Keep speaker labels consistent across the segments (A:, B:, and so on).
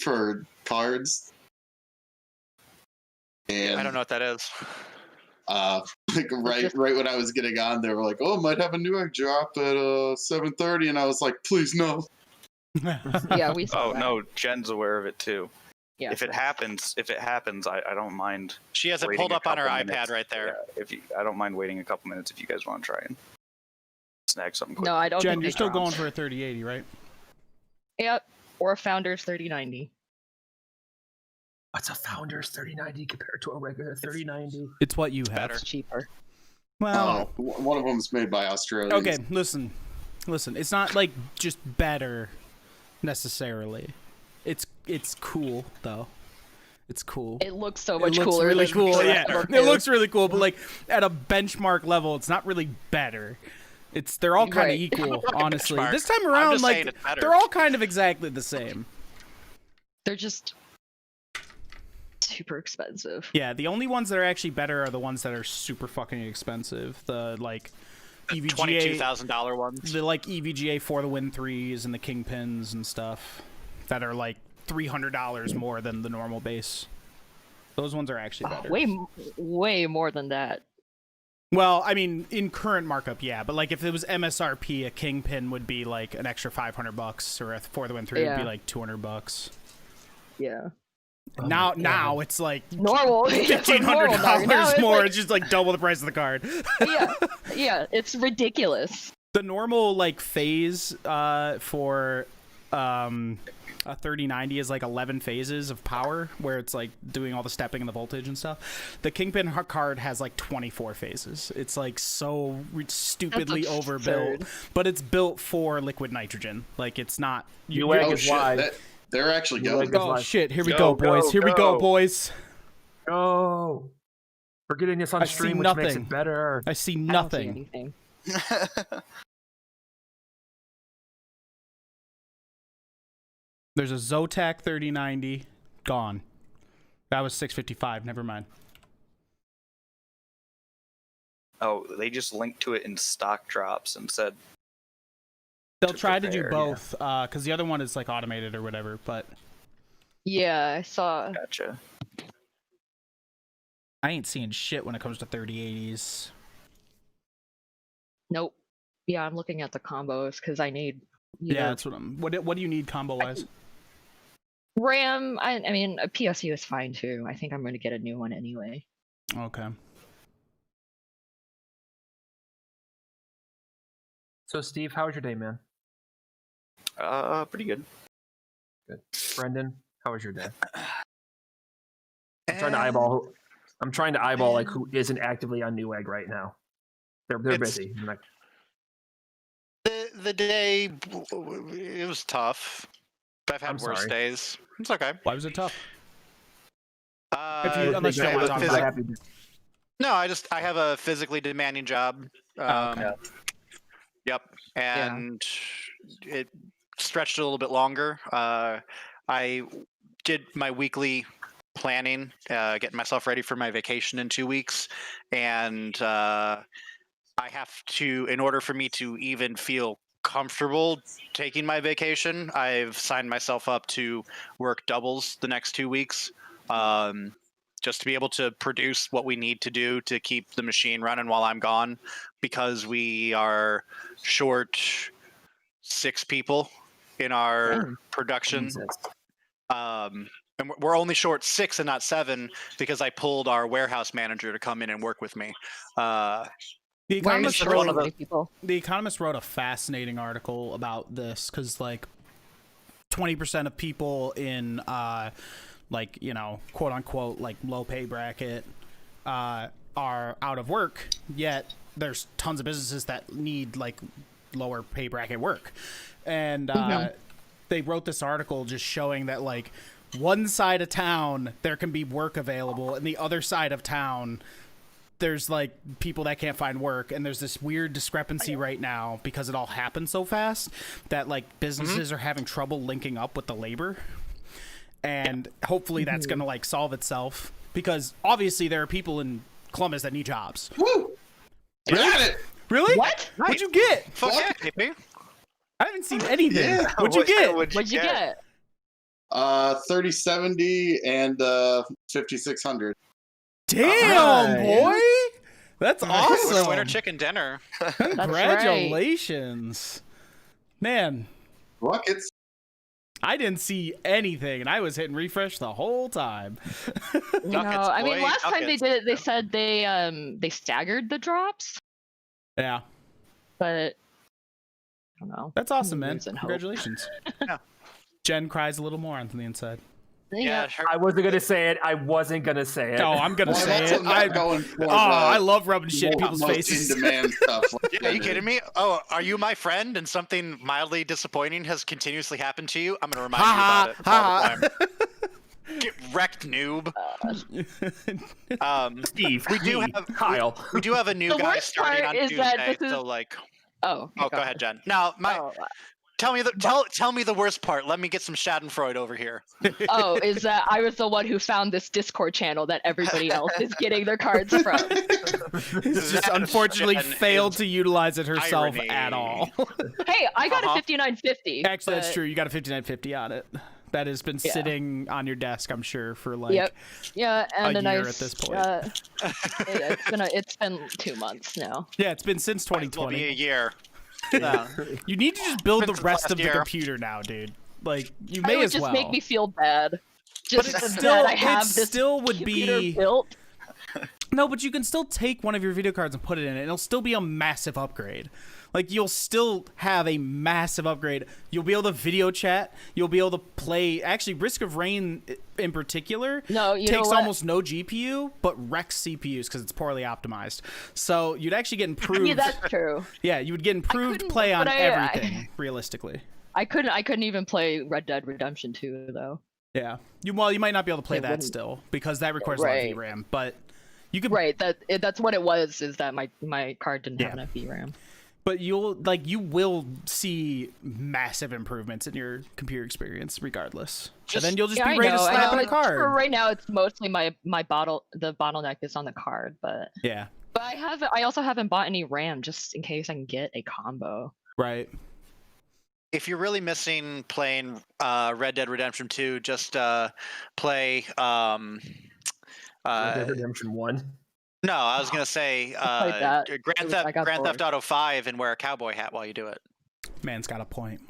A: for cards. And
B: I don't know what that is.
A: like right when I was getting on, they were like, "Oh, might have a Newegg drop at 7:30," and I was like, "Please no."
C: Yeah, we saw
D: Oh
C: that.
D: no, Jen's aware of it too.
C: Yeah.
D: If it happens, I don't mind.
B: She has it
D: waiting
B: pulled
D: a
B: up on her
D: couple
B: iPad
D: minutes.
B: right there.
D: Yeah, I don't mind waiting a couple minutes if you guys want to try and snag something quick.
C: No, I don't
E: Jen,
C: think
E: you're
C: they
E: still
C: dropped.
E: going for a 3080, right?
C: Yep. Or a Founders 3090.
F: What's a Founders 3090 compared to a regular 3090?
E: It's what you have.
B: Better.
C: It's cheaper.
E: Well,
A: One of them is made by Australians.
E: okay, listen. It's not like just better necessarily. It's cool though. It's cool.
C: It looks so much
E: It looks
C: cooler.
E: really
C: than
E: cool.
C: the
E: Yeah,
C: rest of
E: it looks really cool, but like at a benchmark level, it's not really better. They're all kind of
C: Right.
E: equal, honestly.
B: Benchmark.
E: This time
B: I'm
E: around,
B: just saying
E: like
B: it's better.
E: they're all kind of exactly the same.
C: They're just super expensive.
E: Yeah, the only ones that are actually better are the ones that are super fucking expensive. The like EVGA,
B: $22,000 ones.
E: the like EVGA for the Win 3s and the Kingpins and stuff that are like $300 more than the normal base. Those ones are actually better.
C: Way more than that.
E: Well, I mean, in current markup, yeah, but like if it was MSRP, a Kingpin would be like an extra $500, or a For the Win 3 would be
C: Yeah.
E: like $200.
C: Yeah.
E: Now it's like
C: Normal.
E: $1,500 more. It's just like double the price of the card.
C: Yeah, it's ridiculous.
E: The normal like phase for a 3090 is like 11 phases of power, where it's like doing all the stepping and the voltage and stuff. The Kingpin card has like 24 phases. It's like so stupidly
C: That's
E: overbuilt,
C: absurd.
E: but it's built for liquid nitrogen. Like it's not.
F: Newegg
A: Oh
F: is
A: shit!
F: live.
A: They're actually
F: Newegg
A: going.
F: is
E: Oh
F: live.
E: shit! Here we
D: Go,
E: go, boys.
D: go,
E: Here we go,
D: go.
E: boys.
F: Go. We're getting this on
E: I see
F: stream, which makes
E: nothing.
F: it better.
E: I see
C: I don't see
E: nothing.
C: anything.
E: There's a Zotac 3090 gone. That was 655. Never mind.
D: Oh, they just linked to it in stock drops and said
E: They'll
D: to
E: try to do
D: prepare,
E: both, because the other one is like automated or whatever. But
C: Yeah, I saw.
D: gotcha.
E: I ain't seeing shit when it comes to 3080s.
C: Nope. Yeah, I'm looking at the combos because I need.
E: Yeah, that's what I'm. What do you need combo wise?
C: RAM. I mean, a PSU is fine too. I think I'm going to get a new one anyway.
E: Okay.
F: So, Steve, how was your day, man?
D: Pretty good.
F: Good. Brendan, how was your day? I'm trying to eyeball. I'm trying to eyeball like who isn't actively on Newegg right now. They're
B: It's-
F: busy. I'm like,
B: The day, it was tough. I've had
F: I'm
B: worse
F: sorry.
B: days. It's okay.
E: Why was it tough?
B: Uh,
E: unless you don't want to talk
B: physic-
E: about it.
B: No, I have a physically demanding job.
E: okay.
B: Yep, and it stretched a little bit longer. I did my weekly planning, getting myself ready for my vacation in 2 weeks, and I have to, in order for me to even feel comfortable taking my vacation, I've signed myself up to work doubles the next 2 weeks. Just to be able to produce what we need to do to keep the machine running while I'm gone, because we are short 6 people in our production.
F: Jesus.
B: And we're only short 6 and not 7 because I pulled our warehouse manager to come in and work with me.
E: The
C: Why are you
E: Economist,
C: short
E: wrote,
C: so many people?
E: the Economist wrote a fascinating article about this, because like 20% of people in like, you know, quote unquote, like low pay bracket are out of work, yet there's tons of businesses that need like lower pay bracket work. And they wrote this article just showing that like one side of town there can be work available, and the other side of town there's like people that can't find work, and there's this weird discrepancy right now because it all happened so fast that like businesses are having trouble linking up with the labor. And hopefully that's going to like solve itself, because obviously there are people in Columbus that need jobs.
A: Woo! Got it.
E: Really?
C: What?
E: What'd you get?
B: Fuck yeah, KP.
E: I haven't seen anything.
A: Yeah.
E: What'd you get?
C: What'd you get?
A: 3070 and 5600.
E: Damn,
F: Nice.
E: boy! That's awesome.
B: Winner chicken dinner.
E: Congratulations. Man,
A: Rockets.
E: I didn't see anything, and I was hitting refresh the whole time.
C: No,
B: Duckets,
C: I mean
B: boy,
C: last time they
B: duckets.
C: did it, they said they staggered the drops,
E: Yeah,
C: but I don't know.
E: that's awesome, man.
C: Losing hope.
E: Congratulations.
B: Yeah.
E: Jen cries a little more on the inside.
B: Yeah,
F: I wasn't gonna say it. I wasn't gonna say it.
E: Oh, I'm gonna
A: Well,
E: say
A: that's
E: it.
A: what I'm going for.
E: I love rubbing shit in people's
A: most
E: faces.
A: in-demand stuff. Like
B: Are you kidding me? Oh, are you my friend and something mildly disappointing has continuously happened to you? I'm going to remind you about it all the time. Get wrecked, noob.
F: Steve.
B: We do
F: me,
B: have-
F: Kyle.
B: We do have a new
C: The
B: guy
C: worst
B: starting
C: part
B: on
C: is that
B: Tuesday,
C: this is-
B: so like,
C: Oh,
B: oh, go ahead, Jen. Now, tell me the worst part. Let me get some Schadenfreude over here.
C: Oh, is that I was the one who found this Discord channel that everybody else is getting their cards from.
E: It's just
B: That
E: unfortunately
B: Jen
E: failed
B: is
E: to utilize it herself
B: irony.
E: at all.
C: Hey, I got
B: Uh-huh.
C: a 5950.
E: Actually, that's
C: but-
E: true. You got a 5950 on it. That has been
C: Yeah.
E: sitting on your desk, I'm sure, for like
C: Yep. Yeah, and
E: a
C: a
E: year
C: nice.
E: at this point.
C: It's been 2 months now.
E: Yeah, it's been since
B: Will be a
E: 2020.
B: year.
E: You need to just build the
B: Since
E: rest
B: last
E: of the
B: year.
E: computer now, dude. Like you
C: It
E: may
C: would
E: as
C: just
E: well.
C: make me feel bad. Just
E: it's
C: that
E: still-
C: I have
E: it
C: this
E: still would
C: computer
E: be-
C: built.
E: No, but you can still take one of your video cards and put it in it. It'll still be a massive upgrade. Like you'll still have a massive upgrade. You'll be able to video chat. You'll be able to play. Actually, Risk of Rain in particular
C: No, you know
E: takes
C: what?
E: almost no GPU, but wrecks CPUs because it's poorly optimized. So you'd actually get improved.
C: Yeah, that's true.
E: Yeah, you would get improved
C: couldn't-
E: play on
C: but
E: everything. Realistically,
C: I couldn't even play Red Dead Redemption 2 though.
E: yeah. You might not be able to play
C: It
E: that
C: wouldn't-
E: still because that requires
C: Right.
E: a lot of VRAM. But you could
C: Right, that's what it was. Is that my card didn't have
E: Yeah.
C: enough VRAM.
E: But you will see massive improvements in your computer experience regardless. And then you'll just
C: Yeah,
E: be
C: I
E: ready to
C: know, I
E: slap
C: know.
E: in a card.
C: For right now, it's mostly the bottleneck is on the card, but
E: Yeah.
C: I also haven't bought any RAM just in case I can get a combo.
E: Right.
B: If you're really missing playing Red Dead Redemption 2, just play.
F: Red Dead Redemption 1.
B: No, I was gonna say
C: played that.
B: Grand
C: I got
B: Theft
C: bored.
B: Auto 5 and wear a cowboy hat while you do it.
E: Man's got a point.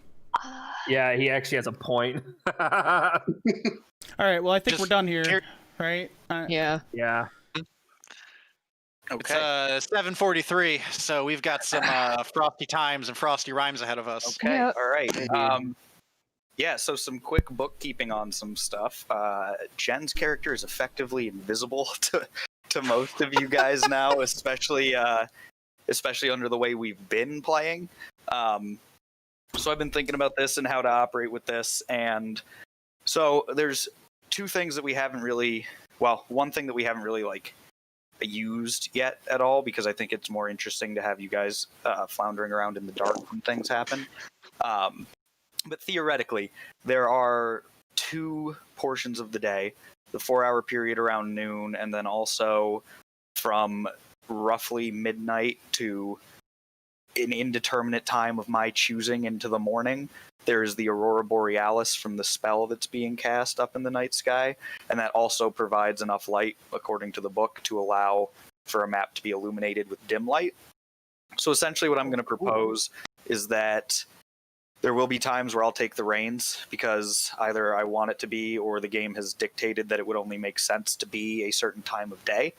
F: Yeah, he actually has a point.
E: All right. Well, I think
B: Just
E: we're done here,
B: here-
E: right?
C: Yeah.
F: Yeah.
B: It's
D: Okay.
B: 7:43, so we've got some frosty times and frosty rhymes ahead of us.
D: Okay.
C: Yeah.
D: All right. Yeah. So some quick bookkeeping on some stuff. Jen's character is effectively invisible to most of you guys now, especially under the way we've been playing. So I've been thinking about this and how to operate with this, and so there's two things that we haven't really. Well, one thing that we haven't really used yet at all, because I think it's more interesting to have you guys floundering around in the dark when things happen. But theoretically, there are two portions of the day: the 4-hour period around noon, and then also from roughly midnight to an indeterminate time of my choosing into the morning. There is the Aurora Borealis from the spell that's being cast up in the night sky, and that also provides enough light, according to the book, to allow for a map to be illuminated with dim light. So essentially what I'm going to propose is that there will be times where I'll take the reins, because either I want it to be or the game has dictated that it would only make sense to be a certain time of day.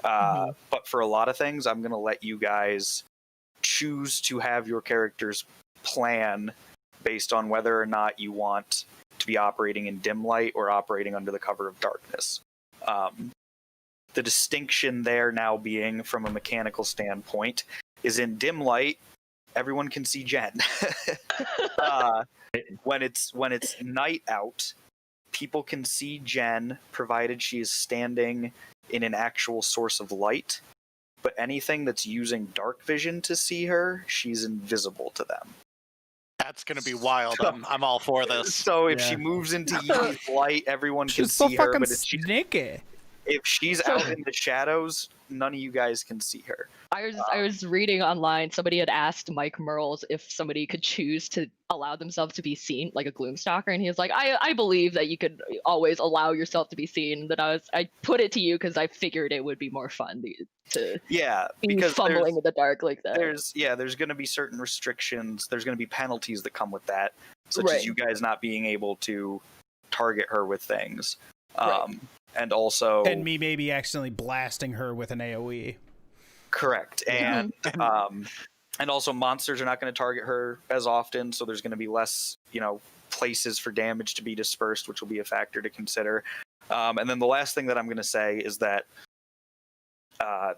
D: But for a lot of things, I'm going to let you guys choose to have your characters plan based on whether or not you want to be operating in dim light or operating under the cover of darkness. The distinction there now being, from a mechanical standpoint, is in dim light, everyone can see Jen. When it's night out, people can see Jen, provided she is standing in an actual source of light. But anything that's using dark vision to see her, she's invisible to them.
B: That's gonna be wild. I'm all for this.
D: So if
F: Yeah.
D: she moves into UV's light, everyone can
E: She's so
D: see her.
E: fucking
D: But if she,
E: sneaky.
D: if she's out in the shadows, none of you guys can see her.
C: I was reading online. Somebody had asked Mike Merles if somebody could choose to allow themselves to be seen, like a Gloomstalker, and he was like, "I believe that you could always allow yourself to be seen." That I put it to you because I figured it would be more fun to
D: Yeah,
C: be
D: because
C: fumbling in the dark like that.
D: there's going to be certain restrictions. There's going to be penalties that come with that, such
C: Right.
D: as you guys not being able to target her with things,
C: Right.
D: and also
E: And me maybe accidentally blasting her with an AoE.
D: correct, and and also monsters are not going to target her as often, so there's going to be less, places for damage to be dispersed, which will be a factor to consider. And then the last thing that I'm going to say is that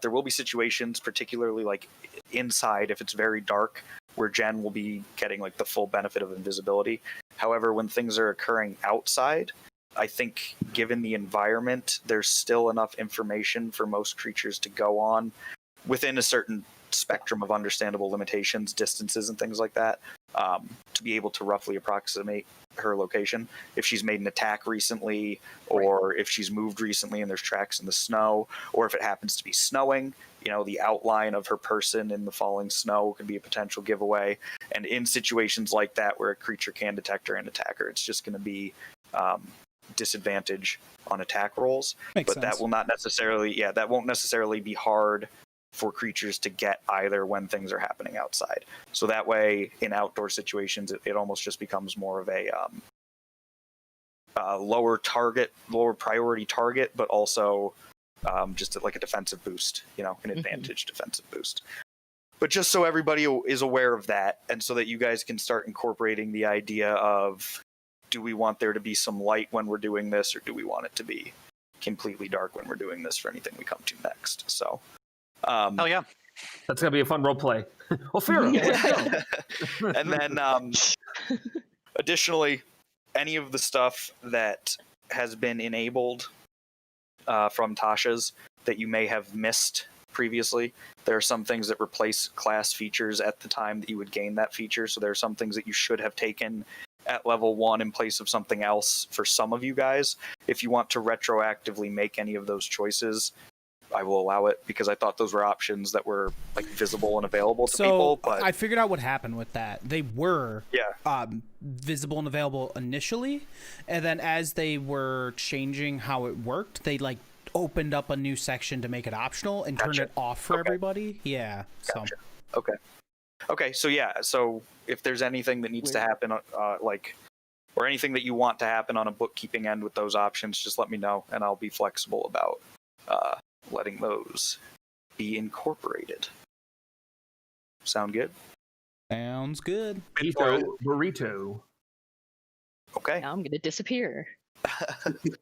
D: there will be situations, particularly like inside, if it's very dark, where Jen will be getting like the full benefit of invisibility. However, when things are occurring outside, I think given the environment, there's still enough information for most creatures to go on within a certain spectrum of understandable limitations, distances, and things like that, to be able to roughly approximate her location. If she's made an attack recently, or if she's moved recently and there's tracks in the snow, or if it happens to be snowing, the outline of her person in the falling snow could be a potential giveaway. And in situations like that where a creature can detect her and attack her, it's just going to be disadvantage on attack rolls.
E: Makes
D: But
E: sense.
D: that will not necessarily, that won't necessarily be hard for creatures to get either when things are happening outside. So that way, in outdoor situations, it almost just becomes more of a lower priority target, but also just like a defensive boost, an advantage defensive boost. But just so everybody is aware of that, and so that you guys can start incorporating the idea of, do we want there to be some light when we're doing this, or do we want it to be completely dark when we're doing this for anything we come to next? So,
B: Oh yeah.
F: That's gonna be a fun role play. Well, Pharaoh, let's go.
D: and then additionally, any of the stuff that has been enabled from Tasha's that you may have missed previously, there are some things that replace class features at the time that you would gain that feature. So there are some things that you should have taken at level 1 in place of something else for some of you guys. If you want to retroactively make any of those choices, I will allow it, because I thought those were options that were like visible and available to people. But
E: I figured out what happened with that. They were
D: yeah,
E: visible and available initially, and then as they were changing how it worked, they like opened up a new section to make it optional and turned it off for everybody. Yeah.
D: Gotcha. Okay. So yeah. So if there's anything that needs to happen, or anything that you want to happen on a bookkeeping end with those options, just let me know, and I'll be flexible about letting those be incorporated. Sound good?
E: Sounds good.
F: Burrito.
D: Okay.
C: Now I'm gonna disappear.
E: You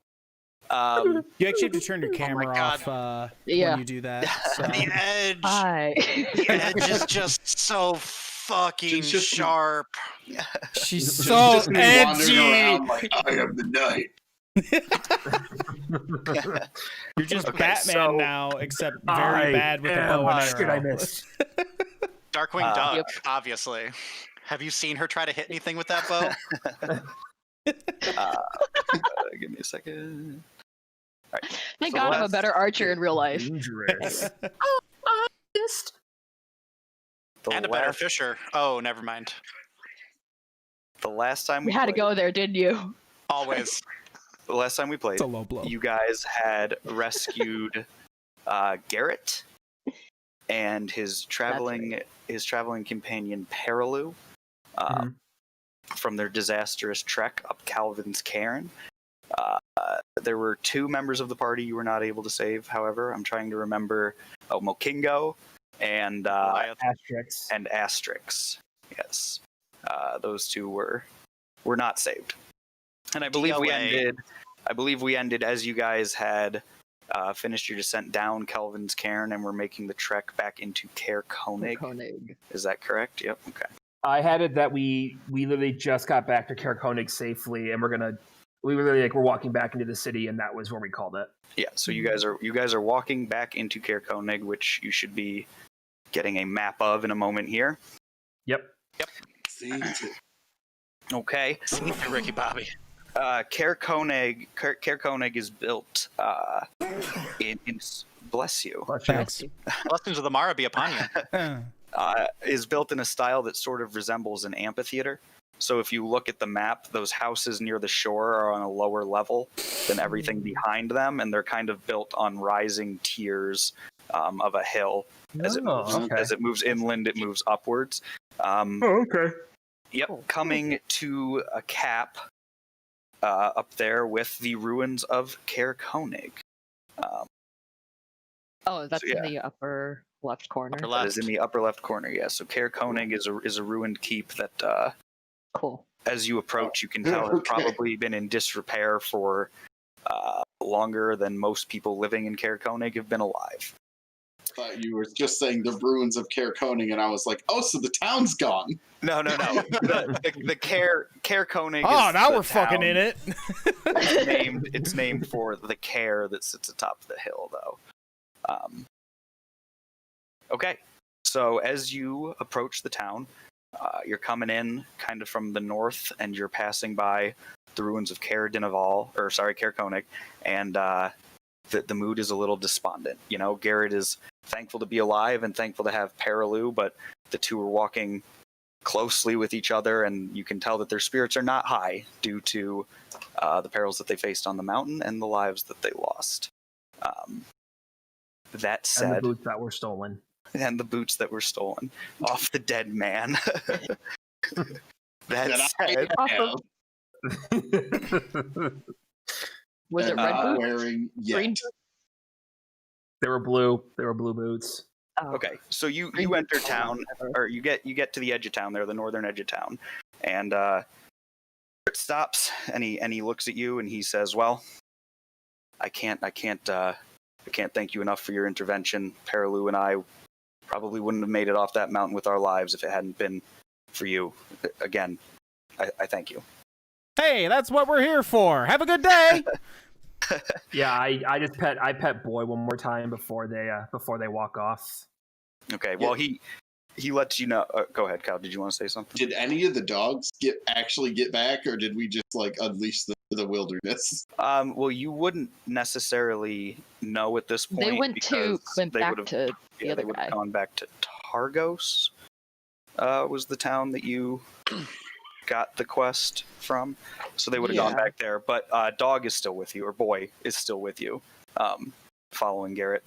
E: actually have to turn your camera
B: God.
E: off
C: Yeah.
E: when you do that. So.
B: The edge.
C: Hi.
B: The edge is just so fucking
A: She's just-
B: sharp.
E: She's
A: She's
E: so
A: just me wandering
E: edgy.
A: around like, I am the night.
E: You're just
D: Okay,
E: Batman
D: so-
E: now, except very bad with the bow and
F: Shit, I
E: arrow.
F: missed.
B: Darkwing Duck,
C: Yep.
B: obviously. Have you seen her try to hit anything with that bow?
D: Give me a second.
C: Thank
D: So
C: God I'm a
D: let's-
C: better archer in real life.
F: Dangerous.
D: The
B: And a better
D: last-
B: fisher. Oh, never mind.
D: The last time
C: We had to
D: played-
C: go there, didn't you?
B: Always.
D: The last time we played,
E: It's a low blow.
D: you guys had rescued Garrett and his traveling companion Perilu from their disastrous trek up Calvin's Cairn. There were 2 members of the party you were not able to save. However, I'm trying to remember. Mokingo and
B: Goliath.
F: Asterix.
D: Asterix. Yes, those 2 were not saved. And I believe we
B: DOA.
D: ended as you guys had finished your descent down Kelvin's Cairn and were making the trek back into Caer Konig.
C: Koenig.
D: Is that correct? Yep. Okay.
F: I had it that we literally just got back to Caer Konig safely, and we were literally we're walking back into the city, and that was where we called it.
D: Yeah. So you guys are walking back into Caer Konig, which you should be getting a map of in a moment here.
F: Yep.
D: Okay.
B: Ricky Bobby.
D: Caer Konig is built in bless you.
E: Thanks.
B: Blessings of the Mara be upon you.
D: Is built in a style that sort of resembles an amphitheater. So if you look at the map, those houses near the shore are on a lower level than everything behind them, and they're kind of built on rising tiers of a hill. As it moves inland, it moves upwards.
F: Okay.
D: Yep,
C: Cool.
D: coming to a cap up there with the ruins of Caer Konig.
C: Oh, that's
D: So, yeah.
C: in the upper left corner.
B: Upper
D: That
B: left.
D: is in the upper left corner. Yeah. So Caer Konig is a ruined keep that,
C: Cool.
D: as you approach, you can tell has probably been in disrepair for longer than most people living in Caer Konig have been alive.
A: Thought you were just saying the ruins of Caer Konig, and I was like, oh, so the town's gone.
D: No. The Caer Konig.
E: Oh,
D: is
E: now
D: the
E: we're fucking in
D: town.
E: it.
D: It's named for the Caer that sits atop the hill, though. Okay, so as you approach the town, you're coming in kind of from the north, and you're passing by the ruins of Caer Konig, and the mood is a little despondent. You know, Garrett is thankful to be alive and thankful to have Paralu, but the two are walking closely with each other, and you can tell that their spirits are not high due to the perils that they faced on the mountain and the lives that they lost. That
F: And
D: said,
F: the boots that were stolen.
D: and the boots that were stolen off the dead man. That said,
C: Awesome. Was it red
A: Not
C: boots?
A: wearing yet.
C: Green?
F: They were blue. They were blue boots.
C: Oh.
D: okay, so you
C: Green
D: enter
C: boots.
D: town, or you get to the edge of town there, the northern edge of town, and it stops, and he looks at you, and he says, "Well, I can't thank you enough for your intervention. Paralu and I probably wouldn't have made it off that mountain with our lives if it hadn't been for you. Again, I thank you."
E: Hey, that's what we're here for. Have a good day.
F: Yeah, I pet Boy one more time before they walk off.
D: Okay, well he lets you know. Go ahead, Kyle. Did you want to say something?
A: Did any of the dogs actually get back, or did we just like unleash the wilderness?
D: Well, you wouldn't necessarily know at this point.
C: They went
D: because they
C: back
D: would've-
C: to the
D: yeah,
C: other
D: they would
C: guy.
D: have gone back to Targos. Was the town that you got the quest from? So they would have gone
C: Yeah.
D: back there. But Dog is still with you, or Boy is still with you, following Garrett.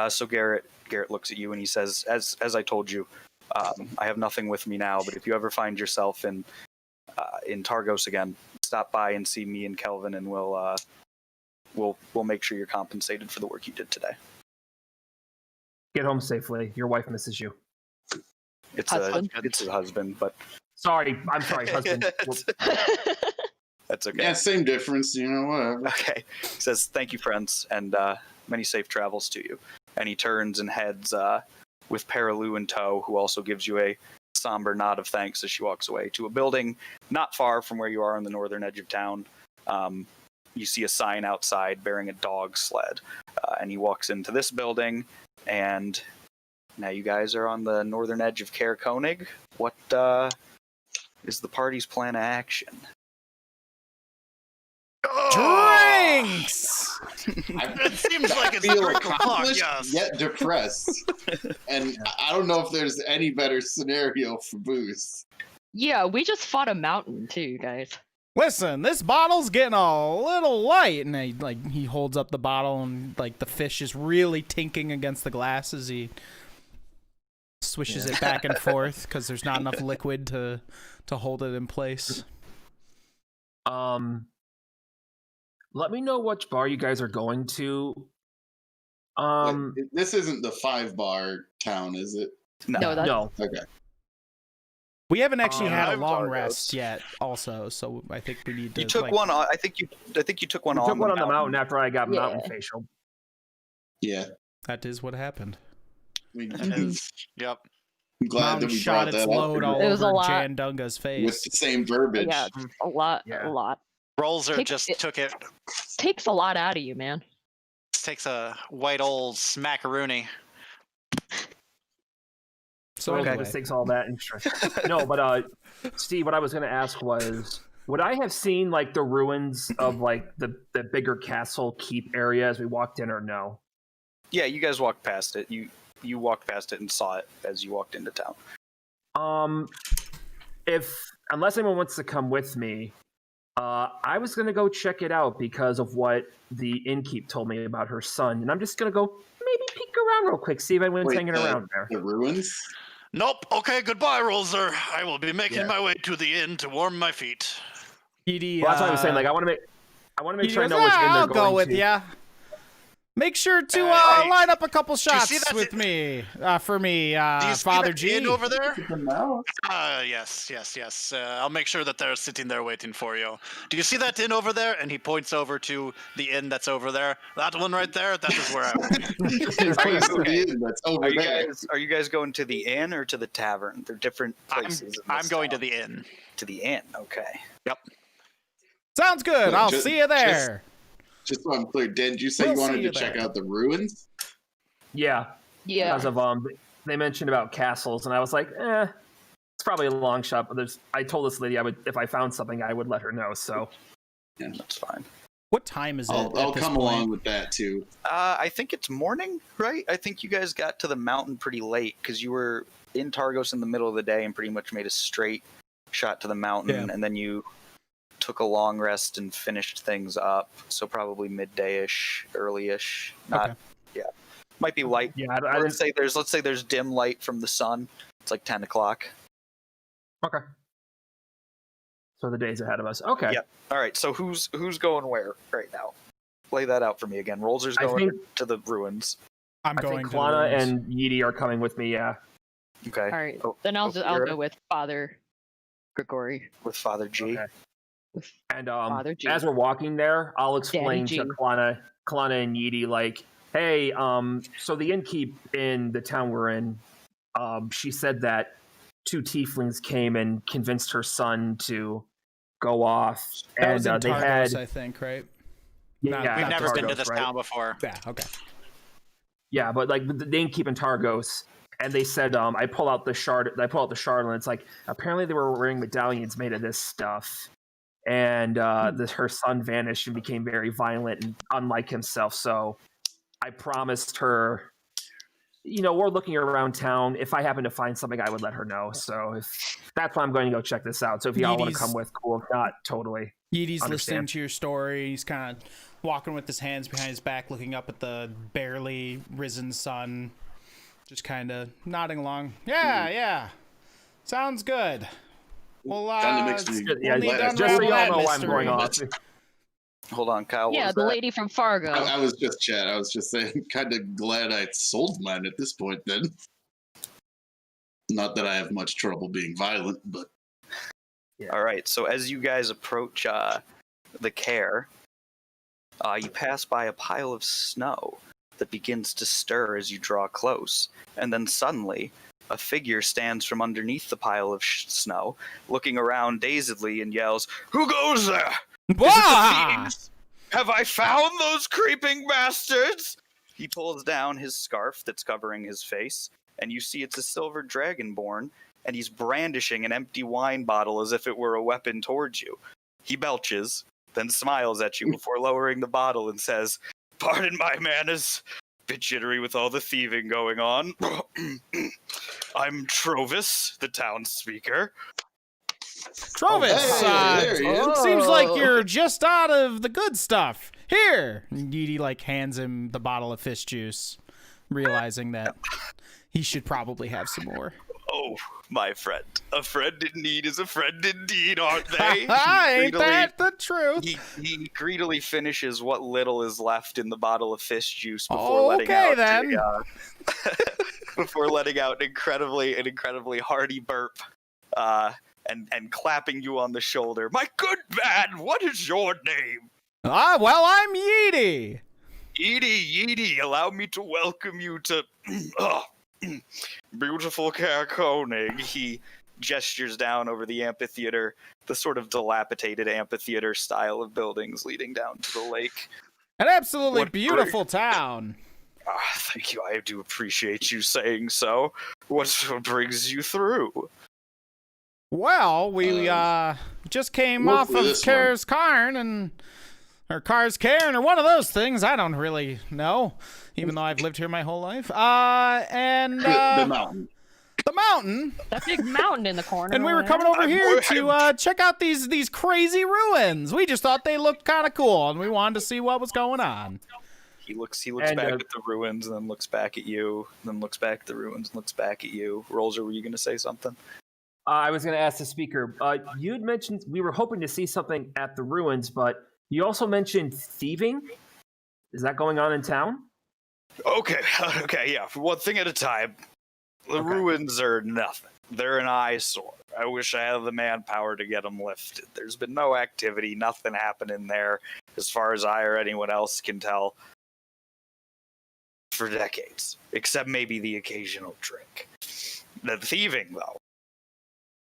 D: So Garrett looks at you and he says, "As I told you, I have nothing with me now. But if you ever find yourself in Targos again, stop by and see me and Kelvin, and we'll make sure you're compensated for the work you did today."
F: Get home safely. Your wife misses you.
D: It's
C: Husband.
D: it's a husband, but
F: I'm sorry, husband. Whoops.
D: that's okay.
A: Yeah, same difference, whatever.
D: Okay. He says, "Thank you, friends, and many safe travels to you." And he turns and heads with Paralu in tow, who also gives you a somber nod of thanks as she walks away to a building not far from where you are on the northern edge of town. You see a sign outside bearing a dog sled, and he walks into this building, and now you guys are on the northern edge of Caer Konig. What is the party's plan of action?
E: Drinks.
B: It seems like it's
A: feel
B: 3 o'clock,
A: accomplished
B: yes.
A: yet depressed, and I don't know if there's any better scenario for booze.
C: Yeah, we just fought a mountain too, guys.
E: Listen, this bottle's getting a little light, and he holds up the bottle, and like the fish is really tinking against the glass as he swishes it back and forth because there's not enough liquid to hold it in place.
F: Let me know which bar you guys are going to.
A: This isn't the 5-bar town, is it?
C: No, that's
F: No.
A: Okay.
E: We haven't actually had a
B: I've
E: long
B: Targos.
E: rest yet, also, so I think we need to.
D: You took
E: like,
D: one on. I think you took one
F: I
D: on.
F: took one on the mountain after I got
C: Yeah.
F: mountain facial.
A: Yeah.
E: That is what happened.
B: That is- Yep.
A: I'm glad
E: Mountain
A: that we
E: shot
A: brought
E: its
A: that
E: load all
A: up
C: It was a
E: over
C: lot.
E: Jandunga's
A: with
E: face.
A: the same verbiage.
C: yeah, a lot,
F: Yeah.
C: a lot.
B: Rolzer
C: Takes
B: just
C: it-
B: took it.
C: Takes a lot out of you, man.
B: Takes a white old smackaroony.
E: So
F: Well,
E: anyway,
F: this takes all that interest. No, but Steve, what I was going to ask was, Would I have seen like the ruins of like the bigger castle keep area as we walked in, or no?
D: Yeah, you guys walked past it. You walked past it and saw it as you walked into town.
F: Unless anyone wants to come with me, I was gonna go check it out because of what the innkeep told me about her son, and I'm just gonna go maybe peek around real quick, see if anyone's hanging around there.
A: The ruins?
B: Nope. Okay, goodbye, Rolzer. I will be making my way to the inn to warm my feet.
E: Edie,
F: Well, that's what I was saying. Like, I want to make sure I
E: goes,
F: know which inn they're
E: I'll
F: going
E: go with
F: to.
E: ya. Make sure to
B: Hey,
E: line up a couple
B: see that
E: shots with me, for me,
B: Do you see
E: Father
B: that
E: G.
B: inn over there?
A: No.
B: Yes. I'll make sure that they're sitting there waiting for you. Do you see that inn over there? And he points over to the inn that's over there. That one right there. That is where I will be.
A: That's over there.
D: Are you guys going to the inn or to the tavern? They're different places.
B: I'm going to the inn.
D: To the inn. Okay.
B: Yep.
E: Sounds good. I'll see you there.
A: Just so I'm clear, did you say
E: We'll
A: you wanted
E: see
A: to
E: you
A: check
E: there.
A: out the ruins?
F: Yeah,
C: Yeah.
F: because of they mentioned about castles, and I was like, it's probably a long shot. But I told this lady I would, if I found something, I would let her know. So
D: Yeah, that's fine.
E: What time is it?
A: I'll
E: at this
A: come
E: point?
A: along with that too.
D: I think it's morning, right? I think you guys got to the mountain pretty late because you were in Targos in the middle of the day and pretty much made a straight shot to the mountain,
E: Yeah.
D: and then you took a long rest and finished things up. So probably midday-ish, early-ish. Not,
E: Okay.
D: might be light.
F: yeah, I
D: Let's
F: didn't.
D: say there's dim light from the sun. It's like 10 o'clock.
F: Okay. So the day's ahead of us. Okay.
D: Yep. All right. So who's going where right now? Lay that out for me again. Rolzer's
F: I
D: going
F: think-
D: to the ruins.
E: I'm
F: I
E: going
F: think
E: to the
F: Klana
E: ruins.
F: and Yeedy are coming with me. Yeah.
D: Okay.
C: All right.
D: Oh,
C: Then I'll
D: Kira
C: go with Father Grigori.
D: with Father G.
F: Okay.
C: With
F: And
C: Father G.
F: as we're walking there, I'll explain
C: G.
F: to Klana and Yeedy, like, hey, so the innkeep in the town we're in, she said that 2 tieflings came and convinced her son to go off,
E: That
F: and
E: was in
F: they
E: Targos,
F: had
E: I think, right?
F: yeah,
E: Not
B: We've never been to
F: Targos,
B: this
F: right?
B: town before.
E: Yeah. Okay.
F: Yeah, but like the innkeep in Targos, and they said, I pull out the shard, and it's like apparently they were wearing medallions made of this stuff, and her son vanished and became very violent and unlike himself. So I promised her, we're looking around town. If I happen to find something, I would let her know. So that's why I'm going to go check this out. So if y'all want to
E: Yeedy's-
F: come with, cool. If not, totally.
E: Yeedy's listening
F: Understand.
E: to your story. He's kind of walking with his hands behind his back, looking up at the barely risen sun, just kind of nodding along. Yeah. Sounds good. Well,
A: Kinda makes me
F: Yeah,
E: need to
A: glad.
F: just so
E: unravel
F: y'all
E: that
F: know why I'm
E: mystery.
F: going off.
D: Hold on, Kyle. What
C: Yeah,
D: was
C: the
D: that?
C: lady from Fargo.
A: I was just chat. I was just saying, kind of glad I sold mine at this point. Then, not that I have much trouble being violent, but
D: All right. So as you guys approach the care, you pass by a pile of snow that begins to stir as you draw close, and then suddenly a figure stands from underneath the pile of snow, looking around dazedly, and yells, "Who goes there? Is it the
E: Wah!
D: fiends? Have I found those creeping bastards?" He pulls down his scarf that's covering his face, and you see it's a silver dragonborn, and he's brandishing an empty wine bottle as if it were a weapon towards you. He belches, then smiles at you before lowering the bottle and says, "Pardon my manners. Bit jittery with all the thieving going on. I'm Trovis, the town speaker."
E: Trovis,
A: Hey, there he is.
E: seems like you're just out of the good stuff. Here, Yeedy hands him the bottle of fish juice, realizing that he should probably have some more.
D: "Oh, my friend. A friend in need is a friend indeed, aren't they?"
E: Ain't that the truth?
D: He greedily finishes what little is left in the bottle of fish juice before
E: Oh,
D: letting
E: okay,
D: out
E: then.
D: before letting out an incredibly hearty burp, and clapping you on the shoulder. "My good man, what is your name?"
E: Well, I'm Yeedy.
D: Yeedy, allow me to welcome you to beautiful Caer Konig. He gestures down over the amphitheater, the sort of dilapidated amphitheater style of buildings leading down to the lake.
E: An absolutely
D: What
E: beautiful town.
D: Thank you. I do appreciate you saying so. What brings you through?
E: Well, we just came
A: Look
E: off
A: for
E: of
A: this one.
E: Kair's Cairn or Kair's Cairn or one of those things. I don't really know, even though I've lived here my whole life.
A: The mountain.
E: The mountain.
C: That big mountain in the corner.
E: And we were
C: over
E: coming
C: there.
E: over here to check out these crazy ruins. We just thought they looked kind of cool, and we wanted to see what was going on.
D: He looks
F: And,
D: back at the ruins, and then looks back at you, then looks back at the ruins, and looks back at you. Rolzer, were you going to say something?
F: I was going to ask the speaker. You'd mentioned we were hoping to see something at the ruins, but you also mentioned thieving. Is that going on in town?
D: Okay, yeah. For one thing at a time. The ruins are nothing. They're an eyesore. I wish I had the manpower to get them lifted. There's been no activity, nothing happening there, as far as I or anyone else can tell, for decades. Except maybe the occasional drink. The thieving, though,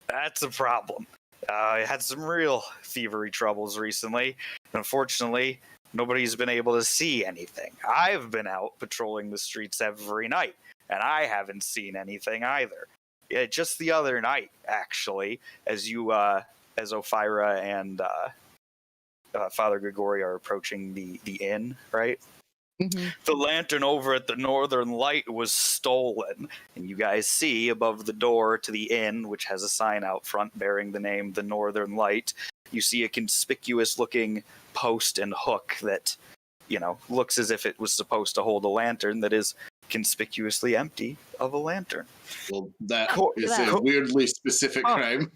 D: that's a problem. I had some real thievery troubles recently. Unfortunately, nobody's been able to see anything. I've been out patrolling the streets every night, and I haven't seen anything either. Yeah, just the other night, actually, as Ophira and Father Grigori are approaching the inn, right?
C: Mm-hmm.
D: The lantern over at the Northern Light was stolen, and you guys see above the door to the inn, which has a sign out front bearing the name The Northern Light, you see a conspicuous-looking post and hook that, looks as if it was supposed to hold a lantern that is conspicuously empty of a lantern.
A: Well, that is a weirdly specific crime.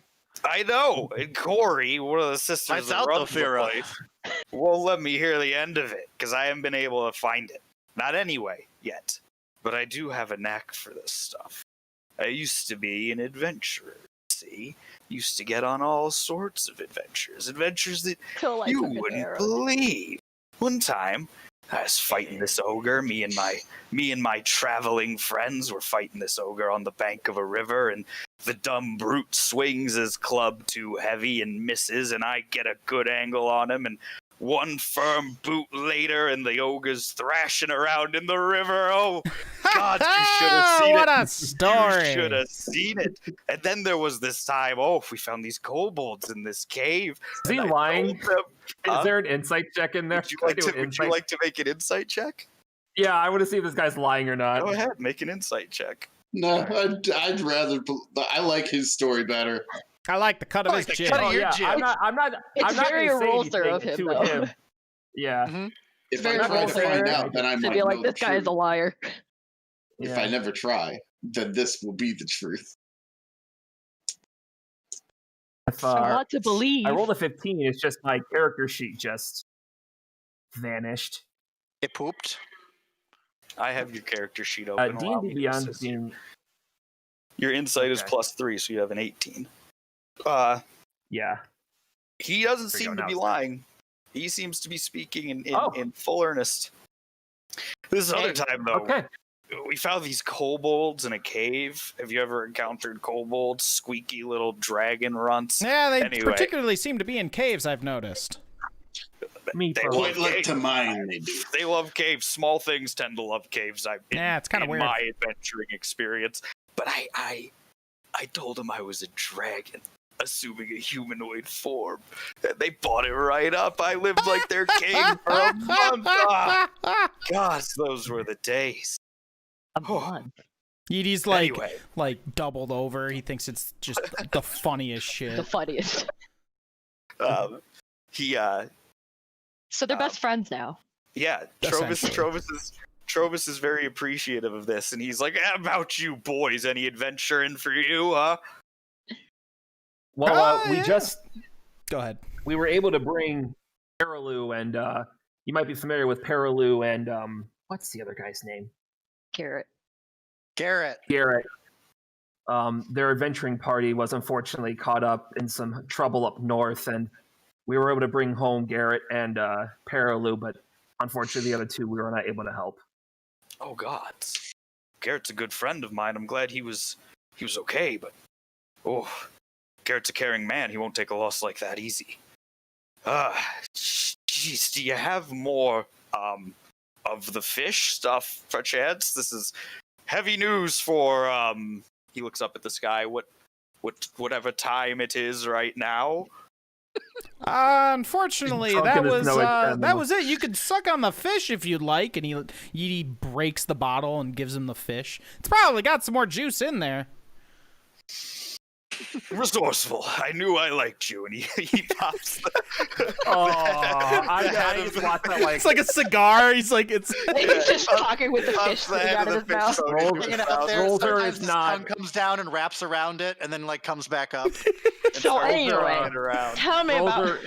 D: I know. And Corey, one of the sisters
B: Lights
D: that
B: out,
D: runs the
B: Ophira.
D: place, won't let me hear the end of it because I haven't been able to find it. Not anyway yet. But I do have a knack for this stuff. I used to be an adventurer. See, used to get on all sorts of adventures that
C: Till I
D: you
C: took an
D: wouldn't
C: arrow.
D: believe. One time, I was fighting this ogre. Me and my traveling friends were fighting this ogre on the bank of a river, and the dumb brute swings his club too heavy and misses, and I get a good angle on him, and one firm boot later, and the ogre's thrashing around in the river. Oh, God, you should have seen
E: What
D: it.
E: a story.
D: You should have seen it. And then there was this time, we found these kobolds in this cave.
F: Is he
D: and I
F: lying?
D: told them- Huh?
F: Is there an insight check in there?
D: Would you
F: Can I
D: like
F: do
D: to?
F: an
D: Would you
F: insight-
D: like to make an insight check?
F: Yeah, I want to see if this guy's lying or not.
D: Go ahead, make an insight check.
A: No, I'd rather. I like his story better.
E: I like the cut of
B: I
E: his
B: like the
E: chin.
B: cut of
F: Oh,
B: your
F: yeah,
B: jib.
F: I'm not.
C: It's
F: I'm not
C: very
F: gonna say
C: Rolzer
F: anything
C: of him,
F: to
C: though.
F: him. Yeah.
B: Mm-hmm.
A: If
C: Very
A: I try to
C: Rolzer
A: find out, then I
C: To
A: might
C: be like,
A: know
C: this
A: the
C: guy is a
A: truth.
C: liar.
A: If
F: Yeah.
A: I never try, then this will be the truth.
F: If,
C: So what to believe?
F: I rolled a 15. It's just my character sheet just vanished.
B: It pooped.
D: I have your character sheet open. Allow me
F: D&D
D: to
F: Beyond
D: assist.
F: being
D: Your insight is
F: Okay.
D: +3, so you have an 18.
F: yeah.
D: He doesn't
F: There you
D: seem
F: go,
D: to
F: now
D: be
F: it's
D: lying. He seems to be speaking
F: Oh.
D: in full earnest. This other time, though,
F: Okay.
D: we found these kobolds in a cave. Have you ever encountered kobolds? Squeaky little dragon runts.
E: Yeah, they
D: Anyway.
E: particularly seem to be in caves, I've noticed.
F: Me
D: They
F: for
D: love
A: Point like
D: caves.
A: to mine, they do.
D: They love caves. Small things tend to love caves.
E: Yeah, it's kinda
D: in
E: weird.
D: my adventuring experience. But I told them I was a dragon, assuming a humanoid form. And they bought it right up. I lived like their king for a month. Ah, gosh, those were the days.
C: A month.
E: Edie's
D: Anyway.
E: like doubled over. He thinks it's just the funniest
C: The
E: shit.
C: funniest.
D: He
C: So they're best friends now.
D: yeah, Trovis is very appreciative of this, and he's like, "How about you boys? Any adventuring for you, huh?"
F: Well,
E: Oh,
F: we
E: yeah.
F: just
E: Go ahead.
F: we were able to bring Perilou, and you might be familiar with Perilou and what's the other guy's name?
C: Garrett.
B: Garrett.
F: Garrett. Their adventuring party was unfortunately caught up in some trouble up north, and we were able to bring home Garrett and Perilou, but unfortunately the other two we were not able to help.
D: Oh God, Garrett's a good friend of mine. I'm glad he was okay, but Garrett's a caring man. He won't take a loss like that easy. Jeez, do you have more of the fish stuff, perchance? This is heavy news for He looks up at the sky. Whatever time it is right now.
E: Unfortunately,
F: Drunk
E: that
F: in his
E: was
F: Noah
E: that
F: animal.
E: was it. You could suck on the fish if you'd like, and he breaks the bottle and gives him the fish. It's probably got some more juice in there.
D: Resourceful. I knew I liked you, and he pops the.
F: Oh, I just watched that like
E: It's like a cigar. He's like, it's.
C: He's just talking with the fish
D: the
C: coming
D: head
C: out
D: of
C: of
D: the
C: his
D: fish
C: mouth.
D: going
F: Roll-
D: into
B: Bring
D: his
B: it up
D: mouth.
B: there.
F: Rolder
B: Sometimes
F: is
B: his
F: not-
B: tongue comes down and wraps around it, and then like comes back up.
C: So anyway,
D: It around.
C: tell me about.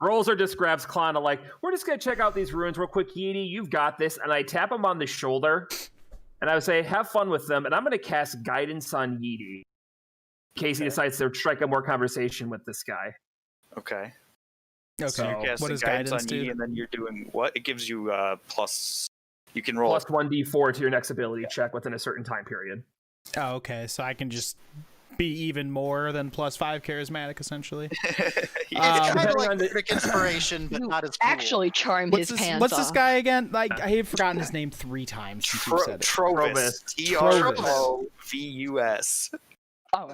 F: Rolzer just grabs Klana like, we're just gonna check out these ruins real quick, Yeety. You've got this. And I tap him on the shoulder, and I would say, have fun with them. And I'm gonna cast Guidance on Yeety in case he decides to strike up more conversation with this guy.
D: Okay.
E: Okay.
F: So,
D: You're casting
E: what does
D: guidance
E: guidance
D: on
E: do?
D: Yi, and then you're doing what? It gives you plus. You can roll.
F: Plus 1d4 to your next ability check within a certain time period.
E: Oh, okay. So I can just be even more than +5 charismatic, essentially.
B: It's
E: Um,
B: kind of
F: depending
B: like
F: on the-
B: perfect inspiration, but
C: You
B: not as cool.
C: actually charm his pants
E: What's this
C: off.
E: guy again? Like, I have forgotten his name 3 times since you said it.
D: Trovis. T-R-O-V-U-S.
C: Oh,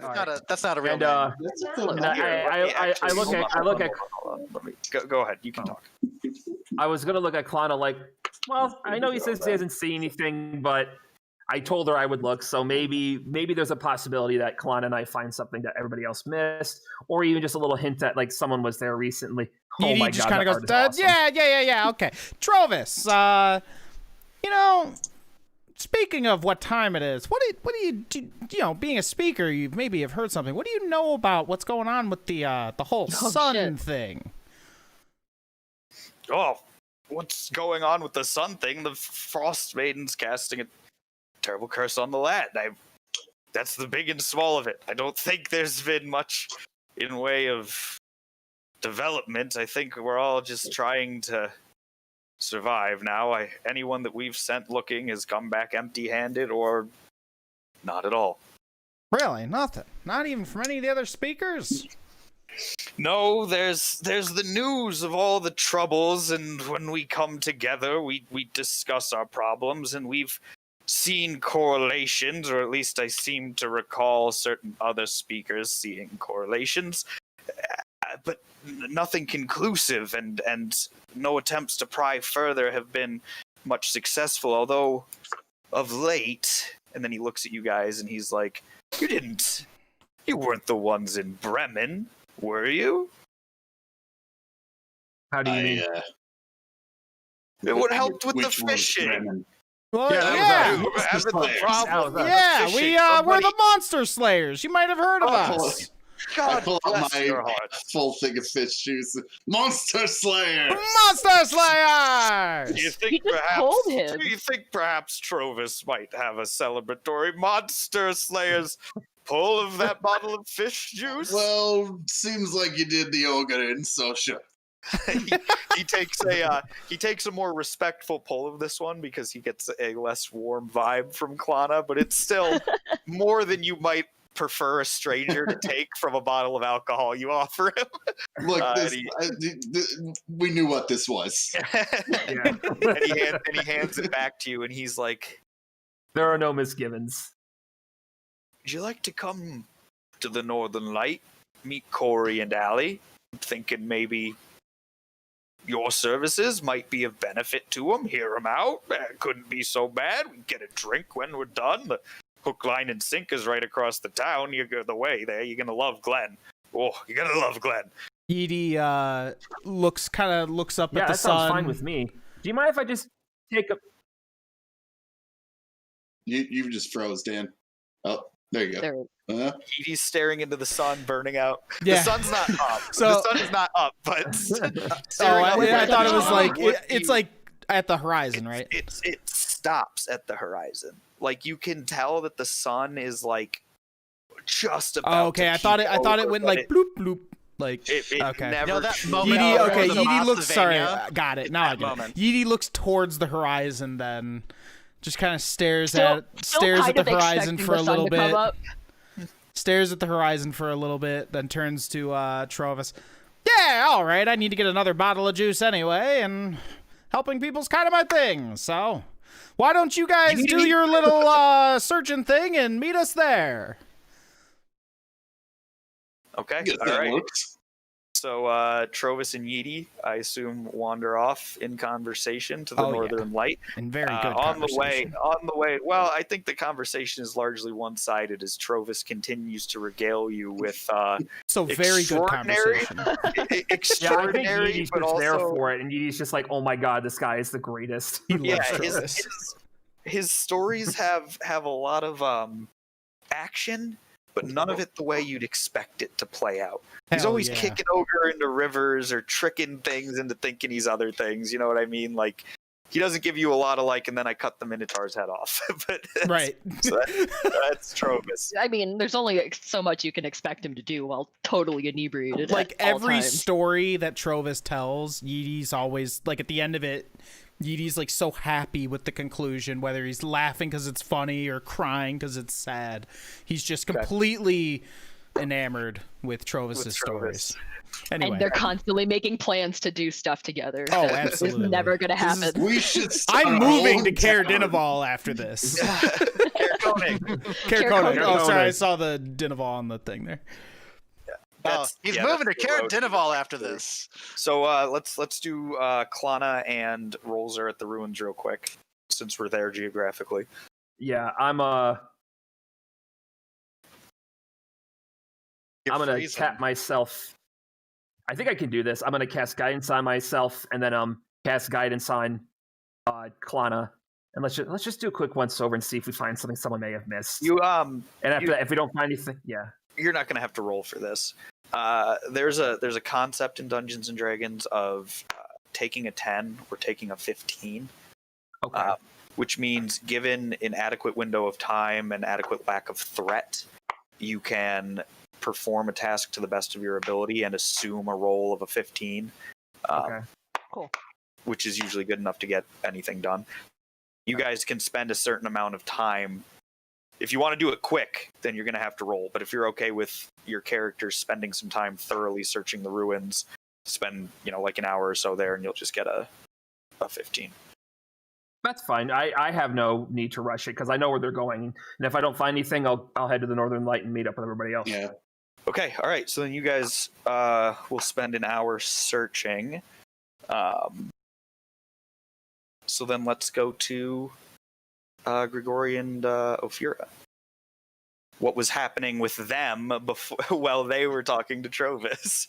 B: That's not a real
F: And
B: name.
A: That's
C: And
F: I look at
D: Hold on. Let me go ahead. You can talk.
F: I was gonna look at Klana like, well, I know he says he hasn't seen anything, but I told her I would look, so maybe there's a possibility that Klana and I find something that everybody else missed, or even just a little hint that like someone was there recently. Oh
E: Edie
F: my
E: just
F: god,
E: kind
F: that
E: of goes,
F: art is awesome.
E: yeah, okay. Trovis, speaking of what time it is, what do you do? Being a speaker, you maybe have heard something. What do you know about what's going on with the whole sun
C: shit.
E: thing?
D: Oh, what's going on with the sun thing? The Frost Maiden's casting a terrible curse on the land. That's the big and small of it. I don't think there's been much in way of development. I think we're all just trying to survive now. Anyone that we've sent looking has come back empty-handed or not at all.
E: Really, nothing. Not even from any of the other speakers.
D: No, there's the news of all the troubles, and when we come together, we discuss our problems, and we've seen correlations, or at least I seem to recall certain other speakers seeing correlations, but nothing conclusive, and no attempts to pry further have been much successful, although of late, and then he looks at you guys and he's like, you weren't the ones in Bremen, were you?
F: How do you mean?
D: It would help with the
A: Which one's
D: fishing.
A: Bremen?
E: Well,
F: Yeah,
D: You were having the
A: Slayers.
D: problem with the
E: yeah,
D: fishing.
E: we're the Monster Slayers. You might have heard of
A: Oh,
E: us.
A: I
D: God
A: pull out
D: bless
A: my
D: your heart.
A: full thing of fish juice. Monster Slayer!
E: Monster Slayers.
D: Do you think
C: You just
D: perhaps?
C: told him.
D: Do you think perhaps Trovis might have a celebratory Monster Slayer's pull of that bottle of fish juice?
A: Well, seems like you did the Ogarin, so sure.
D: he takes a more respectful pull of this one because he gets a less warm vibe from Klana, but it's still more than you might prefer a stranger to take from a bottle of alcohol you offer him.
A: Look,
D: and
A: we knew what this was.
F: Yeah.
D: and he hands it back to you, and he's like,
F: There are no misgivings.
D: "Would you like to come to the Northern Light, meet Corey and Allie? I'm thinking maybe your services might be of benefit to them. Hear them out. It couldn't be so bad. We can get a drink when we're done. The hook, line, and sinker's right across the town. You go the way there. You're gonna love Glen. Oh, you're gonna love Glen."
E: Edie looks up
F: Yeah,
E: at the
F: that sounds
E: sun.
F: fine with me. Do you mind if I just take a
A: You just froze, Dan. Oh, there you go.
C: There.
D: Edie's staring into the sun, burning out.
E: Yeah.
D: The sun's not up.
E: So-
D: the sun is not up, but
E: Oh,
D: staring up
E: I
D: at
E: thought it
D: the
E: was
D: sun
E: like
D: would
E: it's
D: be-
E: like at the horizon, right?
D: It stops at the horizon. Like you can tell that the sun is like just about.
E: Oh, okay.
D: to
E: I thought it
D: peek
E: went
D: over,
E: like
D: but
E: bloop bloop. Like
D: It
E: okay.
D: never.
B: You know that
D: peeks
B: moment
E: Edie,
B: over
E: okay,
B: the
E: Edie looks sorry.
B: Mossavania?
E: Got it.
B: It's
E: Now I
B: that
E: get
B: moment.
E: it. Edie looks towards the horizon, then just kind of stares
C: Still
E: at
C: kind
E: the
C: of
E: horizon
C: expecting
E: for a
C: the sun
E: little
C: to come
E: bit.
C: up.
E: Stares at the horizon for a little bit, then turns to Trovis. Yeah, all right. I need to get another bottle of juice anyway, and helping people's kind of my thing. So, why don't you guys do your little searching thing and meet us there?
D: Okay.
A: Get
D: All
A: that
D: right.
A: works.
D: So Trovis and Yeety, I assume, wander off in conversation to the
E: Oh, yeah.
D: Northern Light.
E: And very good
D: on the
E: conversation.
D: way. Well, I think the conversation is largely one-sided as Trovis continues to regale you with
E: So very good
D: extraordinary-
E: conversation.
F: Yeah, I think
D: extraordinary,
F: Yeety's
D: but
F: just there
D: also
F: for it, and Yeety's just like, "Oh my god, this guy is the greatest."
E: He
D: yeah,
E: loves
D: his,
E: Trovis.
D: his stories have a lot of action, but none of it the way you'd expect it to play out. He's
E: Hell
D: always
E: yeah.
D: kicking ogre into rivers or tricking things into thinking he's other things. You know what I mean? Like, he doesn't give you a lot of like, and then I cut the Minotaur's head off. But
E: Right.
D: so that's Trovis.
C: I mean, there's only so much you can expect him to do while totally inebriated.
E: Like
C: at all
E: every
C: times.
E: story that Trovis tells, Yeety's always like at the end of it, Yeety's like so happy with the conclusion, whether he's laughing because it's funny or crying because it's sad. He's just completely enamored with Trovis's stories. Anyway,
C: And they're constantly making plans to do stuff together.
E: Oh,
C: that is
E: absolutely.
C: never gonna
E: This is-
C: happen.
A: We should. Start
E: I'm
A: our
E: moving
A: own
E: to Kaer
A: town.
E: Dineval after this.
D: Kaer Konig.
E: Kaer
C: Konig.
E: Konig. Oh, sorry, I
F: Konig.
E: saw the Dineval on the thing there.
B: He's
D: yeah,
B: moving to
D: that's the
B: Kaer
D: road.
B: Dineval after this.
D: So let's do Klana and Rolzer at the ruins real quick, since we're there geographically.
F: Yeah, I'm
B: You're
F: gonna
B: freezing.
F: tap myself. I think I can do this. I'm gonna cast guidance on myself, and then cast guidance on Klana, and let's just do a quick once over and see if we find something someone may have missed.
D: You
F: and after that, if we don't find anything, yeah,
D: you're not going to have to roll for this. There's a concept in Dungeons and Dragons of taking a 10 or taking a 15,
F: okay,
D: which means given an adequate window of time and adequate lack of threat, you can perform a task to the best of your ability and assume a roll of a 15.
F: okay.
D: Which is usually good enough to get anything done. You guys can spend a certain amount of time. If you want to do it quick, then you're going to have to roll. But if you're okay with your characters spending some time thoroughly searching the ruins, spend like an hour or so there, and you'll just get a 15.
F: That's fine. I have no need to rush it because I know where they're going, and if I don't find anything, I'll head to the Northern Light and meet up with everybody else.
A: Yeah.
D: Okay, all right. So then you guys will spend an hour searching. So then let's go to Grigori and Ophira. What was happening with them before while they were talking to Trovis?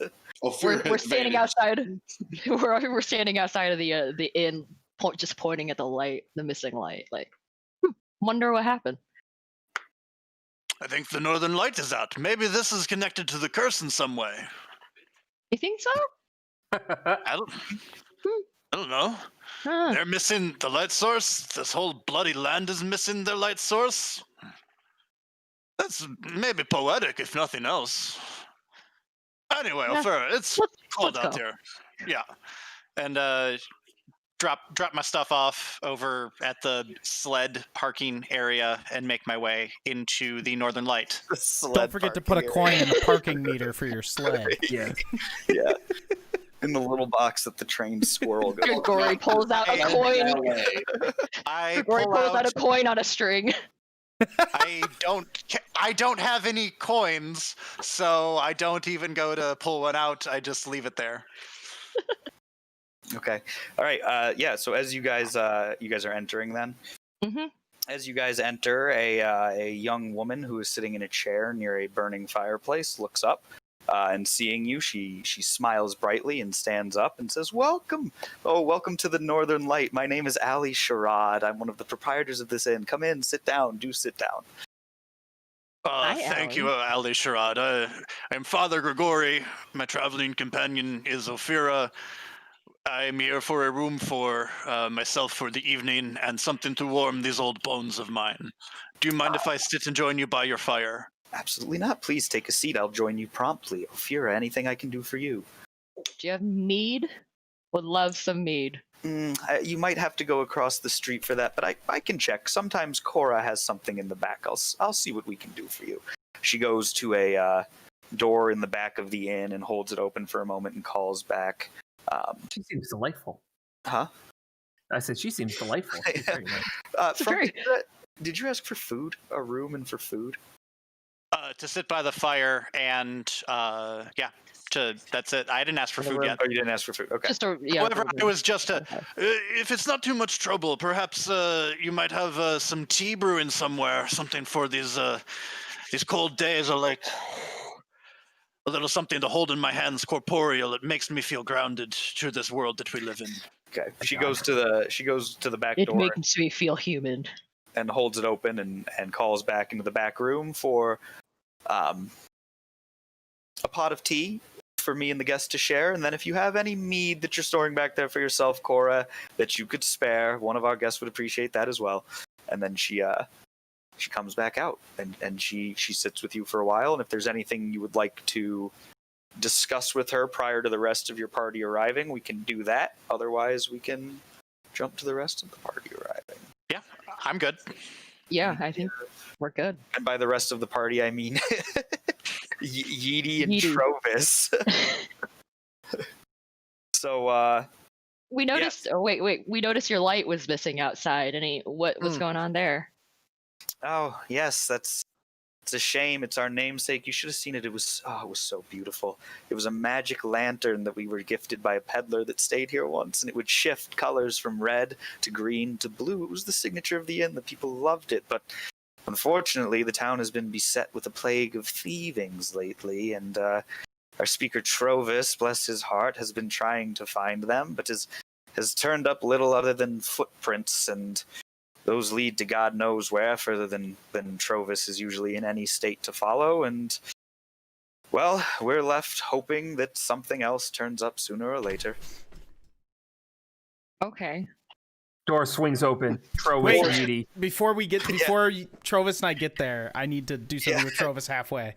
C: We're standing outside. We're standing outside of the inn, just pointing at the light, the missing light. Like, wonder what happened.
G: I think the Northern Light is out. Maybe this is connected to the curse in some way.
C: You think so?
G: I don't know.
C: Huh.
G: They're missing the light source. This whole bloody land is missing their light source. That's maybe poetic, if nothing else. Anyway,
C: Yeah.
G: Ophira, it's
C: Let's
G: cold out
C: go.
G: here. Yeah.
B: And drop my stuff off over at the sled parking area and make my way into the Northern Light.
E: Don't forget to put a coin in the parking meter for your sled.
F: Yeah.
D: Yeah. In the little box that the trained squirrel goes.
C: Grigori pulls out a coin.
B: I
C: Grigori
B: pull
C: pulls out
B: out.
C: a coin on a string.
B: I don't have any coins, so I don't even go to pull one out. I just leave it there.
D: Okay. All right. Yeah. So as you guys are entering, then
C: Mhm.
D: as you guys enter, a young woman who is sitting in a chair near a burning fireplace looks up, and seeing you, she smiles brightly and stands up and says, "Welcome! Oh, welcome to the Northern Light. My name is Ali Sharad. I'm one of the proprietors of this inn. Come in, sit down. Do sit down."
C: Hi,
G: Thank you, Ali Sharad. I'm Father Grigori. My traveling companion is Ophira. I'm here for a room for myself for the evening and something to warm these old bones of mine. Do you mind if I sit and join you by your fire?
D: Absolutely not. Please take a seat. I'll join you promptly. Ophira, anything I can do for you?
C: Do you have mead? Would love some mead.
D: You might have to go across the street for that, but I can check. Sometimes Cora has something in the back. I'll see what we can do for you. She goes to a door in the back of the inn and holds it open for a moment and calls back.
F: She seems delightful.
D: Huh?
F: I said she seems delightful. She's very nice.
C: Very-
D: Did you ask for food? A room and for food?
B: To sit by the fire and That's it. I didn't ask for
C: In the
B: food
C: room.
B: yet.
D: Oh, you didn't ask for food. Okay.
C: Just a yeah.
B: However,
C: the
B: it was just a.
C: Okay.
G: If it's not too much trouble, perhaps you might have some tea brewing somewhere, something for these cold days, or like a little something to hold in my hands, corporeal. It makes me feel grounded to this world that we live in.
D: Okay. She goes to the back
C: It
D: door
C: makes me feel human.
D: and holds it open and calls back into the back room for a pot of tea for me and the guests to share. And then if you have any mead that you're storing back there for yourself, Cora, that you could spare, one of our guests would appreciate that as well. And then she comes back out and she sits with you for a while. And if there's anything you would like to discuss with her prior to the rest of your party arriving, we can do that. Otherwise, we can jump to the rest of the party arriving.
B: Yeah, I'm good.
C: Yeah, I think we're good.
D: And by the rest of the party, I mean Yeety and
C: Yeety.
D: Trovis. So,
C: We noticed. Oh wait. We noticed your light was missing outside. What's going on there?
D: oh yes, it's a shame. It's our namesake. You should have seen it. It was so beautiful. It was a magic lantern that we were gifted by a peddler that stayed here once, and it would shift colors from red to green to blue. It was the signature of the inn. The people loved it, but unfortunately, the town has been beset with a plague of thievings lately, and our speaker Trovis, bless his heart, has been trying to find them, but has turned up little other than footprints, and those lead to God knows where, further than Trovis is usually in any state to follow, and, well, we're left hoping that something else turns up sooner or later.
C: Okay.
F: Door swings open. Trovis
E: Wait.
F: and Yeety.
E: Before Trovis and I get there, I need to do something with Trovis halfway.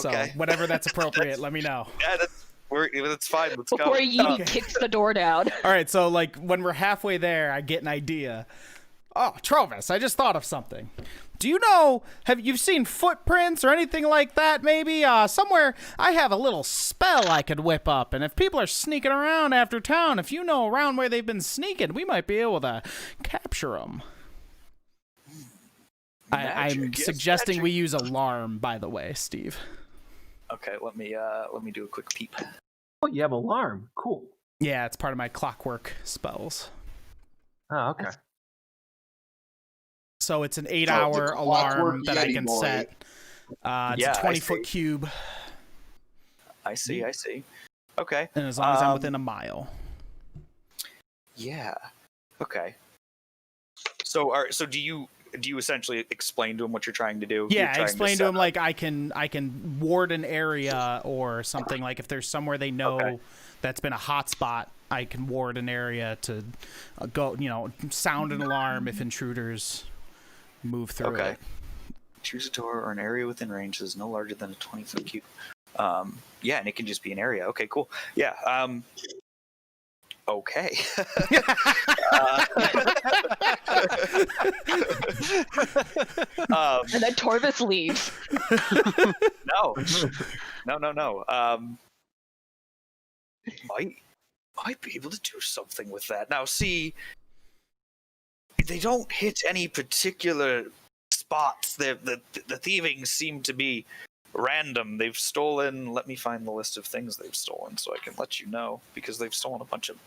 D: Okay.
E: So whatever that's appropriate, let me know.
D: Yeah, that's fine. Let's
C: Before
D: go.
C: Yeety kicks the door down.
E: All right, so like when we're halfway there, I get an idea. Oh, Trovis, I just thought of something. Do you know, have you seen footprints or anything like that maybe? Somewhere I have a little spell I could whip up, and if people are sneaking around after town, if you know around where they've been sneaking, we might be able to capture them. I'm
D: Magic, yes,
E: suggesting
D: magic.
E: we use alarm, by the way, Steve.
D: Okay, let me do a quick peep.
F: Oh, you have alarm. Cool.
E: Yeah, it's part of my clockwork spells.
F: Oh, okay.
E: So it's an
A: Oh,
E: 8-hour
A: the
E: alarm
A: Clockwork
E: that I
A: Yeti
E: can
A: boy.
E: set. It's
D: Yeah,
E: a
D: I
E: 20-foot cube,
D: I see. Okay.
E: and as long as I'm within a mile.
D: Yeah. Okay. So do you essentially explain to him what you're trying to do? You're
E: Yeah, I
D: trying
E: explained to
D: set
E: him like I can ward an area or something. Like if there's somewhere they know
D: Okay.
E: that's been a hot spot, I can ward an area to go. Sound an alarm if intruders move through
D: Okay.
E: it.
D: Choose a door or an area within range that is no larger than a 20-foot cube. Yeah, and it can just be an area. Okay, cool. Yeah. Okay.
C: And then Torvis leaves.
D: No. Might be able to do something with that. Now, see, they don't hit any particular spots. The thieving seem to be random. They've stolen. Let me find the list of things they've stolen so I can let you know, because they've stolen a bunch of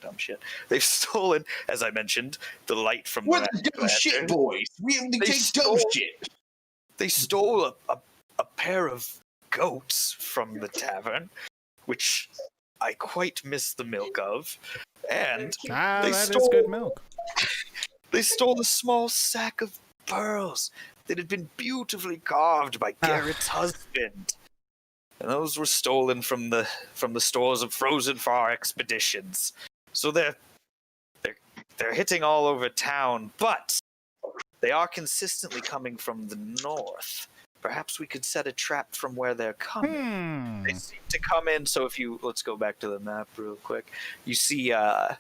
D: dumb shit. They've stolen, as I mentioned, the light from
A: What
D: the
A: the dumb shit,
D: lantern.
A: boys? We only
D: They
A: take dumb
D: stole-
A: shit.
D: They stole a pair of goats from the tavern, which I quite miss the milk of, and
E: Ah,
D: They
E: that is
D: stole-
E: good milk.
D: they stole a small sack of pearls that had been beautifully carved by Garrett's husband. And those were stolen from the stores of Frozen Far Expeditions. So they're hitting all over town, but they are consistently coming from the north. Perhaps we could set a trap from where they're coming. They seem to come in. So let's go back to the map real quick. You see that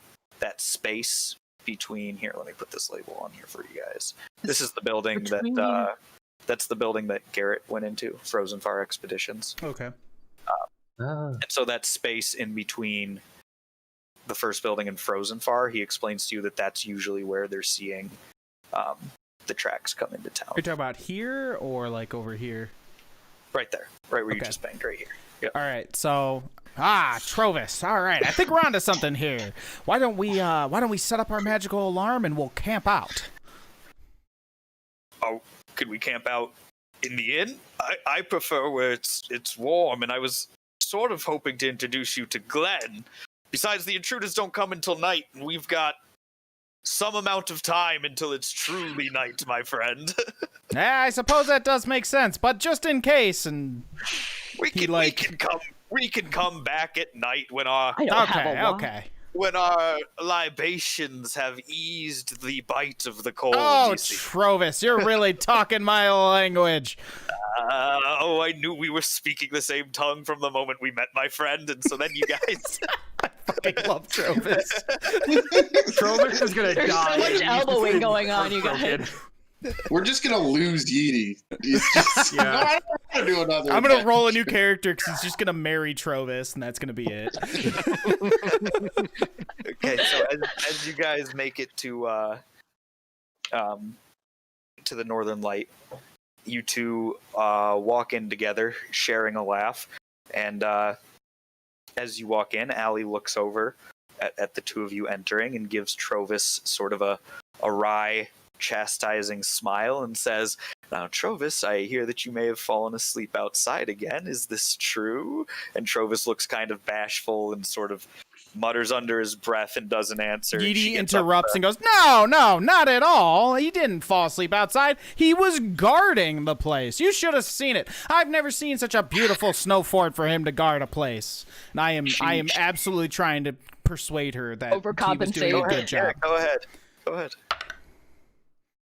D: space between here. Let me put this label on here for you guys. This is the building that's the building that Garrett went into, Frozen Far Expeditions.
E: Okay.
D: And so that space in between the first building and Frozen Far, he explains to you that that's usually where they're seeing the tracks come into town.
E: Are you talking about here or like over here?
D: Right there. Right where you
E: Okay.
D: just banged, right here. Yep.
E: All right, so Trovis. All right, I think we're onto something here. Why don't we set up our magical alarm and we'll camp out?
D: Oh, could we camp out in the inn? I prefer where it's warm, and I was sort of hoping to introduce you to Glenn. Besides, the intruders don't come until night, and we've got some amount of time until it's truly night, my friend.
E: Yeah, I suppose that does make sense, but just in case, and
D: we can come back at night when our
C: I don't have a watch.
E: okay.
D: when our libations have eased the bite of the cold.
E: Oh,
D: you see.
E: Trovis, you're really talking my language.
D: I knew we were speaking the same tongue from the moment we met, my friend, and so then you guys.
E: I love Trovis.
F: Trovis is gonna
C: There's
F: die.
C: so much elbowing going on, you
F: Heartbroken.
C: guys.
A: We're just gonna lose Yeety. He's just,
F: Yeah.
A: no, I don't want to do another.
E: I'm gonna
A: event.
E: roll a new character because he's just gonna marry Trovis, and that's gonna be it.
D: Okay, so as you guys make it to the Northern Light, you two walk in together, sharing a laugh, and as you walk in, Allie looks over at the two of you entering and gives Trovis sort of a wry, chastising smile and says, "Now, Trovis, I hear that you may have fallen asleep outside again. Is this true?" And Trovis looks kind of bashful and sort of mutters under his breath and doesn't answer. And she
E: Yeety
D: gets up
E: interrupts and goes, No, not at all. He didn't fall asleep outside. He was guarding the place. You should have seen it. I've never seen such a beautiful snow fort for him to guard a place. And I am absolutely trying to persuade her that he was doing a
C: Overcompensate.
E: good job.
D: Yeah, go ahead.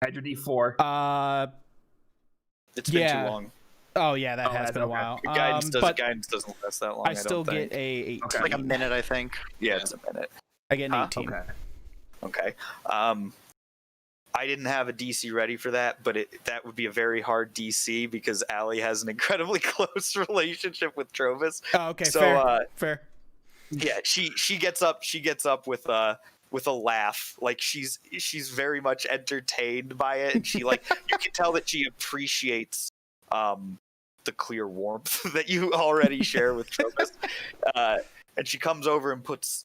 F: Add your D4.
D: It's been
E: Yeah.
D: too long.
E: Oh yeah, that
F: Oh,
E: has
F: that's
E: been a
F: okay.
E: while.
D: Guidance
E: But
D: doesn't last that long.
E: I still
D: don't
E: get
D: think.
E: a 18.
F: Okay.
B: Like a minute, I think.
D: Yeah, it's a minute.
E: I get an
D: Huh?
E: 18.
F: Okay.
D: Okay. I didn't have a DC ready for that, but that would be a very hard DC because Allie has an incredibly close relationship with Trovis.
E: Oh, okay,
D: So,
E: fair. Fair.
D: Yeah, she gets up with a laugh, like she's very much entertained by it, and she you can tell that she appreciates the clear warmth that you already share with Trovis. And she comes over and puts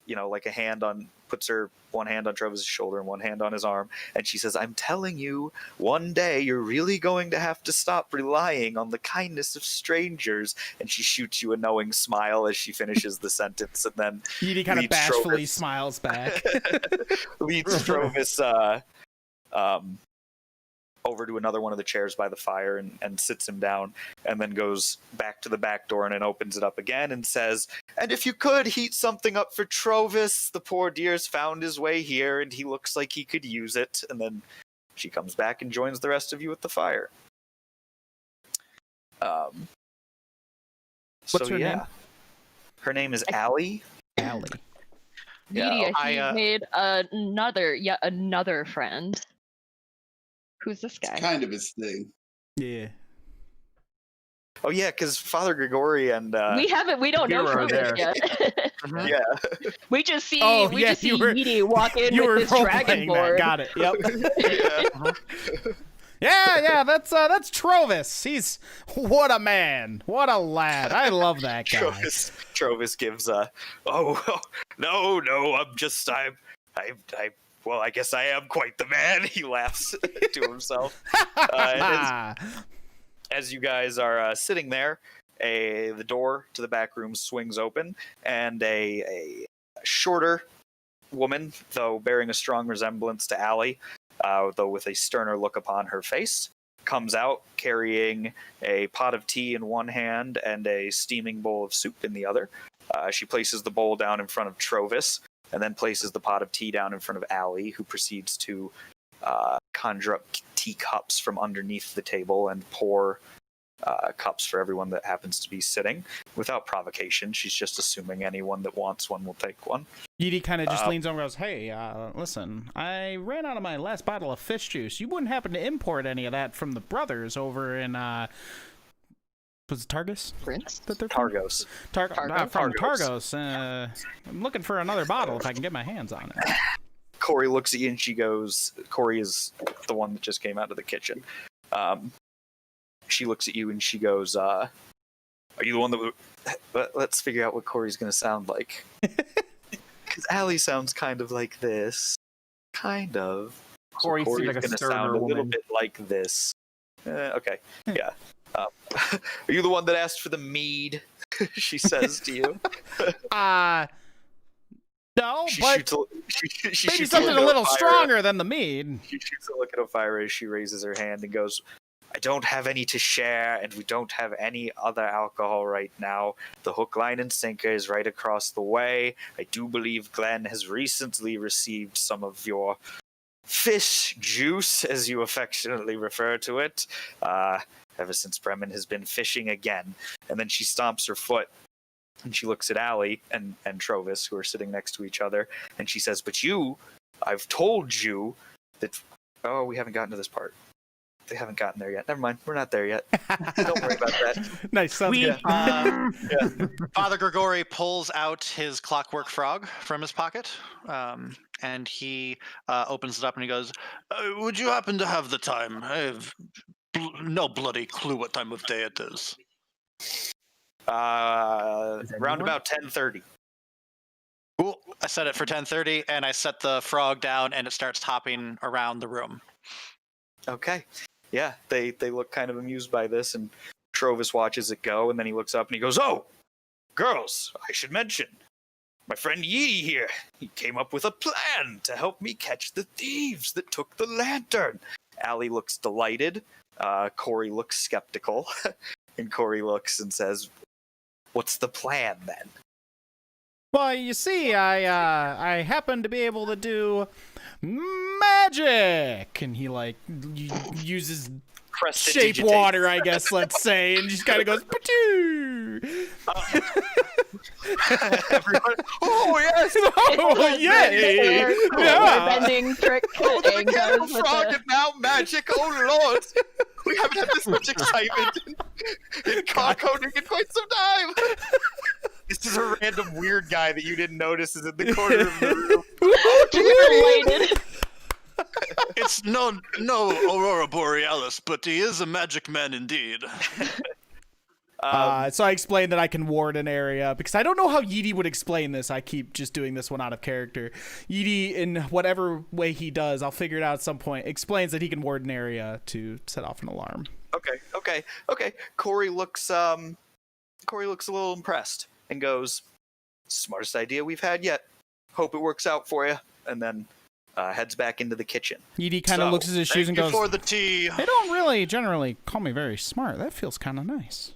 D: puts her one hand on Trovis' shoulder and one hand on his arm, and she says, "I'm telling you, one day you're really going to have to stop relying on the kindness of strangers." And she shoots you a knowing smile as she finishes the sentence, and then
E: Yeety kind of
D: leads
E: bashfully
D: Trovis-
E: smiles back.
D: leads Trovis over to another one of the chairs by the fire and sits him down, and then goes back to the back door and then opens it up again and says, "And if you could heat something up for Trovis, the poor dear's found his way here and he looks like he could use it." And then she comes back and joins the rest of you at the fire.
E: What's her name?
D: Her name is Allie.
E: Allie.
C: Media,
B: I,
C: he made yet another friend. Who's this guy?
A: It's kind of his thing.
E: Yeah.
D: Oh yeah, because Father Grigori and
C: We don't know
F: Hero
C: Trovis
F: there.
C: yet.
D: yeah.
C: we just see
E: you were-
C: Edie walk in
E: You were
C: with this dragon
E: role-playing that.
C: board.
E: Got it. Yep. Yeah, that's Trovis. He's what a man, what a lad. I love that guy.
D: Trovis gives no, well, I guess I am quite the man. He laughs to himself. And as you guys are sitting there, the door to the back room swings open, and a shorter woman, though bearing a strong resemblance to Allie, though with a sterner look upon her face, comes out carrying a pot of tea in one hand and a steaming bowl of soup in the other. She places the bowl down in front of Trovis, and then places the pot of tea down in front of Allie, who proceeds to conjure up teacups from underneath the table and pour cups for everyone that happens to be sitting. Without provocation, she's just assuming anyone that wants one will take one.
E: Edie kind of just leans over and goes, "Hey, listen, I ran out of my last bottle of fish juice. You wouldn't happen to import any of that from the brothers over in, was it Targus?
C: Prince?
E: That they're from?
D: Targos.
E: From
D: Targos.
E: Targos. I'm looking for another bottle if I can get my hands on it."
D: Corey looks at you and she goes, Corey is the one that just came out of the kitchen. She looks at you and she goes, Are you the one that? Let's figure out what Corey's gonna sound like. Because Allie sounds kind of like this. Kind of.
F: Corey seems like a
D: gonna
F: sterner
D: sound a little
F: woman.
D: bit like this. Okay. Yeah. Are you the one that asked for the mead? She says to you.
E: No,
D: She
E: but
D: shoots she
E: maybe
D: shoots
E: something
D: look
E: a
D: at
E: little
D: Ophira.
E: stronger than the mead.
D: She shoots a look at Ophira as she raises her hand and goes, I don't have any to share, and we don't have any other alcohol right now. The hook, line, and sinker is right across the way. I do believe Glenn has recently received some of your fish juice, as you affectionately refer to it, ever since Bremen has been fishing again. And then she stomps her foot, and she looks at Allie and Trovis, who are sitting next to each other, and she says, but you, I've told you that... Oh, we haven't gotten to this part. They haven't gotten there yet. Never mind, we're not there yet. Don't worry about that.
E: Nice, sounds good.
B: Father Grigori pulls out his clockwork frog from his pocket, and he opens it up and he goes,
G: Would you happen to have the time? I have no bloody clue what time of day it is.
D: Round about 10:30.
B: cool. I set it for 10:30, and I set the frog down, and it starts hopping around the room.
D: Okay. Yeah, they look kind of amused by this, and Trovis watches it go, and then he looks up and he goes, oh, girls, I should mention, my friend Yee here, he came up with a plan to help me catch the thieves that took the lantern. Allie looks delighted. Corey looks skeptical, and Corey looks and says, what's the plan, then?
E: Well, you see, I happen to be able to do magic, and he like uses shape water, I guess, let's say, and just kind of goes, "Patoo!"
D: Everyone, oh yes!
E: Oh yay! Yeah.
C: Bending trick.
D: Oh, the
C: and
D: mechanical
C: goes with
D: frog
C: the-
D: and now magic! Oh lord! We haven't had this much excitement in car coding in quite some time! This is a random weird guy that you didn't notice is in the corner of the room.
C: related.
G: It's no Aurora Borealis, but he is a magic man indeed.
E: So I explained that I can ward an area because I don't know how Yeedy would explain this. I keep just doing this one out of character. Yeedy, in whatever way he does, I'll figure it out at some point, explains that he can ward an area to set off an alarm.
D: Okay. Corey looks a little impressed and goes, smartest idea we've had yet. Hope it works out for you. And then heads back into the kitchen.
E: Yeedy kind of looks at his shoes and goes,
G: for the tea.
E: they don't really generally call me very smart. That feels kind of nice.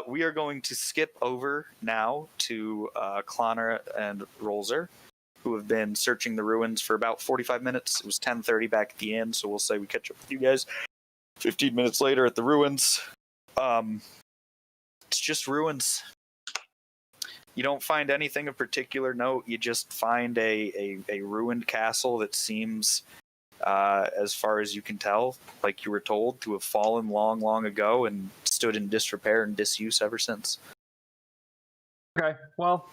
D: We are going to skip over now to Clonner and Rolzer, who have been searching the ruins for about 45 minutes. It was 10:30 back at the inn, so we'll say we catch up with you guys 15 minutes later at the ruins. It's just ruins. You don't find anything of particular note. You just find a ruined castle that seems, as far as you can tell, like you were told, to have fallen long, long ago and stood in disrepair and disuse ever since.
F: Okay, well,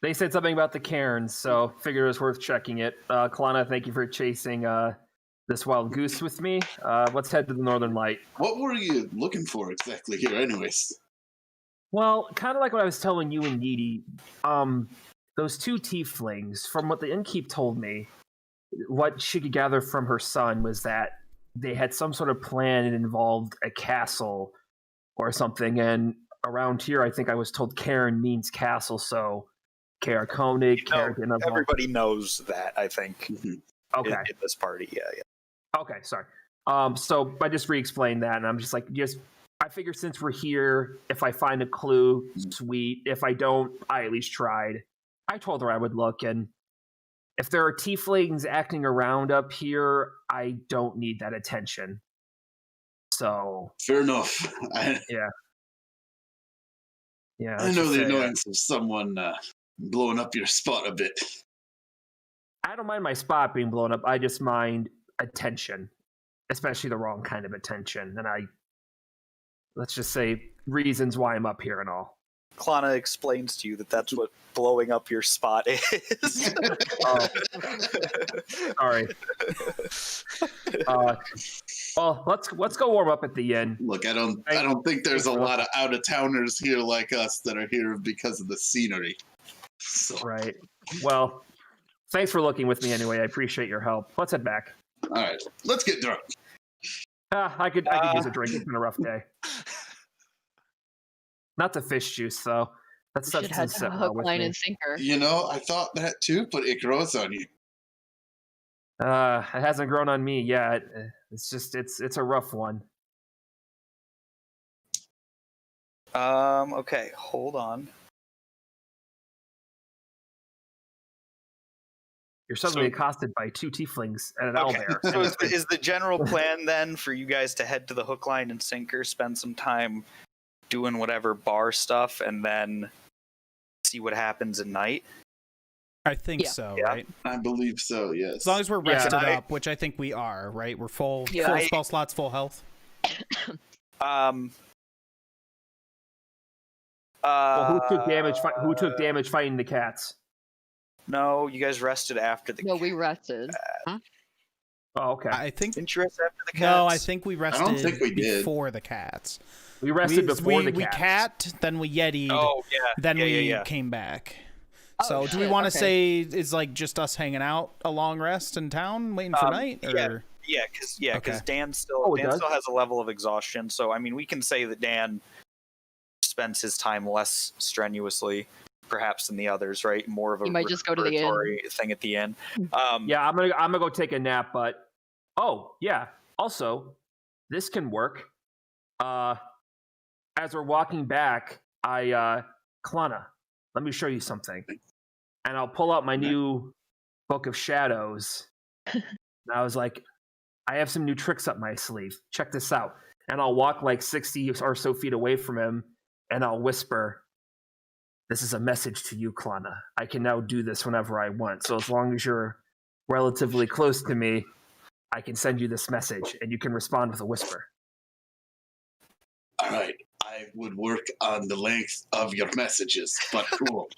F: they said something about the cairns, so figured it was worth checking it. Kalana, thank you for chasing this wild goose with me. Let's head to the Northern Light.
A: What were you looking for exactly here, anyways?
F: Well, kind of like what I was telling you and Yeedy, those two tieflings, from what the innkeep told me, what she could gather from her son was that they had some sort of plan that involved a castle or something, and around here, I think I was told Cairn means castle, so Caer Konig, Caer Geneva.
D: Everybody knows that, I think,
F: Okay.
D: in this party. Yeah.
F: Okay, sorry. So I just re-explained that, and I'm just like, I figure since we're here, if I find a clue, sweet. If I don't, I at least tried. I told her I would look, and if there are tieflings acting around up here, I don't need that attention. So
A: Fair enough.
F: yeah.
A: I know the annoyance of someone blowing up your spot a bit.
F: I don't mind my spot being blown up. I just mind attention, especially the wrong kind of attention. And let's just say reasons why I'm up here and all.
D: Klana explains to you that that's what blowing up your spot is.
F: Oh, sorry. Well, let's go warm up at the inn.
A: Look, I don't think there's a lot of out of towners here like us that are here because of the scenery. So,
F: Right. Well, thanks for looking with me anyway. I appreciate your help. Let's head back.
A: all right, let's get drunk.
F: I could use a drink. It's been a rough day. Not the fish juice though. That
C: We
F: stuff
C: should
F: doesn't
C: head
F: sit
C: to
F: well
C: hook,
F: with
C: line,
F: me.
C: and sinker.
A: You know, I thought that too, but it grows on you.
F: It hasn't grown on me yet. It's just it's a rough one.
D: Okay, hold on.
F: You're suddenly
G: So-
F: accosted by 2 tieflings and an
D: Okay,
F: owlbear.
D: so is the general plan then for you guys to head to the hook, line, and sinker, spend some time doing whatever bar stuff, and then see what happens at night?
E: I think
C: Yeah.
E: so,
D: Yeah.
E: right?
A: I believe so. Yes.
E: As long as we're
F: Yeah,
E: rested
D: I-
E: up, which I think we are, right? We're full
C: Yeah.
E: spell slots, full health.
F: Well, who took damage?
D: Uh,
F: Who took damage fighting the cats?
D: No, you guys rested after the.
C: No, we rested.
F: Oh, okay.
E: I think
D: Didn't you rest after the cats?
E: no, I think we rested
A: don't think we did.
E: before the cats.
F: We rested before the
E: we
F: cats.
E: cat, then we yetied,
D: Oh yeah.
E: then
D: yeah,
E: we
D: yeah, yeah.
E: came back.
C: Oh,
E: So do we
C: shit,
E: want to
C: okay.
E: say it's like just us hanging out a long rest in town, waiting for night? Or
D: Yeah, because
E: Okay.
D: Dan
F: Oh, it
D: Dan
F: does?
D: still has a level of exhaustion. So I mean, we can say that Dan spends his time less strenuously, perhaps than the others, right? More of a
C: You might just go to the inn.
D: recuperatory thing at the end.
F: Yeah, I'm gonna go take a nap, but yeah. Also, this can work. As we're walking back, Klana, let me show you something. And I'll pull out my new Book of Shadows. And I was like, I have some new tricks up my sleeve. Check this out. And I'll walk like 60 or so feet away from him, and I'll whisper, "This is a message to you, Klana. I can now do this whenever I want. So as long as you're relatively close to me, I can send you this message, and you can respond with a whisper."
A: All right. I would work on the length of your messages, but cool.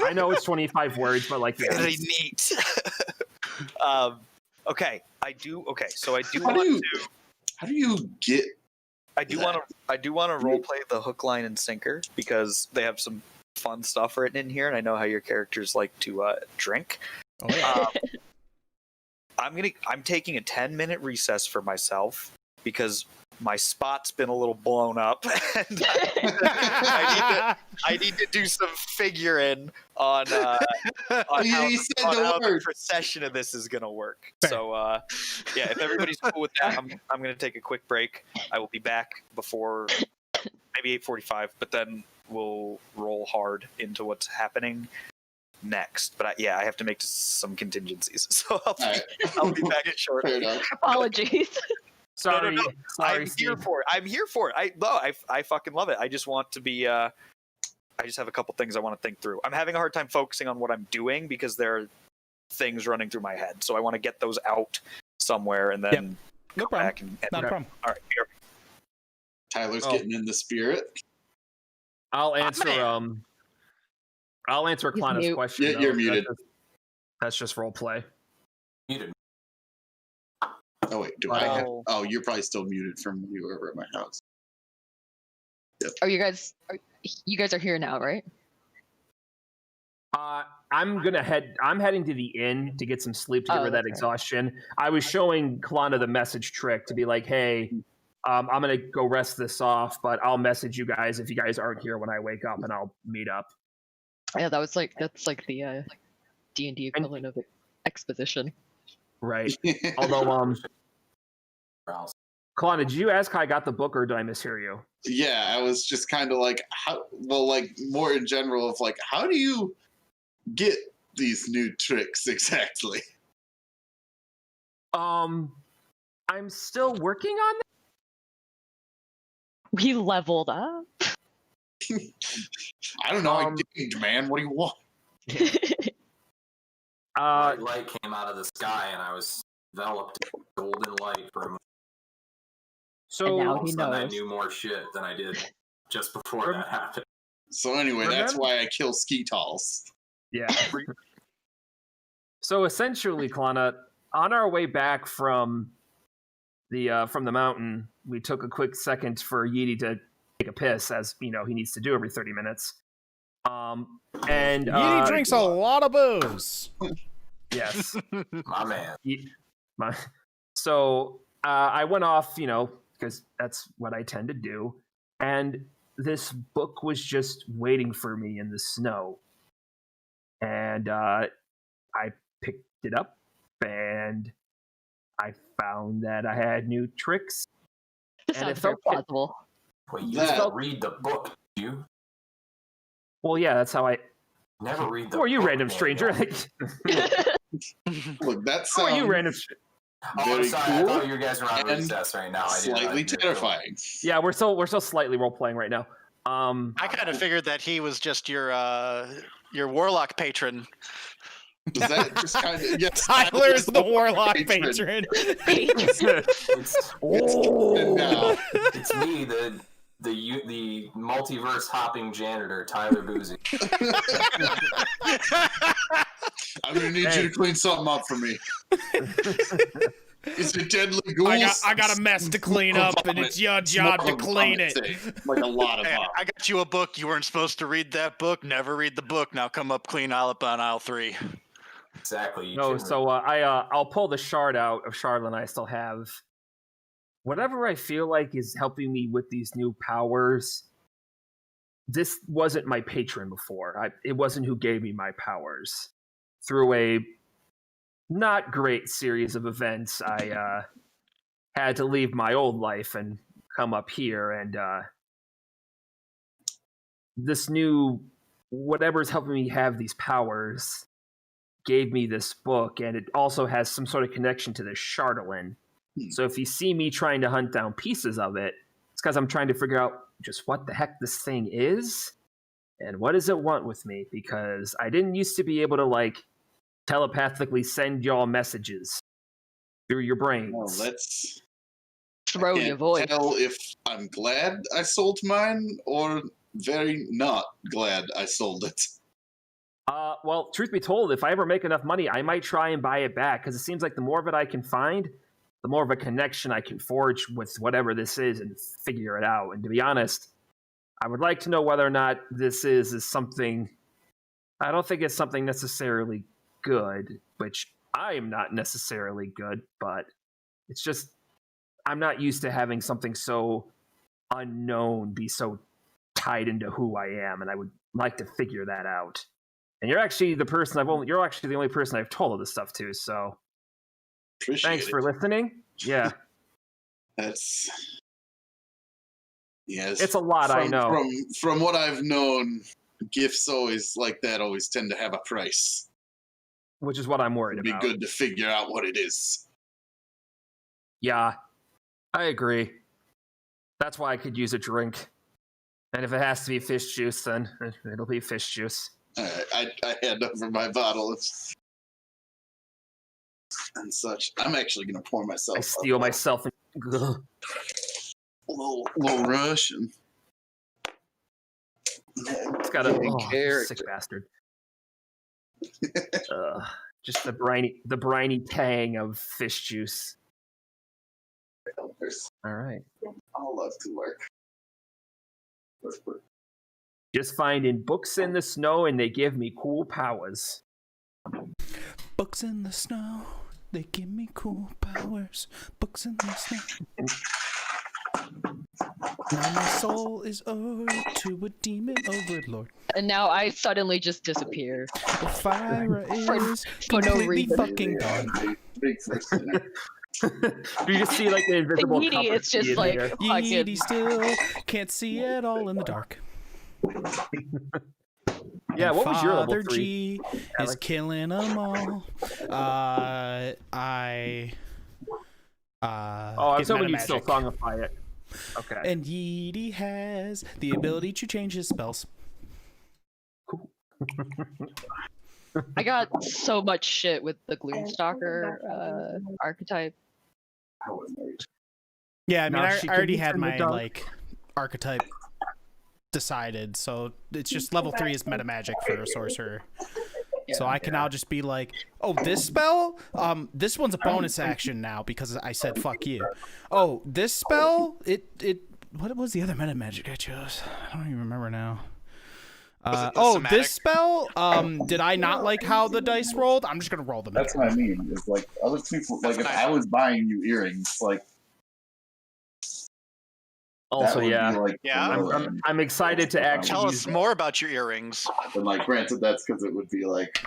F: I know it's 25 words, but like, yeah.
D: Very neat. Okay, I do. Okay, so I do
A: How do
D: want
A: you-
D: to.
A: How do you get?
D: I do want to role play the hook, line, and sinker because they have some fun stuff written in here, and I know how your characters like to drink.
E: oh, yeah.
D: I'm taking a 10-minute recess for myself because my spot's been a little blown up, and I need to do some figuring on how,
A: You said
D: on
A: the
D: how the
A: word.
D: procession of this is gonna work.
E: Fair.
D: So yeah, if everybody's cool with that, I'm gonna take a quick break. I will be back before maybe 8:45, but then we'll roll hard into what's happening next. But I have to make some contingencies, so
A: All right.
D: I'll be back shortly.
A: Fair enough.
C: Apologies.
F: Sorry,
D: no.
F: sorry,
D: I'm
F: Steve.
D: here for it. I'm here for it. I fucking love it. I just want to be. I just have a couple things I want to think through. I'm having a hard time focusing on what I'm doing because there are things running through my head. So I want to get those out somewhere and then
E: Yep. No
D: come
E: problem.
D: back and
E: Not a problem.
D: all right. Here.
A: Tyler's
F: Oh.
A: getting in the spirit.
F: I'll answer.
D: man.
F: I'll answer
C: He's
F: Klana's
C: mute.
F: question.
A: Yeah,
F: though.
A: you're muted.
F: That's just role play.
H: Muted.
A: Oh wait, do I have?
D: Oh.
A: Oh, you're probably still muted from when you were over at my house.
C: Are you guys? You guys are here now, right?
F: I'm heading to the inn to get some sleep to get
C: Oh,
F: rid of that
C: okay.
F: exhaustion. I was showing Klana the message trick to be like, hey, I'm gonna go rest this off, but I'll message you guys if you guys aren't here when I wake up, and I'll meet up.
C: Yeah, that's like the D&D equivalent of exposition.
F: Right. Although,
H: Browse.
F: Klana, did you ask how I got the book, or did I mishear you?
A: Yeah, I was just kind of like, how? Well, like more in general of like, how do you get these new tricks exactly?
F: I'm still working on
C: We leveled up.
A: I don't know. I
F: Um,
A: gamed, man. What do you want?
F: that.
H: Bright light came out of the sky, and I was enveloped in golden light for a moment.
F: So
C: now
H: All of a
C: he
H: sudden I
C: knows.
H: knew more shit than I did just before that happened.
A: So anyway, that's
F: Remember-
A: why I kill Skeetals.
F: yeah. So essentially, Klana, on our way back from the mountain, we took a quick second for Yeety to take a piss, as you know he needs to do every 30 minutes. And
E: Yeety drinks a lot of booze.
F: yes.
H: My man.
F: So I went off, because that's what I tend to do, and this book was just waiting for me in the snow, and I picked it up, and I found that I had new tricks.
C: This
F: And it
C: sounds very
F: felt-
C: plausible.
H: Wait, you
A: That-
H: didn't read the book, did you?
F: Well, yeah, that's how I.
H: Never read the
F: Who are you,
H: book,
F: random stranger?
H: Daniel.
A: Look, that
F: Who are you,
A: sounds
F: random?
H: Oh, I'm
A: very
H: sorry. I
A: cool
H: thought you guys were on
A: and
H: recess right now. I didn't
A: slightly
H: realize you were
A: terrifying.
F: Yeah, we're still slightly role playing right now.
B: I kind of figured that he was just your warlock patron.
A: Is that just kind of yes?
E: Tyler's the warlock
A: patron.
E: patron.
H: It's,
A: And now,
H: it's me, the multiverse hopping janitor, Tyler Boozy.
A: I'm gonna need
F: Hey.
A: you to clean something up for me. Is it deadly ghouls?
E: I got a mess to clean up, and it's your job to
A: Smoke
E: clean
A: vomit
E: it.
A: thing, like a lot of
B: Hey,
A: them.
B: I got you a book. You weren't supposed to read that book. Never read the book. Now come up clean up on aisle 3.
H: Exactly. You
F: No,
H: shouldn't
F: so I'll pull the shard out of Charlotte I still have. Whatever I feel like is helping me with these new powers. This wasn't my patron before. It wasn't who gave me my powers. Through a not great series of events, I had to leave my old life and come up here, and this new whatever's helping me have these powers gave me this book, and it also has some sort of connection to this Shardolin. So if you see me trying to hunt down pieces of it, it's because I'm trying to figure out just what the heck this thing is and what does it want with me, because I didn't used to be able to telepathically send y'all messages through your brains.
A: Well, let's
C: Throw your
A: can't
C: voice.
A: tell if I'm glad I sold mine or very not glad I sold it.
F: Well, truth be told, if I ever make enough money, I might try and buy it back, because it seems like the more of it I can find, the more of a connection I can forge with whatever this is and figure it out. And to be honest, I would like to know whether or not this is something. I don't think it's something necessarily good, which I am not necessarily good, but it's just I'm not used to having something so unknown be so tied into who I am, and I would like to figure that out. And you're actually the person you're actually the only person I've told all this stuff to, so
A: Appreciate
F: thanks
A: it.
F: for listening. Yeah.
A: That's yes.
F: It's a lot, I know.
A: From what I've known, gifts always like that always tend to have a price.
F: Which is what I'm worried
A: It'd be
F: about.
A: good to figure out what it is.
F: Yeah, I agree. That's why I could use a drink. And if it has to be fish juice, then it'll be fish juice.
A: I hand over my bottle and such. I'm actually gonna pour myself.
F: I steal myself and
A: a little rush and
F: it's got a
A: character.
F: sick bastard. Just the briny tang of fish juice. All right.
A: I'll love to work.
F: Just finding books in the snow and they give me cool powers.
E: Books in the snow, they give me cool powers. Books in the snow. Now my soul is owed to a demon overlord.
C: And now I suddenly just disappear.
E: The fire is
C: For no
E: completely
C: reason.
E: fucking gone.
A: Big fish dinner.
F: You just see the invisible
C: Yeety,
F: cup
C: it's just
F: in
C: like
F: there.
E: Yeety still can't see at all in the dark.
F: Yeah, what was your level
E: Father
F: 3?
E: G is
F: Alex?
E: killing them all.
F: I was
E: get
F: hoping you'd still
E: metamagic.
F: songify it. Okay.
E: And Yeety has the ability to change his spells.
C: I got so much shit with the Gloomstalker archetype.
E: Yeah, I mean,
F: Now
E: I
F: she
E: already
F: can
E: had
F: turn the
E: my
F: dog.
E: like archetype decided, so it's just level 3 is meta magic for a sorcerer. So I can now just be like, oh, this spell, this one's a bonus action now because I said fuck you. Oh, this spell, it what was the other meta magic I chose? I don't even remember now.
B: Was it the
E: Oh,
B: somatic?
E: this spell, did I not like how the dice rolled? I'm just gonna roll them.
A: That's what I mean. Is like other people. Like if
B: nice.
A: I was buying you earrings, like
F: Also,
A: that would
F: yeah.
A: be like
B: Yeah?
A: brilliant.
F: I'm excited to actually
B: Tell
F: use
B: us more about your earrings.
A: And like, granted, that's because it would be like.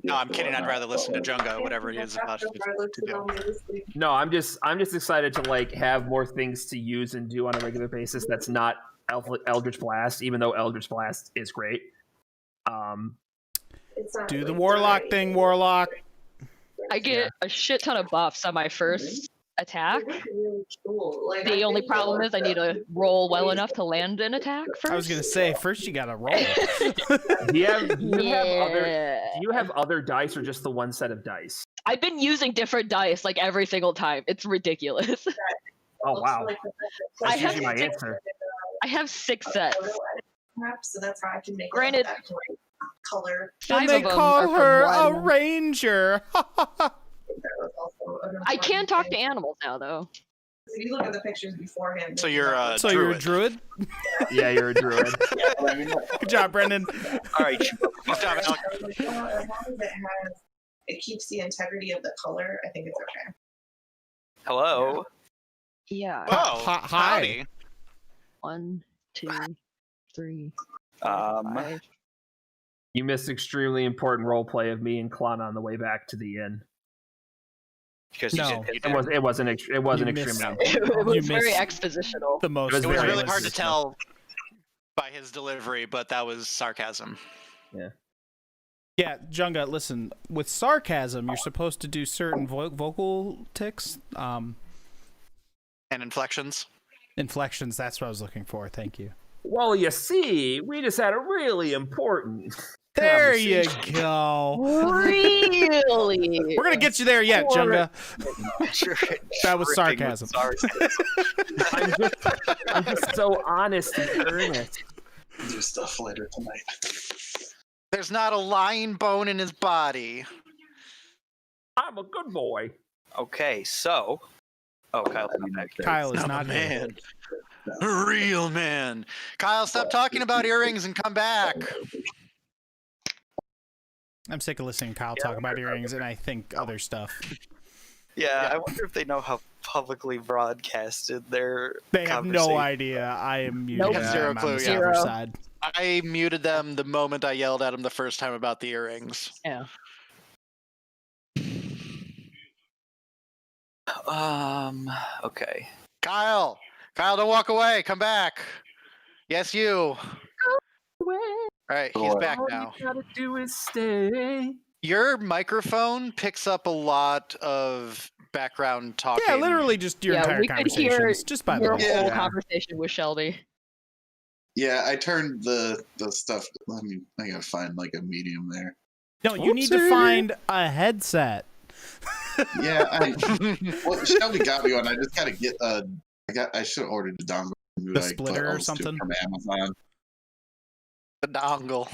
B: No, I'm kidding. I'd rather listen to Junga, whatever he is about to do.
F: No, I'm just excited to like have more things to use and do on a regular basis. That's not Eldritch Blast, even though Eldritch Blast is great.
E: Do the warlock thing, warlock.
C: I get a shit ton of buffs on my first attack. The only problem is I need to roll well enough to land an attack first.
E: I was gonna say first you gotta roll.
F: Do you have other dice or just the one set of dice?
C: I've been using different dice like every single time. It's ridiculous.
F: Oh wow,
C: I
F: that's
C: have
F: usually my answer.
C: I have 6 sets.
I: So that's how I can make
C: Granted,
I: that color.
E: And
C: 5
E: they
C: of them
E: call
C: are from
E: her a
C: one.
E: ranger.
C: I can talk to animals now though.
I: If you look at the pictures beforehand.
B: So you're a
E: So you're a druid?
F: Yeah, you're a druid.
E: Good job, Brendan.
D: All right,
B: Good job, Alec.
I: As long as it keeps the integrity of the color, I think it's okay.
D: hello.
C: Yeah.
B: Oh,
E: Hi.
B: howdy.
C: 1, 2, 3,
D: Um,
C: 5.
F: You missed extremely important role play of me and Klana on the way back to the inn.
D: because
E: No.
D: you did.
F: It wasn't extremely
E: missed
F: important.
C: It was
E: You
C: very
E: missed
C: expositional.
E: the most.
F: It was
B: It was
F: very
B: really hard to
F: expositional.
B: tell by his delivery, but that was sarcasm.
E: Yeah, Junga, listen. With sarcasm, you're supposed to do certain vocal tics,
B: And inflections.
E: inflections. That's what I was looking for. Thank you.
F: Well, you see, we just had a really important.
E: There you
F: conversation.
E: go.
C: Really?
E: We're gonna get you there yet, Junga. That was
D: Dripping with
E: sarcasm.
F: I'm just so honest and earnest.
A: Do stuff later tonight.
B: There's not a lying bone in his body.
F: I'm a good boy.
D: Okay, so. Oh, Kyle's not back there.
E: Kyle is
B: I'm
E: not
B: a
E: here.
B: man. A real man. Kyle, stop talking about earrings and come back.
E: I'm sick of listening to Kyle talk about earrings and I think other stuff.
D: Yeah, I wonder if they know how publicly broadcasted their.
E: They have no idea. I am muted.
C: Nope.
E: and
B: Zero
E: I'm on
B: clue,
E: the
B: yeah.
E: server
C: Zero.
E: side.
B: I muted them the moment I yelled at him the first time about the earrings.
C: Yeah.
D: Okay.
B: Kyle! Kyle, don't walk away. Come back. Yes, you. Alright, he's back
F: All
B: now.
F: you gotta do is stay.
B: Your microphone picks up a lot of background talking.
E: Yeah, literally just your
C: Yeah,
E: entire
C: we could hear
E: conversations. Just by the
C: Your
E: way.
C: whole
A: Yeah.
C: conversation with Shelby.
A: Yeah, I turned the stuff. I mean, I gotta find like a medium there.
E: No, you need to
A: Whoopsie.
E: find a headset.
A: Yeah, well, Shelby got me one. I just gotta get I should have ordered the dongle.
E: The splitter or something?
A: from Amazon.
B: The dongle.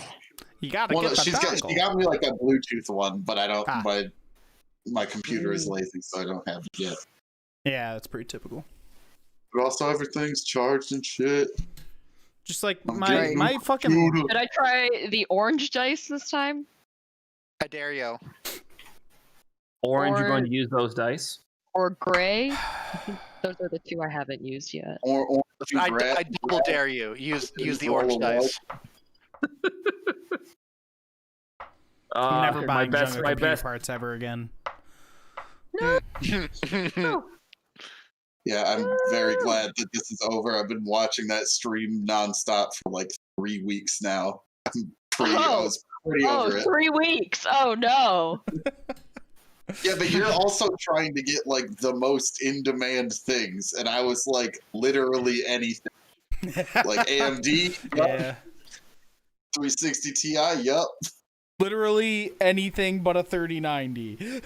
E: You gotta
A: Well,
E: get the
A: she
E: dongle.
A: got me like a Bluetooth one, but I don't.
E: Ah.
A: My computer is lazy, so I don't have it yet.
E: Yeah, that's pretty typical.
A: But also, everything's charged and shit.
E: Just like
A: I'm
E: my
A: getting
E: fucking
A: computer.
C: Did I try the orange dice this time?
B: I dare you.
F: Orange, you're going
C: Or-
F: to use those dice.
C: Or gray? I think those are the two I haven't used yet.
A: Or
B: I double dare you. Use the orange dice.
E: I'm never
F: my
E: buying
F: best,
E: Junga
F: my
E: computer
F: best.
E: parts ever again.
A: Yeah, I'm very glad that this is over. I've been watching that stream nonstop for like 3 weeks now. I was pretty over it.
C: 3 weeks. Oh no.
A: Yeah, but you're also trying to get like the most in-demand things, and I was like literally anything. Like AMD, yup.
E: Yeah.
A: 360 Ti, yup.
E: Literally anything but a 3090.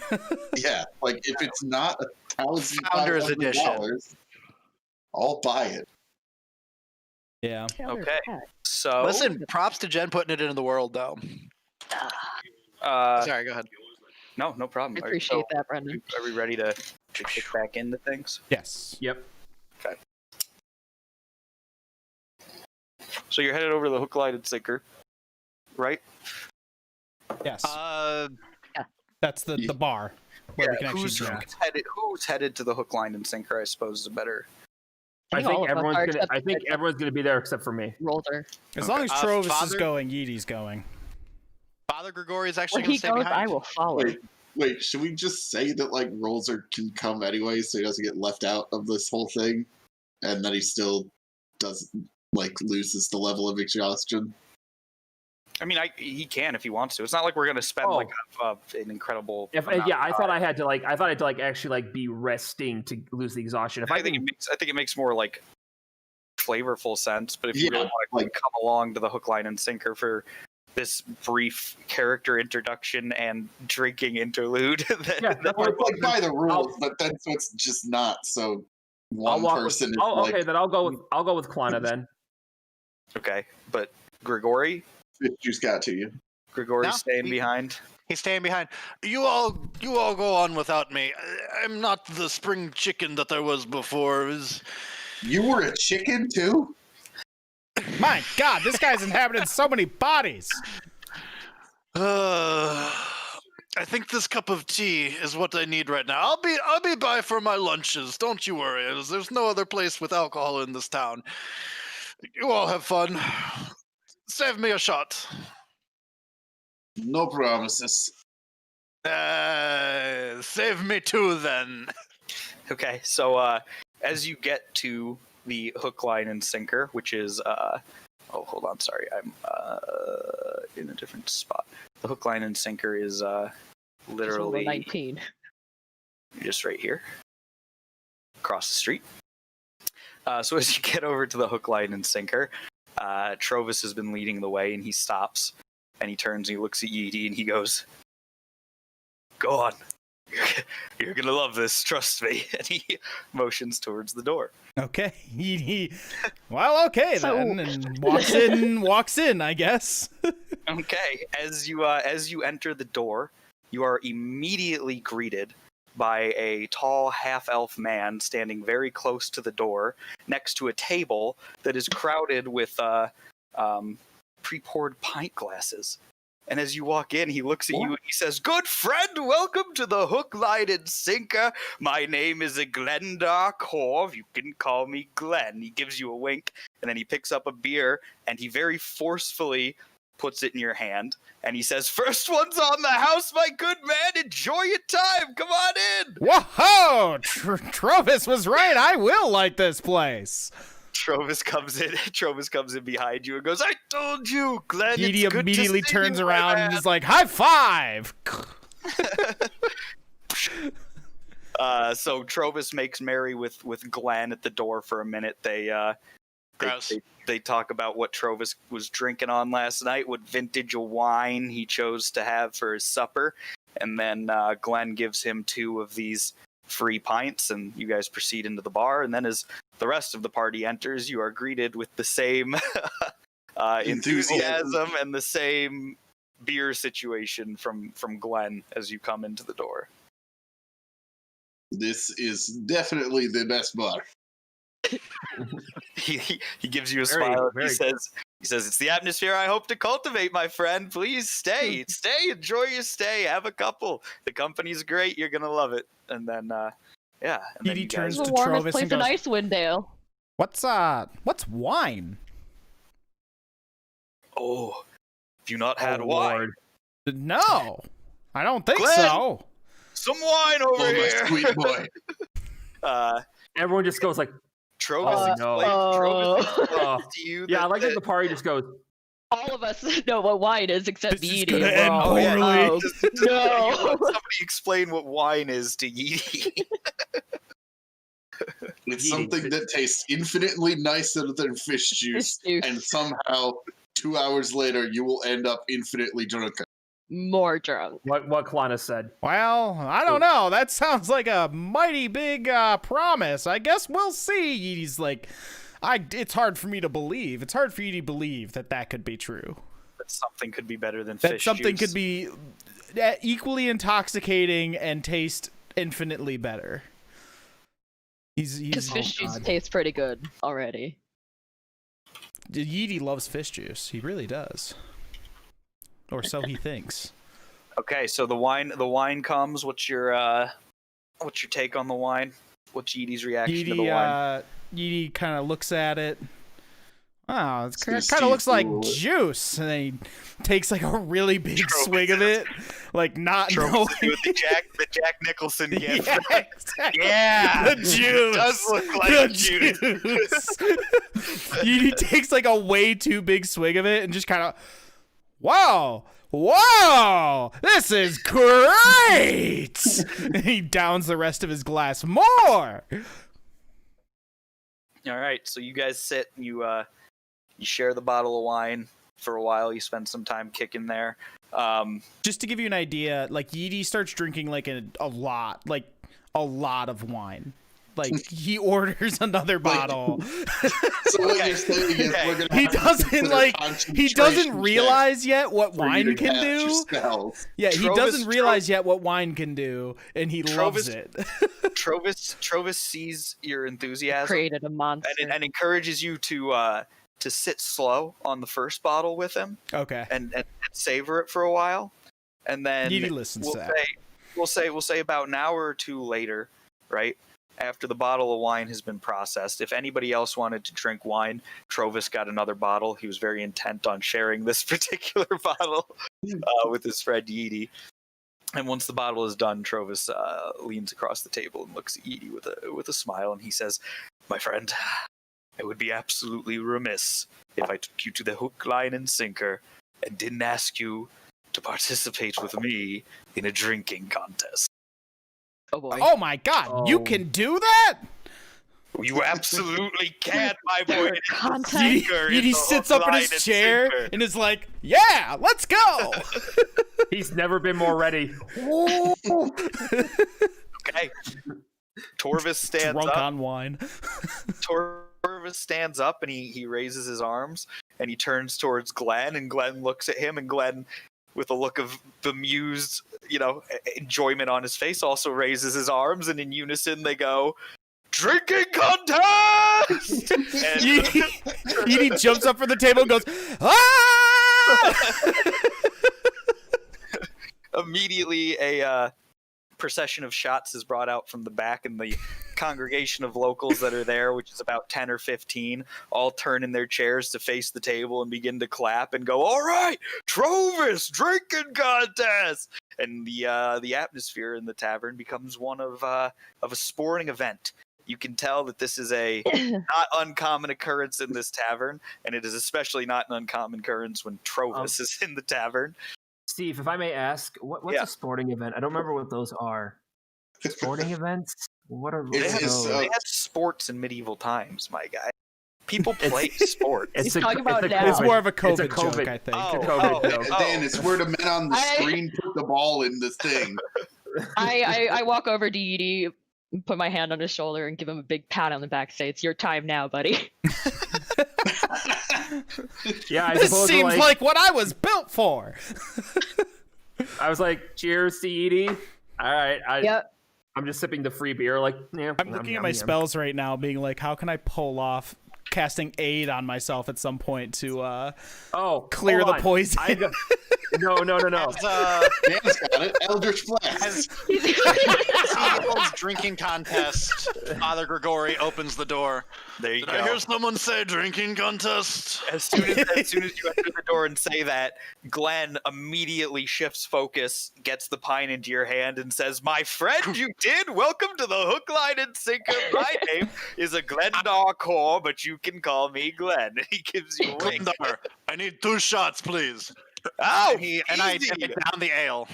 A: Yeah, like if it's not a
B: Founders edition.
A: $1,500. I'll buy it.
E: Yeah.
D: Okay. So
B: Listen, props to Jen putting it into the world, though. Sorry, go ahead.
D: No problem.
C: I appreciate that, Brendan.
D: Are we ready to kick back into things?
E: Yes.
F: Yep.
D: Okay. So you're headed over to the hook, line, and sinker, right?
E: Yes.
B: Uh,
E: That's the bar where we can actually
D: Who's
E: drink.
D: headed to the hook, line, and sinker? I suppose is a better.
F: I
C: all
F: think
C: of us
F: everyone's
C: are,
F: gonna.
C: except
F: I think
C: for
F: everyone's gonna be there except for me.
C: Rolder.
E: As long as
B: Okay.
E: Trovis is
B: Father?
E: going, Yeety's going.
B: Father Grigori is actually
C: When
B: going
C: he
B: to stay
C: goes,
B: behind.
C: I will follow.
A: Wait, should we just say that like Rolzer can come anyway, so he doesn't get left out of this whole thing, and that he still doesn't loses the level of exhaustion?
D: I mean, he can if he wants to. It's not like we're gonna spend an incredible.
F: I thought I had to actually be resting to lose the exhaustion. If
D: I think it makes more like flavorful sense. But if you really want to come along to the hook, line, and sinker for this brief character introduction and drinking interlude,
A: That's like by the rules, but then so it's just not so. One person is
F: okay, then I'll go with Klana then.
D: Okay, but Grigori.
A: Juice got to you.
D: Grigori's staying behind.
B: He's staying behind.
G: You all go on without me. I'm not the spring chicken that I was before.
A: You were a chicken too?
E: My God, this guy's inhabited so many bodies.
G: I think this cup of tea is what I need right now. I'll be by for my lunches. Don't you worry. There's no other place with alcohol in this town. You all have fun. Save me a shot.
A: No promises.
G: Save me two then.
D: Okay, so as you get to the hook, line, and sinker, which is hold on, sorry, I'm in a different spot. The hook, line, and sinker is literally
C: 19.
D: just right here, across the street. So as you get over to the hook, line, and sinker, Trovis has been leading the way, and he stops, and he turns, and he looks at Yeety, and he goes, "Go on. You're gonna love this, trust me." And he motions towards the door.
E: Okay. Well, okay then, and walks in, I guess.
D: Okay, as you enter the door, you are immediately greeted by a tall half-elf man standing very close to the door, next to a table that is crowded with pre-poured pint glasses. And as you walk in, he looks at you and he says, "Good friend, welcome to the hook, line, and sinker. My name is Glendar Corv. You can call me Glenn." He gives you a wink, and then he picks up a beer, and he very forcefully puts it in your hand, and he says, "First one's on the house, my good man. Enjoy your time. Come on in."
E: Whoa! Trovis was right. I will like this place.
D: Trovis comes in behind you and goes, "I told you, Glenn."
E: Yeety
D: it's good
E: immediately
D: to see
E: turns
D: you,
E: around
D: my
E: and
D: man."
E: is like, "High five!"
D: So Trovis makes merry with Glenn at the door for a minute. They talk about what Trovis was drinking on last night, what vintage of wine he chose to have for his supper, and then Glenn gives him 2 of these free pints, and you guys proceed into the bar. And then as the rest of the party enters, you are greeted with the same enthusiasm and the same beer situation from Glenn as you come into the door.
A: This is definitely the best bar.
D: He gives you a smile. He says, "It's the atmosphere I hope to cultivate, my friend. Please stay, enjoy your stay, have a couple. The company's great. You're gonna love it." And then, And then
E: Yeety turns
C: It's
E: to
C: the warmest
E: Trovis
C: place
E: and
C: in
E: goes,
C: Icewind Dale.
E: What's wine?
D: "Oh, have you not had wine?
F: Lord.
E: No, I don't think
D: Glenn!
E: so.
D: Some wine over
A: Oh, my
D: here."
A: sweet boy.
F: Everyone just goes like,
D: Trovis
F: no.
D: explains to you.
F: yeah, I
D: that
F: like that the party just goes,
C: All of us know what wine is except
E: This is
C: Yeety.
E: gonna
C: We're
E: end
C: all,
E: poorly.
C: no.
D: Somebody explain what wine is to Yeety.
A: It's something that tastes infinitely nicer than fish juice,
C: Fish juice.
A: and somehow 2 hours later you will end up infinitely drunker.
C: more drunk.
F: What Kalana said.
E: Well, I don't know. That sounds like a mighty big promise. I guess we'll see. Edie's like, it's hard for me to believe. It's hard for you to believe that could be true.
D: That something could be better than
E: That
D: fish
E: something
D: juice.
E: could be equally intoxicating and taste infinitely better.
C: Because fish juice
F: God.
C: tastes pretty good already.
E: Yeety loves fish juice. He really does. Or so he thinks.
D: Okay, so the wine comes. What's your take on the wine? What's Yeety's reaction to the wine?
E: Yeety kind of looks at it. Oh, it kind
A: Steve
E: of looks like
A: Wool.
E: juice. And then he takes like a really big swig of it. Like not knowing.
D: the Jack Nicholson gift.
E: Yeah, exactly.
D: Yeah,
E: The juice.
D: It does look like
E: The
D: juice.
E: He takes like a way too big swig of it and just kind of, wow, this is great. And he downs the rest of his glass more.
D: All right, so you guys sit and you share the bottle of wine for a while. You spend some time kicking there.
E: Just to give you an idea, like Yeety starts drinking like a lot of wine. Like he orders another bottle.
A: So what you're saying is we're gonna
E: He
A: have to
E: doesn't
A: consider
E: like. He
A: concentration
E: doesn't
A: checks
E: realize yet what
A: for you
E: wine
A: to
E: can
A: cast your
E: do.
A: spells.
E: Yeah, he
D: Trovis-
E: doesn't realize yet what wine can do, and he loves
D: Trovis-
E: it.
D: Trovis sees your enthusiasm
C: Created a monster.
D: and encourages you to sit slow on the first bottle with him
E: Okay.
D: and savor it for a while, and then
E: Yeety listens to that.
D: we'll say about an hour or two later, right after the bottle of wine has been processed. If anybody else wanted to drink wine, Trovis got another bottle. He was very intent on sharing this particular bottle with his friend Yeety. And once the bottle is done, Trovis leans across the table and looks at Yeety with a smile, and he says, "My friend, I would be absolutely remiss if I took you to the hook, line, and sinker and didn't ask you to participate with me in a drinking contest."
C: Oh boy.
E: Oh my God! You
F: Oh.
E: can do that?
D: You absolutely can, my boy. It is a
C: Content.
D: sinker in
E: Yeety
D: the
E: sits
D: hook,
E: up in
D: line,
E: his
D: and
E: chair
D: sinker.
E: and is like, "Yeah, let's go."
F: He's never been more ready.
D: Okay. Torvis stands
E: Drunk
D: up.
E: on wine.
D: Torvis stands up and he raises his arms and he turns towards Glenn, and Glenn looks at him, and Glenn, with a look of bemused, enjoyment on his face, also raises his arms, and in unison they go, "Drinking contest!" And
E: Yeety jumps up from the table and goes, "Ah!"
D: immediately a procession of shots is brought out from the back, and the congregation of locals that are there, which is about 10 or 15, all turn in their chairs to face the table and begin to clap and go, "All right, Trovis, drinking contest!" And the atmosphere in the tavern becomes one of a sporting event. You can tell that this is a not uncommon occurrence in this tavern, and it is especially not an uncommon occurrence when Trovis is in the tavern.
F: Steve, if I may ask, what's
D: Yeah.
F: a sporting event? I don't remember what those are. Sporting events? What are
A: It's-
D: They
F: those?
A: it's,
D: had sports in medieval times, my guy. People play sports.
F: It's
C: He's
F: a-
C: talking about
F: it's a
C: now.
E: It's more of a
F: It's
E: COVID,
F: a COVID
E: joke, I think.
D: Oh,
F: COVID joke.
A: Dan, it's where the men on the
C: I-
A: screen put the ball in the thing.
C: I walk over to Yeety, put my hand on his shoulder, and give him a big pat on the back. Say, "It's your time now, buddy."
F: Yeah, I
E: This
F: suppose
E: seems like what I was built for.
F: I was like, "Cheers to Edie." All right,
C: Yep.
F: I'm just sipping the free beer. Like, yeah.
E: I'm looking at my spells right now, being like, how can I pull off casting aid on myself at some point to
F: Oh,
E: clear
F: hold
E: the
F: on.
E: poison?
F: No.
B: As,
A: Dan's got it. Eldritch Blast.
B: as Seagull's drinking contest, Father Grigori opens the door.
D: There you
G: Did I
D: go.
G: hear someone say drinking contest?
D: As soon as you enter the door and say that, Glenn immediately shifts focus, gets the pine into your hand, and says, "My friend, you did. Welcome to the hook, line, and sinker. My name is a Glendar Core, but you can call me Glenn." And he gives you a wink.
G: Glendar, I need 2 shots, please.
D: Oh,
B: And I
D: easy.
B: dip down the ale.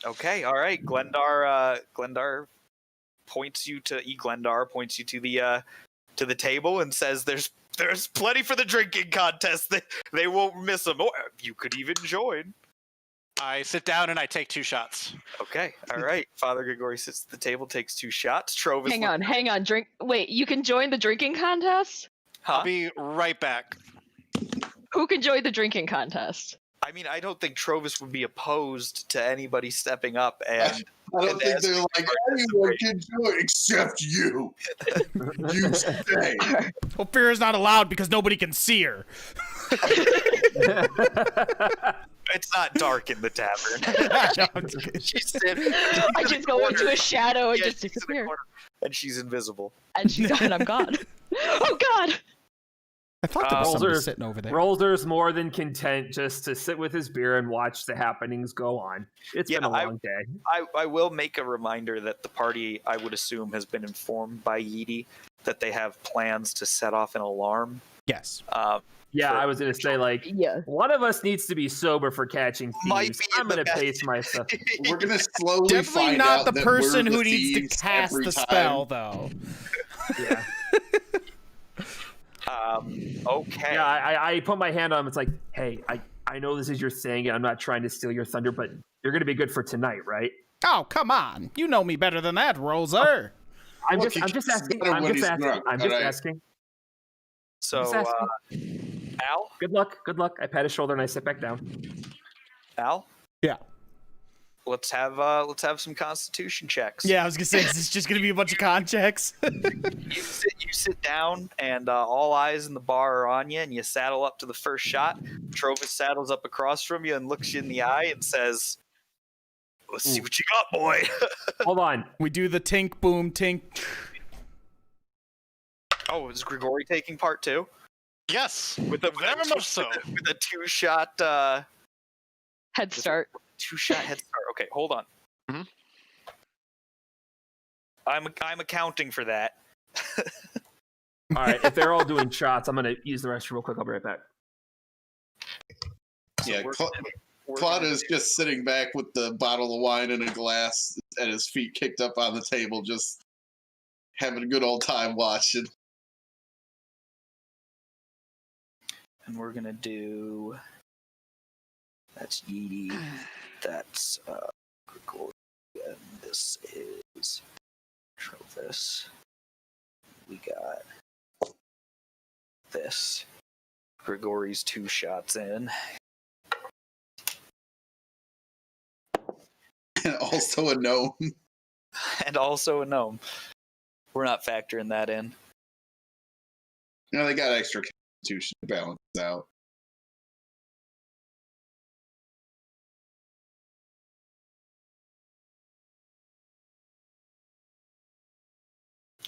D: Okay, all right. Glendar points you to the table and says, "There's plenty for the drinking contest. They won't miss them. Or you could even join."
B: I sit down and I take 2 shots.
D: Okay, all right. Father Grigori sits at the table, takes 2 shots. Trovis.
C: Hang on. Wait, you can join the drinking contest?
B: I'll be right back.
C: Who can join the drinking contest?
D: I mean, I don't think Trovis would be opposed to anybody stepping up and.
A: I don't think they're like, anyone can do it except you. You stay.
E: Ophira's not allowed because nobody can see her.
D: It's not dark in the tavern. She's sitting.
C: I just go into a shadow and
D: Yeah,
C: just
D: she's in the
C: disappear.
D: corner, and she's invisible.
C: And I'm gone. Oh God!
E: I thought there was somebody
F: Rolzer's-
E: sitting over there.
F: Rolzer's more than content just to sit with his beer and watch the happenings go on. It's been a long day.
D: I will make a reminder that the party, I would assume, has been informed by Yeedy that they have plans to set off an alarm.
E: Yes.
F: Yeah, I was gonna say like
C: Yeah.
F: one of us needs to be sober for catching
D: Might
F: thieves.
D: be
F: I'm
D: the
F: gonna
D: best.
F: pace myself.
A: We're gonna slowly
E: Definitely
A: find
E: not
A: out
E: the
A: that
E: person
A: we're
E: who
A: the
E: needs to
A: thieves
E: cast
A: every
E: the
A: time.
E: spell, though.
F: Yeah,
D: Okay.
F: yeah. I put my hand on him. It's like, hey, I know this is your thing, and I'm not trying to steal your thunder, but you're gonna be good for tonight, right?
E: Oh, come on. You know me better than that, Roser.
F: I'm
A: Look,
F: just
A: he gets
F: asking.
A: better
F: I'm
A: when
F: just
A: he's
F: asking.
A: drunk,
F: I'm just
A: alright?
F: asking.
D: So,
F: Just asking.
D: Al?
F: Good luck. Good luck. I pat his shoulder and I sit back down.
D: Al?
E: Yeah.
D: Let's have some Constitution checks.
E: Yeah, I was gonna say, is this just gonna be a bunch of con checks?
D: You sit down, and all eyes in the bar are on you, and you saddle up to the first shot. Trovis saddles up across from you and looks you in the eye and says, "Let's see what you got, boy."
F: Hold on.
E: We do the tink, boom, tink.
D: Oh, is Grigori taking part too?
B: Yes,
D: With a
B: very much so.
D: With a 2-shot
C: Head start.
D: 2-shot head start. Okay, hold on.
B: Mhm.
D: I'm accounting for that.
F: All right. If they're all doing shots, I'm gonna use the restroom real quick. I'll be right back.
A: Yeah,
D: we're
A: Claude
D: gonna
A: is just sitting back with the bottle of wine and a glass and his feet kicked up on the table, just having a good old time watching.
D: And we're gonna do. That's Yeedy. That's Grigori. And this is Trovis. We got this. Grigori's 2 shots in.
A: And also a gnome.
D: And also a gnome. We're not factoring that in.
A: You know, they got extra constitution to balance it out.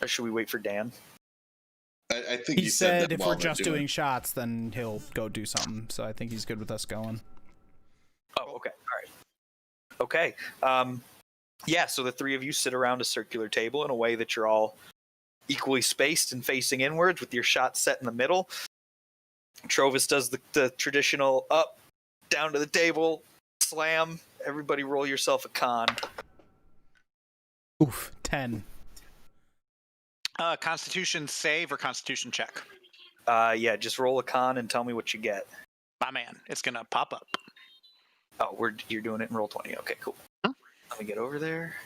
D: Or should we wait for Dan?
A: I think
E: He said
A: that
E: if
A: while
E: we're
A: they're
E: just doing shots, then he'll go do something. So I think he's good with us going.
D: Oh, okay. All right. Okay. Yeah, so the 3 of you sit around a circular table in a way that you're all equally spaced and facing inwards with your shots set in the middle. Trovis does the traditional up, down to the table, slam. Everybody roll yourself a con.
E: Oof, 10.
B: Constitution save or Constitution check?
D: Yeah, just roll a con and tell me what you get.
B: My man, it's gonna pop up.
D: Oh, you're doing it in roll 20. Okay, cool. Let me get over there.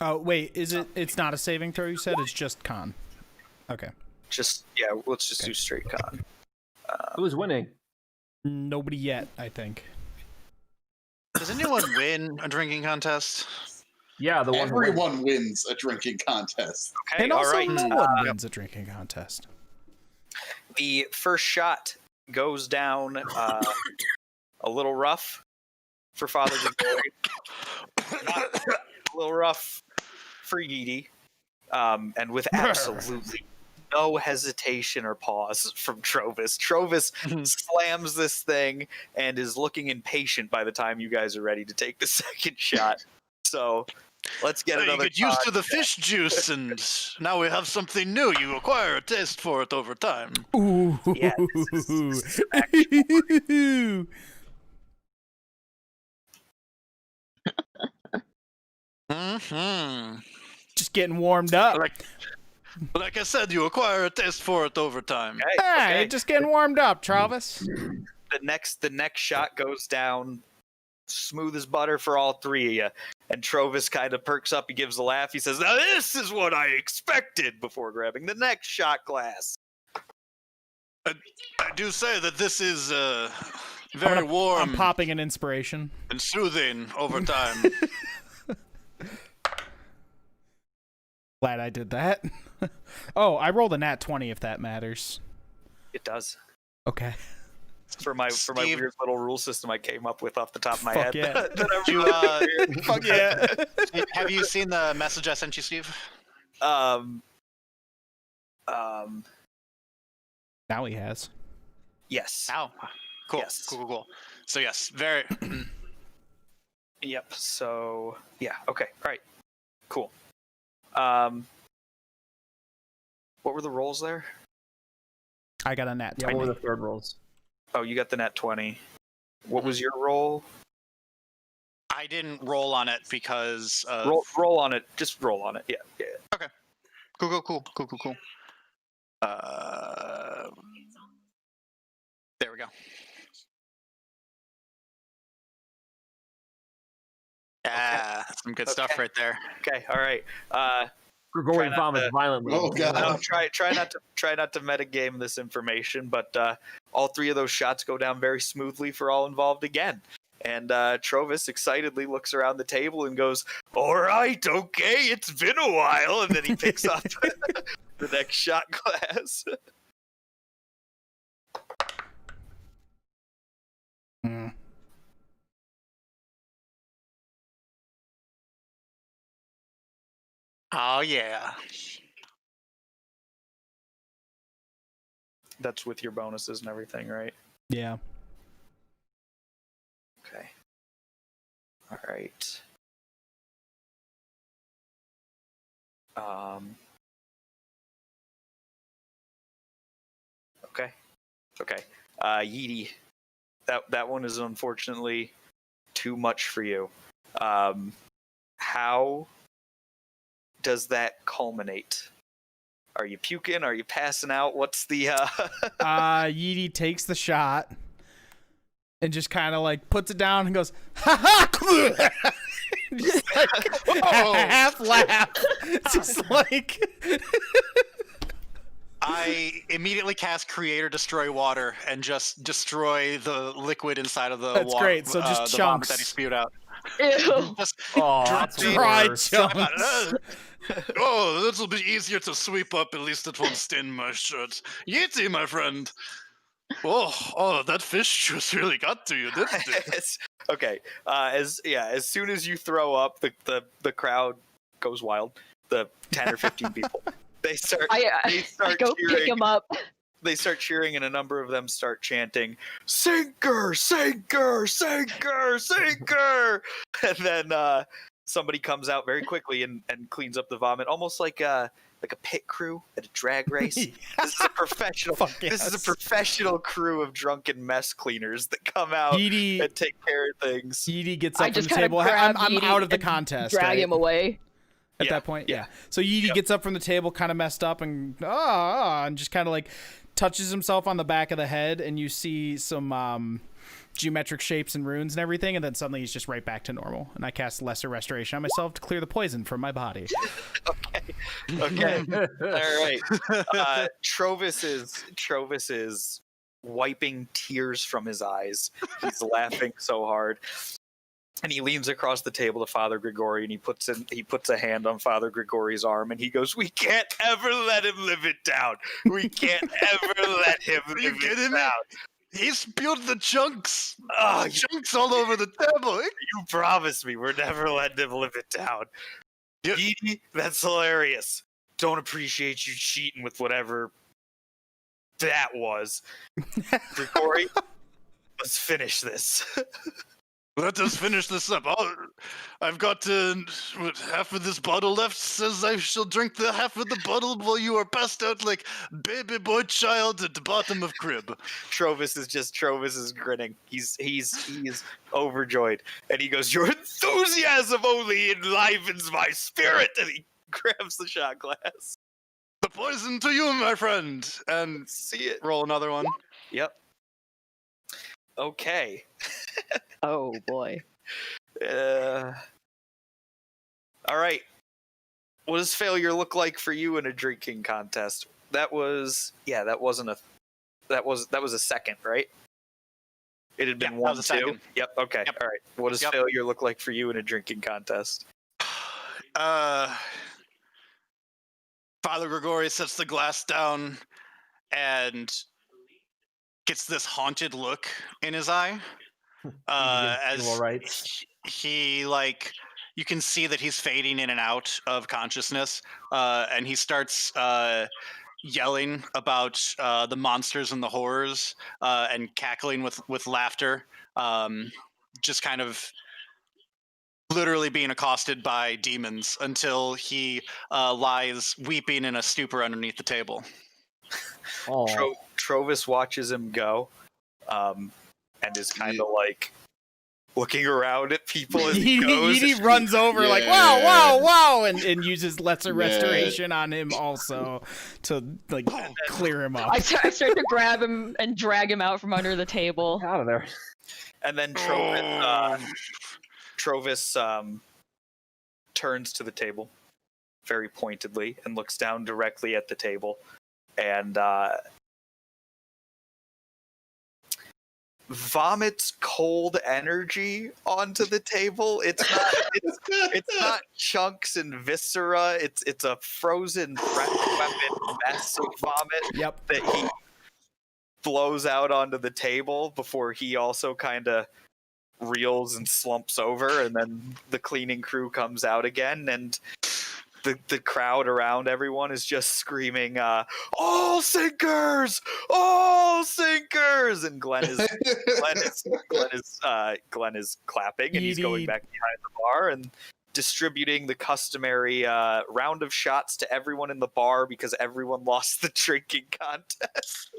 E: Oh, wait, it's not a saving throw, you said? It's just con. Okay.
D: Let's just do straight con.
F: Who's winning?
E: Nobody yet, I think.
B: Does anyone win a drinking contest?
F: Yeah, the one. who wins.
A: Everyone wins a drinking contest.
D: Okay,
E: And
D: all
E: also,
D: right.
E: no one wins a drinking contest.
D: The first shot goes down a little rough for Father Grigori. Not a little rough for Yeedy. And with absolutely no hesitation or pause from Trovis. Trovis slams this thing and is looking impatient by the time you guys are ready to take the second shot. So let's get
G: You
D: another
G: get used to
D: con
G: the
D: check.
G: fish juice, and now we have something new. You acquire a taste for it over time.
E: Ooh.
D: Yeah, this is actual
G: Mm-hmm.
E: Just getting warmed up.
G: Like I said, you acquire a taste for it over time.
D: Okay,
E: Hey,
D: okay.
E: just getting warmed up, Travis.
D: the next shot goes down smooth as butter for all three of you. And Trovis kind of perks up. He gives a laugh. He says, "Now this is what I expected," before grabbing the next shot glass.
G: I do say that this is very warm
E: I'm popping an inspiration.
G: and soothing over time.
E: Glad I did that. Oh, I rolled a nat 20 if that matters.
D: It does.
E: Okay.
D: For my
B: Steve-
D: weird little rule system I came up with off the top of my
E: Fuck
D: head.
E: yeah.
D: that I
B: You,
D: really
E: Fuck yeah.
B: have you seen the message I sent you, Steve?
E: Now he has.
D: Yes.
B: Ow. Cool.
D: Yes.
B: Cool. So yes, very.
D: Yep. So yeah. Okay. All right. Cool. What were the rolls there?
E: I got a nat
F: Yeah,
E: 20.
F: what were the third rolls?
D: Oh, you got the nat 20. What was your roll?
B: I didn't roll on it because
D: Roll on it. Just roll on it. Yeah.
B: Cool. There we go. Yeah, some good stuff
D: Okay.
B: right there.
D: Okay. All right.
F: Grigori
D: not
F: vomits
D: to-
F: violently.
A: Oh, God.
D: No, try not to metagame this information, but all three of those shots go down very smoothly for all involved again. And Trovis excitedly looks around the table and goes, "All right, okay, it's been a while." And then he picks up the next shot glass.
E: Mm.
B: Oh yeah.
D: That's with your bonuses and everything, right?
E: Yeah.
D: Okay. All right. Okay. Yeety. That one is unfortunately too much for you. How does that culminate? Are you puking? Are you passing out? What's the
E: Yeety takes the shot and just kind of like puts it down and goes, "Ha ha!" Just like half laugh. Just like
B: I immediately cast Create or Destroy Water and just destroy the liquid inside of the
E: That's
B: water.
E: great, so just
B: the vomit
E: chunks.
B: that he spewed out.
C: Ew.
B: Just
F: Oh,
B: Drop
F: that's
B: it.
E: dry
F: worse.
E: chunks.
G: Oh, that'll be easier to sweep up. At least it won't stain my shirt. Yeti, my friend. Oh, that fish juice really got to you, didn't it?
D: It's- okay. As soon as you throw up, the crowd goes wild. The 10 or 15 people. They start
C: I go pick
D: cheering.
C: him up.
D: They start cheering, and a number of them start chanting, "Sinker, sinker, sinker, sinker!" And then somebody comes out very quickly and cleans up the vomit, almost like a pit crew at a drag race. This is a professional.
E: Fuck
D: This is a
E: yes.
D: professional crew of drunken mess cleaners that come out
E: Yeety,
D: and take care of things.
E: Yeety gets
C: I
E: up from
C: just
E: the
C: kinda
E: table.
C: grab
E: I'm
C: Yeety
E: out of the
C: and
E: contest.
C: Drag
E: right?
C: him away.
E: At
D: Yeah,
E: that point,
D: yeah.
E: yeah. So Yeety gets up from the table, kind of messed up, and and just kind of like touches himself on the back of the head, and you see some geometric shapes and runes and everything, and then suddenly he's just right back to normal. And I cast Lesser Restoration on myself to clear the poison from my body.
D: Okay. All right. Trovis is wiping tears from his eyes. He's laughing so hard. And he leans across the table to Father Grigori, and he puts a hand on Father Grigori's arm, and he goes, "We can't ever let him live it down. We can't ever let him
G: Are you
D: live
G: kidding
D: it
G: me?
D: down."
G: He spewed the chunks.
D: Oh,
G: Chunks all over the table.
D: you promised me we're never letting him live it down.
G: Yeah.
D: Yeety, that's hilarious. Don't appreciate you cheating with whatever that was. Grigori, let's finish this.
G: Let us finish this up. I've got half of this bottle left. Says I shall drink the half of the bottle while you are passed out like baby boy child at the bottom of crib.
D: Trovis is grinning. He's overjoyed, and he goes, "Your enthusiasm only enlivens my spirit." And he grabs the shot glass.
G: The poison to you, my friend. And
D: See it.
B: Roll another one.
D: Yep. Okay.
C: Oh boy.
D: All right. What does failure look like for you in a drinking contest? That was that was a second, right? It had been
B: Yeah, that
D: 1,
B: was a
D: 2.
B: second.
D: Yep. Okay.
B: Yep.
D: All right. What does
B: Yep.
D: failure look like for you in a drinking contest?
G: Father Grigori sets the glass down and gets this haunted look in his eye. As
F: Funeral rites.
G: he like, you can see that he's fading in and out of consciousness, and he starts yelling about the monsters and the horrors, and cackling with laughter, just kind of literally being accosted by demons until he lies weeping in a stupor underneath the table.
F: Oh,
D: Trovis watches him go, and is kind of like looking around at people as he goes.
E: Edie runs over like,
A: Yeah.
E: wow, and uses lesser restoration on him also to like clear him up.
C: I start to grab him and drag him out from under the table.
F: get out of there.
D: And then Trovis turns to the table very pointedly and looks down directly at the table and vomits cold energy onto the table. It's not chunks and viscera. It's a frozen breath weapon mess of vomit
E: Yep.
D: that he blows out onto the table before he also kind of reels and slumps over, and then the cleaning crew comes out again, and the crowd around everyone is just screaming, "All sinkers! All sinkers!" And Glenn is clapping, and he's going back behind the bar and distributing the customary round of shots to everyone in the bar because everyone lost the drinking contest.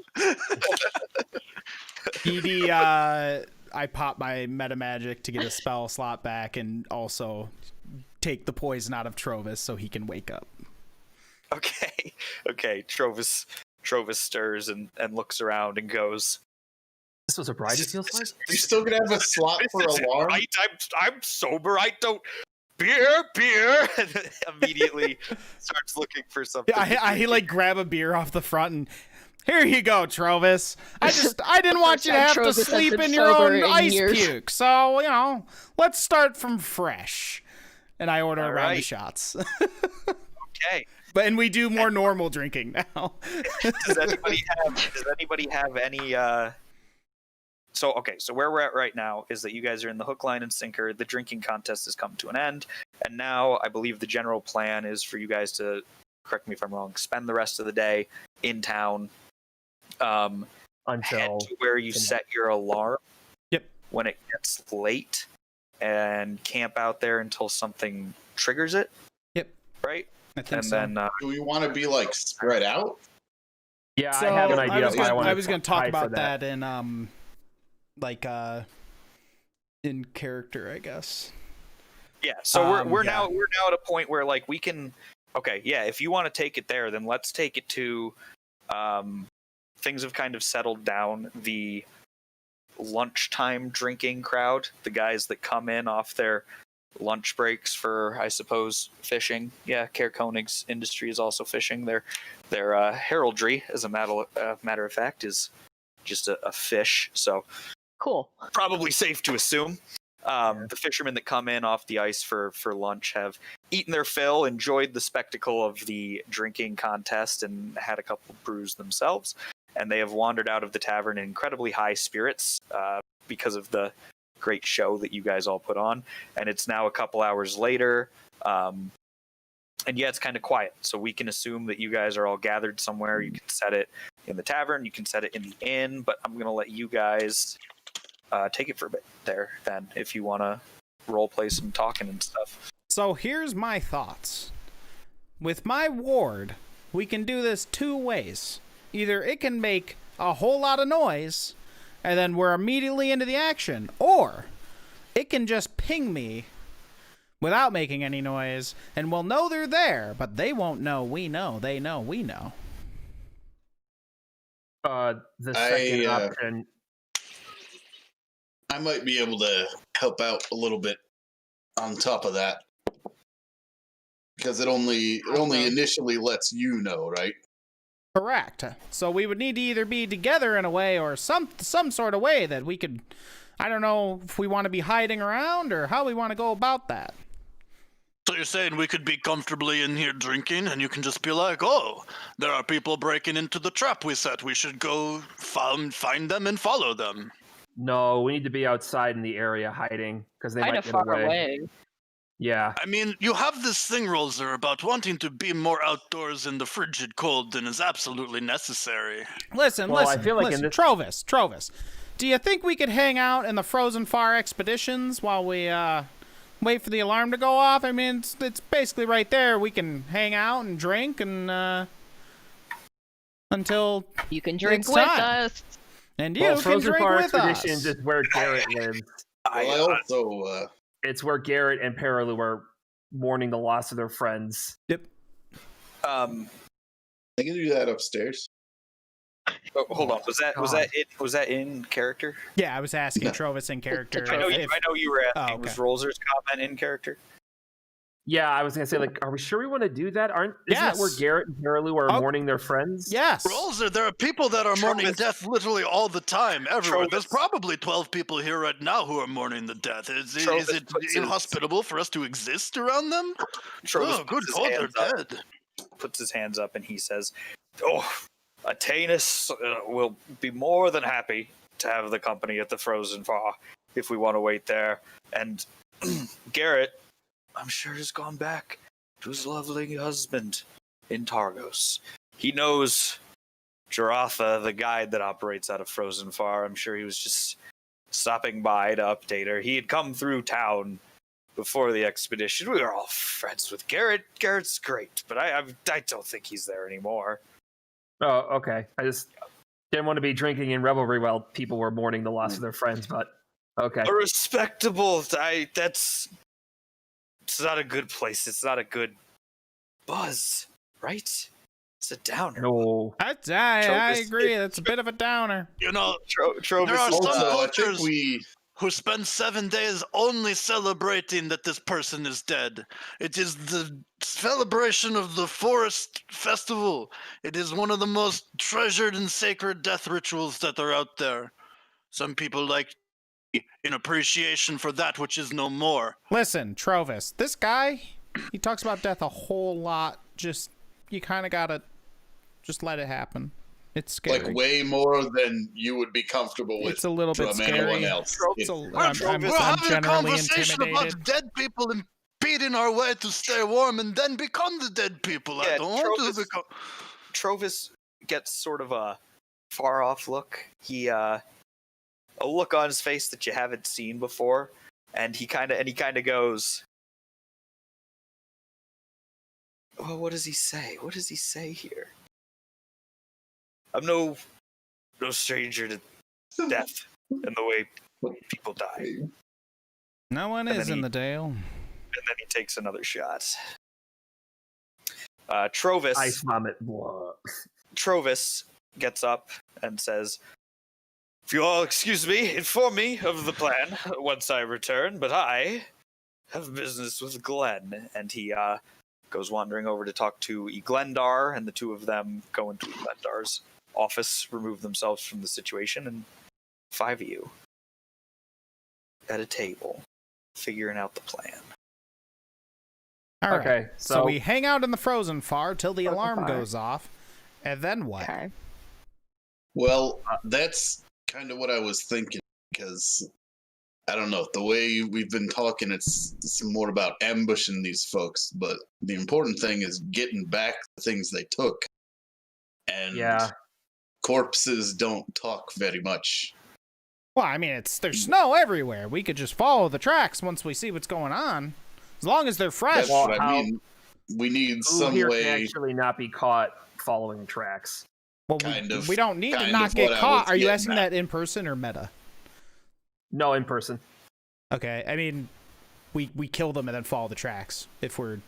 E: Edie, I pop my meta magic to get a spell slot back and also take the poison out of Trovis so he can wake up.
D: Okay. Trovis stirs and looks around and goes,
F: This was a bride, it feels like?
A: You're still gonna have a slot for
D: "This isn't
A: alarm?
D: right. I'm sober. I don't beer." And immediately starts looking for something.
E: I like grab a beer off the front and here you go, Trovis. I didn't want you to have to
C: Trovis has
E: sleep
C: been
E: in your
C: sober
E: own
C: in
E: ice
C: years.
E: puke. So, let's start from fresh. And I order a round of
D: right.
E: shots.
D: Okay.
E: And we do more normal drinking now.
D: Does anybody have any So where we're at right now is that you guys are in the hook, line, and sinker. The drinking contest has come to an end, and now I believe the general plan is for you guys to, correct me if I'm wrong, spend the rest of the day in town, head
F: Until
D: to where you set your alarm.
E: Yep.
D: When it gets late, and camp out there until something triggers it.
E: Yep.
D: Right.
E: I think
D: And
E: so.
D: then
A: Do we want to be like spread out?
F: yeah,
E: So
F: I have an idea.
E: I was
F: going
E: to talk about that in in character, I guess.
D: yeah. So we're
E: yeah.
D: now at a point where like we can. Okay. Yeah. If you want to take it there, then let's take it to. Things have kind of settled down. The lunchtime drinking crowd, the guys that come in off their lunch breaks for, I suppose, fishing. Yeah, Care Koenig's industry is also fishing. Their heraldry, as a matter of fact, is just a fish. So
C: Cool.
D: probably safe to assume. The fishermen that come in off the ice for lunch have eaten their fill, enjoyed the spectacle of the drinking contest, and had a couple of brews themselves. And they have wandered out of the tavern in incredibly high spirits because of the great show that you guys all put on. And it's now a couple hours later. And yeah, it's kind of quiet. So we can assume that you guys are all gathered somewhere. You can set it in the tavern. You can set it in the inn. But I'm going to let you guys take it for a bit there, then, if you want to role play some talking and stuff.
E: So here's my thoughts. With my ward, we can do this two ways. Either it can make a whole lot of noise, and then we're immediately into the action, or it can just ping me without making any noise, and we'll know they're there, but they won't know we know. They know we know.
F: the second option.
A: I might be able to help out a little bit on top of that. Because it only initially lets you know, right?
E: Correct. So we would need to either be together in a way or some sort of way that we could, I don't know if we want to be hiding around or how we want to go about that.
G: So you're saying we could be comfortably in here drinking, and you can just be like, "Oh, there are people breaking into the trap we set. We should go find them and follow them."
F: No, we need to be outside in the area hiding because they
C: Kind
F: might
C: of
F: get
C: far
F: away.
C: away.
F: Yeah.
G: I mean, you have this thing, Rolzer, about wanting to be more outdoors in the frigid cold than is absolutely necessary.
E: Listen,
F: Well, I
E: listen,
F: feel like in
E: listen.
F: this-
E: Trovis. Do you think we could hang out in the Frozen Far expeditions while we wait for the alarm to go off? I mean, it's basically right there. We can hang out and drink and until
C: You can drink
E: It's
C: with
E: time.
C: us.
E: and you
F: Well,
E: can
F: Frozen
E: drink
F: Far
E: with
F: Expeditions
E: us.
F: is where Garrett lives.
A: Well, I also
F: It's where Garrett and Perilu are mourning the loss of their friends.
D: Um,
A: I can do that upstairs.
D: oh, hold on. Was that in character?
E: Yeah, I was asking
A: No.
E: Trovis in character.
D: I know
E: if-
D: you were asking.
E: Oh,
D: Was
E: okay.
D: Rolzer's comment in character?
F: Yeah, I was gonna say, like, are we sure we want to do that? Isn't that where
E: Yes.
F: Garrett and Perilu are
E: Oh.
F: mourning their friends?
E: Yes.
G: Rolzer, there are people that are mourning
D: Trovis-
G: death literally all the time, everywhere.
D: Trovis-
G: There's probably 12 people here right now who are mourning the death. Is
D: Trovis
G: it
D: puts his-
G: inhospitable for us to exist around them?
D: Trovis
G: Oh, good
D: puts his
G: God, they're
D: hands up.
G: dead.
D: Puts his hands up and he says, "Oh, Atanus will be more than happy to have the company at the Frozen Far if we want to wait there. And Garrett, I'm sure, has gone back to his lovely husband in Targos. He knows Jaratha, the guide that operates out of Frozen Far. I'm sure he was just stopping by to update her. He had come through town before the expedition. We were all friends with Garrett. Garrett's great, but I don't think he's there anymore."
F: Oh, okay. I just didn't want to be drinking in revelry while people were mourning the loss of their friends, but okay.
D: A respectable. It's not a good place. It's not a good buzz, right? It's a downer.
F: No.
E: I
D: Trovis-
E: agree. That's a bit of a downer.
G: You know,
D: Trovis
G: there are
D: is-
G: some
A: Also, I
G: cultures
A: think we
G: who spend 7 days only celebrating that this person is dead. It is the celebration of the Forest Festival. It is one of the most treasured and sacred death rituals that are out there. Some people like in appreciation for that which is no more.
E: Listen, Trovis, this guy, he talks about death a whole lot. Just, you kind of gotta just let it happen. It's scary.
A: like way more than you would be comfortable with
E: It's a little bit
A: from anyone
E: scary.
A: else.
E: It's a,
G: We're,
E: I'm
G: we're having a
E: generally
G: conversation
E: intimidated.
G: about dead people impeding our way to stay warm and then become the dead people. I
D: Yeah,
G: don't want to
D: Trovis-
G: become...
D: Trovis gets sort of a far off look. A look on his face that you haven't seen before, and he kind of goes, "Oh, what does he say? What does he say here? I'm no stranger to death and the way people die."
E: No one
D: And
E: is
D: then
E: in
D: he-
E: the Dale.
D: And then he takes another shot. Trovis.
F: Ice vomit. Blah.
D: Trovis gets up and says, "If you all excuse me, inform me of the plan once I return, but I have business with Glenn." And he goes wandering over to talk to Eglendar, and the two of them go into Eglendar's office, remove themselves from the situation, and 5 of you at a table figuring out the plan.
E: All right.
F: Okay,
E: So,
F: so
E: we hang out in the Frozen Far till the
C: Frozen
E: alarm
C: Far.
E: goes off, and then what?
C: Okay.
A: Well, that's kind of what I was thinking because I don't know the way we've been talking. It's more about ambushing these folks, but the important thing is getting back the things they took. And
F: yeah,
A: corpses don't talk very much.
E: Well, I mean, there's snow everywhere. We could just follow the tracks once we see what's going on, as long as they're fresh.
A: That's
F: Well,
A: what I
F: how-
A: mean. We need
F: who
A: some
F: here
A: way.
F: can actually not be caught following tracks?
E: Well,
A: kind of-
E: we don't need to
A: kind
E: not
A: of
E: get
A: what I
E: caught.
A: was
E: Are you
A: getting
E: asking
A: at.
E: that in person or meta?
F: No, in person.
E: Okay, I mean, we kill them and then follow the tracks if we're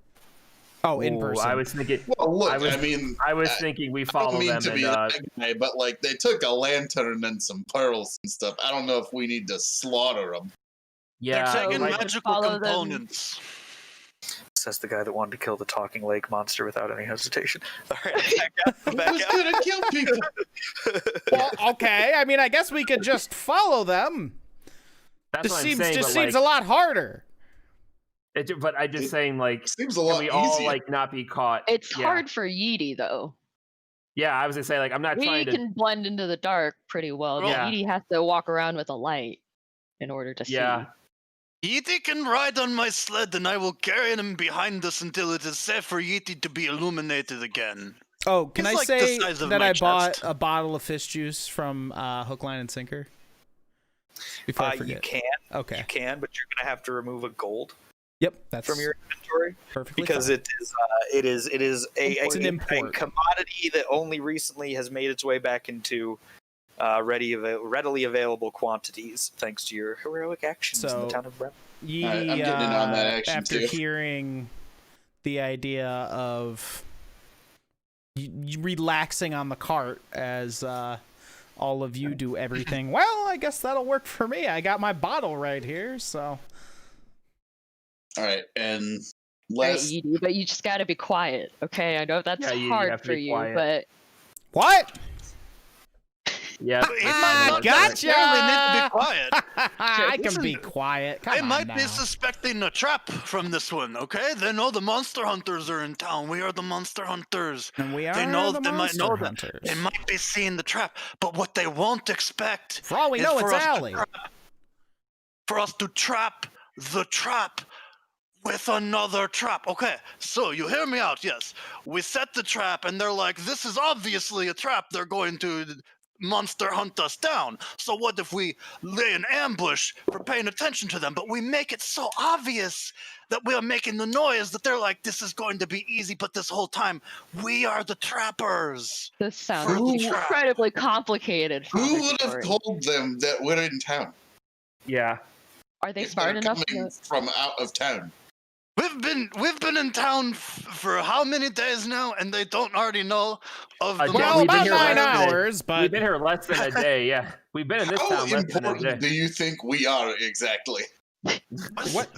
E: Oh, in
F: Ooh,
E: person.
F: I was thinking.
A: Well, look,
F: I was-
A: mean,
F: I was thinking we
A: I
F: follow
A: don't mean
F: them
A: to be
F: and
A: that guy, but like they took a lantern and some pearls and stuff. I don't know if we need to slaughter them.
F: yeah,
G: They're taking
C: we
F: like-
C: could
G: magical
C: follow them.
G: components.
D: Says the guy that wanted to kill the talking lake monster without any hesitation. All right,
A: Who's gonna kill people?
E: Well, okay. I mean, I guess we could just follow them.
F: that's
E: This
F: what
E: seems
F: I'm saying.
E: just
F: but,
E: seems
F: like,
E: a lot harder.
F: But I'm just saying, like,
A: Seems a
F: can
A: lot
F: we all
A: easier.
F: like not be caught?
C: It's
F: Yeah.
C: hard for Yeety though.
F: Yeah, I was gonna say, like, I'm not trying
C: Yeety
F: to.
C: can blend into the dark pretty well. but
F: Yeah.
C: Yeety has to walk around with a light in order to
F: Yeah.
C: see.
G: Yeti can ride on my sled, and I will carry him behind us until it is safe for Yeti to be illuminated again.
E: Oh, can
G: It's
E: I
G: like the
E: say
G: size of
E: that
G: my
E: I bought
G: chest.
E: a bottle of fish juice from Hook, Line, and Sinker? Before I
D: you
E: forget.
D: can,
E: Okay.
D: but you're gonna have to remove a gold
E: Yep, that's
D: from your inventory
E: perfectly
D: because
E: fine.
D: it is
E: It's an
D: a
E: import.
D: commodity that only recently has made its way back into readily available quantities thanks to your heroic actions in
E: So-
D: the town of Brem.
E: Yeety,
A: Alright, I'm getting in on that action,
E: after
A: too.
E: hearing the idea of relaxing on the cart as all of you do everything, well, I guess that'll work for me. I got my bottle right here, so.
A: All right, and
C: Right,
A: last
C: Yeety, but you just gotta be quiet, okay? I know that's
F: Yeah, you
C: hard
F: have to
C: for
F: be
C: you,
F: quiet.
C: but
E: What?
F: Yeah.
G: It
E: Ah,
G: might not
E: gotcha!
G: necessarily need to be quiet.
E: I can
G: listen,
E: be quiet. Come
G: They
E: on
G: might
E: now.
G: be suspecting a trap from this one, okay? They know the monster hunters are in town. We are the monster hunters.
E: And we are
G: They know
E: the
G: they might know
E: monster
G: that.
E: hunters.
G: They might be seeing the trap, but what they won't expect
E: For all we
G: is
E: know,
G: for
E: it's
G: us to
E: Allie.
G: for us to trap the trap with another trap. Okay, so you hear me out, yes. We set the trap and they're like, this is obviously a trap. They're going to monster hunt us down. So what if we lay an ambush for paying attention to them, but we make it so obvious that we are making the noise that they're like, this is going to be easy, but this whole time, we are the trappers.
C: this sounds
A: Who-
C: incredibly complicated.
A: who
C: Father
A: would have
C: Gregory.
A: told them that we're in town?
F: Yeah.
C: Are they
A: If
C: smart
A: they're
C: enough
A: coming
C: to?
A: from out of town?
G: We've been in town for how many days now, and they don't already know of the
F: Yeah,
E: Well,
F: we've been
E: about
F: here
E: 9
F: less than-
E: hours,
F: We've
E: but
F: been here less than a day. Yeah, we've been in this
A: How
F: town less than a
A: important
F: day.
A: do you think we are exactly?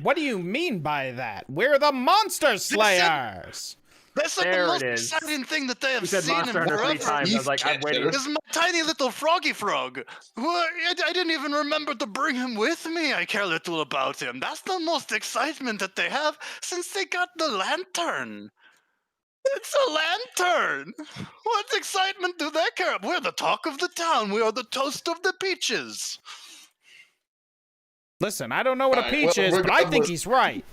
E: what do you mean by that? We're the monster slayers.
G: That's like
F: There
G: the most
F: it is.
G: exciting thing that they have
F: You said
G: seen in
F: Monster Hunter 3
G: forever.
F: times. I was like, I'm waiting.
G: Is my tiny little froggy frog. Well, I didn't even remember to bring him with me. I care little about him. That's the most excitement that they have since they got the lantern. It's a lantern. What excitement do they care? We're the talk of the town. We are the toast of the peaches.
E: Listen, I don't know what a
A: Alright,
E: peach
A: well,
E: is, but I think
A: regardless-
E: he's right.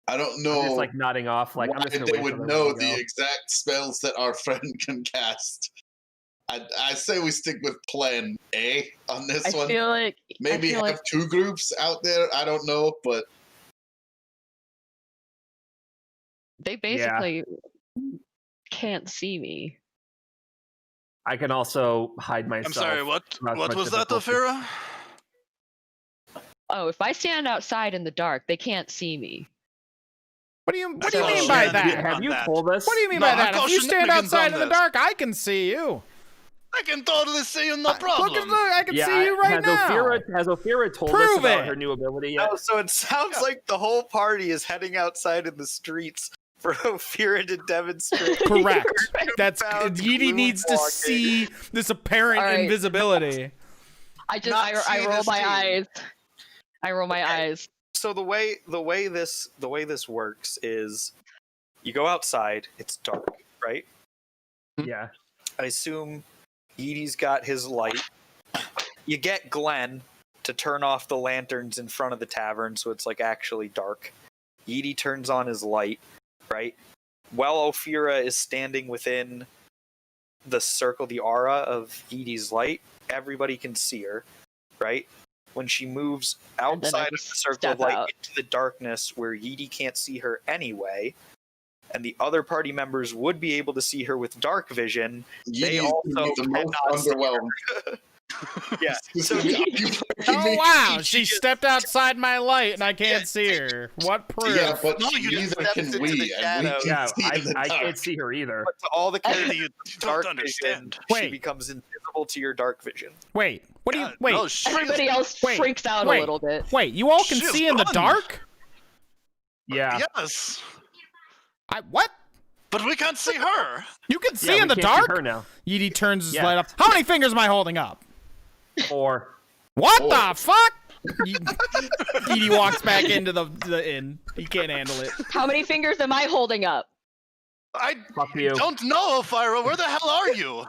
A: I don't
F: I'm
A: know
F: just like nodding off. Like I'm
A: why
F: just gonna
A: they
F: wait
A: would
F: till
A: know
F: everyone
A: the
F: go.
A: exact spells that our friend can cast. I say we stick with plan A on this
C: I
A: one.
C: feel like
A: Maybe
C: feel
A: have
C: like-
A: two groups out there. I don't know, but
C: they basically can't see me.
F: I can also hide myself.
G: I'm sorry, what
F: Not
G: what
F: much
G: was that,
F: difficulty.
G: Ophira?
C: Oh, if I stand outside in the dark, they can't see me.
E: What do you
G: That's
E: mean
G: all
E: by
G: she
E: that?
G: had.
F: Have you
G: that.
F: told us?
E: What do you mean
G: No,
E: by
G: I
E: that?
G: call
E: If you stand
G: shenanigans
E: outside
G: on
E: in the
G: this.
E: dark, I can see you.
G: I can totally see you, no problem.
E: Look, I can
F: Yeah,
E: see you right
F: has
E: now.
F: Has Ophira told
E: Prove
F: us about
E: it.
F: her new ability yet?
D: Oh, so it sounds like the whole party is heading outside in the streets for Ophira to demonstrate.
E: Correct. That's
D: Found
E: Yeety needs to
D: moonwalking.
E: see this apparent
C: All right.
E: invisibility.
C: I just
D: Not
C: I
D: see
C: roll
D: this
C: my
D: scene.
C: eyes. I roll my
D: Okay.
C: eyes.
D: So the way this works is you go outside, it's dark, right?
F: Yeah.
D: I assume Edie's got his light. You get Glenn to turn off the lanterns in front of the tavern so it's like actually dark. Edie turns on his light, right? While Ophira is standing within the circle, the aura of Edie's light, everybody can see her, right? When she moves
C: And then I
D: outside of the
C: just
D: circle
C: step
D: of light
C: out.
D: into the darkness where Edie can't see her anyway, and the other party members would be able to see her with dark vision, They
A: Yeety's
D: also
A: the most
D: cannot see
A: underwhelmed.
D: Yeah. So
E: Oh wow, she stepped outside my light and I can't see her. What proof?
A: Yeah, but
G: No, you
A: neither
D: stepped
A: can
D: into
A: we,
D: the
A: and we
D: shadow.
A: can
F: Yeah,
A: see in the
F: I
A: dark.
F: can't see her either.
D: but to all the characters,
G: You
D: dark
G: don't
D: vision,
G: understand.
D: she
E: Wait.
D: becomes invisible to your dark vision.
E: Wait, what do you
G: God,
E: wait?
G: no, she is-
C: Everybody else
E: Wait,
C: freaks out
E: wait.
C: a little bit.
E: Wait, you all can
G: She is
E: see in the
G: gone.
E: dark?
F: Yeah.
G: Yes,
E: What?
G: but we can't see her.
E: You can see
F: Yeah,
E: in
F: we
E: the
F: can't see
E: dark?
F: her now.
E: Yidi turns his
F: Yeah.
E: light up. How many fingers am I holding up?
F: 4.
E: What the fuck? Yidi walks back into the inn. He can't handle it.
C: How many fingers am I holding up?
G: I
F: Fuck you.
G: don't know, Elvira. Where the hell are you?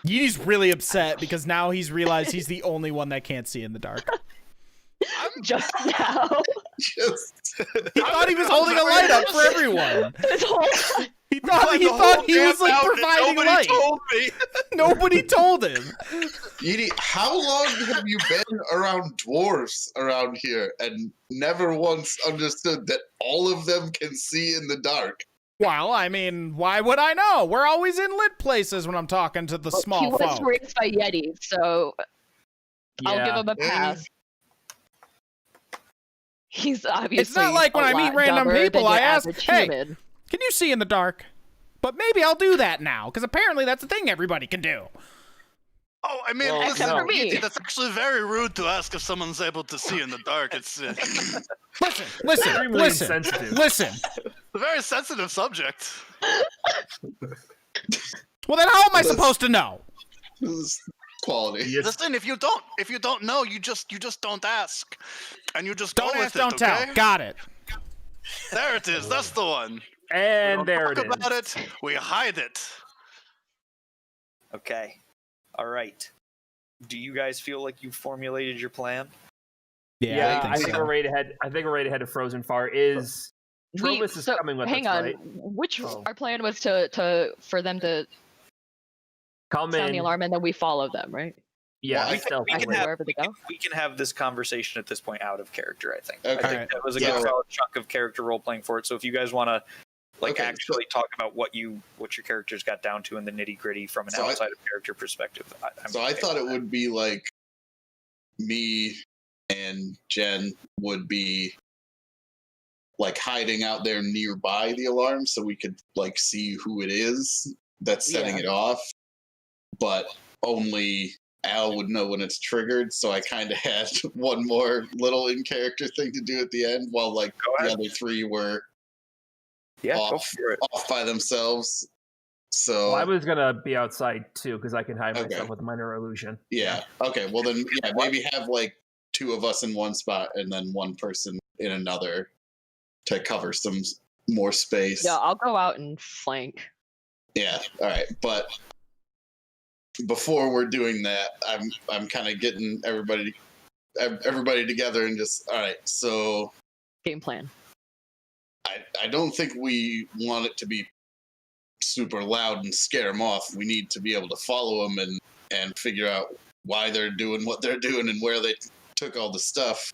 E: Yidi's really upset because now he's realized he's the only one that can't see in the dark.
C: Just now.
A: Just,
E: He thought he was holding a light up for everyone.
C: This whole time.
E: He thought he was like providing
G: Nobody
E: light.
G: told me.
E: Nobody told him.
A: Edie, how long have you been around dwarves around here and never once understood that all of them can see in the dark?
E: Well, I mean, why would I know? We're always in lit places when I'm talking to the
C: He
E: small
C: was
E: folk.
C: raised by Yetis, so I'll give him a
A: Yeah.
C: pass. He's obviously
E: It's not like when
C: a
E: I meet
C: lot
E: random
C: dumber
E: people,
C: than your
E: I ask,
C: average
E: "Hey,
C: human."
E: Can you see in the dark? But maybe I'll do that now, because apparently that's a thing everybody can do.
G: Oh, I mean,
F: Well,
G: listen,
C: Except for me.
G: Edie, that's actually very rude to ask if someone's able to see in the dark. It's
E: Listen,
F: Extremely insensitive.
E: listen.
G: a very sensitive subject.
E: Well, then how am I supposed to know?
A: This is quality.
F: Yes.
G: Listen, if you don't know, you just don't ask, and you just
E: Don't
G: go
E: ask,
G: with
E: don't
G: it,
E: tell.
G: okay?
E: Got it.
G: There it is. That's the one.
F: And
G: We
F: there
G: don't
F: it
G: talk
F: is.
G: about it. We hide it.
D: Okay. All right. Do you guys feel like you've formulated your plan?
F: Yeah, I think
E: so.
F: we're ready to head. I think we're ready to head to Frozen Far. Is Trovis is
C: so,
F: coming with
C: hang
F: us,
C: on.
F: right?
C: Which
F: Oh.
C: our plan was to for them to
F: Come
C: sound
F: in.
C: the alarm and then we follow them, right?
F: Yeah,
A: Well, I
F: stealth
D: we can
F: away.
D: have-
C: Wherever they go.
D: We can have this conversation at this point out of character, I think.
A: Okay.
D: I think that was a
A: Yeah.
D: good solid chunk of character role playing for it. So if you guys want to
A: Okay,
D: actually talk about what your characters got down to in the nitty gritty from an
A: So I-
D: outside of character perspective. I'm
A: So I
D: okay
A: thought
D: with
A: it
D: that.
A: would be like me and Jen would be like hiding out there nearby the alarm so we could like see who it is that's setting
C: Yeah.
A: it off. But only Al would know when it's triggered, so I kind of had one more little in character thing to do at the end while like
D: Go
A: the
D: ahead.
A: other three were
D: Yeah, go
A: off,
D: for it.
A: off by themselves. So
F: Well, I was gonna be outside too because I can hide
A: Okay.
F: myself with minor illusion.
A: yeah, okay. Well then, yeah, maybe have like two of us in one spot and then one person in another to cover some more space.
C: Yeah, I'll go out and flank.
A: Yeah, all right. But before we're doing that, I'm kind of getting everybody together and just all right. So
C: Game plan.
A: I don't think we want it to be super loud and scare them off. We need to be able to follow them and figure out why they're doing what they're doing and where they took all the stuff.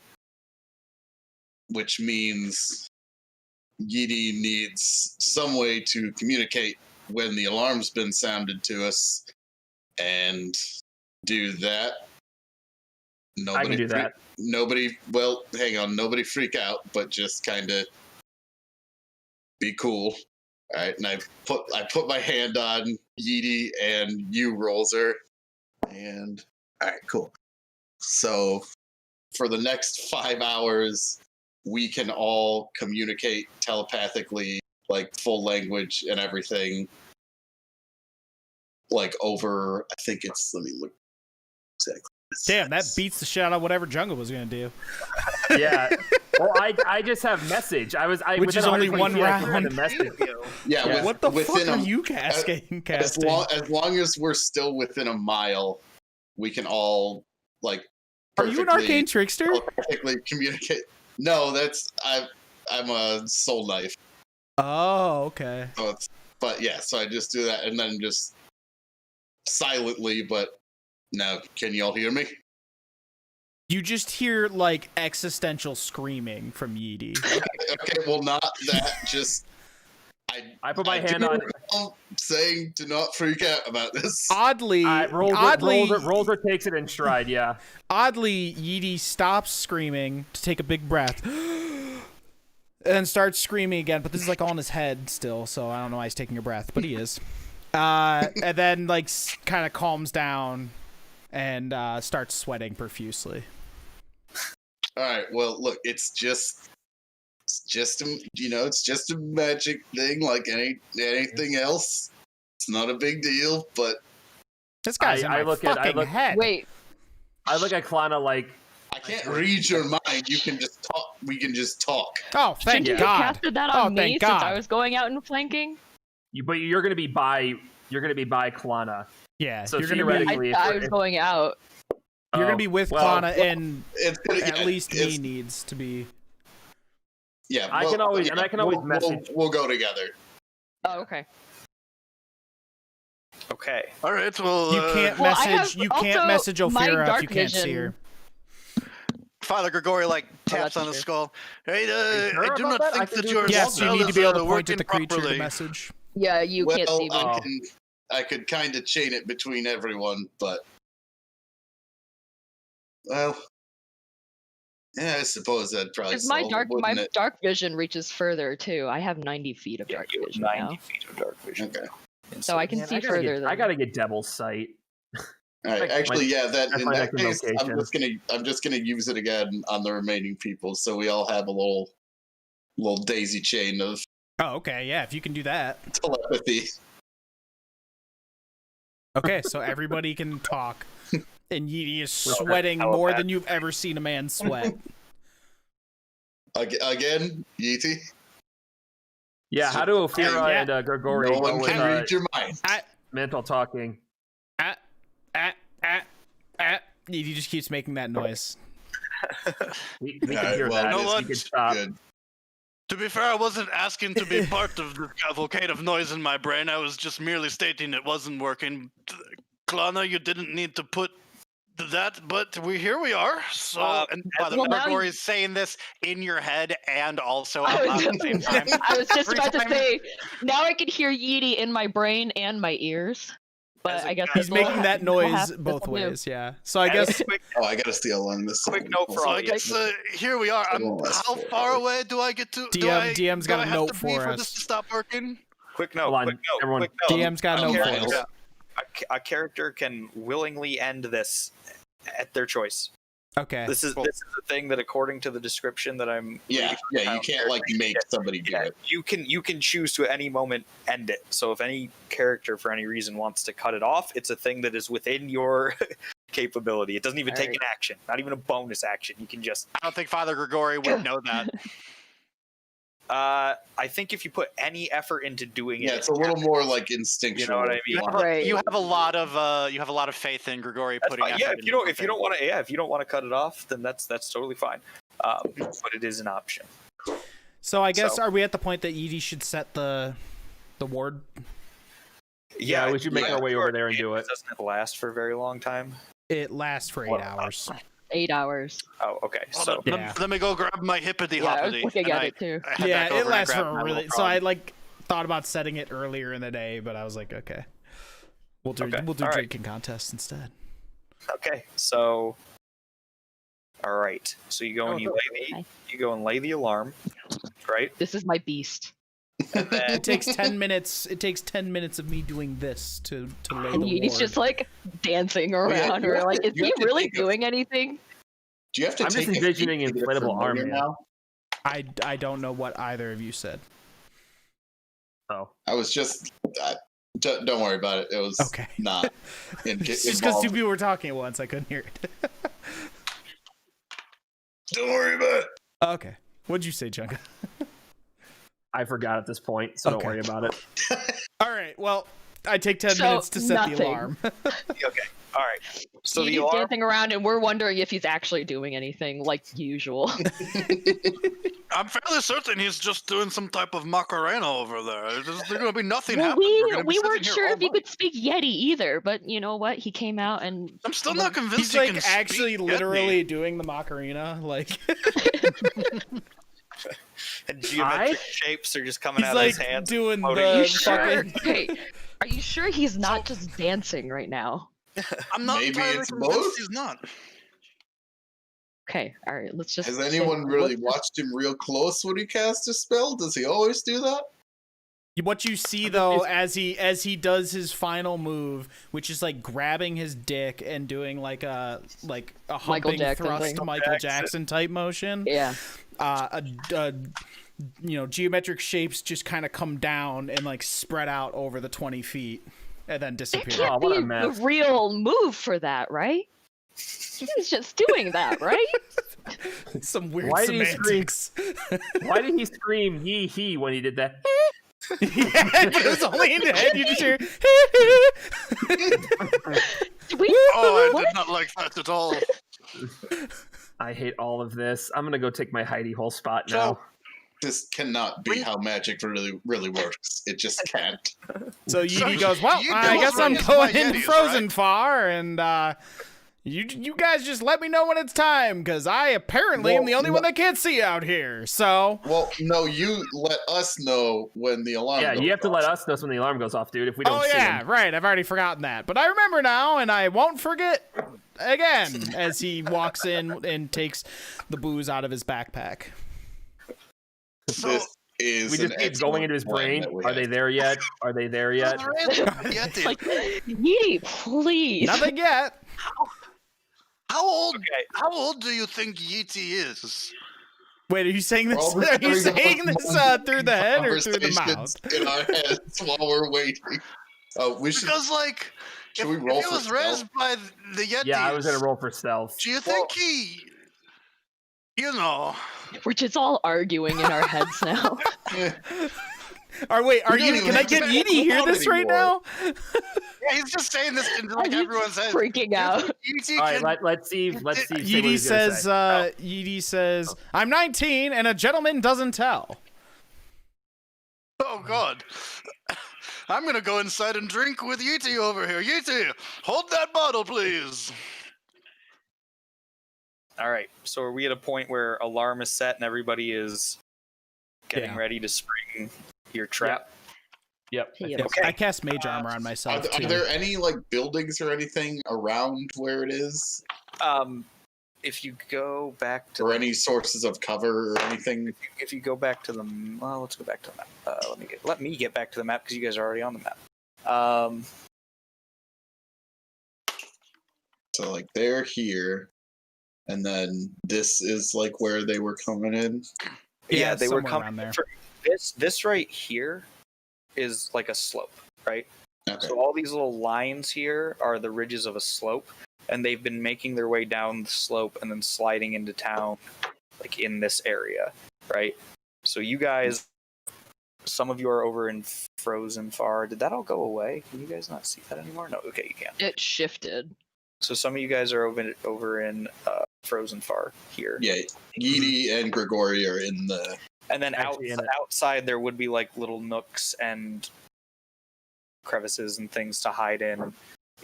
A: Which means Yidi needs some way to communicate when the alarm's been sounded to us and do that.
F: I can do that.
A: Nobody, well, hang on, nobody freak out, but just kind of be cool. All right, and I put my hand on Yidi and you, Rolzer, and all right, cool. So for the next 5 hours, we can all communicate telepathically, like full language and everything, like over. I think it's. Let me look exactly.
E: Damn, that beats the shit out of whatever Jungle was gonna do.
F: Yeah. Well, I just have message. I
E: Which
F: within
E: is only
F: 120
E: one
F: feet, I can
E: round.
F: send a message.
A: Yeah,
F: Yeah.
A: with,
E: What the
A: within
E: fuck are
A: a-
E: you casting?
A: as long as we're still within a mile, we can all like.
E: Are you an
A: perfectly-
E: arcane trickster?
A: Perfectly communicate. No, I'm a soul knife.
E: Oh, okay.
A: So it's, but yeah, so I just do that and then just silently. But now, can y'all hear me?
E: You just hear like existential screaming from Yidi.
A: Okay, well, not that. Just
F: I put my hand on it.
A: saying to not freak out about this.
E: Oddly,
F: Rolzer takes it in stride, yeah.
E: Oddly, Yeety stops screaming to take a big breath. And then starts screaming again, but this is like all in his head still, so I don't know why he's taking a breath, but he is. And then like kind of calms down and starts sweating profusely.
A: All right. Well, look, it's just a magic thing like anything else. It's not a big deal, but
E: this guy's in my fucking head.
C: Wait.
F: I look at Klana like
A: I can't read your mind. You can just talk. We can just talk.
E: Oh, thank
C: Shouldn't you
E: God.
C: have casted that on me
E: thank
C: since
E: God.
C: I was going out and flanking?
F: but you're gonna be by Klana.
E: Yeah,
F: So
E: you're gonna
F: theoretically,
C: I was going out.
E: You're gonna be with Klana, and
A: it's
E: at least he needs to be.
A: Yeah,
F: I can always message.
A: We'll go together.
C: Oh, okay.
D: Okay.
G: All right. Well,
E: You can't
C: Well, I
E: message.
C: have
E: You can't
C: also
E: message
C: my
E: Ophira if
C: dark
E: you can't see
C: vision.
E: her.
B: Father Grigori taps
C: that's
B: on the
C: true.
B: skull. Hey,
F: sure
B: I do
F: about
B: not
F: that? I
B: think
F: can
B: that
F: do
B: your
F: it.
E: Yes, you
B: spell
E: need to
B: is,
E: be able to point
B: working
E: at the creature
B: properly.
E: to message.
C: Yeah, you can't see me.
A: I could kind of chain it between everyone, but well, yeah, I suppose that'd probably
C: Because my
A: solve it, wouldn't it?
C: dark vision reaches further too. I have 90 feet of dark
D: You have
C: vision
D: 90
C: now,
D: feet of dark vision.
A: Okay.
C: so I can
F: Man,
C: see
F: I gotta
C: further.
F: get, I gotta get Devil's Sight.
A: All right,
F: Like,
A: actually, yeah. That in
F: my
A: that case,
F: echolocation.
A: I'm just gonna use it again on the remaining people, so we all have a little daisy chain of
E: Oh, okay, yeah. If you can do that.
A: telepathy.
E: Okay, so everybody can talk, and Yeety is sweating more than you've ever seen a man sweat.
A: Again, Yeety.
F: Yeah, how do Ophira
E: Yeah.
F: and Grigori
A: No
F: go
A: one
F: with
A: can read your mind.
F: mental talking?
E: Yeety just keeps making that noise.
F: We can
A: Alright,
F: hear
A: well,
F: that.
G: you know
F: We
G: what?
F: can stop.
A: Good.
G: To be fair, I wasn't asking to be part of the cavalcade of noise in my brain. I was just merely stating it wasn't working. Klana, you didn't need to put that, but here we are. So,
B: And Father
C: well, now
B: Grigori is saying this in your head and also
C: I
B: out loud at
C: was,
B: the same time.
C: I was just
B: Every
C: about to
B: time-
C: say, now I can hear Yeety in my brain and my ears. But
B: As a
C: I guess
B: guy-
E: He's
C: this will
E: making that
C: this will
E: noise
C: have- this
E: both
C: will do.
E: ways, yeah. So I guess
A: Oh, I gotta steal along this.
D: Quick note for
G: so
D: all
G: I
D: you.
G: guess here we are. How far away do I get to?
E: DM's got a note
G: to be
E: for
G: this
E: us.
G: to stop working?
D: Quick note.
F: Hold on,
D: Quick note.
F: everyone.
D: Quick note.
E: DM's got a note
D: character-
E: for us.
D: a character can willingly end this at their choice.
E: Okay.
D: This is a thing that, according to the description that I'm
A: Yeah,
D: reading,
A: you can't like make somebody do it.
D: you can choose to at any moment end it. So if any character for any reason wants to cut it off, it's a thing that is within your capability. It doesn't even take an action, not even a bonus action. You can just.
B: I don't think Father Grigori would know that.
D: I think if you put any effort into doing it,
A: Yeah, it's a little more like instinctual.
D: You know what I mean?
C: Right.
B: You have a lot of faith in Grigori
D: That's
B: putting
D: fine.
B: effort
D: Yeah,
B: into
D: if you don't want to, if you don't want to cut it off, then that's totally fine. But it is an option.
E: So I guess
D: So-
E: are we at the point that Yeety should set the ward?
F: Yeah, we should make our way over there and do it.
D: Doesn't it last for a very long time?
E: It lasts for 8 hours.
C: 8 hours.
D: Oh, okay.
G: Hold
D: So
G: on,
E: Yeah.
G: let me go grab my hippity
C: Yeah, I was
G: hoppity.
C: looking
G: and
C: at
G: I-
C: it too.
G: I head
E: Yeah,
G: back over
E: it
G: and
E: lasts
G: grab
E: for
G: my
E: a really.
G: little
E: So I
G: frog.
E: like thought about setting it earlier in the day, but I was like, okay, we'll do
D: Okay,
E: we'll do
D: all right.
E: drinking contests instead.
D: okay, so all right. So you go and you go and lay the alarm, right?
C: This is my beast.
D: And then
E: It takes 10 minutes. It takes 10 minutes of me doing this to lay
C: And
E: the
C: Yeety's
E: ward.
C: just like dancing
A: yeah,
C: around.
A: you
C: We're
A: have
C: like,
A: to-
C: is
A: you
C: he
A: have to
C: really
A: take a-
C: doing anything?
A: Do you have to
F: I'm
A: take
F: just
A: a
F: envisioning
A: feat to get
F: inflatable arm
A: familiar
F: man.
A: now?
E: I don't know what either of you said.
F: Oh,
A: I was just. Don't worry about it. It was
E: Okay.
A: not.
E: It's just because two people were talking at once, I couldn't hear it.
A: Don't worry about it.
E: Okay. What'd you say, Chunga?
F: I forgot at this point, so
E: Okay.
F: don't worry about it.
E: All right. Well, I take 10
C: So,
E: minutes to set the
C: nothing.
E: alarm.
D: okay, all right. So the
C: Yeety's
D: alarm.
C: dancing around, and we're wondering if he's actually doing anything, like usual.
G: I'm fairly certain he's just doing some type of Macarena over there. There's going to be nothing
C: Well,
G: happening. We're gonna be
C: we
G: sitting
C: weren't
G: here
C: sure
G: all
C: if he
G: night.
C: could speak Yeti either, but you know what? He came out and
G: I'm still not convinced
E: He's
G: he
E: like
G: can
E: actually
G: speak
E: literally
G: Yeti.
E: doing the Macarena. Like,
D: And geometric shapes are just coming
E: He's
D: out
E: like
D: of his hands.
E: doing
D: floating.
C: Are you
E: the
C: sure?
E: fucking.
C: Hey, are you sure he's not just dancing right now?
G: I'm not
A: Maybe
G: entirely
A: it's
G: convinced
A: both?
G: he's not.
C: Okay, all right. Let's just.
A: Has
C: say-
A: anyone really
C: let's just-
A: watched him real close when he casts a spell? Does he always do that?
E: What you see though, as he does his final move, which is like grabbing his dick and doing like a humping
C: Jackson
E: thrust
C: thing.
E: Michael Jackson type motion.
C: Yeah.
E: Geometric shapes just kind of come down and like spread out over the 20 feet and then
C: It
E: disappear.
C: can't
F: Oh, what a
C: be the
F: mess.
C: real move for that, right? He's just doing that, right?
E: Some weird
F: Why did he scream?
E: semantics.
F: Why did he scream "yee hee" when he did that?
E: Yeah, but it was only in the head. You just hear.
G: Oh, I
C: What?
G: did not like that at all.
F: I hate all of this. I'm gonna go take my hidey hole spot now.
A: This cannot be how magic really works. It just can't.
E: So Yeti goes, well,
G: you
E: I guess I'm
G: demonstrated
E: going
G: my
E: in
G: Yetis,
E: Frozen
G: right?
E: Far, and you guys just let me know when it's time, because I apparently am the only one that can't see out here. So
A: Well, no, you let us know when the alarm
F: Yeah,
A: goes
F: you have to
A: off.
F: let us know when the alarm goes off, dude. If we don't
E: oh
F: see
E: yeah,
F: him.
E: right. I've already forgotten that, but I remember now, and I won't forget again. As he walks in and takes the booze out of his backpack.
G: So,
A: This is
F: We just
A: an
F: keep going into his
A: excellent plan
F: brain.
A: that we
F: Are they
A: have.
F: there yet? Are they there yet?
G: Yeti.
C: Like, Yeti, please.
E: Nothing yet.
G: How old do you think Yeti is?
E: Wait, are you saying this?
A: Well, we're
E: Are you
A: having
E: saying
A: those
E: this through the head or through the
A: conversations
E: mouth?
A: in our heads while we're waiting. We should.
G: Because, like,
A: Should
G: if,
A: we roll
G: if he
A: for
G: was raised
A: stealth?
G: by the Yetis,
F: Yeah, I was gonna roll for stealth.
G: do you think he, you know,
C: We're just all arguing in our heads now.
A: Eh,
E: Are wait, are
A: We don't
E: you?
A: even
E: Can I
A: have to
E: get
A: back
E: Edie hear
A: out
E: this right
A: anymore.
E: now?
G: yeah, he's just saying this into like
C: He's
G: everyone's head.
C: freaking out.
G: Yeti
F: All right,
G: can,
F: let's see. Let's see.
E: Edie
F: what he's gonna
E: says.
F: say.
E: Edie says, "I'm 19 and a gentleman doesn't tell."
G: oh God. I'm gonna go inside and drink with Yeti over here. Yeti, hold that bottle, please.
D: All right. So are we at a point where alarm is set and everybody is getting
E: Yeah.
D: ready to spring your trap?
F: Yep. I
C: Yeah.
F: think
D: Okay.
E: I cast Mage Armor on
A: Are,
E: myself
A: are
E: too.
A: there any like buildings or anything around where it is,
D: If you go back to
A: or any sources of cover or anything?
D: if you go back to the let's go back to the map. Let me get back to the map because you guys are already on the map.
A: So like they're here, and then this is like where they were coming in.
D: Yeah, they were
E: somewhere
D: coming
E: around there.
D: for this right here is like a slope, right?
A: Okay.
D: So all these little lines here are the ridges of a slope, and they've been making their way down the slope and then sliding into town, like in this area, right? So you guys, some of you are over in Frozen Far. Did that all go away? Can you guys not see that anymore? No, okay, you can.
C: It shifted.
D: So some of you guys are over in Frozen Far here.
A: Yeah, Yeeti and Grigori are in the.
D: And then
F: Actually, in it.
D: outside there would be like little nooks and crevices and things to hide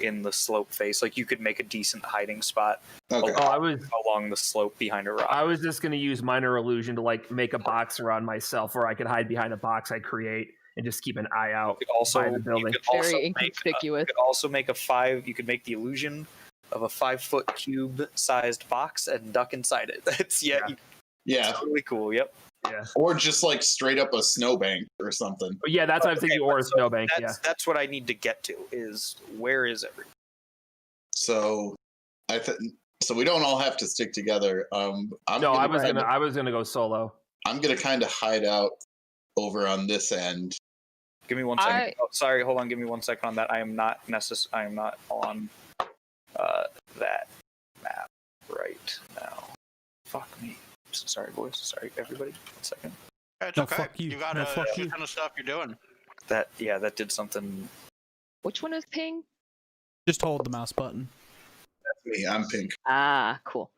D: in the slope face. Like you could make a decent hiding spot
A: Okay.
F: Oh, I was
D: along the slope behind a rock.
F: I was just gonna use minor illusion to like make a box around myself, where I could hide behind a box I create and just keep an eye out.
D: You could also,
F: by the building.
D: You could also
C: Very
D: make,
C: inconspicuous.
D: you could also make you could make the illusion of a 5-foot cube-sized box and duck inside it. That's
A: Yeah,
D: totally cool. Yep.
F: Yeah.
A: or just like straight up a snowbank or something.
F: But yeah, that's what I'm thinking. Or a snowbank. Yeah.
D: That's what I need to get to. Is where is everyone?
A: So, so we don't all have to stick together. I'm
F: No, I
A: gonna
F: was gonna go solo.
A: I'm gonna kind of hide out over on this end.
D: Give me 1 second. Oh, sorry, hold on. Give me 1 second on that. I am not I am not on that map right now. Fuck me. Sorry, boys. Sorry, everybody. 1 second.
G: It's
E: No,
G: okay.
E: fuck you.
G: You got
E: No, fuck
G: the
E: you.
G: kind of stuff you're doing.
D: That did something.
C: Which one is ping?
E: Just hold the mouse button.
A: That's me. I'm pink.
C: Ah, cool.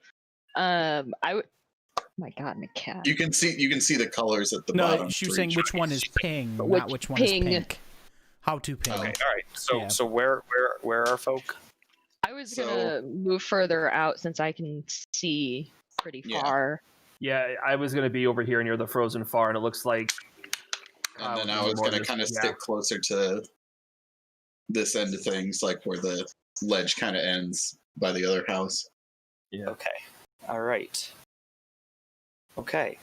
C: I would. Oh my God, my cat.
A: You can see the colors at the
E: No,
A: bottom.
E: she was
A: for
E: saying
A: each
E: which one is ping,
C: Which
E: not which one
C: ping?
E: is pink. How to ping.
D: Okay. All right. So
E: Yeah.
D: so where are folk?
C: I was gonna move further out since I can see pretty
A: Yeah.
C: far.
F: Yeah, I was gonna be over here near the frozen far, and it looks like.
A: And then I was going to kind of stick closer to this end of things, like where the ledge kind of ends by the other house.
F: Yeah.
D: Okay. All right. Okay.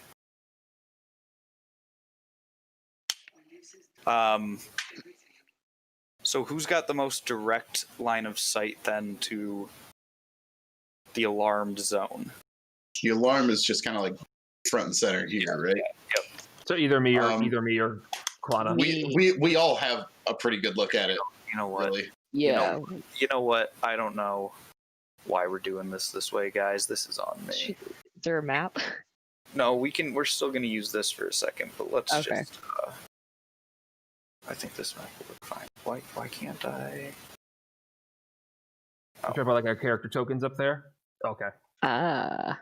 D: So who's got the most direct line of sight then to the alarmed zone?
A: The alarm is just kind of like front and center here, right?
D: Yep.
F: So either me or Klana.
A: We all have a pretty good look at it.
D: You know what?
A: Really.
C: Yeah.
D: You know what? I don't know why we're doing this way, guys. This is on me.
C: Is there a map?
D: No, we're still gonna use this for a second, but let's
C: Okay.
D: just I think this map will look fine. Why can't I?
F: You talking about like our character tokens up there? Okay.
C: Ah.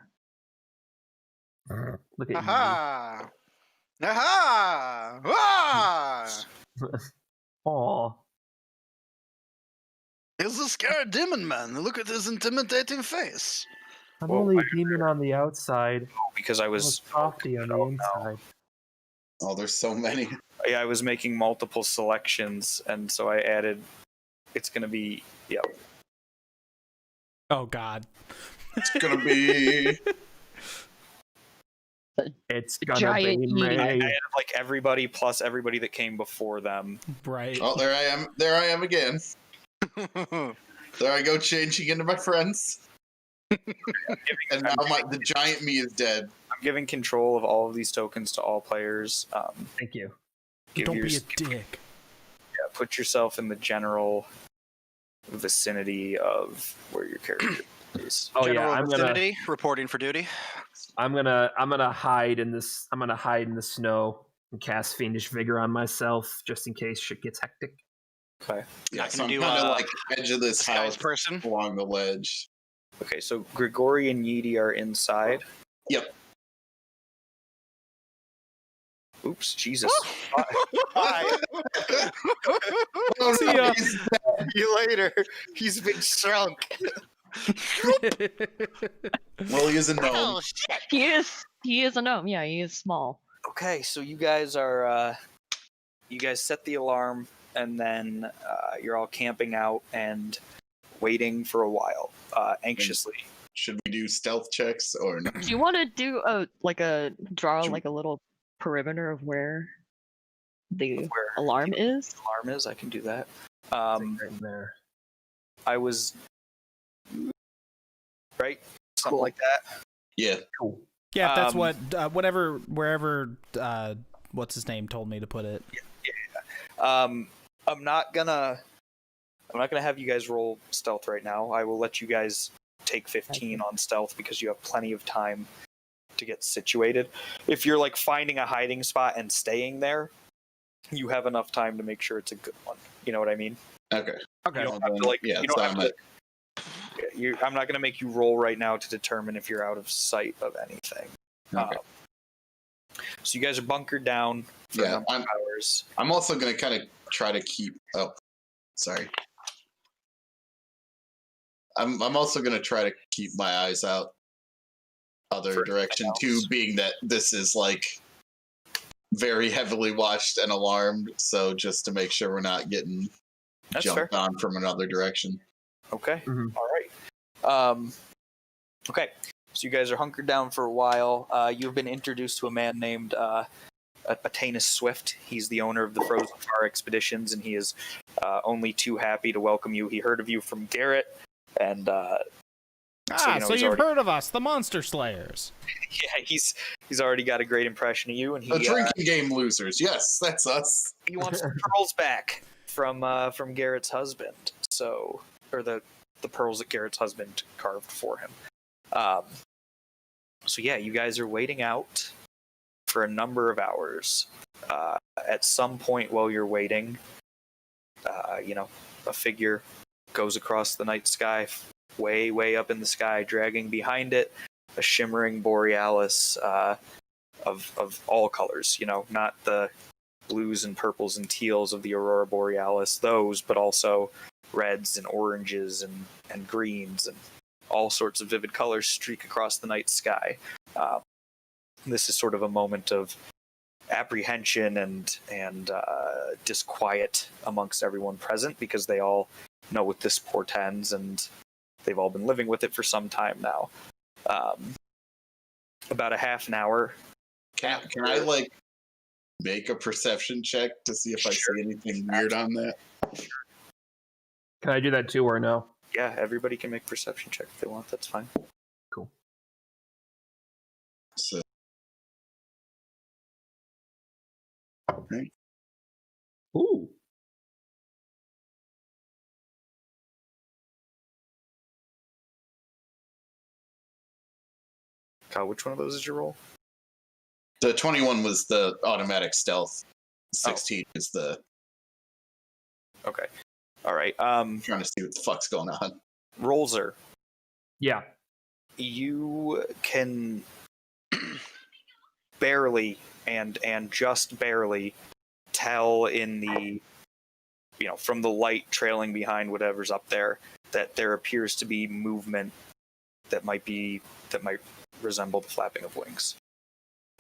F: Look at
B: Aha! Aha! Ah!
F: you. Aw.
G: He's a scared demon man. Look at his intimidating face.
F: I'm
D: Whoa,
F: only a demon on the outside.
D: Because I
F: I'm a
D: was
F: softy on the inside.
A: Oh, there's so many.
D: yeah, I was making multiple selections, and so I added. It's gonna be
E: Oh God.
A: It's gonna be.
F: It's gonna
C: Giant
F: be
C: eating.
D: I
F: me.
D: added like everybody plus everybody that came before them.
E: Right.
A: Oh, there I am. There I am again. There I go, changing into my friends. And now the giant me is dead.
D: I'm giving control of all of these tokens to all players.
F: Thank you.
E: Don't be a dick.
D: Put yourself in the general vicinity of where your character is.
F: Oh
B: General
F: yeah,
B: vicinity, reporting for duty.
F: I'm gonna hide in this. I'm gonna hide in the snow and cast Fiendish Vigor on myself just in case shit gets hectic.
D: Okay.
A: Yeah,
B: I can
A: so I'm
B: do,
A: kind of like edge of this
B: Disguise
A: house
B: person.
A: along the ledge.
D: Okay, so Grigori and Yeedy are inside.
A: Yep.
D: Oops, Jesus.
B: Bye.
A: Oh,
E: See
A: no,
E: ya.
A: he's
D: See you later. He's been shrunk.
A: well, he is a gnome.
B: Oh shit!
C: He is a gnome. Yeah, he is small.
D: Okay, so you guys are you guys set the alarm, and then you're all camping out and waiting for a while, anxiously.
A: Should we do stealth checks or no?
C: Do you want to do a little perimeter of where the
D: Where
C: alarm is?
D: the alarm is? I can do that.
F: Right in there.
D: I was right, something
C: Cool.
D: like that.
A: Yeah.
F: Cool.
E: Yeah, if that's
D: Um,
E: wherever what's his name told me to put it.
D: I'm not gonna have you guys roll stealth right now. I will let you guys take 15 on stealth because you have plenty of time to get situated. If you're like finding a hiding spot and staying there, you have enough time to make sure it's a good one. You know what I mean?
A: Okay.
D: You don't have to, like,
A: yeah,
D: you don't
A: so
D: have
A: I'm
D: to-
A: at-
D: I'm not going to make you roll right now to determine if you're out of sight of anything.
A: Okay.
D: So you guys are bunkered down for a
A: Yeah,
D: number of hours.
A: I'm also going to kind of try to keep. Oh, sorry. I'm also going to try to keep my eyes out other
D: For
A: direction
D: anything
A: too,
D: else.
A: being that this is like very heavily watched and alarmed. So just to make sure we're not getting
D: That's fair.
A: jumped on from another direction.
D: Okay.
F: Mhm.
D: All right. Okay. So you guys are hunkered down for a while. You've been introduced to a man named Atanus Swift. He's the owner of the Frozen Far Expeditions, and he is only too happy to welcome you. He heard of you from Garrett, and
E: So
D: he's
E: you've
D: already,
E: heard of us, the Monster Slayers.
D: yeah, he's already got a great impression of you, and
A: The drinking game losers. Yes, that's us.
D: he wants the pearls back from Garrett's husband. So, or the pearls that Garrett's husband carved for him. So yeah, you guys are waiting out for a number of hours. At some point while you're waiting, a figure goes across the night sky, way up in the sky, dragging behind it a shimmering borealis of all colors. Not the blues and purples and teals of the aurora borealis, but also reds and oranges and greens and all sorts of vivid colors streak across the night sky. this is sort of a moment of apprehension and disquiet amongst everyone present, because they all know what this portends and they've all been living with it for some time now. About a half an hour.
A: Can I like make a perception check to see if I see anything weird on that?
F: Can I do that too, or no?
D: Yeah, everybody can make perception check if they want. That's fine.
F: Cool.
A: So, okay.
F: Ooh.
D: Kyle, which one of those is your roll?
A: The 21 was the automatic stealth. 16 is the.
D: Okay. All right.
A: Trying to see what the fuck's going on.
D: Rolzer,
F: Yeah.
D: you can barely and just barely tell in the, from the light trailing behind whatever's up there, that there appears to be movement that might resemble the flapping of wings.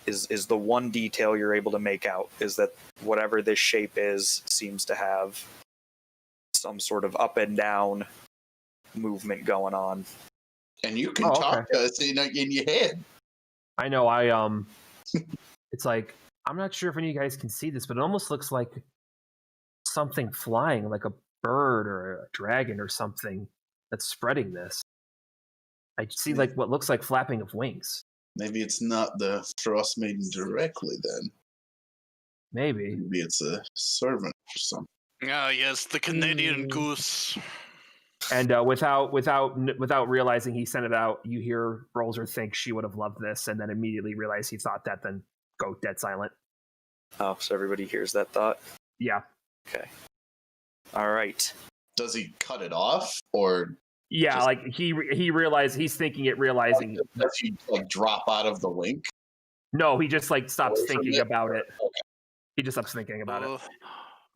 D: Is the one detail you're able to make out, is that whatever this shape is seems to have some sort of up and down movement going on.
A: And you can talk to us in your head.
F: I know. It's like, I'm not sure if any of you guys can see this, but it almost looks like something flying, like a bird or a dragon or something that's spreading this. I see like what looks like flapping of wings.
A: Maybe it's not the Frost Maiden directly then.
F: Maybe
A: it's a servant or something.
G: Ah, yes, the Canadian goose.
F: And without realizing he sent it out, you hear Rolzer think she would have loved this, and then immediately realize he thought that, then go dead silent.
D: Oh, so everybody hears that thought?
F: Yeah.
D: Okay. All right.
A: Does he cut it off, or?
F: Yeah, like he realized, he's thinking it, realizing.
A: Does he like drop out of the link?
F: No, he just like stops thinking about it.
A: Okay.
F: He just stops thinking about it.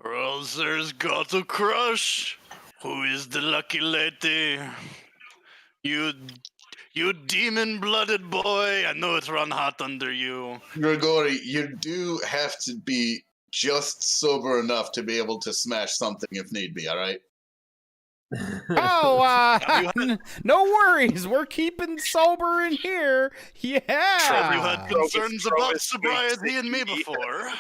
G: Rolzer's got a crush. Who is the lucky lady? You demon-blooded boy. I know it's run hot under you.
A: Grigori, you do have to be just sober enough to be able to smash something if need be, all right?
E: No worries. We're keeping sober in here. Yeah.
G: Have you had concerns about sobriety in me before?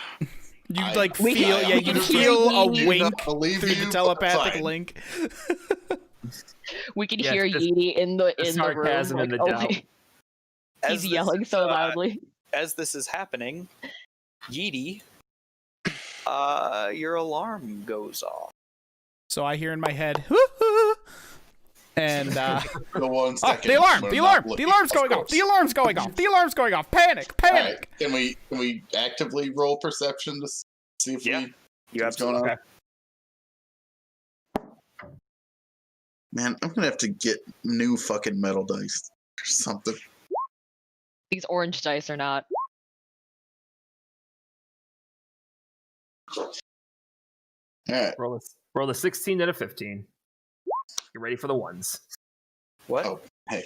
E: You can feel a wink through the telepathic link.
C: We can hear Yeety in the
F: sarcasm
C: room.
F: And the doubt.
C: He's yelling so loudly.
D: As this is happening, Yeety, your alarm goes off.
E: So I hear in my head, hoo-hoo, and
A: the 1 second.
E: The alarm's going off. The alarm's going off. Panic.
A: Right. Can we actively roll perception to see if what's going on?
D: Okay.
A: Man, I'm gonna have to get new fucking metal dice or something.
C: These orange dice are not.
A: All right.
F: Roll a 16 and a 15. You're ready for the ones.
D: What?
A: Oh, hey.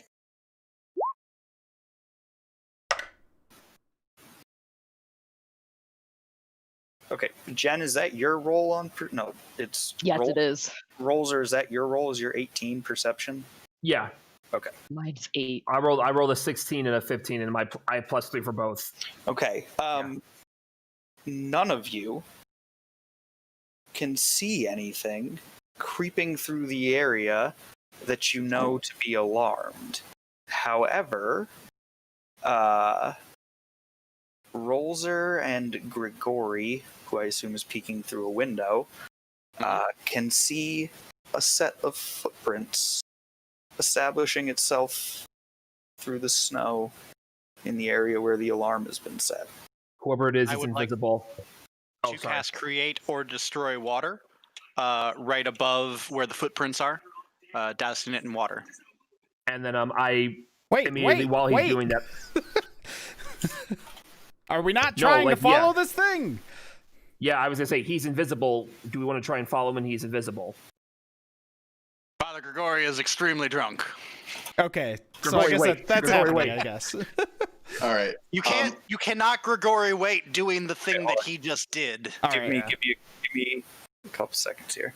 D: Okay, Jen, is that your roll on? No, it's
C: Yes, it is.
D: Rolls, or is that your roll? Is your 18 perception?
F: Yeah.
D: Okay.
C: Mine's 8.
F: I rolled a 16 and a 15, and I have +3 for both.
D: Okay. None of you can see anything creeping through the area that you know to be alarmed. However, Rolzer and Grigori, who I assume is peeking through a window, can see a set of footprints establishing itself through the snow in the area where the alarm has been set.
F: Whoever it is
B: I
F: is
B: would like
F: invisible.
B: To cast Create or Destroy Water right above where the footprints are, dousing it in water.
F: And then I
E: wait,
F: immediately while he's doing that.
E: Are we not trying to follow this thing?
F: Yeah, I was gonna say he's invisible. Do we want to try and follow him when he's invisible?
G: Father Grigori is extremely drunk.
E: Okay, so I guess that's happening, I guess.
A: All right.
B: You can't. You cannot Grigori wait doing the thing that he just did.
E: All
D: Give
E: right,
D: me a couple seconds here.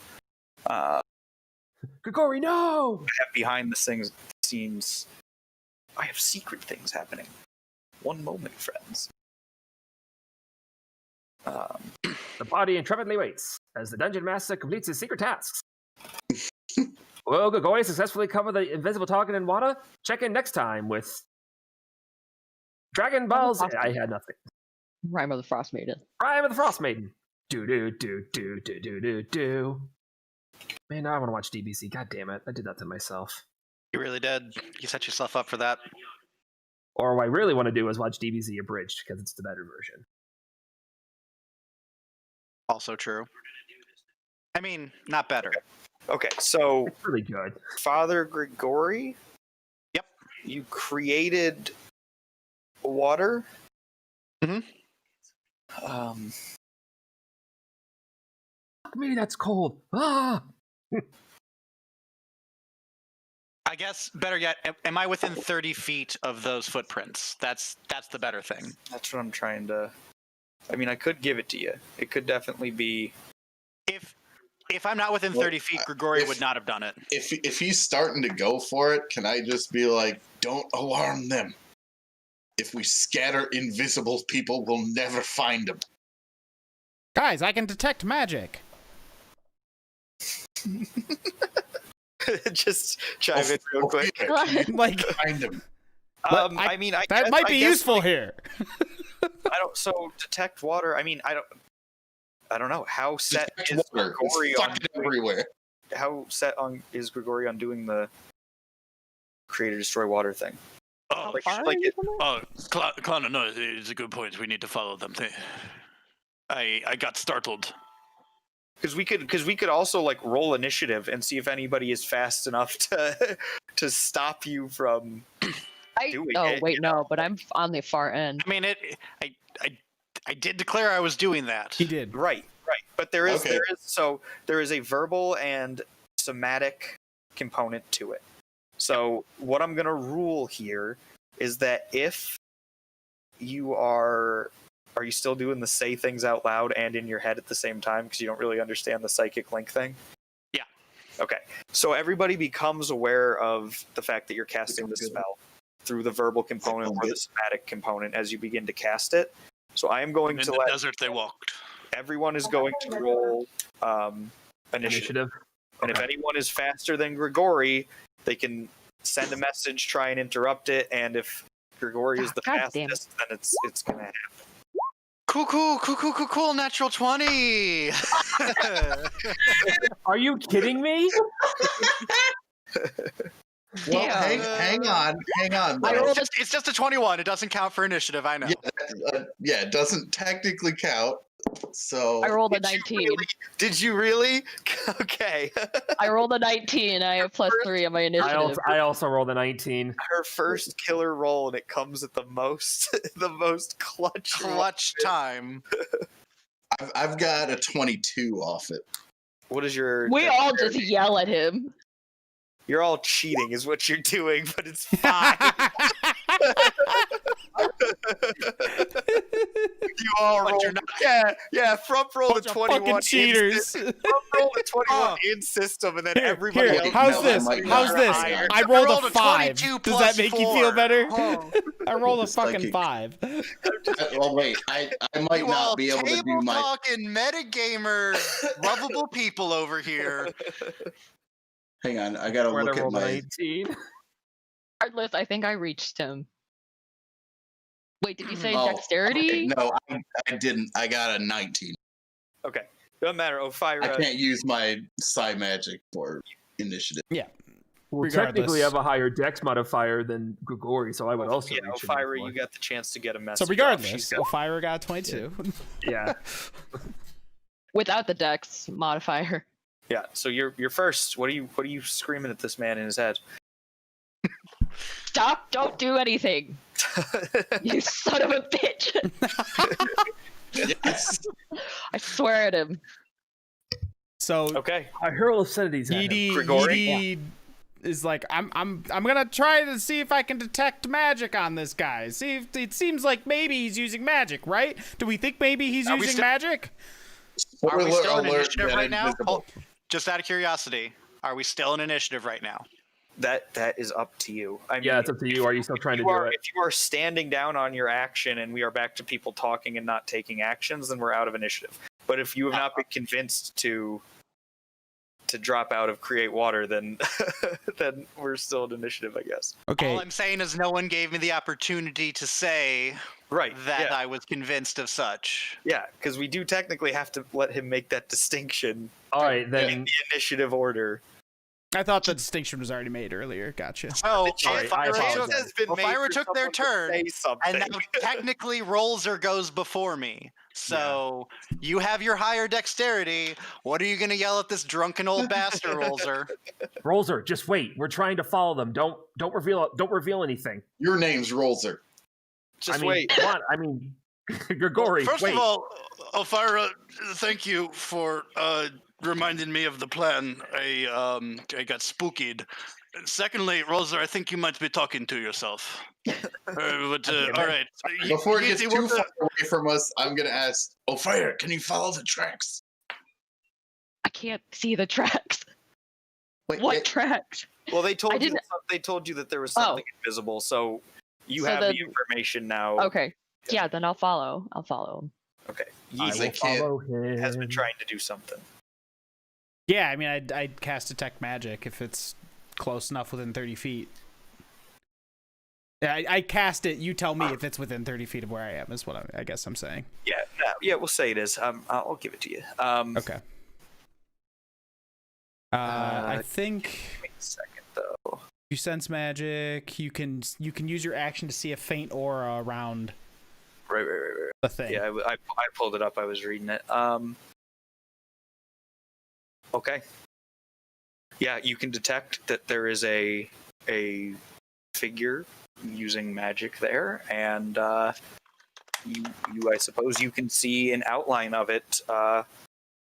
F: Grigori, no!
D: I have behind the scenes. I have secret things happening. One moment, friends.
F: The body intrepidly waits as the dungeon master completes his secret tasks. Will Grigori successfully cover the invisible target in water? Check in next time with Dragon Balls. I had nothing.
C: Rhyme of the Frost Maiden.
F: Rhyme of the Frost Maiden. Do. Man, now I want to watch DBZ. God damn it. I did that to myself.
B: You really did. You set yourself up for that.
F: Or what I really want to do is watch DBZ abridged because it's the better version.
B: Also true. I mean, not better.
D: Okay, so
F: It's really good.
D: Father Grigori.
B: Yep.
D: You created water.
B: Mhm.
F: Maybe that's cold. Ah!
B: I guess better yet, am I within 30 feet of those footprints? That's the better thing.
D: That's what I'm trying to. I mean, I could give it to you. It could definitely be.
B: If I'm not within 30 feet, Grigori would not have done it.
A: If he's starting to go for it, can I just be like, don't alarm them? If we scatter invisible people, we'll never find them.
E: Guys, I can detect magic.
D: Just chime in real quick.
E: Like,
A: Find them.
D: I mean, I
E: that
D: guess,
E: might
D: I
E: be
D: guess
E: useful here.
D: I don't. So detect water. I mean, I don't know how set
A: Detect
D: is
A: water.
D: Grigori
A: It's
D: on
A: fucking
D: doing,
A: everywhere.
D: how set on is Grigori on doing the create or destroy water thing.
G: Oh,
D: Like it,
G: Clown, no, it's a good point. We need to follow them. I got startled.
D: because we could also like roll initiative and see if anybody is fast enough to stop you from doing it.
C: Wait, no, but I'm on the far end.
B: I mean, I did declare I was doing that.
E: He did.
D: Right. But there is
A: Okay.
D: there is a verbal and somatic component to it. So what I'm gonna rule here is that if you are you still doing the say things out loud and in your head at the same time because you don't really understand the psychic link thing?
B: Yeah.
D: Okay. So everybody becomes aware of the fact that you're casting the spell through the verbal component or the somatic component as you begin to cast it. So I am going
G: In
D: to
G: the
D: let
G: desert they walked.
D: everyone is going to roll initiative. And if
F: Okay.
D: anyone is faster than Grigori, they can send a message, try and interrupt it, and if Grigori is the
C: God damn
D: fastest, then it's gonna happen.
B: Cool, natural 20!
F: Are you kidding me?
A: Well,
C: Damn.
A: hang on. though.
B: It's just a 21. It doesn't count for initiative, I know.
A: Yeah, it doesn't technically count. So
C: I rolled a
D: Did you
C: 19.
D: really- Did you really? Okay.
C: I rolled a 19. I have +3 on my initiative.
F: I also rolled a 19.
D: Her first killer roll, and it comes at the most clutch.
B: Clutch time.
A: I've got a 22 off it.
D: What is your?
C: We all just yell at him.
D: You're all cheating, is what you're doing, but it's fine. You all roll. Yeah. Front roll
E: Bunch
D: the
E: of
D: 21
E: fucking cheaters.
D: Front roll the 21 in system, and then everybody
E: Here,
D: else.
E: how's
A: No,
E: this?
A: I might
E: How's
A: not.
E: this?
A: I
E: I rolled
B: rolled
E: a
B: a
E: 5.
B: 22
E: Does that
B: plus
E: make you feel
B: 4.
E: better?
B: Oh.
E: I rolled a
A: Psychic.
E: fucking 5.
A: Well, wait, I might
B: You
A: not
B: all
A: be able to do
B: table
A: my.
B: talking metagamer, lovable people over here.
A: Hang on, I gotta
F: Where
A: look
F: I
A: at
F: rolled a
A: my.
F: 19.
C: Regardless, I think I reached him. Wait, did you say
A: Oh,
C: dexterity?
A: No, I didn't. I got a 19.
D: Okay, doesn't matter.
A: I
D: Ophira,
A: can't use my psi magic for initiative.
F: Well,
E: Regardless.
F: technically, I have a higher dex modifier than Grigori, so I would also
D: yeah,
F: reach him
D: Ophira,
F: before.
D: you got the chance to get a message.
E: So
D: off.
E: regardless,
D: She's got-
E: Ophira got 22.
F: Yeah.
C: Without the dex modifier.
D: yeah. So you're first. What are you screaming at this man in his head?
C: Stop! Don't do anything! You son of a bitch!
A: Yes.
C: I swear at him.
E: So
D: Okay.
F: I hurl obscenities at him.
E: Edie,
D: Grigori?
E: Edie is like, I'm gonna try to see if I can detect magic on this guy. See if it seems like maybe he's using magic, right? Do we think maybe he's using magic?
B: Are we
A: Spoiler
B: still in
A: alert,
B: initiative
A: that
B: right now?
A: invisible.
B: Just out of curiosity, are we still in initiative right now?
D: That is up to you. I mean,
F: Yeah, it's up to you. Are you still trying to do it?
D: If you are standing down on your action and we are back to people talking and not taking actions, then we're out of initiative. But if you have not been convinced to drop out of create water, then then we're still in initiative, I guess.
E: Okay.
B: All I'm saying is no one gave me the opportunity to say
D: Right.
B: that
D: yeah.
B: I was convinced of such.
D: Yeah, because we do technically have to let him make that distinction
F: All right,
D: in
F: then.
D: the initiative order.
E: I thought the distinction was already made earlier. Gotcha.
B: So
F: Sorry, I apologize.
B: Fire took their turn, and now
D: something.
B: technically Rolzer goes before me. So you have your higher dexterity. What are you going to yell at this drunken old bastard, Rolzer?
F: Rolzer, just wait. We're trying to follow them. Don't reveal anything.
A: Your name's Rolzer.
D: Just
F: I mean,
D: wait.
F: Come on. I mean, Grigori,
G: First
F: wait.
G: of all, Elvira, thank you for reminding me of the plan. I got spookied. Secondly, Rosa, I think you might be talking to yourself. All right.
A: Before it gets
G: Yeezy,
A: too
G: what
A: far
G: the-
A: away from us, I'm gonna ask, Fire, can you follow the tracks?
C: I can't see the tracks.
A: Wait,
C: What tracks?
D: Well, they told
C: I
D: you.
C: didn't-
D: They told you that there was
C: Oh.
D: something invisible, so you
C: So
D: have
C: then-
D: the information now.
C: Okay. Yeah, then I'll follow. I'll follow.
D: Okay.
F: I
D: Yeezy
F: will follow him.
D: has been trying to do something.
E: Yeah, I mean, I'd cast detect magic if it's close enough within 30 feet. Yeah, I cast it. You tell me if it's within 30 feet of where I am. Is what I guess I'm saying.
D: Yeah. No, yeah. We'll say it is. I'll give it to you.
E: Okay. I think
D: Wait a second, though.
E: you sense magic. You can use your action to see a faint aura around
D: Right.
E: the thing.
D: Yeah, I pulled it up. I was reading it. Okay. Yeah, you can detect that there is a figure using magic there, and you I suppose you can see an outline of it.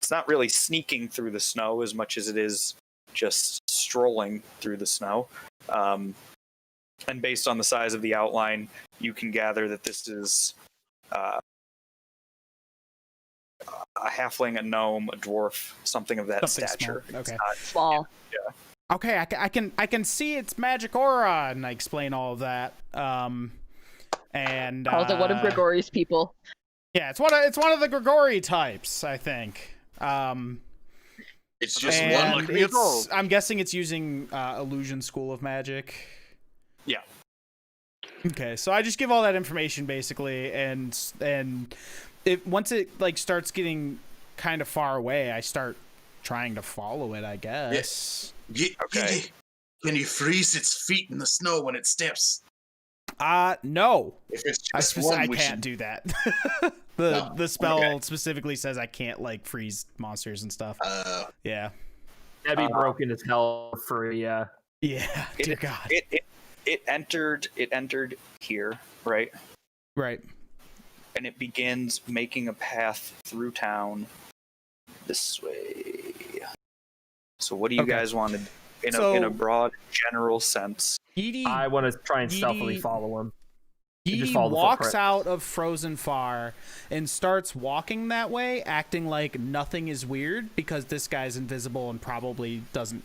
D: It's not really sneaking through the snow as much as it is just strolling through the snow. And based on the size of the outline, you can gather that this is a halfling, a gnome, a dwarf, something of that
E: Something
D: stature.
E: small. Okay.
D: It's not-
C: Small.
E: Okay, I can see its magic aura, and I explain all of that. And
C: Calls it one of Grigori's people.
E: Yeah, it's one of the Grigori types, I think.
A: It's just
E: And
A: one.
G: like me at all.
E: I'm guessing it's using Illusion School of Magic.
D: Yeah.
E: Okay, so I just give all that information basically, and once it like starts getting kind of far away, I start trying to follow it, I guess.
D: Okay.
A: Can you freeze its feet in the snow when it steps?
E: No.
A: If it's
E: I
A: just one,
E: I
A: we
E: can't
A: should.
E: do that.
A: No,
E: the spell
A: okay.
E: specifically says I can't like freeze monsters and stuff. Yeah.
F: That'd be broken as hell for
E: Yeah. Dear God.
D: It entered here, right?
E: Right.
D: And it begins making a path through town this way. So what do you
E: Okay.
D: guys want to in
E: So-
D: a broad general sense?
E: Edie
F: I want to try and stealthily
E: Yeety-
F: follow him. just
E: Edie
F: follow the
E: walks
F: footprint.
E: out of Frozen Far and starts walking that way, acting like nothing is weird because this guy's invisible and probably doesn't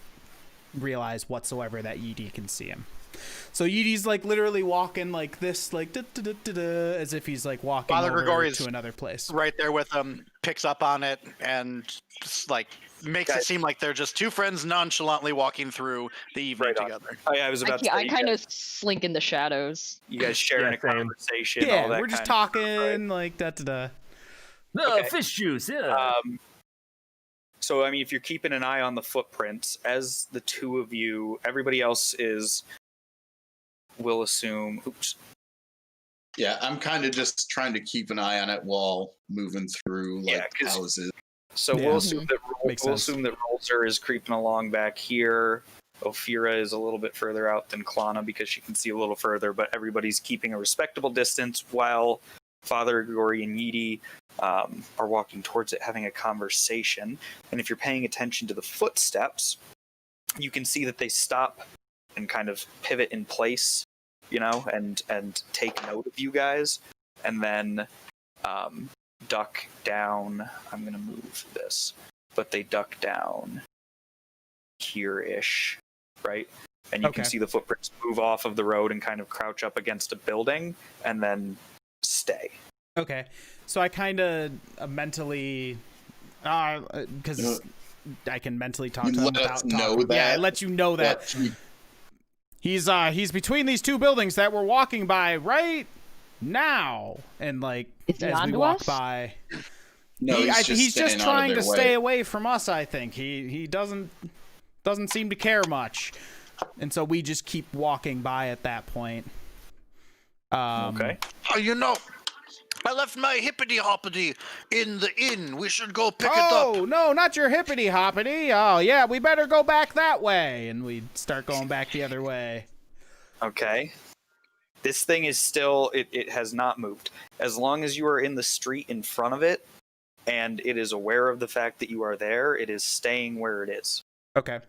E: realize whatsoever that Edie can see him. So Edie's like literally walking like this, like as if he's like walking
B: Father
E: over
B: Gregorius-
E: to another place.
B: Right there with him, picks up on it, and just like makes it
D: Guys.
B: seem like they're just two friends nonchalantly walking through the evening
D: Right on.
B: together.
D: I was about to say
C: I
D: you
C: kind
D: guys-
C: of slink in the shadows.
D: you guys sharing
F: Yeah,
D: a
F: same.
D: conversation. all
E: Yeah,
D: that
E: we're just
D: kind of
E: talking like da.
F: No,
D: Okay.
F: fish juice. Yeah.
D: So, I mean, if you're keeping an eye on the footprints, as the two of you, everybody else will assume. Oops.
A: Yeah, I'm kind of just trying to keep an eye on it while moving through like
D: Yeah, 'cause-
A: houses.
D: So
E: Yeah.
D: we'll assume that
E: Makes sense.
D: Rolzer is creeping along back here. Ophira is a little bit further out than Klana because she can see a little further, but everybody's keeping a respectable distance while Father Grigori and Yeety are walking towards it, having a conversation. And if you're paying attention to the footsteps, you can see that they stop and kind of pivot in place, and take note of you guys, and then duck down. I'm gonna move this, but they duck down here-ish, right? And you can see the footprints move off of the road and kind of crouch up against a building and then stay.
E: Okay, so I kind of mentally, because I can mentally talk to him without talking. Yeah, I let you know that he's between these two buildings that we're walking by right now, and like as we walk by.
A: No,
E: he's just trying to stay away from us. I think he doesn't seem to care much, and so we just keep walking by at that point.
D: Okay.
G: Oh, I left my hippity hoppity in the inn. We should go pick it up.
E: Oh no, not your hippity hoppity. Oh yeah, we better go back that way, and we start going back the other way.
D: Okay. This thing is still. It has not moved. As long as you are in the street in front of it, and it is aware of the fact that you are there, it is staying where it is.
E: Okay.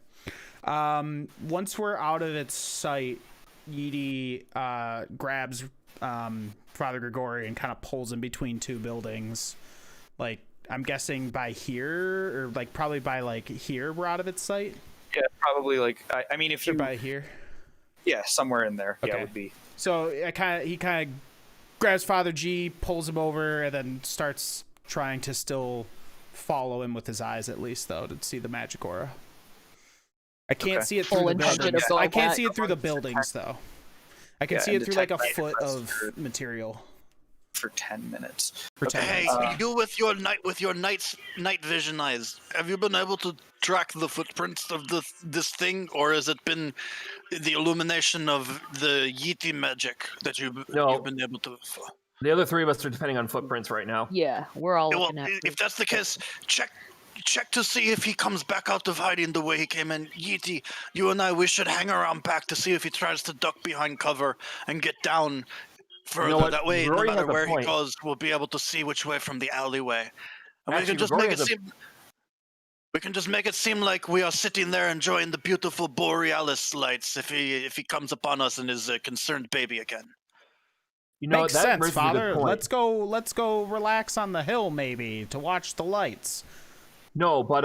E: Once we're out of its sight, Yeety grabs Father Grigori and kind of pulls him between two buildings. Like, I'm guessing by here, or like probably by like here we're out of its sight?
D: Yeah, probably like, I mean, if you...
E: by here?
D: Yeah, somewhere in there.
E: Okay.
D: Yeah, would be.
E: So he kind of grabs Father G, pulls him over, and then starts trying to still follow him with his eyes, at least, though, to see the magic aura. I can't see it through the buildings. I can't see it through the buildings, though. I can see it through like a foot of material.
D: For 10 minutes.
E: For 10
G: Hey,
E: minutes.
G: you with your night vision eyes, have you been able to track the footprints of this thing, or has it been the illumination of the Yeety magic that you've been able to?
F: The other three of us are depending on footprints right now.
C: Yeah, we're all
G: Well,
C: looking at
G: if that's the case, check to see if he comes back out of hiding the way he came in. Yeety, you and I, we should hang around back to see if he tries to duck behind cover and get down further.
F: You know what?
G: That way, no
F: Rory
G: matter
F: has a
G: where he
F: point.
G: goes, we'll be able to see which way from the alleyway. And
F: Actually,
G: we can just
F: Rory
G: make it
F: has a-
G: seem. We can just make it seem like we are sitting there enjoying the beautiful borealis lights. If he comes upon us and is a concerned baby again.
F: You know,
E: Makes
F: that
E: sense,
F: raises a good
E: Father.
F: point.
E: Let's go relax on the hill, maybe, to watch the lights.
F: No, but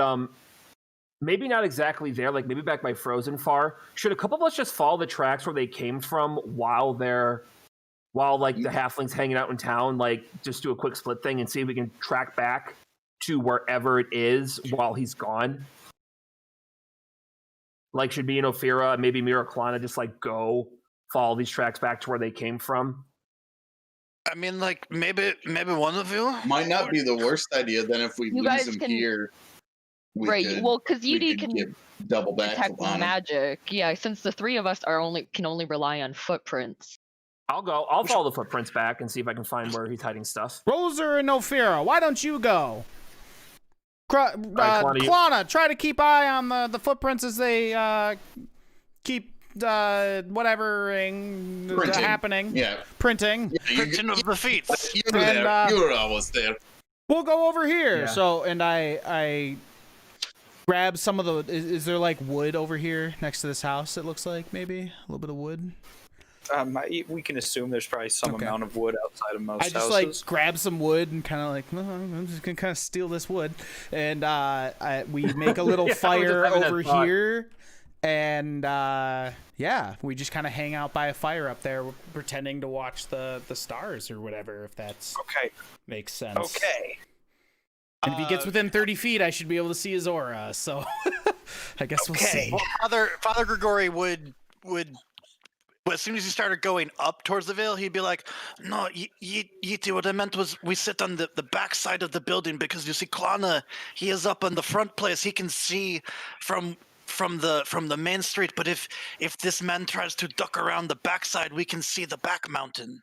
F: maybe not exactly there. Like maybe back by Frozen Far. Should a couple of us just follow the tracks where they came from while like the halflings hanging out in town? Like just do a quick split thing and see if we can track back to wherever it is while he's gone. Like should me and Ophira, maybe Miraklana just like go follow these tracks back to where they came from.
G: I mean, like maybe one of you
A: Might not be the worst idea. Then if we
C: You
A: lose
C: guys
A: him
C: can-
A: here,
C: right. Well, because Yeety can
A: get double back
C: detect
A: on him.
C: magic. Yeah, since the three of us can only rely on footprints.
F: I'll go. I'll follow the footprints back and see if I can find where he's hiding stuff.
E: Roser and Ophira, why don't you go?
F: Klana,
E: Klana, try to keep eye on the footprints as they keep whatever happening.
A: Yeah.
E: Printing.
A: Yeah,
G: printing of the feet.
A: You were
E: And,
A: there. You were almost there.
E: We'll go over here.
F: Yeah.
E: So, and I grab some of the. Is there like wood over here next to this house? It looks like maybe a little bit of wood.
D: We can assume there's probably some
E: Okay.
D: amount of wood outside of most
E: I just
D: houses.
E: like grab some wood and kind of like I'm just gonna kind of steal this wood, and we make a little
F: Yeah, I was just
E: fire
F: having that
E: over
F: thought.
E: here, and yeah, we just kind of hang out by a fire up there, pretending to watch the stars or whatever, if that's
D: Okay.
E: makes sense.
D: Okay.
E: And if he gets within 30 feet, I should be able to see his aura. So I guess we'll see.
B: Well, Father Grigori would as soon as he started going up towards the veil, he'd be like, "No, Yeety, what I meant was we sit on the back side of the building because you see, Klana, he is up on the front place. He can see from the main street. But if this man tries to duck around the backside, we can see the back mountain.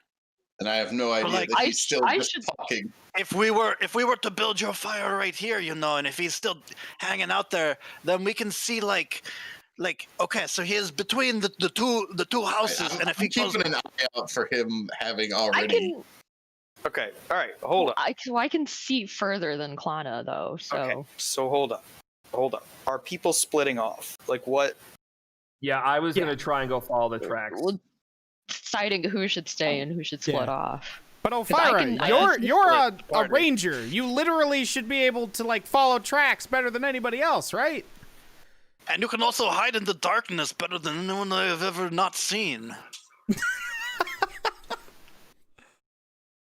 A: And I have no idea
B: like,
A: that he's still
C: I
A: just
C: should-
A: talking.
B: If we were to build your fire right here, and if he's still hanging out there, then we can see like okay, so he is between the two houses, and if he
A: I'm
B: goes,
A: keeping an eye out for him having
C: I
A: already.
C: can.
D: Okay. All right. Hold on.
C: I can see further than Klana though. So
D: Okay. So hold up. Are people splitting off? Like what?
F: Yeah, I was
E: Yeah.
F: gonna try and go follow the tracks.
C: Well, deciding who should stay and who should split
E: Yeah.
C: off.
E: But
C: I
E: Ophira,
C: can- I
E: you're
C: can
E: you're a,
B: split
E: a
B: party.
E: ranger. You literally should be able to like follow tracks better than anybody else, right?
G: And you can also hide in the darkness better than anyone I have ever not seen.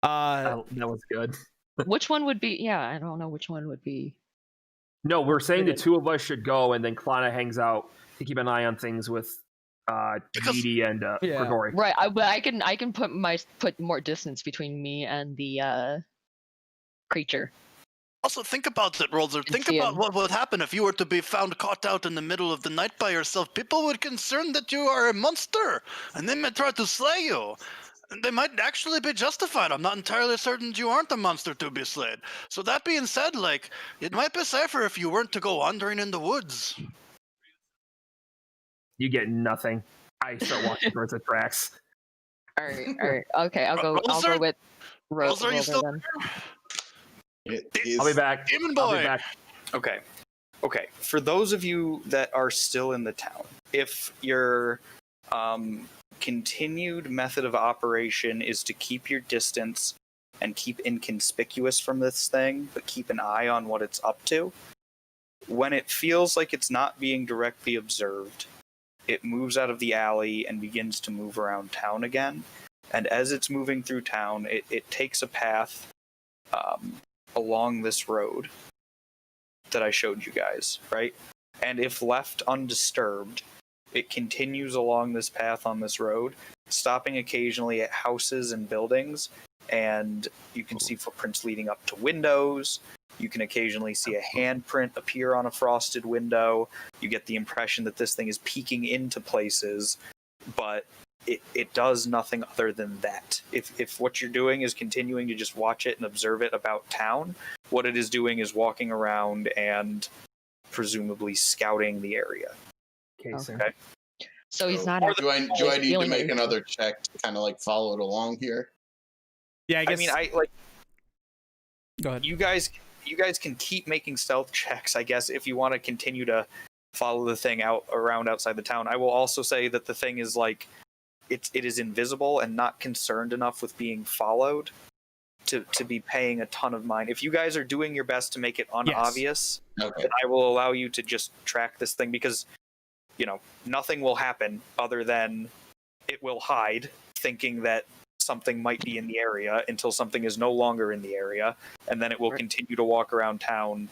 F: That was good.
C: Which one would be? Yeah, I don't know which one would be.
F: No, we're saying the two of us should go, and then Klana hangs out to keep an eye on things with
G: Because-
F: Didi and
E: Yeah.
F: Grigori.
C: Right, but I can put more distance between me and the creature.
G: Also, think about it, Rolzer. Think
C: see
G: about
C: him.
G: what would happen if you were to be found caught out in the middle of the night by yourself. People would concern that you are a monster, and they might try to slay you. And they might actually be justified. I'm not entirely certain you aren't a monster to be slayed. So that being said, like, it might be safer if you weren't to go wandering in the woods.
F: You get nothing. I start walking towards the tracks.
C: All right, okay, I'll go
G: Rolzer?
C: with
G: Rolzer, are you
C: Rover
G: still
C: then.
A: It
F: I'll be
A: is-
F: back.
G: Demon
F: I'll be
G: boy!
F: back.
D: Okay. Okay. For those of you that are still in the town, if your continued method of operation is to keep your distance and keep inconspicuous from this thing, but keep an eye on what it's up to, when it feels like it's not being directly observed, it moves out of the alley and begins to move around town again. And as it's moving through town, it takes a path along this road that I showed you guys, right? And if left undisturbed, it continues along this path on this road, stopping occasionally at houses and buildings, and you can see footprints leading up to windows. You can occasionally see a handprint appear on a frosted window. You get the impression that this thing is peeking into places, but it does nothing other than that. If what you're doing is continuing to just watch it and observe it about town, what it is doing is walking around and presumably scouting the area.
F: Casing.
D: Okay.
C: So he's
D: So-
C: not.
A: Do I need to
C: feeling
A: make
C: anything.
A: another check to kind of like follow it along here?
E: Yeah, I guess.
D: I mean, I like
E: go ahead.
D: you guys can keep making stealth checks, I guess, if you want to continue to follow the thing out around outside the town. I will also say that the thing is like it is invisible and not concerned enough with being followed to be paying a ton of mind. If you guys are doing your best to make it unobvious,
A: Okay.
D: then I will allow you to just track this thing, because nothing will happen other than it will hide, thinking that something might be in the area until something is no longer in the area, and then it will continue to walk around town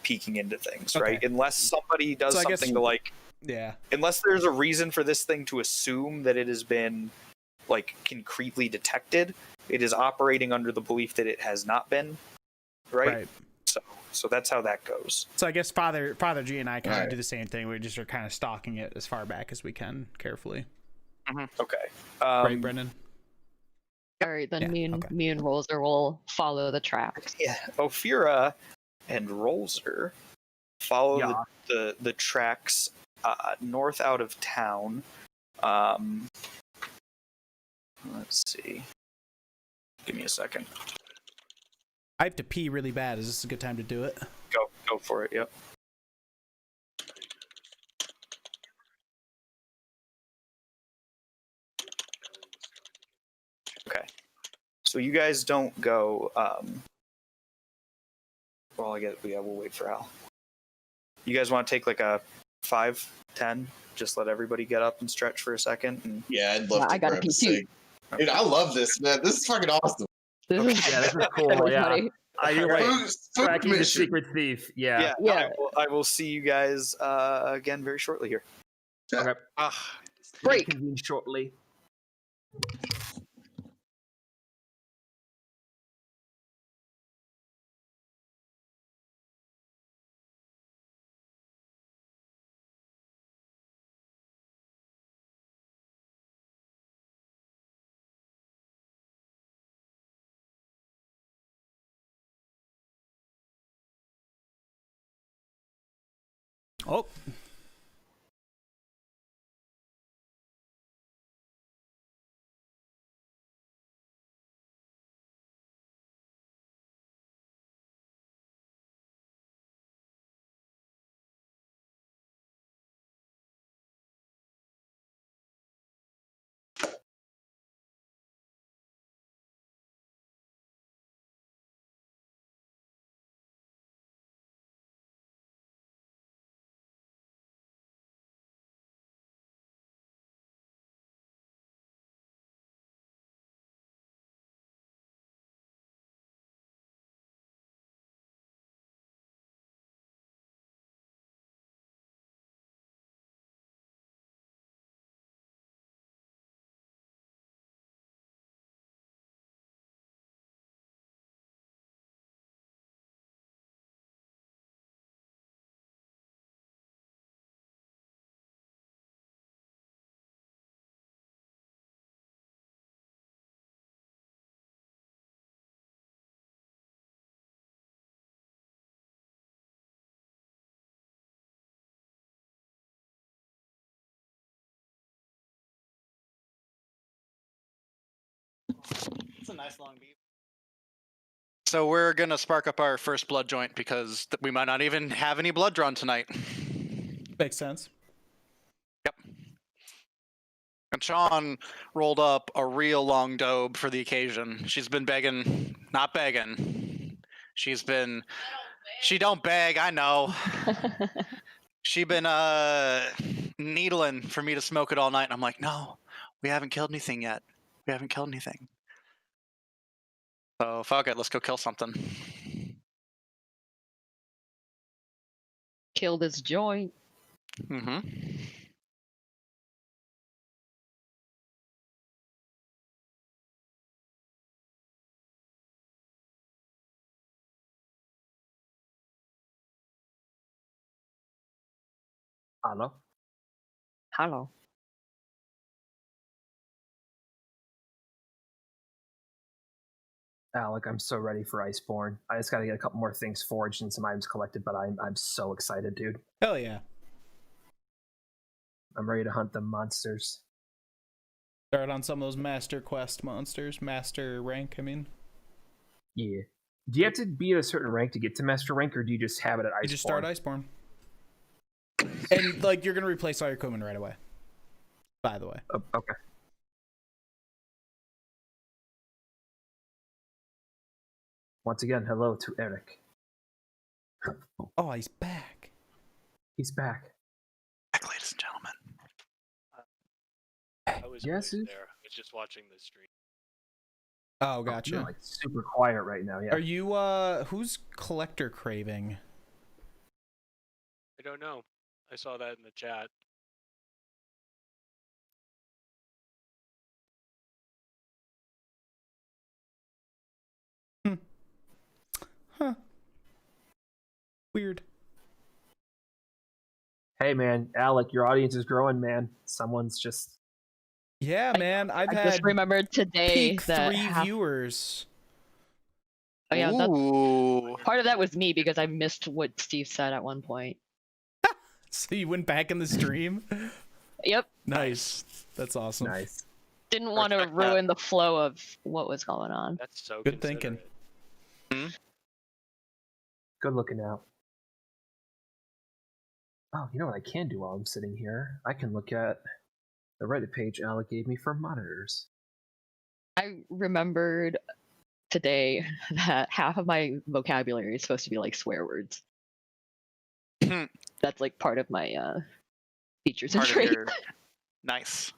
D: peeking into things, right?
E: Okay.
D: Unless somebody does
E: So I guess-
D: something to like,
E: Yeah.
D: unless there's a reason for this thing to assume that it has been like concretely detected, it is operating under the belief that it has not been, right? So that's how that goes.
E: So I guess Father G and I kind of
A: Alright.
E: do the same thing. We just are kind of stalking it as far back as we can, carefully.
D: Okay.
E: Right, Brendan?
C: All right, then
E: Yeah,
C: me and
E: okay.
C: me and Rolzer will follow the tracks.
D: Yeah, Ophira and Rolzer follow
F: Yeah.
D: the tracks north out of town. Let's see. Give me a second.
E: I have to pee really bad. Is this a good time to do it?
D: Go for it. Yep. Okay. So you guys don't go. Well, we'll wait for Al. You guys want to take like a 5, 10? Just let everybody get up and stretch for a second. And
A: Yeah, I'd love
C: Yeah,
A: to
C: I gotta
A: grab
C: pee
A: a
C: too.
A: cig. Dude, I love this, man. This is fucking awesome.
C: This is
F: Yeah, this is cool.
C: really
F: Yeah.
C: funny.
F: I do
D: Right.
F: like
A: Spook
F: tracking the
A: mission.
F: secret thief. Yeah.
C: Yeah.
D: I will see you guys again very shortly here.
F: Okay.
B: Ah,
C: Break.
F: Convene shortly.
E: Oh,
B: It's a nice long beat. So we're gonna spark up our first blood joint because we might not even have any blood drawn tonight.
E: Makes sense.
B: Yep. And Sean rolled up a real long dobe for the occasion. She's been begging, not begging. She don't beg, I know. She been needling for me to smoke it all night, and I'm like, no, we haven't killed anything yet. We haven't killed anything. So fuck it, let's go kill something.
C: Kill this joint.
B: Mm-hmm.
F: Hello.
C: Hello.
F: Alec, I'm so ready for Iceborne. I just gotta get a couple more things forged and some items collected, but I'm so excited, dude.
E: Hell yeah.
F: I'm ready to hunt the monsters.
E: Start on some of those Master Quest monsters. Master rank, I mean.
F: Yeah. Do you have to be at a certain rank to get to Master rank, or do you just have it at Iceborne?
E: You just start Iceborne. And, like, you're gonna replace all your equipment right away. By the way.
F: Okay. Once again, hello to Eric.
E: Oh, he's back.
F: He's back.
B: Back, ladies and gentlemen.
J: I was
F: Yes,
J: there. I was just watching the stream.
E: Oh, gotcha.
F: You're like super quiet right now, yeah.
E: Are you, who's Collector Craving?
J: I don't know. I saw that in the chat.
E: Huh. Weird.
F: Hey man, Alec, your audience is growing, man. Someone's just
E: Yeah, man. I've
C: I
E: had
C: just remembered today
E: peak
C: that
E: 3 viewers.
C: Oh yeah,
B: Ooh.
C: part of that was me because I missed what Steve said at one point.
E: So you went back in the stream?
C: Yep.
E: Nice. That's awesome.
F: nice.
C: Didn't want to
J: Respect that.
C: ruin the flow of what was going on.
J: That's so
E: Good thinking.
J: considerate.
F: Good looking out. Oh, you know what I can do while I'm sitting here? I can look at the Reddit page Alec gave me for monitors.
C: I remembered today that half of my vocabulary is supposed to be like swear words. That's like part of my features and
B: Part of
C: traits.
B: your... Nice.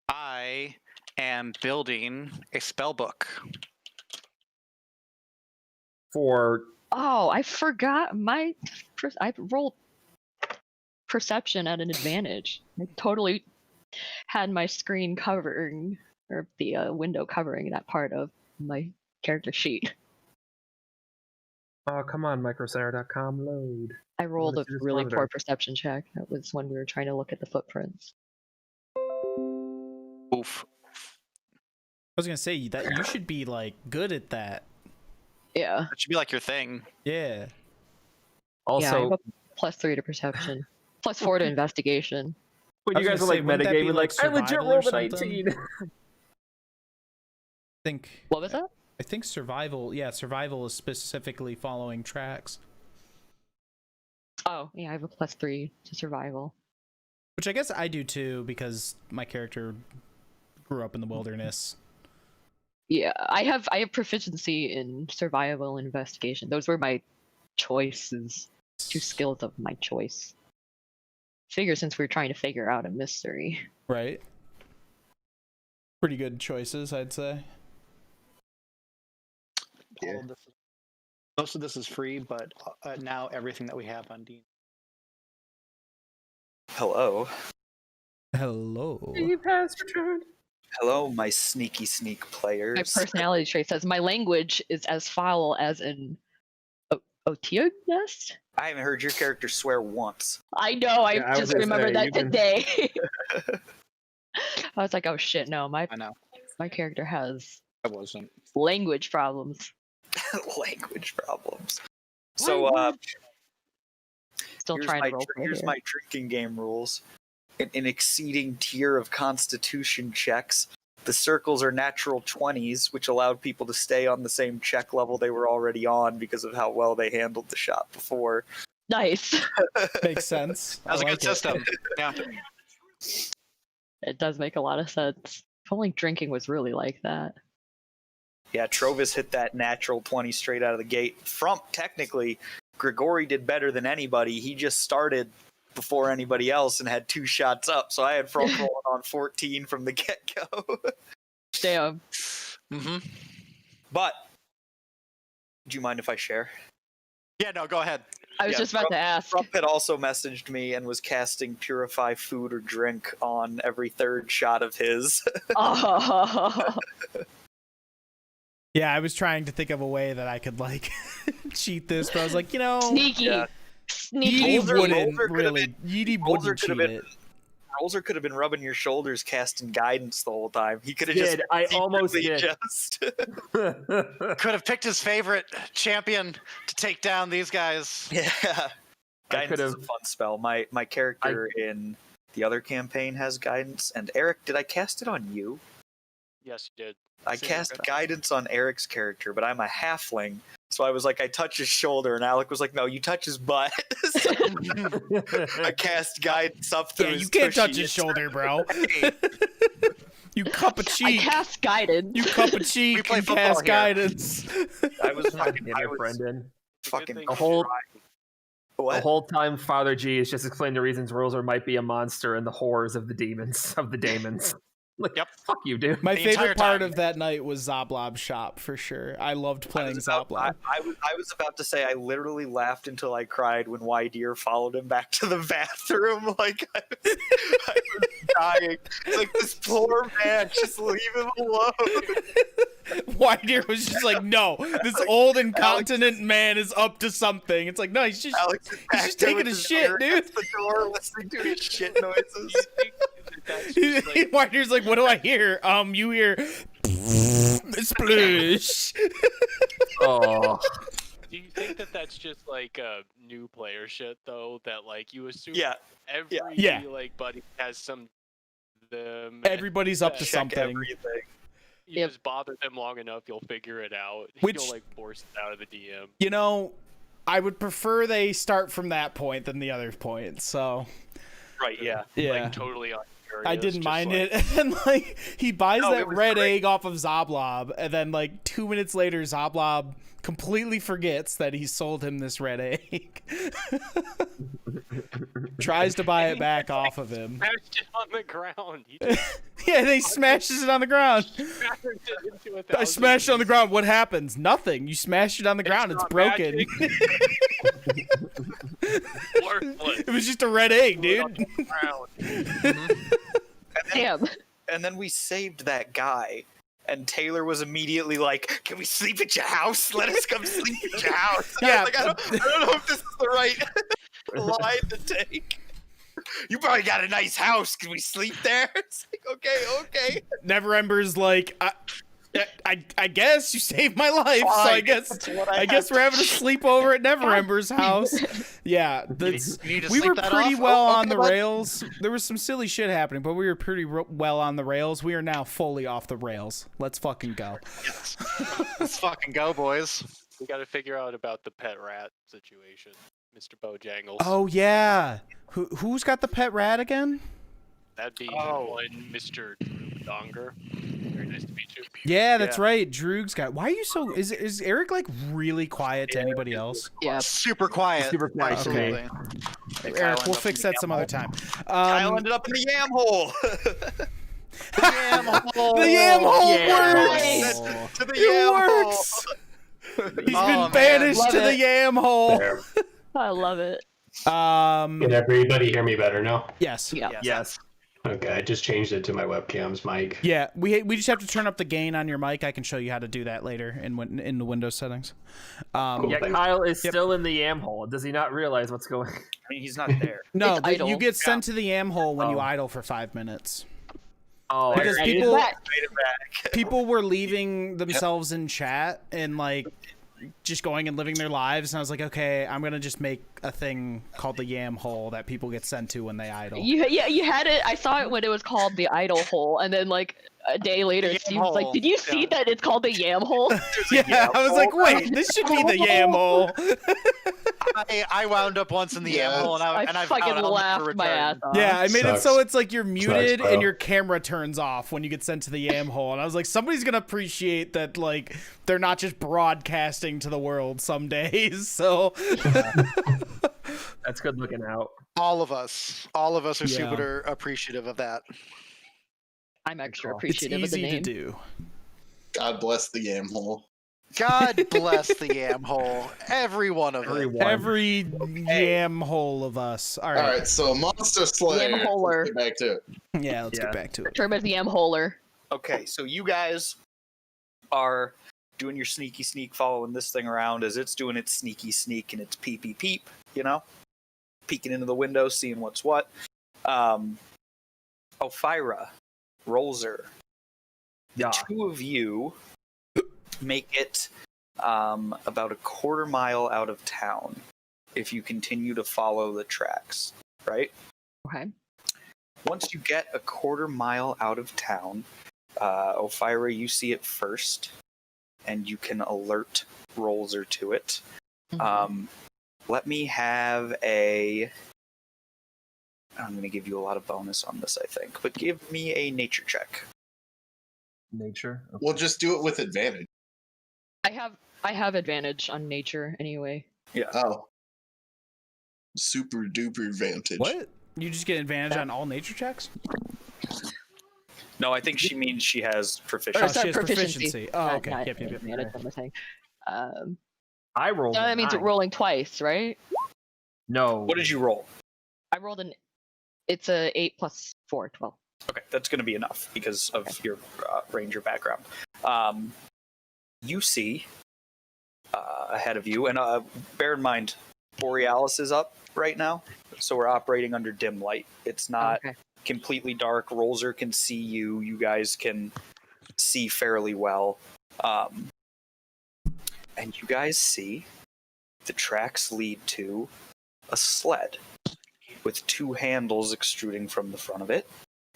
B: I am building a spell book.
F: For
C: Oh, I forgot I rolled perception at an advantage. I totally had my screen covering or the window covering that part of my character sheet.
F: oh come on, microcenter.com load.
C: I rolled a
F: see this
C: really
F: monitor.
C: poor perception check. That was when we were trying to look at the footprints.
B: Oof.
E: I was gonna say that you should be like good at that.
C: Yeah.
B: That should be like your thing.
E: Yeah.
C: Yeah, I
F: Also,
C: have a +3 to perception. +4 to investigation.
F: when
E: I
F: you
E: was
F: guys
E: gonna
F: are
E: say,
F: like
E: wouldn't that be,
F: metagaming,
E: like,
F: like I legit
E: survival or
F: rolled a
E: something?
F: 19.
E: Think
C: What was that?
E: survival is specifically following tracks.
C: Oh, yeah, I have a +3 to survival.
E: Which I guess I do too, because my character grew up in the wilderness.
C: Yeah, I have proficiency in survival and investigation. Those were my choices. 2 skills of my choice. Figure since we're trying to figure out a mystery.
E: Right. Pretty good choices, I'd say.
B: All of this, most of this is free, but now everything that we have on D.
D: Hello.
E: Hello.
F: You passed your turn.
D: Hello, my sneaky sneak players.
C: My personality trait says my language is as foul as an Otiug nest.
D: I haven't heard your character swear once.
C: I know. I
F: Yeah, I was
C: just
F: gonna
C: remembered
F: say,
C: that
F: you can-
C: today. I was like, oh shit, no, my
B: I know.
C: character has
B: I wasn't.
C: language problems.
D: Language problems. So,
C: Still trying to roleplay
D: Here's
C: here.
D: my drinking game rules. In exceeding tier of Constitution checks, the circles are natural 20s, which allowed people to stay on the same check level they were already on because of how well they handled the shot before.
C: Nice.
E: Makes sense.
B: That was a
E: I
B: good
E: like it.
B: system. Yeah.
C: It does make a lot of sense. If only drinking was really like that.
D: Yeah, Trovis hit that natural 20 straight out of the gate. Frump, technically, Grigori did better than anybody. He just started before anybody else and had 2 shots up. So I had Frump rolling on 14 from the get-go.
C: Damn.
B: Mm-hmm.
D: But, do you mind if I share?
B: Yeah, no, go ahead.
C: I was
D: Yeah,
C: just about to ask.
D: Trump had also messaged me and was casting Purify Food or Drink on every 3rd shot of his.
C: Oh.
E: Yeah, I was trying to think of a way that I could like cheat this, but I was like,
C: Sneaky.
D: Yeah.
C: Sneaky.
E: Yeety wouldn't
D: Rolzer could've
E: really.
D: been-
E: Yeety
D: Rolzer
E: wouldn't
D: could've
E: cheat
D: been-
E: it.
D: Rolzer could have been rubbing your shoulders casting guidance the whole time. He could have just
F: I almost
D: secretly
F: did.
D: just
B: Could have picked his favorite champion to take down these guys.
D: Yeah. Guidance is a
F: could've-
D: fun spell. My character in the other campaign has guidance. And Eric, did I cast it on you?
J: Yes, you did.
D: I
J: Same
D: cast
J: with-
D: guidance on Eric's character, but I'm a halfling. So I was like, I touch his shoulder, and Alec was like, no, you touch his butt. So I cast guidance up through
E: Yeah,
D: his
E: you can't touch
D: tushy
E: his
D: and
E: shoulder, bro.
D: Hey,
E: You cup of
C: I
E: cheek.
C: cast guidance.
E: You cup of cheek
B: play
E: and
B: football
E: cast
B: here.
E: guidance.
D: I was
F: God
D: fucking,
F: damn
D: I
F: it,
D: was
F: Brendan.
D: fucking
J: thing
F: The whole
D: trying. What?
F: the whole time Father G is just explaining the reasons Roser might be a monster and the horrors of the demons of the daemons. Like,
B: Yep.
F: fuck you, dude.
E: My
B: The entire
E: favorite part
B: time.
E: of that night was Zoblob's shop for sure. I loved playing Zoblob.
D: I was about to say I literally laughed until I cried when Deer followed him back to the bathroom. Like I was dying. It's like this poor man, just leave him alone.
E: Whiteear was just like, no, this old incontinent man is up to something. It's like, no, he's just
D: Alex is back
E: just
D: there
E: taking
D: with
E: a
D: his
E: shit,
D: ear
E: dude.
D: against the door, listening to his shit noises.
J: Do you think that that's just like,
E: Whiteear's like, what do I hear? You hear sploosh.
F: Oh,
J: do you think that that's just like new player shit though? That like you assume
D: Yeah,
J: every
E: Yeah.
J: like buddy has some them.
E: Everybody's up to
J: Check
E: something.
D: everything.
J: You
C: Yep.
J: just bother them long enough, you'll figure it out.
E: Which-
J: You'll like force it out of the DM.
E: You know, I would prefer they start from that point than the other point. So
D: Right, yeah.
E: yeah.
J: Like totally uncurious.
E: I didn't
J: just
E: mind
J: like,
E: it. And like he buys
D: No,
E: that
D: it was
E: red
D: great.
E: egg off of Zoblob, and then like 2 minutes later, Zoblob completely forgets that he sold him this red egg. Tries to buy it back off of him.
J: Smashed it on the ground. He just
E: Yeah, and he smashes it on the ground.
J: shattered it into a
E: I
J: thousand
E: smashed it on the
J: pieces.
E: ground. What happens? Nothing. You smashed it on the ground. It's
J: not
E: broken.
J: magic. Worthless.
E: It was just a red egg,
J: Put it on
E: dude.
J: the ground.
C: Damn.
D: And then we saved that guy. And Taylor was immediately like, "Can we sleep at your house? Let us come sleep at your house." And I was
E: Yeah.
D: like, I don't know if this is the right line to take. You probably got a nice house. Can we sleep there? It's like, okay.
E: Neverember's like, I guess you saved my life, so I
D: Fine,
E: guess
D: that's what
E: I guess
D: have
E: we're
D: to
E: having a sleepover at Neverember's house. Yeah, that's,
B: You need to
E: we
B: sleep
E: were
B: that
E: pretty
B: off?
E: well
B: Oh,
E: on the
B: okay, bud.
E: rails. There was some silly shit happening, but we were pretty well on the rails. We are now fully off the rails. Let's fucking go.
B: Let's fucking go, boys.
J: We got to figure out about the pet rat situation, Mr. Bojangles.
E: Oh yeah, who's got the pet rat again?
J: That'd be
D: Oh.
J: one Mr. Donger. Very nice to meet you.
E: Yeah, that's right. Droog's got. Why are you so? Is Eric like really quiet to anybody else?
C: Yeah.
B: Super quiet.
F: Super quiet.
B: Absolutely.
D: Kyle
E: Eric, we'll
D: ended
E: fix
D: up in
E: that
D: the
E: some
D: yam
E: other
D: hole.
E: time.
D: Kyle ended up in the yam hole.
B: Yam hole.
E: The yam hole
F: Yeah.
E: works.
D: To the
E: It
D: yam hole.
E: works. He's
B: Oh,
E: been
B: man.
E: banished
C: Love
E: to the
C: it.
E: yam hole.
K: There.
C: I love it.
K: Can everybody hear me better now?
E: Yes.
C: Yeah.
F: Yes.
K: Okay, I just changed it to my webcam's mic.
E: Yeah, we just have to turn up the gain on your mic. I can show you how to do that later in the Windows settings.
K: Cool.
F: Yeah,
K: Thanks.
F: Kyle is
E: Yep.
F: still in the yam hole. Does he not realize what's going?
D: I mean, he's not there.
E: No,
C: It's idle.
E: you get sent to the yam hole when you
F: Oh.
E: idle for 5 minutes.
F: Oh,
E: Because
F: I-
E: people
D: Made it back.
E: people were leaving themselves in chat and like just going and living their lives, and I was like, okay, I'm gonna just make a thing called the Yam Hole that people get sent to when they idle.
C: You had it. I saw it when it was called the Idle Hole, and then like a day later, Steve was like, "Did you see that it's called the Yam Hole?"
E: Yeah, I was like, wait, this should be the Yam Hole.
B: I wound up once in the Yam Hole, and I
C: fucking laughed my ass off.
E: Yeah, I made it so it's like you're muted
K: bro.
E: and your camera turns off when you get sent to the Yam Hole, and I was like, somebody's gonna appreciate that, like they're not just broadcasting to the world some days. So
F: That's good looking out.
B: all of us are
E: Yeah.
B: super appreciative of that.
C: I'm extra
E: it's
C: appreciative of the
E: easy to
C: name.
E: do.
A: God bless the Yam Hole.
B: God bless the Yam Hole, every one of them.
E: Every Yam Hole of us. All
A: All
E: right.
A: right, so Monster Slayer.
C: Yam Holer.
A: Let's get back to it.
E: Yeah, let's get back to it.
C: Term as the Yam Holer.
D: Okay, so you guys are doing your sneaky sneak, following this thing around as it's doing its sneaky sneak and its peepy peep, you know? Peeking into the window, seeing what's what. Ophira, Rolzer, the two of you make it about a quarter mile out of town if you continue to follow the tracks, right?
C: Okay.
D: Once you get a quarter mile out of town, Ophira, you see it first, and you can alert Rolzer to it. Let me have a... I'm going to give you a lot of bonus on this, I think, but give me a nature check.
F: Nature? Okay.
A: We'll just do it with advantage.
C: I have advantage on nature anyway.
D: Yeah.
A: Oh. Super duper advantage.
E: What? You just get advantage on all nature checks?
D: No, I think she means she has proficiency.
C: Or,
E: Oh, she
C: sorry,
E: has proficiency. Oh,
C: Not-
E: okay.
C: not
E: Yep.
C: advantage, what am I saying?
F: I rolled.
C: So
F: a
C: that means
F: 9.
C: rolling twice, right?
F: No.
D: What did you roll?
C: I rolled it's a 8 plus 4, 12.
D: Okay, that's going to be enough because of your ranger background. You see ahead of you, and bear in mind, Borealis is up right now, so we're operating under dim light. It's not completely dark. Rolzer can see you. You guys can see fairly well. And you guys see the tracks lead to a sled with two handles extruding from the front of it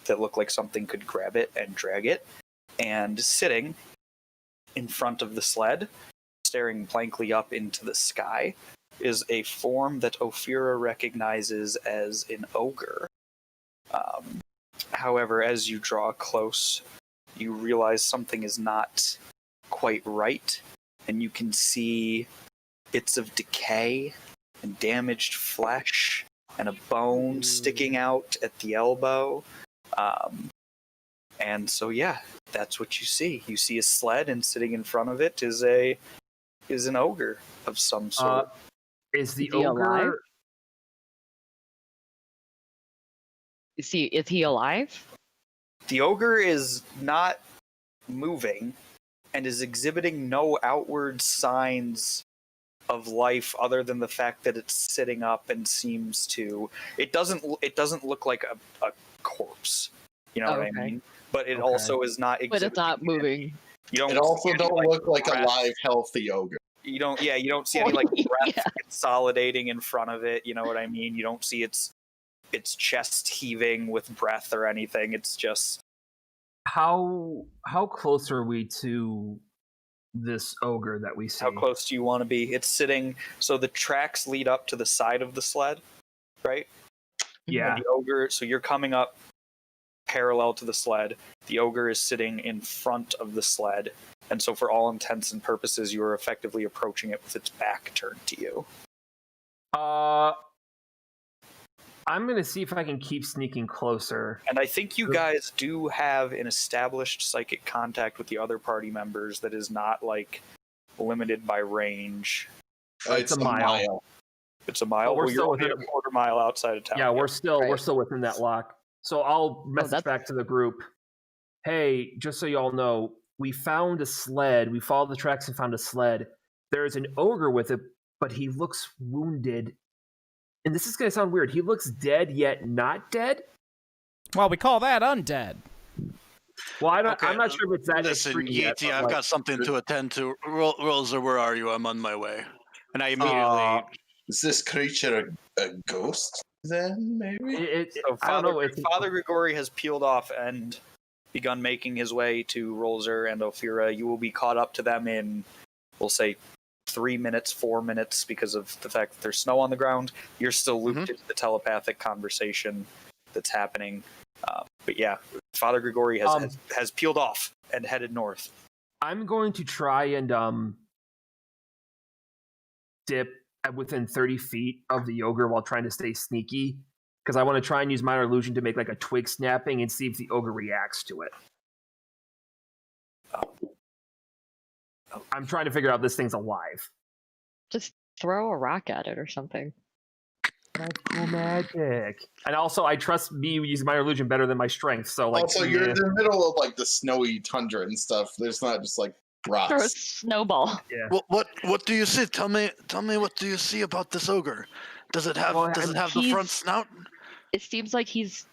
D: that look like something could grab it and drag it. And sitting in front of the sled, staring blankly up into the sky, is a form that Ophira recognizes as an ogre. However, as you draw close, you realize something is not quite right, and you can see bits of decay and damaged flesh and a bone sticking out at the elbow. And so, yeah, that's what you see. You see a sled, and sitting in front of it is an ogre of some sort.
F: Is the
C: Is he
F: ogre
C: alive? Is he alive?
D: The ogre is not moving and is exhibiting no outward signs of life other than the fact that it's sitting up and seems to. It doesn't look like a corpse. You know what I mean? But it also is not.
C: But it's not moving.
D: You don't.
A: It also
D: see any,
A: don't look like a
D: breath.
A: live, healthy ogre.
D: You don't. Yeah, you don't see any like breath consolidating in front of it. You know what I mean? You don't see its chest heaving with breath or anything. It's just.
F: how close are we to this ogre that we see?
D: How close do you want to be? It's sitting. So the tracks lead up to the side of the sled, right?
F: Yeah.
D: And the ogre. So you're coming up parallel to the sled. The ogre is sitting in front of the sled, and so for all intents and purposes, you are effectively approaching it with its back turned to you.
F: I'm gonna see if I can keep sneaking closer.
D: And I think you guys do have an established psychic contact with the other party members that is not like limited by range.
F: It's a mile.
D: It's a mile.
F: We're
D: Well,
F: still
D: you're only
F: within
D: a quarter mile outside of town.
F: Yeah, we're still within that lock. So I'll message
C: that's-
F: back to the group. Hey, just so y'all know, we found a sled. We followed the tracks and found a sled. There's an ogre with it, but he looks wounded. And this is going to sound weird. He looks dead yet not dead.
E: Well, we call that undead.
F: Well, I'm
G: Okay,
F: not sure if it's that
G: Listen,
F: extreme yet.
G: Yeetie,
F: but,
G: I've
F: like,
G: got something to attend to. Rosa, where are you? I'm on my way. And I immediately.
A: Is this creature a ghost? Then maybe.
D: So
F: I don't know.
D: Father Grigori has peeled off and begun making his way to Rolzer and Ophira. You will be caught up to them in, we'll say, 3 minutes, 4 minutes, because of the fact that there's snow on the ground. You're still looped into the telepathic conversation that's happening. But yeah, Father Grigori has peeled off and headed north.
F: I'm going to try and dip at within 30 feet of the ogre while trying to stay sneaky, because I want to try and use minor illusion to make like a twig snapping and see if the ogre reacts to it. I'm trying to figure out if this thing's alive.
C: Just throw a rock at it or something.
F: That's cool magic. And also, I trust me using minor illusion better than my strength. So, like,
A: Also, you're in the middle of like the snowy tundra and stuff. There's not just like rocks.
C: Throw a snowball.
F: Yeah.
G: What do you see? Tell me what do you see about this ogre? Does it have the front snout?
C: It seems like he's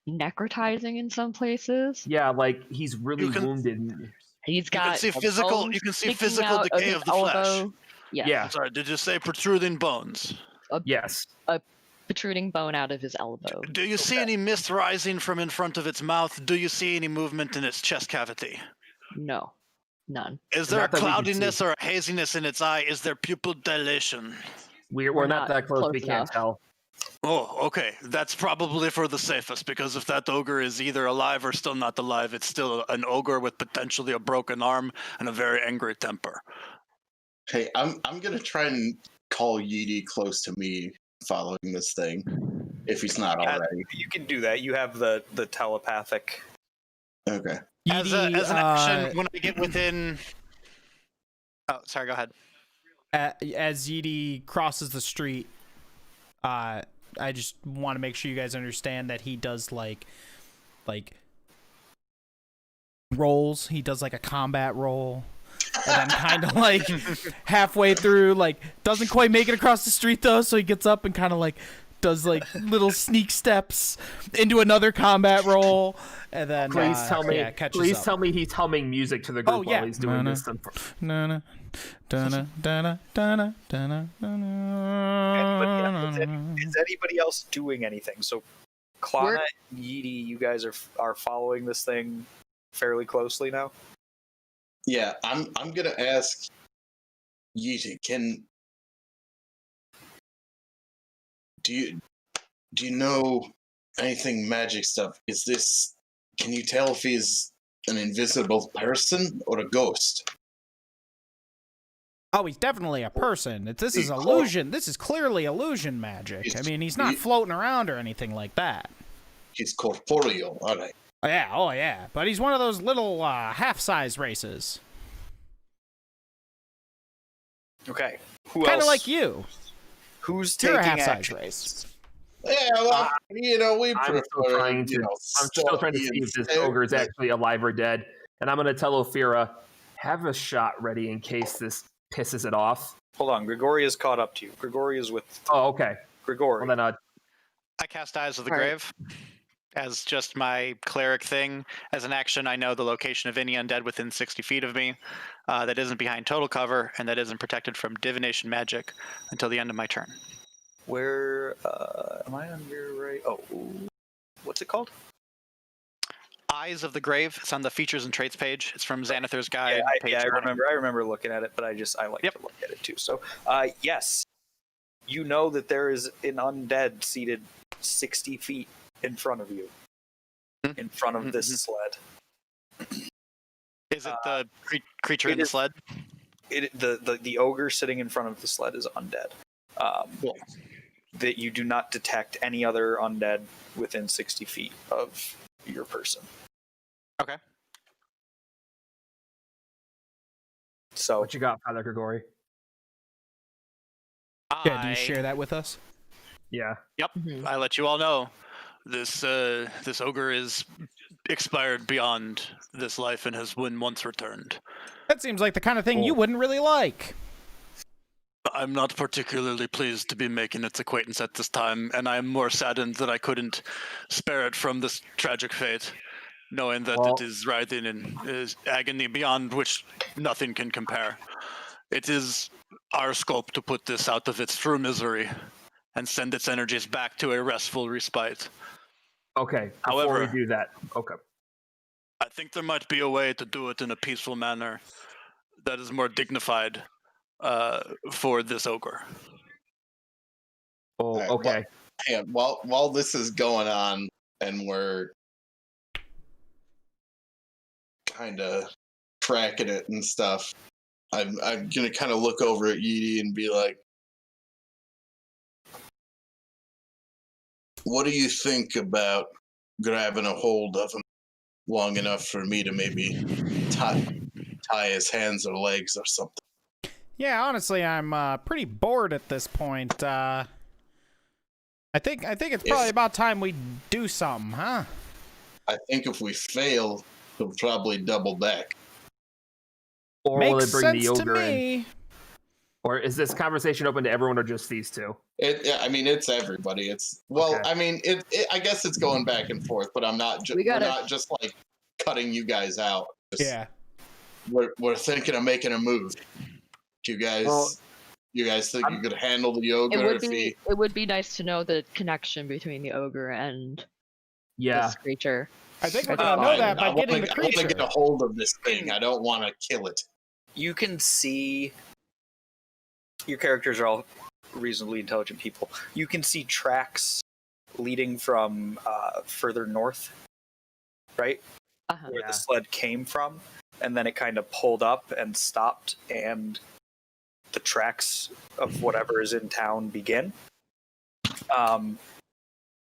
C: necrotizing in some places.
F: Yeah, like he's really wounded.
C: He's got.
G: You can see physical. You can see physical decay of the flesh.
C: Yeah.
G: Sorry, did you say protruding bones?
F: Yes.
C: A protruding bone out of his elbow.
G: Do you see any mist rising from in front of its mouth? Do you see any movement in its chest cavity?
C: No, none.
G: Is there a
F: Not that we can
G: cloudiness
F: see.
G: or a haziness in its eye? Is there pupil dilation?
F: We're not that close. We can't
C: enough.
F: tell.
G: Oh, okay. That's probably for the safest, because if that ogre is either alive or still not alive, it's still an ogre with potentially a broken arm and a very angry temper.
A: Hey, I'm gonna try and call Yeetie close to me following this thing, if he's not already.
D: You can do that. You have the telepathic.
A: Okay.
B: As an action, when I get within. Oh, sorry. Go ahead.
E: As Yeetie crosses the street, I just want to make sure you guys understand that he does like rolls. He does like a combat roll. And then kind of like halfway through, like doesn't quite make it across the street though, so he gets up and kind of like does like little sneak steps into another combat roll, and then
F: Please tell me.
E: yeah, catches
F: Please
E: up.
F: tell me he's humming music to the group while he's doing this.
E: Na-na, da-na, da-na, da-na, da-na, da-na.
D: Is anybody else doing anything? So, Klana, Yeetie, you guys are following this thing fairly closely now.
A: Yeah, I'm gonna ask Yeetie, do you know anything magic stuff? Can you tell if he's an invisible person or a ghost?
E: Oh, he's definitely a person. This is illusion. This is clearly illusion magic. I mean, he's not floating around or anything like that.
A: He's corporeal, alright.
E: Oh yeah. But he's one of those little half-size races.
D: Okay. Who else?
E: Kind of like you.
D: Who's
E: You're a
D: taking
E: half-size
D: action?
E: race.
A: Yeah, well, we
F: I'm
A: prefer,
F: still trying to. I'm still trying to
A: stealthy
F: see if
A: and
F: this ogre is actually alive or dead, and I'm going to tell Ophira, have a shot ready in case this pisses it off.
D: Hold on, Grigori is caught up to you. Grigori is with.
F: Oh, okay.
D: Grigori.
F: Well, then,
B: I cast Eyes of the
C: Alright.
B: Grave as just my cleric thing. As an action, I know the location of any undead within 60 feet of me that isn't behind total cover and that isn't protected from divination magic until the end of my turn.
D: Where am I on your right? Oh, what's it called?
B: Eyes of the Grave. It's on the features and traits page. It's from Xanathar's Guide. page
D: I
B: 20.
D: remember. I remember looking at it, but I like to look at it too. So, yes, you know that there is an undead seated 60 feet in front of you, in front of this sled.
B: Is it the creature in the sled?
D: The ogre sitting in front of the sled is undead. That you do not detect any other undead within 60 feet of your person.
B: Okay.
D: So
F: what you got, Father Grigori?
E: Yeah, do you share that with us?
F: Yeah.
B: Yep. I let you all know. This ogre is expired beyond this life and has been once returned.
E: That seems like the kind of thing you wouldn't really like.
G: I'm not particularly pleased to be making its acquaintance at this time, and I am more saddened that I couldn't spare it from this tragic fate. knowing that
F: Well-
G: it is writhing in agony beyond which nothing can compare. It is our scope to put this out of its true misery and send its energies back to a restful respite.
F: Okay. Before
G: However-
F: we do that, okay.
G: I think there might be a way to do it in a peaceful manner that is more dignified for this ogre.
F: Oh,
A: All right,
F: okay.
A: Hang on. While this is going on and we're kind of tracking it and stuff, I'm gonna kind of look over at Yeety and be like, "What do you think about grabbing a hold of him long enough for me to maybe tie his hands or legs or something?"
E: Yeah, honestly, I'm pretty bored at this point. I think it's probably about time we do something, huh?
A: I think if we fail, he'll probably double back.
F: Or will
E: Makes
F: it bring the
E: sense to
F: ogre in?
E: me.
F: Or is this conversation open to everyone or just these two?
A: I mean, it's everybody. It's well,
F: Okay.
A: I mean, I guess it's going back and forth, but I'm not.
C: We gotta-
A: We're not just like cutting you guys out. Just-
E: Yeah.
A: we're thinking of making a move. Do you guys?
F: Well,
A: you guys think you
F: I'm-
A: could handle the
C: It
A: ogre
C: would
A: if
C: be
A: he?
C: it would be nice to know the connection between the ogre and
F: Yeah.
C: this creature.
E: I think we're
C: That's
E: gonna know
C: fine.
E: that by
A: I wanna-
E: getting the
A: I want to
E: creature.
A: get a hold of this thing. I don't want to kill it.
D: You can see your characters are all reasonably intelligent people. You can see tracks leading from further north, right?
C: Uh-huh.
D: Where
F: Yeah.
D: the sled came from, and then it kind of pulled up and stopped, and the tracks of whatever is in town begin.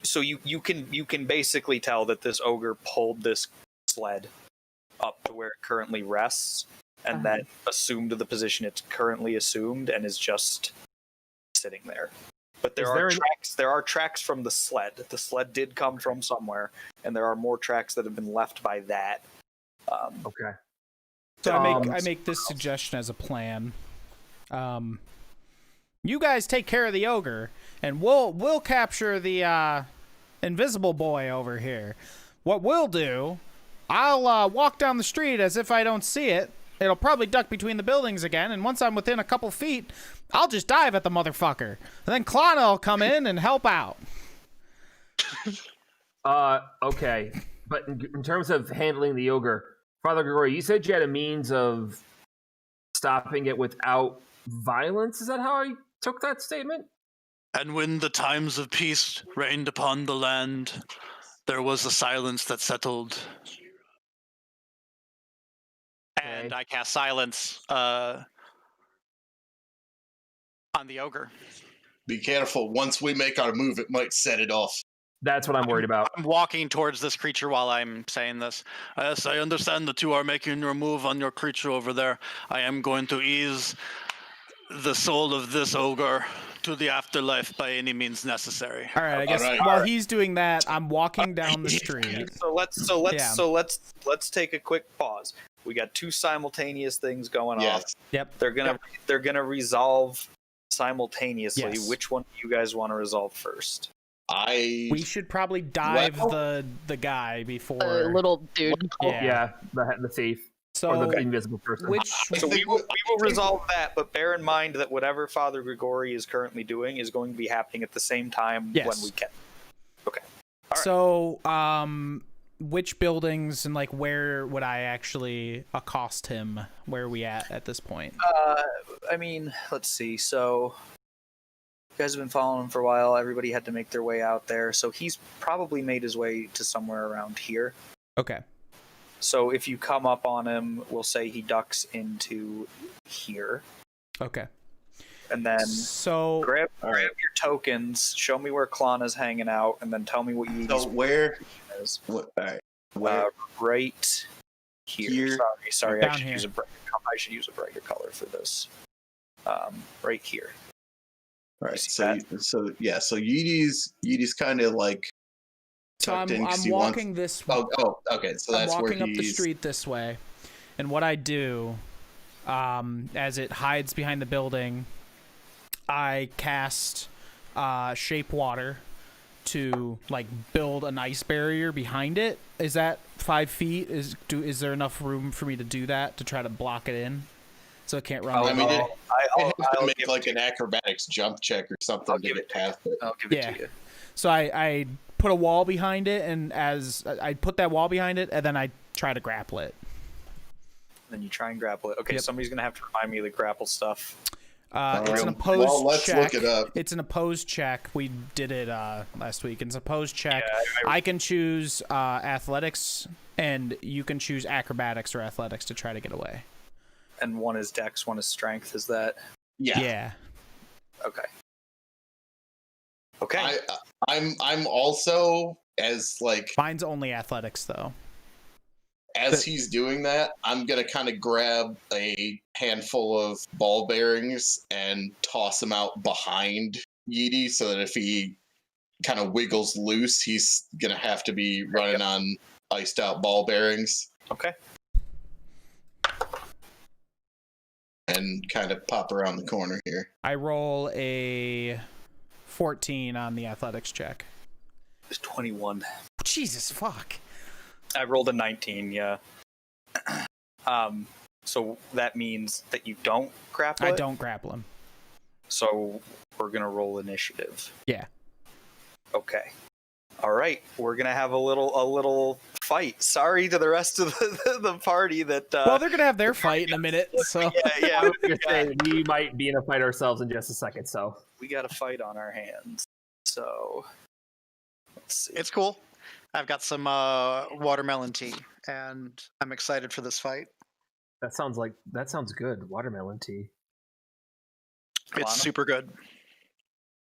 D: So you can basically tell that this ogre pulled this sled up to where it currently rests, and
C: Uh-huh.
D: then assumed the position it's currently assumed, and is just sitting there. But there
F: Is
D: are
F: there an-
D: tracks. There are tracks from the sled. The sled did come from somewhere, and there are more tracks that have been left by that.
F: Okay.
E: So
F: Um,
E: I make this suggestion as a plan. You guys take care of the ogre, and we'll capture the invisible boy over here. What we'll do, I'll walk down the street as if I don't see it. It'll probably duck between the buildings again, and once I'm within a couple feet, I'll just dive at the motherfucker. And then Klana will come in and help out.
F: Okay. But in terms of handling the ogre, Father Gregory, you said you had a means of stopping it without violence. Is that how I took that statement?
G: And when the times of peace reigned upon the land, there was a silence that settled.
B: And
F: Okay.
B: I cast silence on the ogre.
A: Be careful. Once we make our move, it might set it off.
F: That's what I'm worried about.
B: I'm walking towards this creature while I'm saying this.
G: Yes, I understand that you are making your move on your creature over there. I am going to ease the soul of this ogre to the afterlife by any means necessary.
E: All right, I guess
A: right.
E: while he's doing that, I'm walking down the street.
D: So let's take a quick pause. We got two simultaneous things going on.
A: Yes.
E: Yep.
D: They're gonna resolve simultaneously.
E: Yes.
D: Which one do you guys want to resolve first?
E: We should probably dive
A: Well-
E: the guy before.
C: The little dude.
E: Yeah.
F: The thief
E: So
F: or the invisible person.
E: which
D: So we will resolve that, but bear in mind that whatever Father Grigori is currently doing is going to be happening at the same time
E: Yes.
D: when we can. Okay. All right.
E: So which buildings and like where would I actually accost him? Where are we at this point?
D: I mean, let's see. So you guys have been following him for a while. Everybody had to make their way out there. So he's probably made his way to somewhere around here.
E: Okay.
D: So if you come up on him, we'll say he ducks into here.
E: Okay.
D: And then
E: So
D: grab your tokens, show me where Klana's hanging out, and then tell me what you
A: So where?
D: is.
A: What? All right. Where?
D: Right here.
A: Here?
D: Sorry.
E: Down
D: I should
E: here.
D: use a brighter color for this. Right here.
A: All right.
D: see
A: So
D: that?
A: So Yeety's kind of like tucked in 'cause
E: I'm
A: he wants-
E: walking this
A: Oh, okay. So
E: I'm
A: that's where
E: walking up the
A: he's.
E: street this way, and what I do, as it hides behind the building, I cast shape water to like build an ice barrier behind it. Is that 5 feet? Is there enough room for me to do that to try to block it in, so it can't run?
A: I mean, it
D: I'll
A: has to make
D: give
A: like an acrobatics jump check or something to get past it.
D: I'll give it to you.
E: So I put a wall behind it, and as I put that wall behind it, and then I try to grapple it.
D: Then you try and grapple it. Okay,
E: Yep.
D: somebody's gonna have to remind me of the grapple stuff.
E: It's an opposed
A: well, let's
E: check.
A: look it up.
E: It's an opposed check. We did it last week. It's an opposed check.
D: Yeah,
E: I can choose athletics, and you can choose acrobatics or athletics to try to get away.
D: And one is dex, one is strength. Is that
E: Yeah.
D: okay? Okay.
A: I'm also as like
E: Mine's only athletics though.
A: as he's doing that, I'm gonna kind of grab a handful of ball bearings and toss them out behind Yeety, so that if he kind of wiggles loose, he's gonna have to be running on iced out ball bearings.
D: Okay.
A: And kind of pop around the corner here.
E: I roll a 14 on the athletics check.
D: It's 21.
E: Jesus fuck.
D: I rolled a 19. Yeah. So that means that you don't grapple.
E: I
D: it?
E: don't grapple him.
D: So we're gonna roll initiative.
E: Yeah.
D: Okay. All right. We're gonna have a little fight. Sorry to the rest of the party that.
E: Well, they're gonna have their fight in a minute. So
D: yeah.
F: I was gonna say we might be in a fight ourselves in just a second. So
D: We got a fight on our hands. So let's see.
B: It's cool. I've got some watermelon tea, and I'm excited for this fight.
F: that sounds good. Watermelon tea.
B: It's
D: Lana?
B: super good.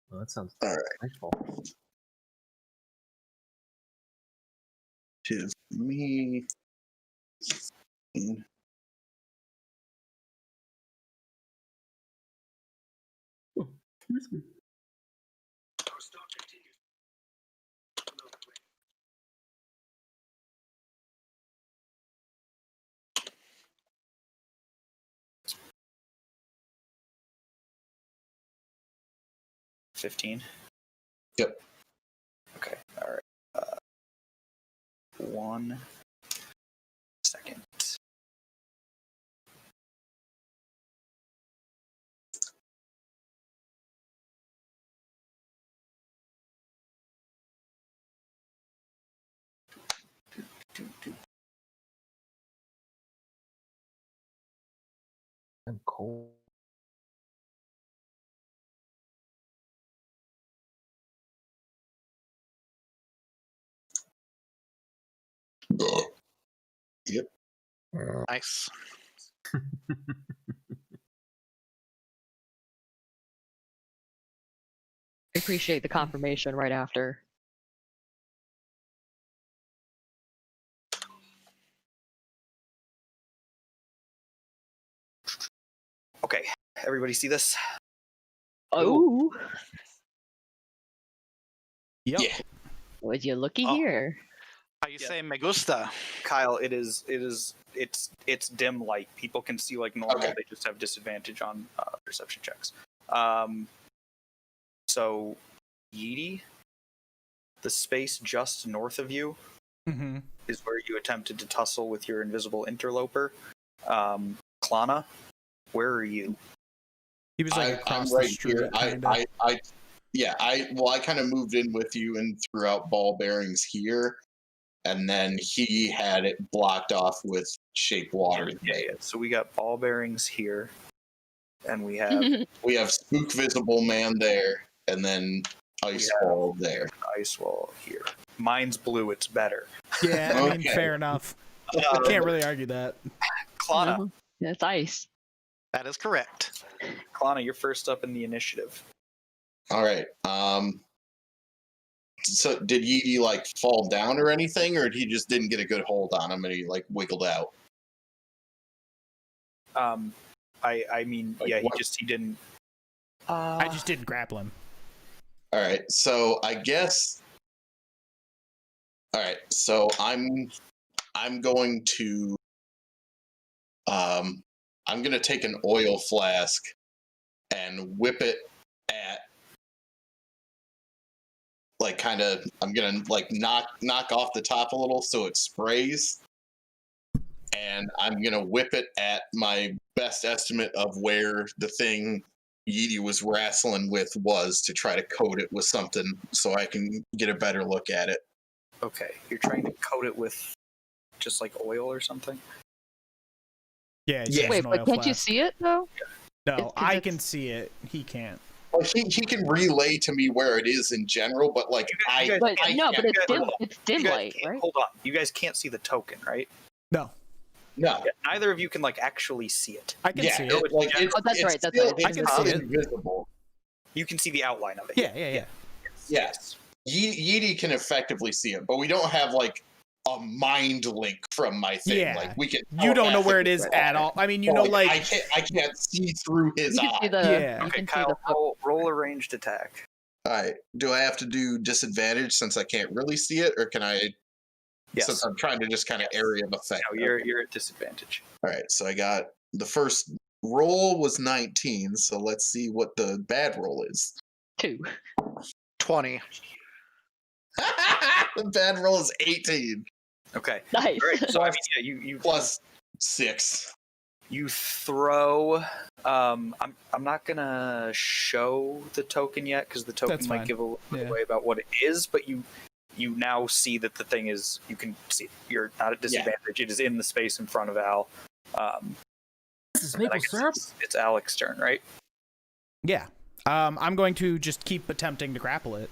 F: Well, that sounds
A: All right.
F: delightful.
A: To me.
F: Excuse me.
D: $15.
A: Yep.
D: Okay. All right. 1 second.
F: I'm cold.
A: Yep.
B: Nice.
C: I appreciate the confirmation right after.
D: Okay. Everybody see this?
C: Oh,
E: Yep.
A: Yeah.
C: would you looky
D: Oh.
C: here?
B: How you say me gusta?
D: Kyle, it's dim light. People can see like normal.
A: Okay.
D: They just have disadvantage on perception checks. So Yeety, the space just north of you
E: Mm-hmm.
D: is where you attempted to tussle with your invisible interloper. Klana, where are you?
E: He was like
A: I'm
E: across
A: right
E: the street.
A: here.
E: kinda.
A: I kind of moved in with you and threw out ball bearings here, and then he had it blocked off with shape water.
D: Yeah. So we got ball bearings here, and we have
A: We have spook visible man there, and then ice wall there.
D: ice wall here. Mine's blue. It's better.
E: Yeah, I mean,
A: Okay.
E: fair enough. I can't really argue that.
D: Klana,
C: No, that's ice.
B: That is correct.
D: Klana, you're first up in the initiative.
A: All right. So did Yeety like fall down or anything, or he just didn't get a good hold on him and he like wiggled out?
D: I mean,
A: Like
D: yeah,
A: what?
D: he didn't.
E: I just didn't grapple him.
A: All right. So I guess. All right. So I'm going to. I'm going to take an oil flask and whip it at like kind of I'm gonna like knock off the top a little so it sprays, and I'm gonna whip it at my best estimate of where the thing Yeety was wrestling with was to try to coat it with something so I can get a better look at it.
D: Okay, you're trying to coat it with just like oil or something?
E: Yeah.
A: Yeah.
C: Wait, but can't you see it though?
E: No,
C: It's 'cause
E: I
C: it's-
E: can see it. He can't.
A: Like he can relay to me where it is in general, but like
D: You guys-
C: But
A: I
C: no, but
A: can't-
C: it's dim.
D: hold on.
C: It's dim
D: You guys
C: light,
D: can't-
C: right?
D: Hold on, you guys can't see the token, right?
E: No,
A: No.
D: Yeah, neither of you can like actually see it.
E: I can
A: Yeah,
E: see
A: it,
E: it.
A: like it's,
C: Oh, that's
A: it's
C: right, that's
A: still,
C: right, it's
A: It's
E: I can
A: still
E: see it.
A: invisible.
D: You can see the outline of it.
E: Yeah.
A: Yes. Yeety can effectively see it, but we don't have like a mind link from my thing.
E: Yeah.
A: Like we can.
E: You don't know where it is at all. I mean, you know, like
A: I can't see through his
C: You can see
A: eye.
C: the.
E: Yeah.
C: You
D: Okay,
C: can see
D: Kyle,
C: the.
D: roll a ranged attack.
A: All right. Do I have to do disadvantage since I can't really see it, or can I?
D: Yes.
A: Since I'm trying to just kind of area of effect.
D: No, you're at disadvantage.
A: All right. So I got the first roll was 19. So let's see what the bad roll is.
C: 2.
B: 20.
A: The bad roll is 18
D: Okay.
C: Nice.
D: All right. So I mean, yeah, you
A: plus 6.
D: you throw. I'm not gonna show the token yet because the token
E: That's
D: might
E: fine.
D: give a little bit
E: Yeah.
D: away about what it is. But you now see that the thing is. You can see it. You're not at disadvantage. It is in the space in front of Al.
F: This is
D: and I
F: maple
D: guess
F: syrup.
D: it's Alex's turn, right?
E: yeah. I'm going to just keep attempting to grapple it.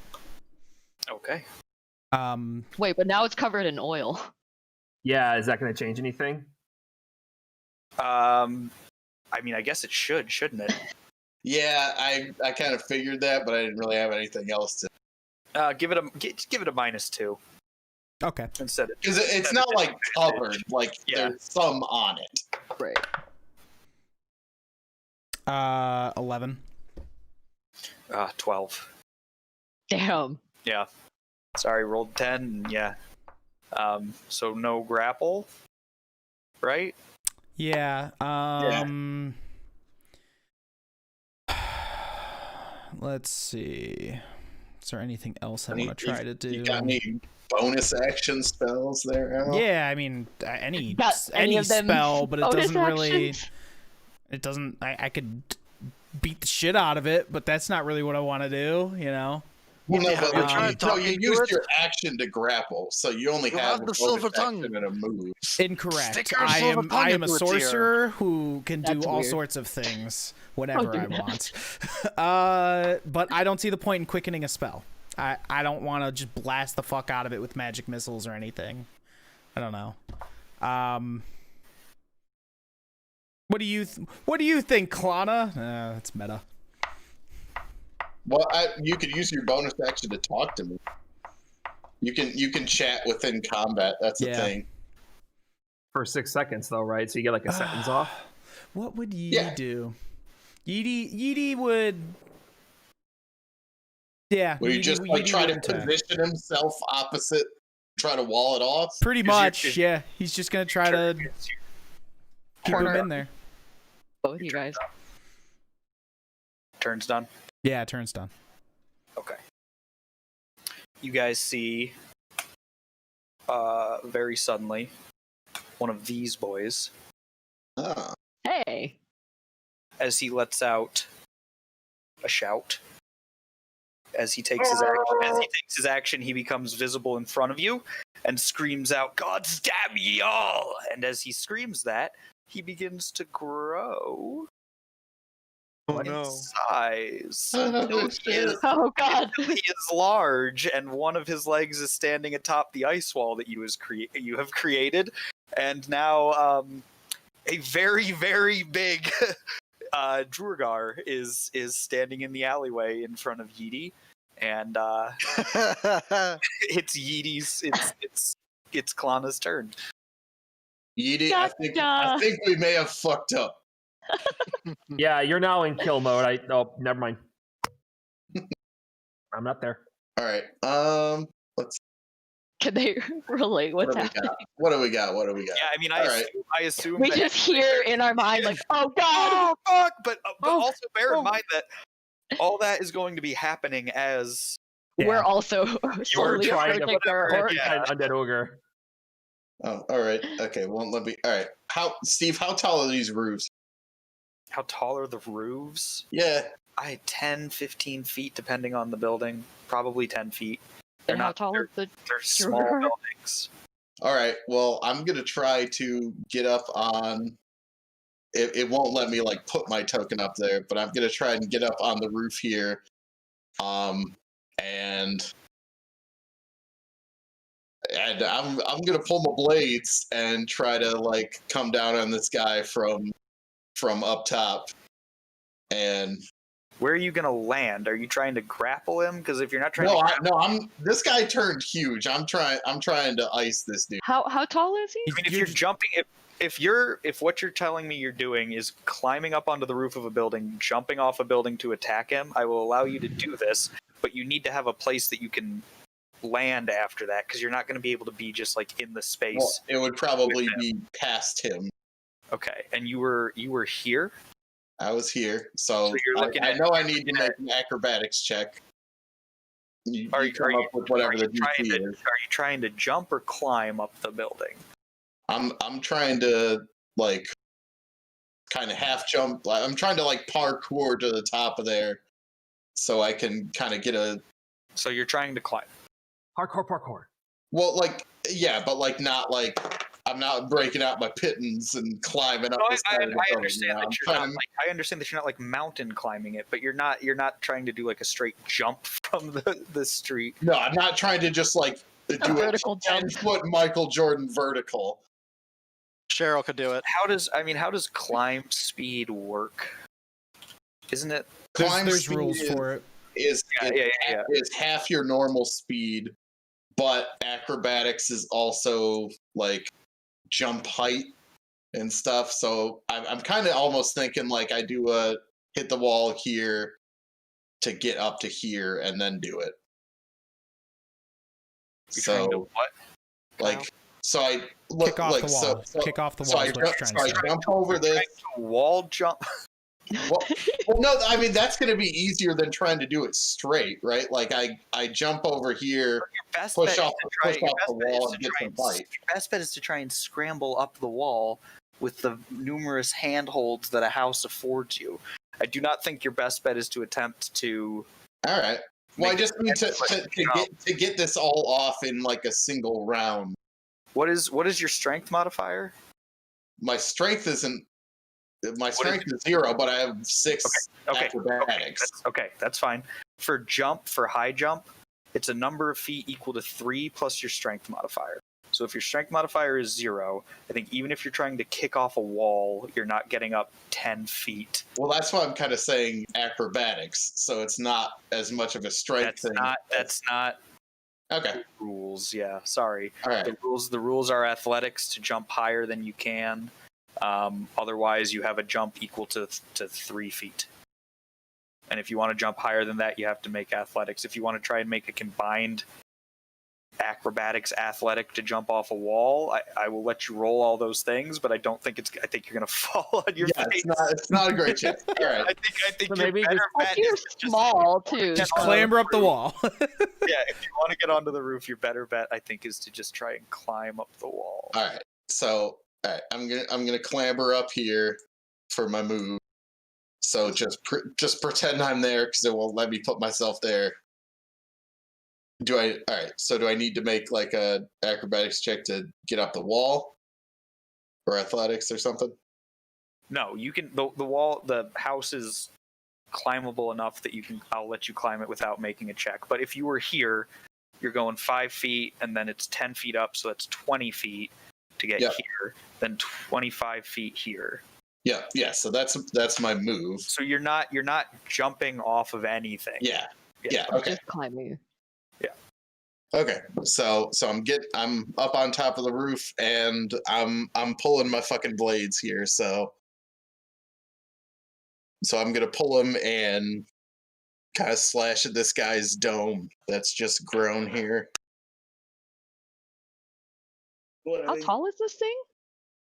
D: Okay.
C: Wait, but now it's covered in oil.
F: Yeah, is that going to change anything?
D: I mean, I guess it should, shouldn't it?
A: Yeah, I kind of figured that, but I didn't really have anything else to.
D: Give it a -2
E: Okay.
D: instead of
A: Because it's not like covered. Like there's some on it.
C: Right.
E: 11.
D: 12.
C: Damn.
D: Yeah. Sorry, rolled 10. Yeah. So no grapple, right?
E: Yeah. Let's see. Is there anything else I want to try to do?
A: You got any bonus action spells there, Al?
E: Yeah, I mean, any
C: Got any of them
E: spell, but it
C: bonus
E: doesn't really.
C: actions?
E: It doesn't. I could beat the shit out of it, but that's not really what I want to do. You know.
A: Well, no,
B: Yeah,
A: but
B: we're
A: you,
B: trying to
A: no,
B: talk
A: you
B: into
A: used
B: it.
A: your action to grapple, so you only
B: You
A: have
B: have
A: a
B: the
A: bonus
B: silver tongue.
A: action and a move.
E: Incorrect.
B: Stick your
E: I
B: silver
E: am.
B: tongue
E: I am a
B: into its ear.
E: sorcerer who can do
C: That's
E: all
C: weird.
E: sorts of things whenever
C: do
E: I
C: that.
E: want. But I don't see the point in quickening a spell. I don't want to just blast the fuck out of it with magic missiles or anything. I don't know. What do you think, Klana? That's meta.
A: Well, you could use your bonus action to talk to me. You can chat within combat. That's the
E: Yeah.
A: thing.
F: For 6 seconds, though, right? So you get like a sentence off.
E: What would Yeety
A: Yeah.
E: do? Yeety would. Yeah.
A: Where you
E: Yeety-
A: just like
E: Yeety
A: try
E: would
A: to
E: attack.
A: position himself opposite, try to wall it off.
E: Pretty
D: Is your-
E: much,
D: is-
E: yeah. He's just gonna try to keep him in there.
C: Both you guys.
D: Turn's done.
E: Yeah, turn's done.
D: Okay. You guys see, very suddenly, one of these boys,
A: Ah.
C: Hey.
D: as he lets out a shout. As he takes his action, he becomes visible in front of you and screams out, "God damn ye all!" And as he screams that, he begins to grow in size.
A: Oh, shit.
C: Oh god.
D: He is large, and one of his legs is standing atop the ice wall that you have created, and now a very, very big Druagar is standing in the alleyway in front of Yeety, and it's Yeety's it's Klana's turn.
A: Yeety, I think
C: Gotcha.
A: we may have fucked up.
F: Yeah, you're now in kill mode. Oh, never mind. I'm not there.
A: All right. Let's.
C: Can they relate what's happening?
A: What do we got?
D: Yeah, I mean,
A: All right.
D: I assume
C: We
D: that
C: just hear in our mind like, oh god.
D: oh fuck, but
C: Oh,
D: also bear
C: oh.
D: in mind that all that is going to be happening as
C: We're also
F: You were
C: slowly
F: trying to
C: approaching her. Or
F: an undead ogre.
A: Oh, all right. Okay, well, let me. All right. Steve? How tall are these roofs?
D: How tall are the roofs?
A: Yeah.
D: 10, 15 feet, depending on the building. Probably 10 feet. They're
C: and how
D: not.
C: tall is the
D: They're small
C: door?
D: buildings.
A: All right. Well, I'm gonna try to get up on. It won't let me like put my token up there, but I'm gonna try and get up on the roof here, and I'm gonna pull my blades and try to like come down on this guy from up top. And
D: where are you gonna land? Are you trying to grapple him? Because if you're not trying
A: to this guy turned huge. I'm trying to ice this dude.
C: How tall is he?
D: I mean, if you're jumping, if what you're telling me you're doing is climbing up onto the roof of a building, jumping off a building to attack him, I will allow you to do this, but you need to have a place that you can land after that, because you're not going to be able to be just like in the space.
A: Well, it would probably be past him.
D: Okay, and you were here?
A: I was here, so
D: you're looking
A: I know I need to make an acrobatics check. Are you
D: trying to jump or climb up the building?
A: I'm trying to like kind of half jump. I'm trying to like parkour to the top of there, so I can kind of get a.
D: So you're trying to climb.
F: Parkour.
A: Well, like yeah, but like not like I'm not breaking out my pittance and climbing up.
D: I understand that you're not like, I understand that you're not like mountain climbing it, but you're not trying to do like a straight jump from the street.
A: No, I'm not trying to just like do a
C: vertical
A: 10-foot Michael Jordan vertical.
B: Cheryl could do it.
D: How does climb speed work? Isn't it?
E: There's rules for it.
A: Is half your normal speed, but acrobatics is also like jump height and stuff. So I'm kind of almost thinking like I do a hit the wall here to get up to here and then do it.
D: You're trying to what?
A: Like so I look
E: kick off
A: like
E: the wall.
A: so
E: Kick off the
A: so
E: wall.
A: I jump over this
D: wall jump.
A: well, no, I mean that's going to be easier than trying to do it straight, right? Like I jump over here, push off the wall, and get some bite.
D: Your best bet is to try and scramble up the wall with the numerous handholds that a house affords you. I do not think your best bet is to attempt to.
A: All right. Well, I just need to get this all off in like a single round.
D: What is your strength modifier?
A: My strength isn't. My strength is 0, but I have 6 acrobatics.
D: That's fine. For high jump, it's a number of feet equal to 3 plus your strength modifier. So if your strength modifier is 0, I think even if you're trying to kick off a wall, you're not getting up 10 feet.
A: Well, that's why I'm kind of saying acrobatics. So it's not as much of a strength thing.
D: That's not.
A: Okay.
D: Rules, yeah. Sorry.
A: All right.
D: The rules are athletics to jump higher than you can. Otherwise, you have a jump equal to 3 feet. And if you want to jump higher than that, you have to make athletics. If you want to try and make a combined acrobatics athletic to jump off a wall, I will let you roll all those things, but I think you're going to fall on your face.
A: It's not a great chance. All right.
D: I think
F: so maybe
C: you're small too.
E: Just clamber up the wall.
D: Yeah, if you want to get onto the roof, your better bet I think is to just try and climb up the wall.
A: All right. So all right, I'm gonna clamber up here for my move. So just pretend I'm there because it won't let me put myself there. All right. So do I need to make like a acrobatics check to get up the wall, or athletics or something?
D: No, you can. The wall, the house is climbable enough that you can. I'll let you climb it without making a check. But if you were here, you're going 5 feet, and then it's 10 feet up, so that's 20 feet to get here. Then 25 feet here.
A: Yeah. So that's my move.
D: So you're not jumping off of anything.
A: Yeah. Okay.
C: Just climbing.
D: Yeah.
A: Okay. So I'm up on top of the roof and I'm pulling my fucking blades here. So I'm gonna pull them and kind of slash at this guy's dome that's just grown here.
C: How tall is this thing?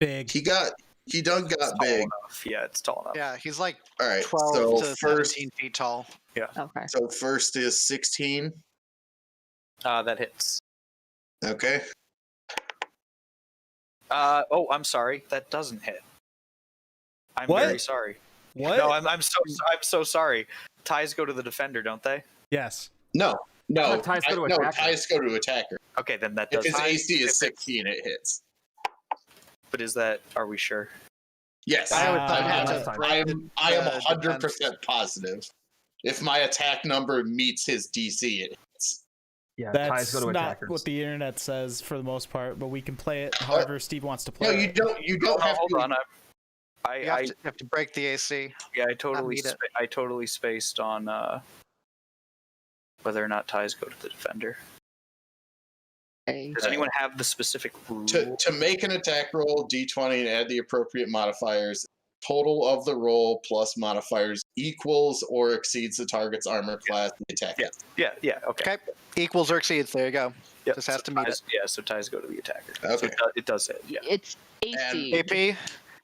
E: Big.
A: He got big.
D: Enough. Yeah, it's tall enough.
B: Yeah, he's like
A: all right,
B: 12
A: so
B: to 17 feet tall.
D: Yeah.
C: Okay.
A: So first is 16.
D: That hits.
A: Okay.
D: Oh, I'm sorry. That doesn't hit. I'm
E: What?
D: very sorry.
E: What?
D: No, I'm so sorry. Ties go to the defender, don't they?
E: Yes.
A: No.
F: Ties go to attacker.
A: Ties go to attacker.
D: Okay, then that
A: If
D: does.
A: his AC is 16, it hits.
D: But is that? Are we sure?
A: Yes.
B: I would
F: Uh,
B: have
F: that's
B: to
F: fine.
B: break
A: I am
B: the
A: 100%
B: defense.
A: positive. If my attack number meets his DC, it hits.
F: Yeah, ties
E: That's
F: go to
E: not
F: attackers.
E: what the internet says for the most part, but we can play it however Steve wants to play
A: No, you
E: it.
A: don't. You don't have
D: Hold
A: to.
D: on.
B: You have to break the AC.
D: I totally
B: need it.
D: I totally spaced on whether or not ties go to the defender.
C: Okay.
D: Does anyone have the specific rule?
A: To make an attack roll, D20 and add the appropriate modifiers. Total of the roll plus modifiers equals or exceeds the target's armor class. The attack.
D: Yeah. Okay.
B: Okay. Equals or exceeds. There you go.
D: Yep,
B: Just has
D: so
B: to meet
D: ties, yeah, so ties go to the attacker. So
A: Okay.
D: it does hit. Yeah.
C: It's AC.
B: AP,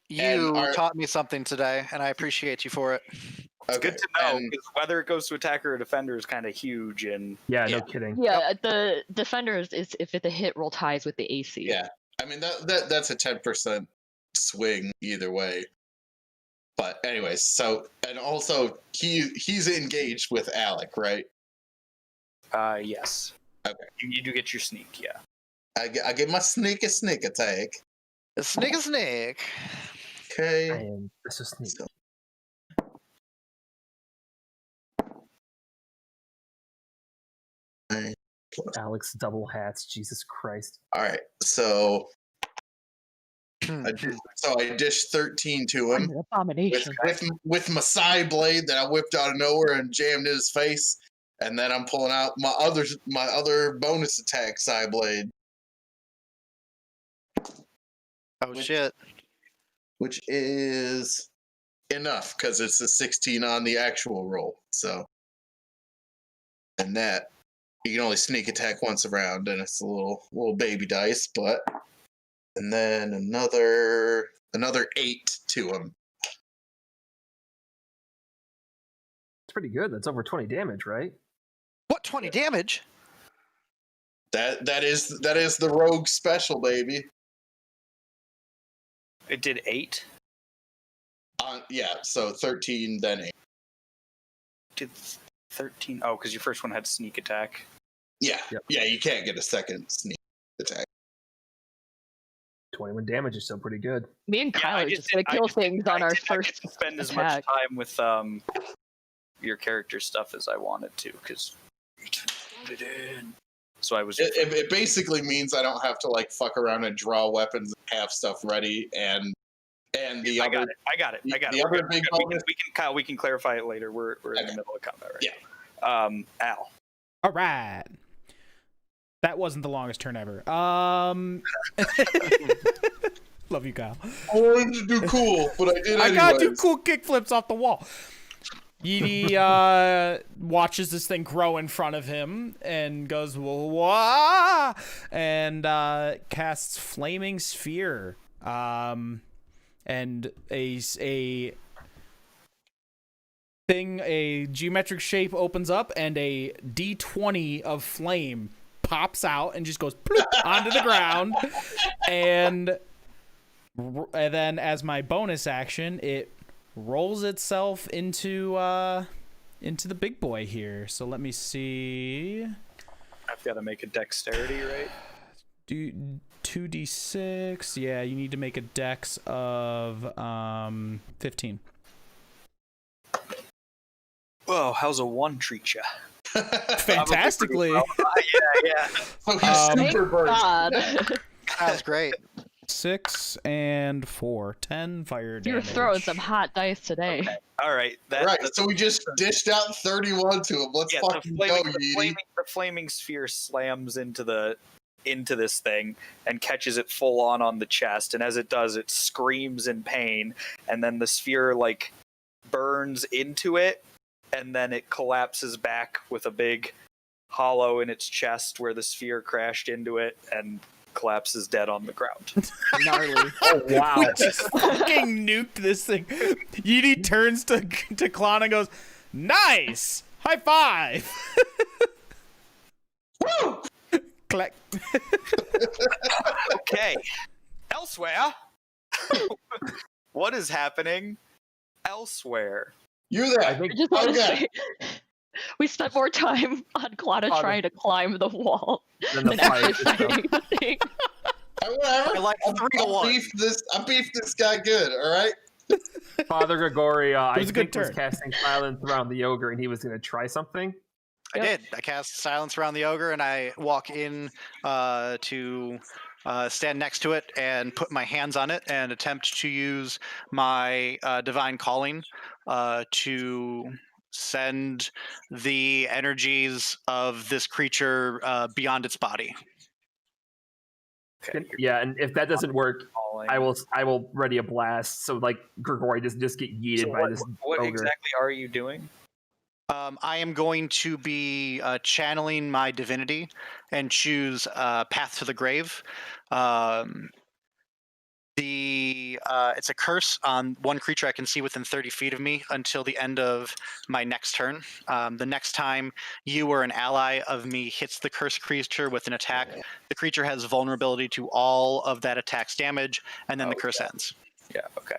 B: you
A: our-
B: taught me something today, and I appreciate you for it.
D: It's
A: Okay.
D: good to know
A: And-
D: because whether it goes to attacker or defender is kind of huge. And
F: Yeah,
A: Yeah.
F: no kidding.
C: Yeah, the defenders is if the hit roll ties with the AC.
A: Yeah. I mean that's a 10% swing either way. But anyways, so and also he's engaged with Alec, right?
D: yes.
A: Okay.
D: You do get your sneak. Yeah.
A: I get my sneak attack.
B: Snake is snake.
A: Okay.
F: I am. This is sneak.
A: So-
F: Alex double hats. Jesus Christ.
A: All right. So
B: Hmm.
A: I dished 13 to
C: An
A: him
C: abomination.
A: with my side blade that I whipped out of nowhere and jammed in his face, and then I'm pulling out my other bonus attack side blade,
B: Oh shit.
A: which is enough because it's a 16 on the actual roll. So, and that you can only sneak attack once around, and it's a little baby dice, but. And then another 8 to him.
F: It's pretty good. That's over 20 damage, right?
B: What 20 damage?
A: That is the rogue special, baby.
D: It did 8.
A: Yeah, so 13 then 8.
D: Did 13? Oh, because your first one had sneak attack.
A: Yeah,
F: Yep.
A: yeah, you can't get a second sneak attack.
F: 21 damage is still pretty good.
C: Me and
D: Yeah,
C: Kyle
D: I
C: are
D: just
C: just gonna
D: did- I
C: kill
D: just-
C: things on
D: I
C: our
D: didn't
C: first
D: spend as
C: attack.
D: much time with your character stuff as I wanted to because put it in. So I was.
A: It basically means I don't have to like fuck around and draw weapons and have stuff ready, and the
D: I
A: other
D: got it.
A: the
D: We're
A: other
D: good,
A: big
D: we're good.
A: bonus-
D: We can Kyle. We can clarify it later. We're in
A: Okay.
D: the middle of combat right
A: Yeah.
D: now. Al.
E: All right. That wasn't the longest turn ever. Love you, Kyle.
A: I wanted to do cool, but I did
E: I got two
A: anyways.
E: cool kickflips off the wall. Yeety watches this thing grow in front of him and goes, wah, and casts Flaming Sphere. And a geometric shape opens up, and a D20 of flame pops out and just goes ploop onto the ground. And then, as my bonus action, it rolls itself into the big boy here. So let me see.
D: I've got to make a dexterity, right?
E: Do 2d6. Yeah, you need to make a dex of 15.
D: Whoa, how's a 1 treat ya?
E: Fantastically.
D: Yeah.
A: Oh, he's
C: Thank
A: super burst.
C: God.
B: That's great.
E: 6 and 4. 10 fire damage.
C: You're throwing some hot dice today.
D: Okay. All right.
A: Right, so we just dished out 31 to him. Let's fucking go, Yeety.
D: The flaming sphere slams into this thing and catches it full on the chest, and as it does, it screams in pain, and then the sphere like burns into it, and then it collapses back with a big hollow in its chest where the sphere crashed into it, and collapses dead on the ground.
C: Gnarly.
F: Oh, wow.
E: We just fucking nuked this thing. Yeety turns to Klon and goes, "Nice! High five!" Click.
D: Okay. Elsewhere. What is happening elsewhere?
A: You there?
F: I think
C: I just want to
A: Okay.
C: say, we spent more time on Claudia
F: Father-
C: trying to climb the wall
F: then the
C: than actually
F: fight.
C: fighting the thing.
A: Whatever.
B: I like 3 to 1.
A: I beefed this guy good. All right.
F: Father Grigori, I
E: was a good
F: think, was
E: turn.
F: casting silence around the ogre, and he was going to try something.
B: I did. I cast silence around the ogre, and I walk in to stand next to it and put my hands on it and attempt to use my divine calling to send the energies of this creature beyond its body.
D: Okay.
F: Yeah, and if that doesn't work,
D: Calling.
F: I will ready a blast. So like Grigori just get yeeted
D: So
F: by this
D: what
F: ogre.
D: exactly are you doing?
B: I am going to be channeling my divinity and choose Path to the Grave. It's a curse on one creature I can see within 30 feet of me until the end of my next turn. The next time you or an ally of me hits the cursed creature with an attack, the creature has vulnerability to all of that attack's damage, and then the curse ends.
D: Yeah. Okay.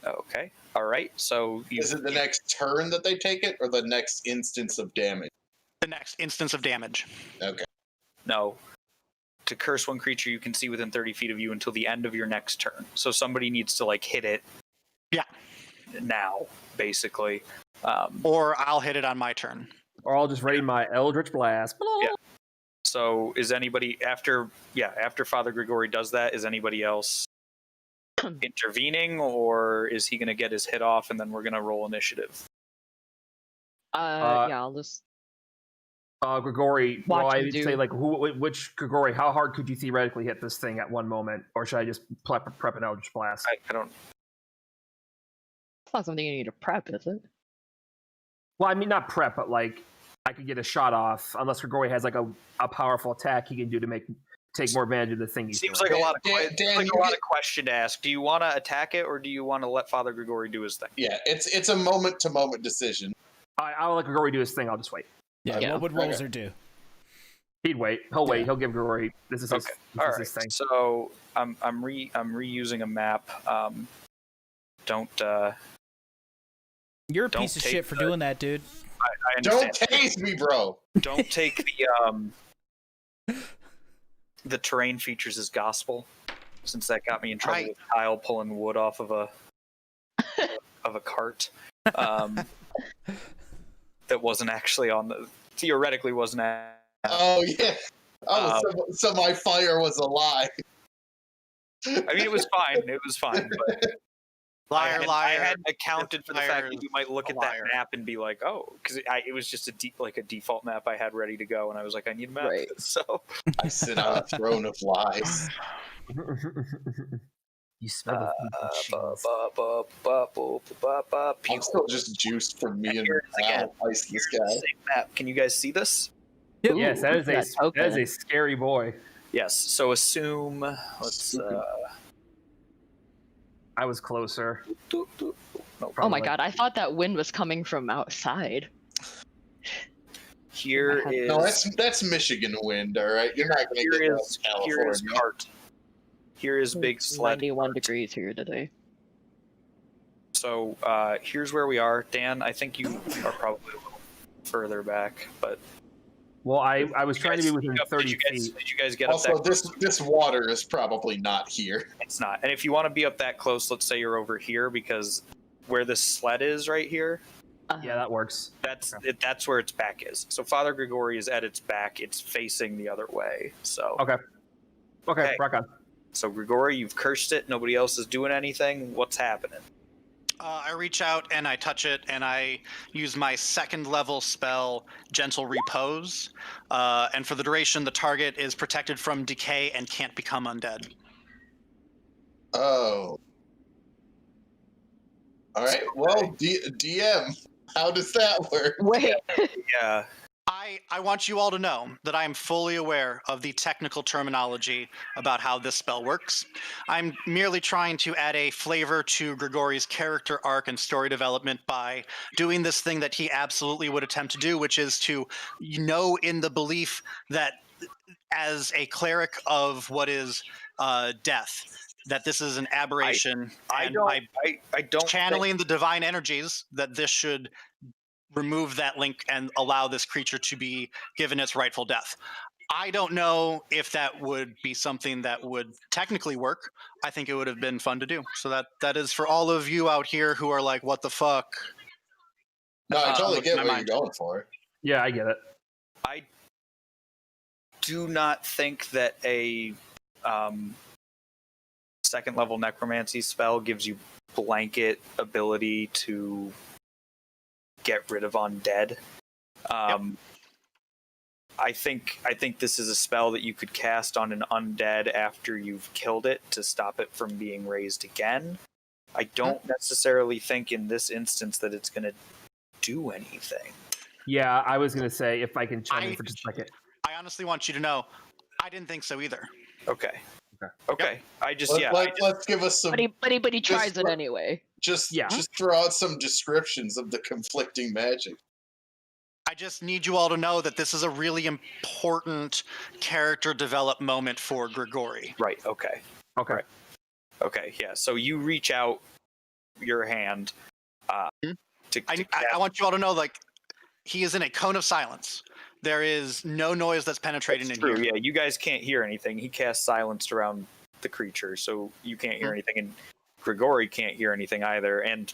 D: Okay. All right. So
A: Is it the next turn that they take it, or the next instance of damage?
B: The next instance of damage.
A: Okay.
D: No. To curse one creature you can see within 30 feet of you until the end of your next turn. So somebody needs to like hit it.
B: Yeah.
D: Now, basically.
B: Or I'll hit it on my turn.
F: Or I'll just ready my Eldritch Blast.
D: Yeah. So is anybody after Father Grigori does that, is anybody else intervening, or is he going to get his hit off and then we're going to roll initiative?
C: Yeah, I'll just.
F: Grigori,
C: Watch
F: well,
C: him
F: I'd
C: do.
F: say like which Grigori? How hard could you theoretically hit this thing at one moment, or should I just prep an Eldritch Blast?
D: I don't.
C: It's not something you need to prep, is it?
F: Well, I mean not prep, but like I could get a shot off unless Grigori has like a powerful attack he can do to take more advantage of the thing he's
D: Seems
F: doing.
D: like a lot of
A: Dan,
D: like
A: you
D: a lot
A: get-
D: of question to ask. Do you want to attack it, or do you want to let Father Grigori do his thing?
A: Yeah, it's a moment to moment decision.
F: I'll let Grigori do his thing. I'll just wait.
E: Yeah,
C: Yeah.
E: what would Roser do?
F: He'd wait. He'll wait.
E: Yeah.
F: He'll give Grigori. This is his,
D: Okay.
F: this
D: All
F: is
D: right.
F: his thing.
D: So I'm reusing a map. Don't.
E: You're a
D: Don't
E: piece of
D: take
E: shit for
D: the-
E: doing that, dude.
D: I
A: Don't
D: understand.
A: tase me, bro.
D: Don't take the terrain features as gospel, since that got me in trouble
B: Right.
D: with Kyle pulling wood off of a cart. That wasn't actually on the theoretically wasn't.
A: Oh yeah. Oh, so my fire was a lie.
D: I mean, it was fine. It was fine. But
B: Liar,
D: I
B: liar.
D: had accounted for the fact
B: Liar,
D: that you might look at that
B: liar.
D: map and be like, "Oh," because it was just a default map I had ready to go, and I was like, "I need a map."
C: Right.
D: So
A: I sit on a throne of lies.
F: You smell
A: I'm still just juiced from me and
D: Here it is again.
A: Al ice this guy.
D: same map. Can you guys see this?
F: Yes, that is
C: that token.
F: that is a scary boy.
D: Yes. So assume. Let's.
F: I was closer.
D: No
C: Oh my
D: problem.
C: god, I thought that wind was coming from outside.
D: Here
C: I had-
D: is.
A: No, that's Michigan wind, all right. You're not gonna
D: Here
A: get that
D: is
A: in
D: here is
A: California.
D: cart. Here is big sled.
C: 91 degrees here today.
D: So here's where we are, Dan. I think you are probably a little further back, but
F: Well, I was trying to be within 30
D: Did
F: feet.
D: you guys get up
A: Also,
D: that?
A: this water is probably not here.
D: It's not. And if you want to be up that close, let's say you're over here, because where this sled is right here,
F: Yeah, that works.
D: that's where its back is. So Father Grigori is at its back. It's facing the other way. So
F: Okay. Okay,
D: Okay.
F: rock on.
D: So Grigori, you've cursed it. Nobody else is doing anything. What's happening?
B: I reach out and I touch it, and I use my second level spell, Gentle Repose. And for the duration, the target is protected from decay and can't become undead.
A: Oh. All right. Well, DM, how does that work?
C: Wait,
D: Yeah.
B: I want you all to know that I am fully aware of the technical terminology about how this spell works. I'm merely trying to add a flavor to Grigori's character arc and story development by doing this thing that he absolutely would attempt to do, which is to know in the belief that as a cleric of what is death, that this is an aberration.
D: I don't
B: channeling the divine energies that this should remove that link and allow this creature to be given its rightful death. I don't know if that would be something that would technically work. I think it would have been fun to do. So that is for all of you out here who are like, what the fuck?
A: No, I totally
B: what's in
A: get
B: my
A: what
B: mind?
A: you're going for.
F: Yeah, I get it.
D: I do not think that a second level necromancy spell gives you blanket ability to get rid of undead. I think this is a spell that you could cast on an undead after you've killed it to stop it from being raised again. I don't necessarily think in this instance that it's going to do anything.
F: Yeah, I was gonna say if I can chime in for just a second.
B: I honestly want you to know, I didn't think so either.
D: Okay. I just
A: Let's give us some.
C: But he tries
A: just
C: it
A: let-
C: anyway.
A: Just throw out some descriptions of the conflicting magic.
B: I just need you all to know that this is a really important character develop moment for Grigori.
D: Right, okay.
F: Okay.
D: Okay, yeah. So you reach out your hand
B: I want you all to know, like, he is in a cone of silence. There is no noise that's penetrating in
D: True,
B: here.
D: yeah. You guys can't hear anything. He casts silence around the creature, so you can't hear anything, and Grigori can't hear anything either, and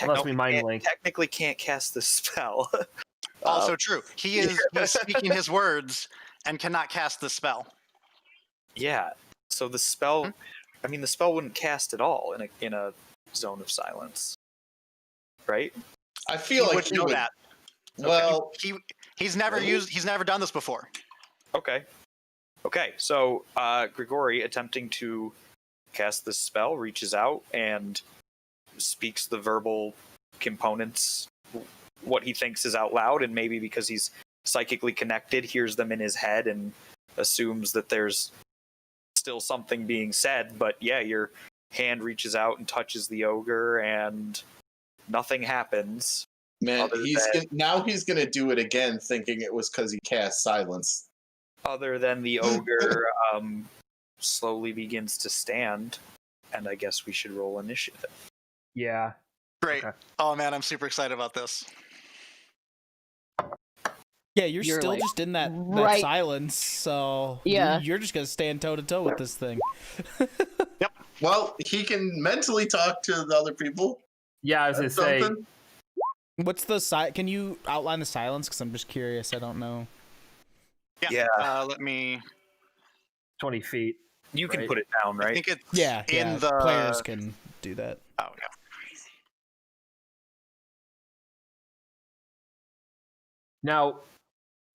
F: Unless we mind link.
D: technically can't cast the spell.
B: Also true. He is speaking his words and cannot cast the spell.
D: Yeah. So the spell, I mean, the spell wouldn't cast at all in a zone of silence, right?
A: I feel
B: He
A: like
B: would
A: he
B: know
A: would.
B: that.
A: Well,
B: he's never done this before.
D: Okay. So Grigori, attempting to cast this spell, reaches out and speaks the verbal components, what he thinks is out loud, and maybe because he's psychically connected, hears them in his head and assumes that there's still something being said. But yeah, your hand reaches out and touches the ogre, and nothing happens.
A: Man, now he's gonna do it again, thinking it was because he cast silence.
D: Other than the ogre slowly begins to stand, and I guess we should roll initiative.
F: Yeah.
B: Great. Okay. Oh man, I'm super excited about this.
E: Yeah, you're still like, just in that silence, so
C: yeah,
E: you're just gonna stand toe to toe with this thing.
B: Yep.
A: Well, he can mentally talk to the other people.
F: Yeah, I was gonna say.
E: What's the Can you outline the silence? Because I'm just curious. I don't know.
B: Yeah. Let me.
F: 20 feet.
D: You can put it down, right?
B: I think it's
E: in the players can do that.
B: Oh yeah.
F: Now,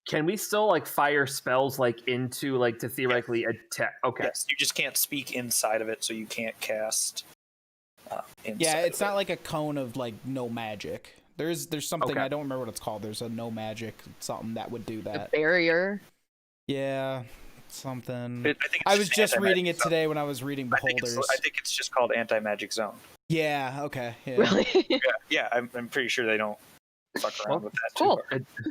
F: can we still like fire spells like into like to theoretically attack? Okay.
D: Yes, you just can't speak inside of it, so you can't cast.
E: Yeah, it's not like a cone of like no magic. There's something I don't remember what it's called. There's a no magic something that would do that.
C: A barrier.
E: Yeah, something.
D: I
E: was just reading it today when I was reading Beholders.
D: I think it's just called anti-magic zone.
E: Yeah. Okay. Yeah.
C: Really?
D: yeah. I'm pretty sure they don't fuck around with that.
C: Cool.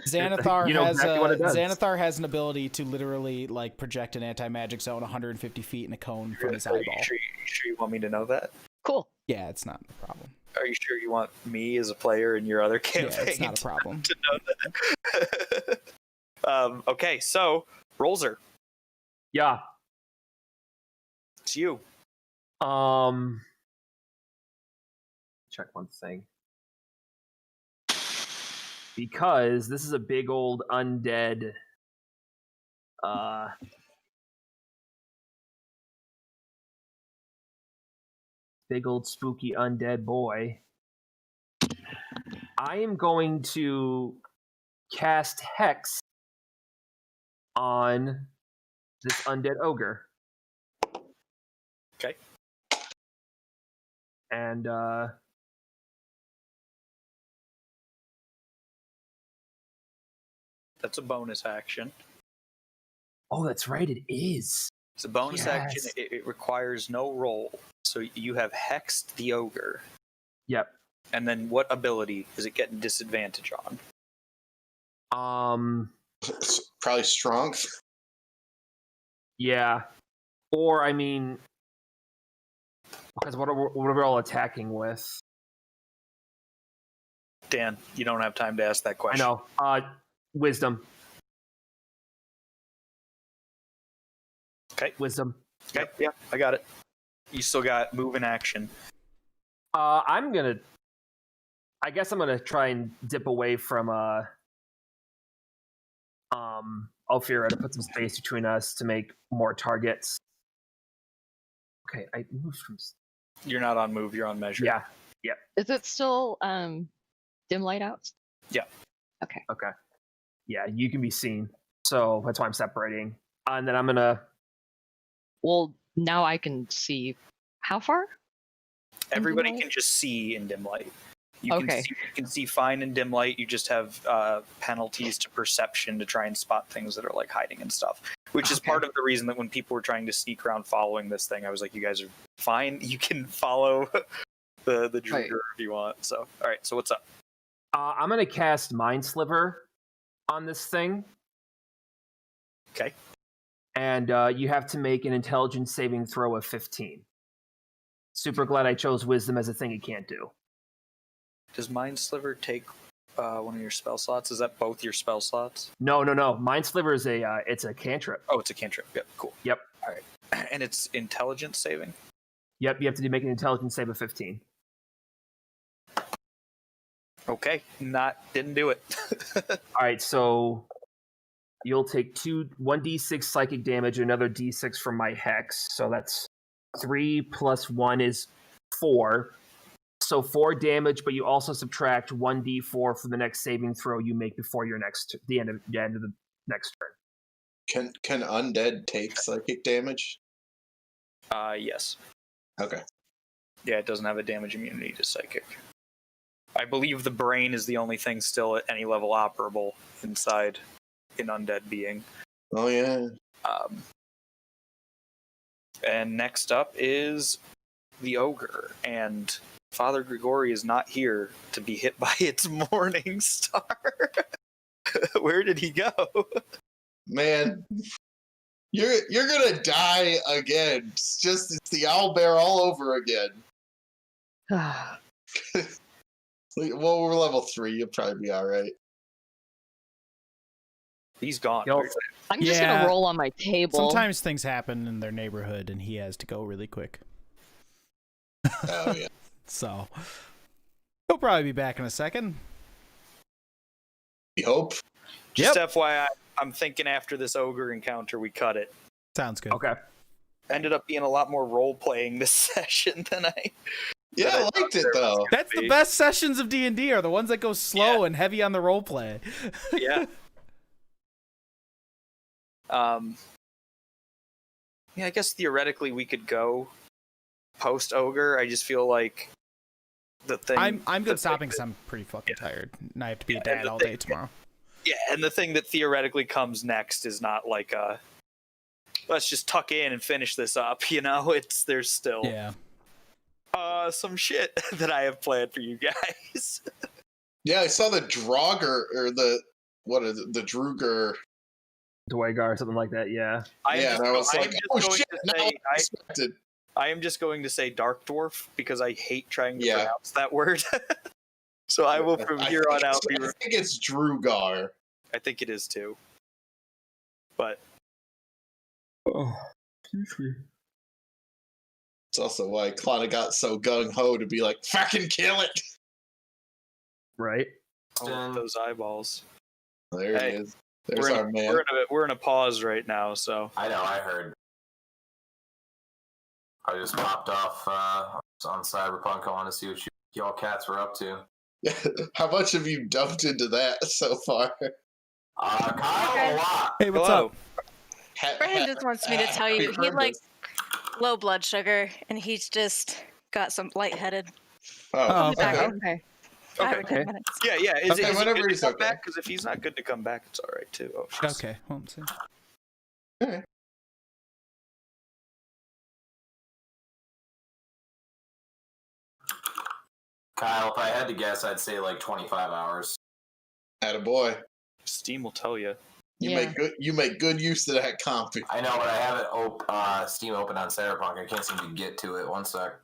E: Xanathar Xanathar has an ability to literally like project an anti-magic zone 150 feet in a cone from his eyeball.
D: Are you sure you want me to know that?
C: Cool.
E: Yeah, it's not a problem.
D: Are you sure you want me as a player in your other campaign?
E: Yeah, it's not a problem.
D: To know that. Okay, so Rolzer.
F: Yeah.
D: It's you.
F: Check one thing. Because this is a big old undead big old spooky undead boy. I am going to cast Hex on this undead ogre.
D: Okay.
F: And
D: That's a bonus action.
F: Oh, that's right. It is.
D: It's a bonus action.
F: Yes.
D: It requires no roll. So you have hexed the ogre.
F: Yep.
D: And then what ability is it getting disadvantage on?
A: Probably strength.
F: Yeah. Or I mean, because what are we all attacking with?
D: Dan, you don't have time to ask that
F: I
D: question.
F: know. Wisdom.
D: Okay.
F: Wisdom.
D: Okay. Yeah, I got it. You still got move and action.
F: I guess I'm gonna try and dip away from Alfira to put some space between us to make more targets. Okay, I moved from.
D: You're not on move. You're on measure.
F: Yeah.
C: Is it still dim light out?
D: Yeah.
C: Okay.
F: Okay. Yeah, you can be seen, so that's why I'm separating. And then I'm gonna.
C: Well, now I can see. How far?
D: Everybody
C: dim light?
D: can just see in dim light. You can see fine in dim light. You just have penalties to perception to try and spot things that are like hiding and stuff. Which is part of the reason that when people were trying to sneak around following this thing, I was like, you guys are fine. You can follow the Druger if you want. So, all right. So what's up?
F: I'm gonna cast Mind Sliver on this thing.
D: Okay.
F: And you have to make an intelligence saving throw of 15. Super glad I chose Wisdom as a thing it can't do.
D: Does Mind Sliver take one of your spell slots? Is that both your spell slots?
F: No. Mind Sliver is it's a cantrip.
D: Oh, it's a cantrip. Yep, cool.
F: Yep.
D: All right. And it's intelligence saving?
F: Yep, you have to make an intelligence save of 15.
D: Okay, didn't do it.
F: All right, so you'll take 1d6 psychic damage, another d6 from my hex. So that's 3 plus 1 is 4. So 4 damage, but you also subtract 1d4 for the next saving throw you make before the end of the next turn.
A: Can undead take psychic damage?
D: Yes.
A: Okay.
D: Yeah, it doesn't have a damage immunity to psychic. I believe the brain is the only thing still at any level operable inside an undead being.
A: Oh yeah.
D: And next up is the ogre, and Father Grigori is not here to be hit by its morning star. Where did he go?
A: Man, you're gonna die again. It's the owlbear all over again. Well, we're level 3. You'll probably be all right.
D: He's gone.
C: I'm just gonna roll on my table.
E: Sometimes things happen in their neighborhood, and he has to go really quick.
A: Oh yeah.
E: So he'll probably be back in a second.
A: We hope.
D: Just FYI, I'm thinking after this ogre encounter, we cut it.
E: Sounds good.
F: Okay.
D: Ended up being a lot more role playing this session than I.
A: Yeah, I liked it though.
E: That's the best sessions of D&D are the ones that go slow and heavy on the role play.
D: Yeah. Yeah, I guess theoretically we could go post ogre. I just feel like the thing.
E: I'm good stopping because I'm pretty fucking tired, and I have to be a dad all day tomorrow.
D: Yeah, and the thing that theoretically comes next is not like let's just tuck in and finish this up. There's still some shit that I have planned for you guys.
A: Yeah, I saw the Draugr or the Druger.
F: Dwagar or something like that, yeah.
A: And I was like, oh shit,
D: I am just going to say Dark Dwarf because I hate trying to pronounce that word. So I will from here on out be.
A: I think it's Drugar.
D: I think it is too. But.
A: It's also why Klana got so gung-ho to be like, fucking kill it!
F: Right.
D: Oh, those eyeballs.
A: There he is. There's our man.
D: We're in a pause right now, so.
H: I know, I heard. I just popped off on Cyberpunk. I want to see what y'all cats were up to.
A: How much have you dumped into that so far?
H: Kyle, a lot.
E: Hey, what's up?
L: Brandon just wants me to tell you he had low blood sugar and he's just got some lightheaded.
A: Oh,
C: okay.
D: Okay.
L: Okay. Minutes.
D: Yeah. Is,
A: Okay,
D: is he
A: whenever
D: good to
A: he's
D: come
A: okay.
D: back? Because if he's not good to come back, it's all right too. Oh, jeez.
E: Okay, well, let's see.
A: Alright.
H: Kyle, if I had to guess, I'd say like 25 hours.
A: Attaboy.
D: Steam will tell you.
A: You
C: Yeah.
A: make good use of that copy.
H: I know, but I have it Steam open on Cyberpunk. I can't seem to get to it. One sec.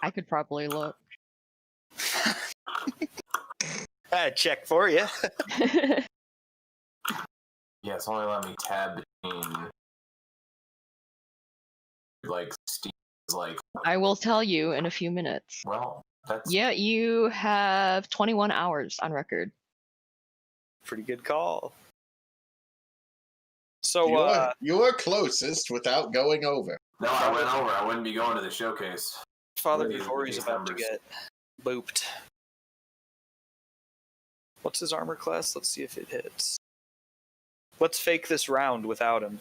C: I could probably look.
D: Check for you.
H: Yeah, it's only letting me tab between like Steam is like,
C: I will tell you in a few minutes.
H: well, that's
C: Yeah, you have 21 hours on record.
D: Pretty good call. So,
A: You are closest without going over.
H: no, I went over. I wouldn't be going to the showcase.
D: Father
H: What are
D: Vitori's
H: these
D: about to
H: numbers?
D: get booped. What's his armor class? Let's see if it hits. Let's fake this round without him.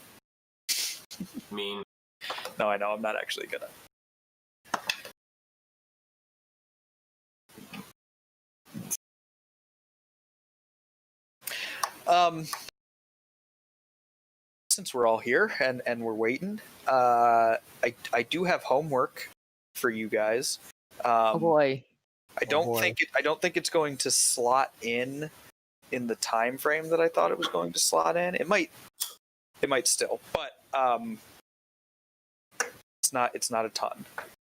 H: Mean.
D: No, I know. I'm not actually gonna. Since we're all here and we're waiting, I do have homework for you guys.
C: Oh boy.
D: I don't think it's going to slot in the time frame that I thought it was going to slot in. It might still, but it's not a ton.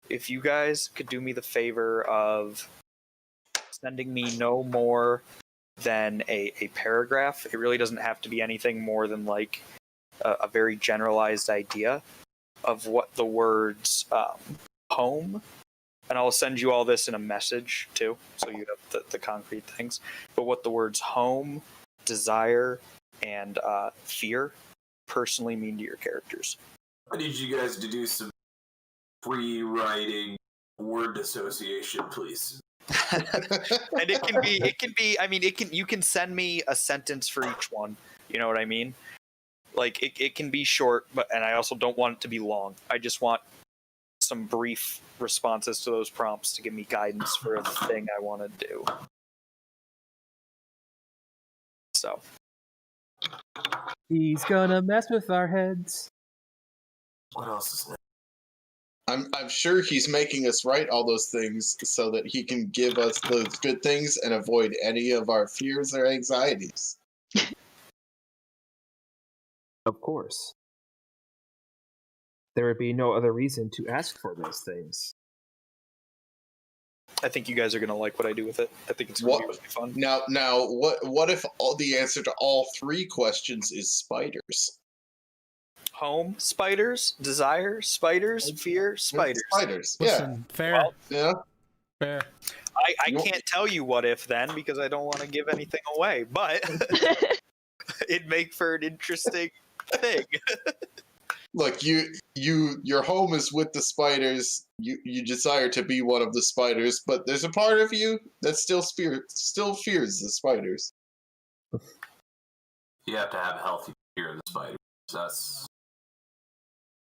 D: If you guys could do me the favor of sending me no more than a paragraph, it really doesn't have to be anything more than like a very generalized idea of what the words home, and I'll send you all this in a message too, so you have the concrete things, but what the words home, desire, and fear personally mean to your characters.
H: I need you guys to do some free writing word association, please.
D: And it can be I mean you can send me a sentence for each one, you know what I mean? Like it can be short, and I also don't want it to be long. I just want some brief responses to those prompts to give me guidance for the thing I want to do. So
F: He's gonna mess with our heads.
H: What else is there?
A: I'm sure he's making us write all those things so that he can give us those good things and avoid any of our fears or anxieties.
F: Of course. There would be no other reason to ask for those things.
D: I think you guys are gonna like what I do with it. I think it's gonna be really fun.
A: Now, what if the answer to all three questions is spiders?
D: Home, spiders, desire, spiders, fear, spiders.
A: Spiders,
E: Listen, fair.
D: Well,
A: yeah.
E: Fair.
D: I can't tell you what if then because I don't want to give anything away, but it'd make for an interesting thing.
A: Look, your home is with the spiders. You desire to be one of the spiders, but there's a part of you that still fears the spiders.
H: You have to have a healthy fear of the spiders. That's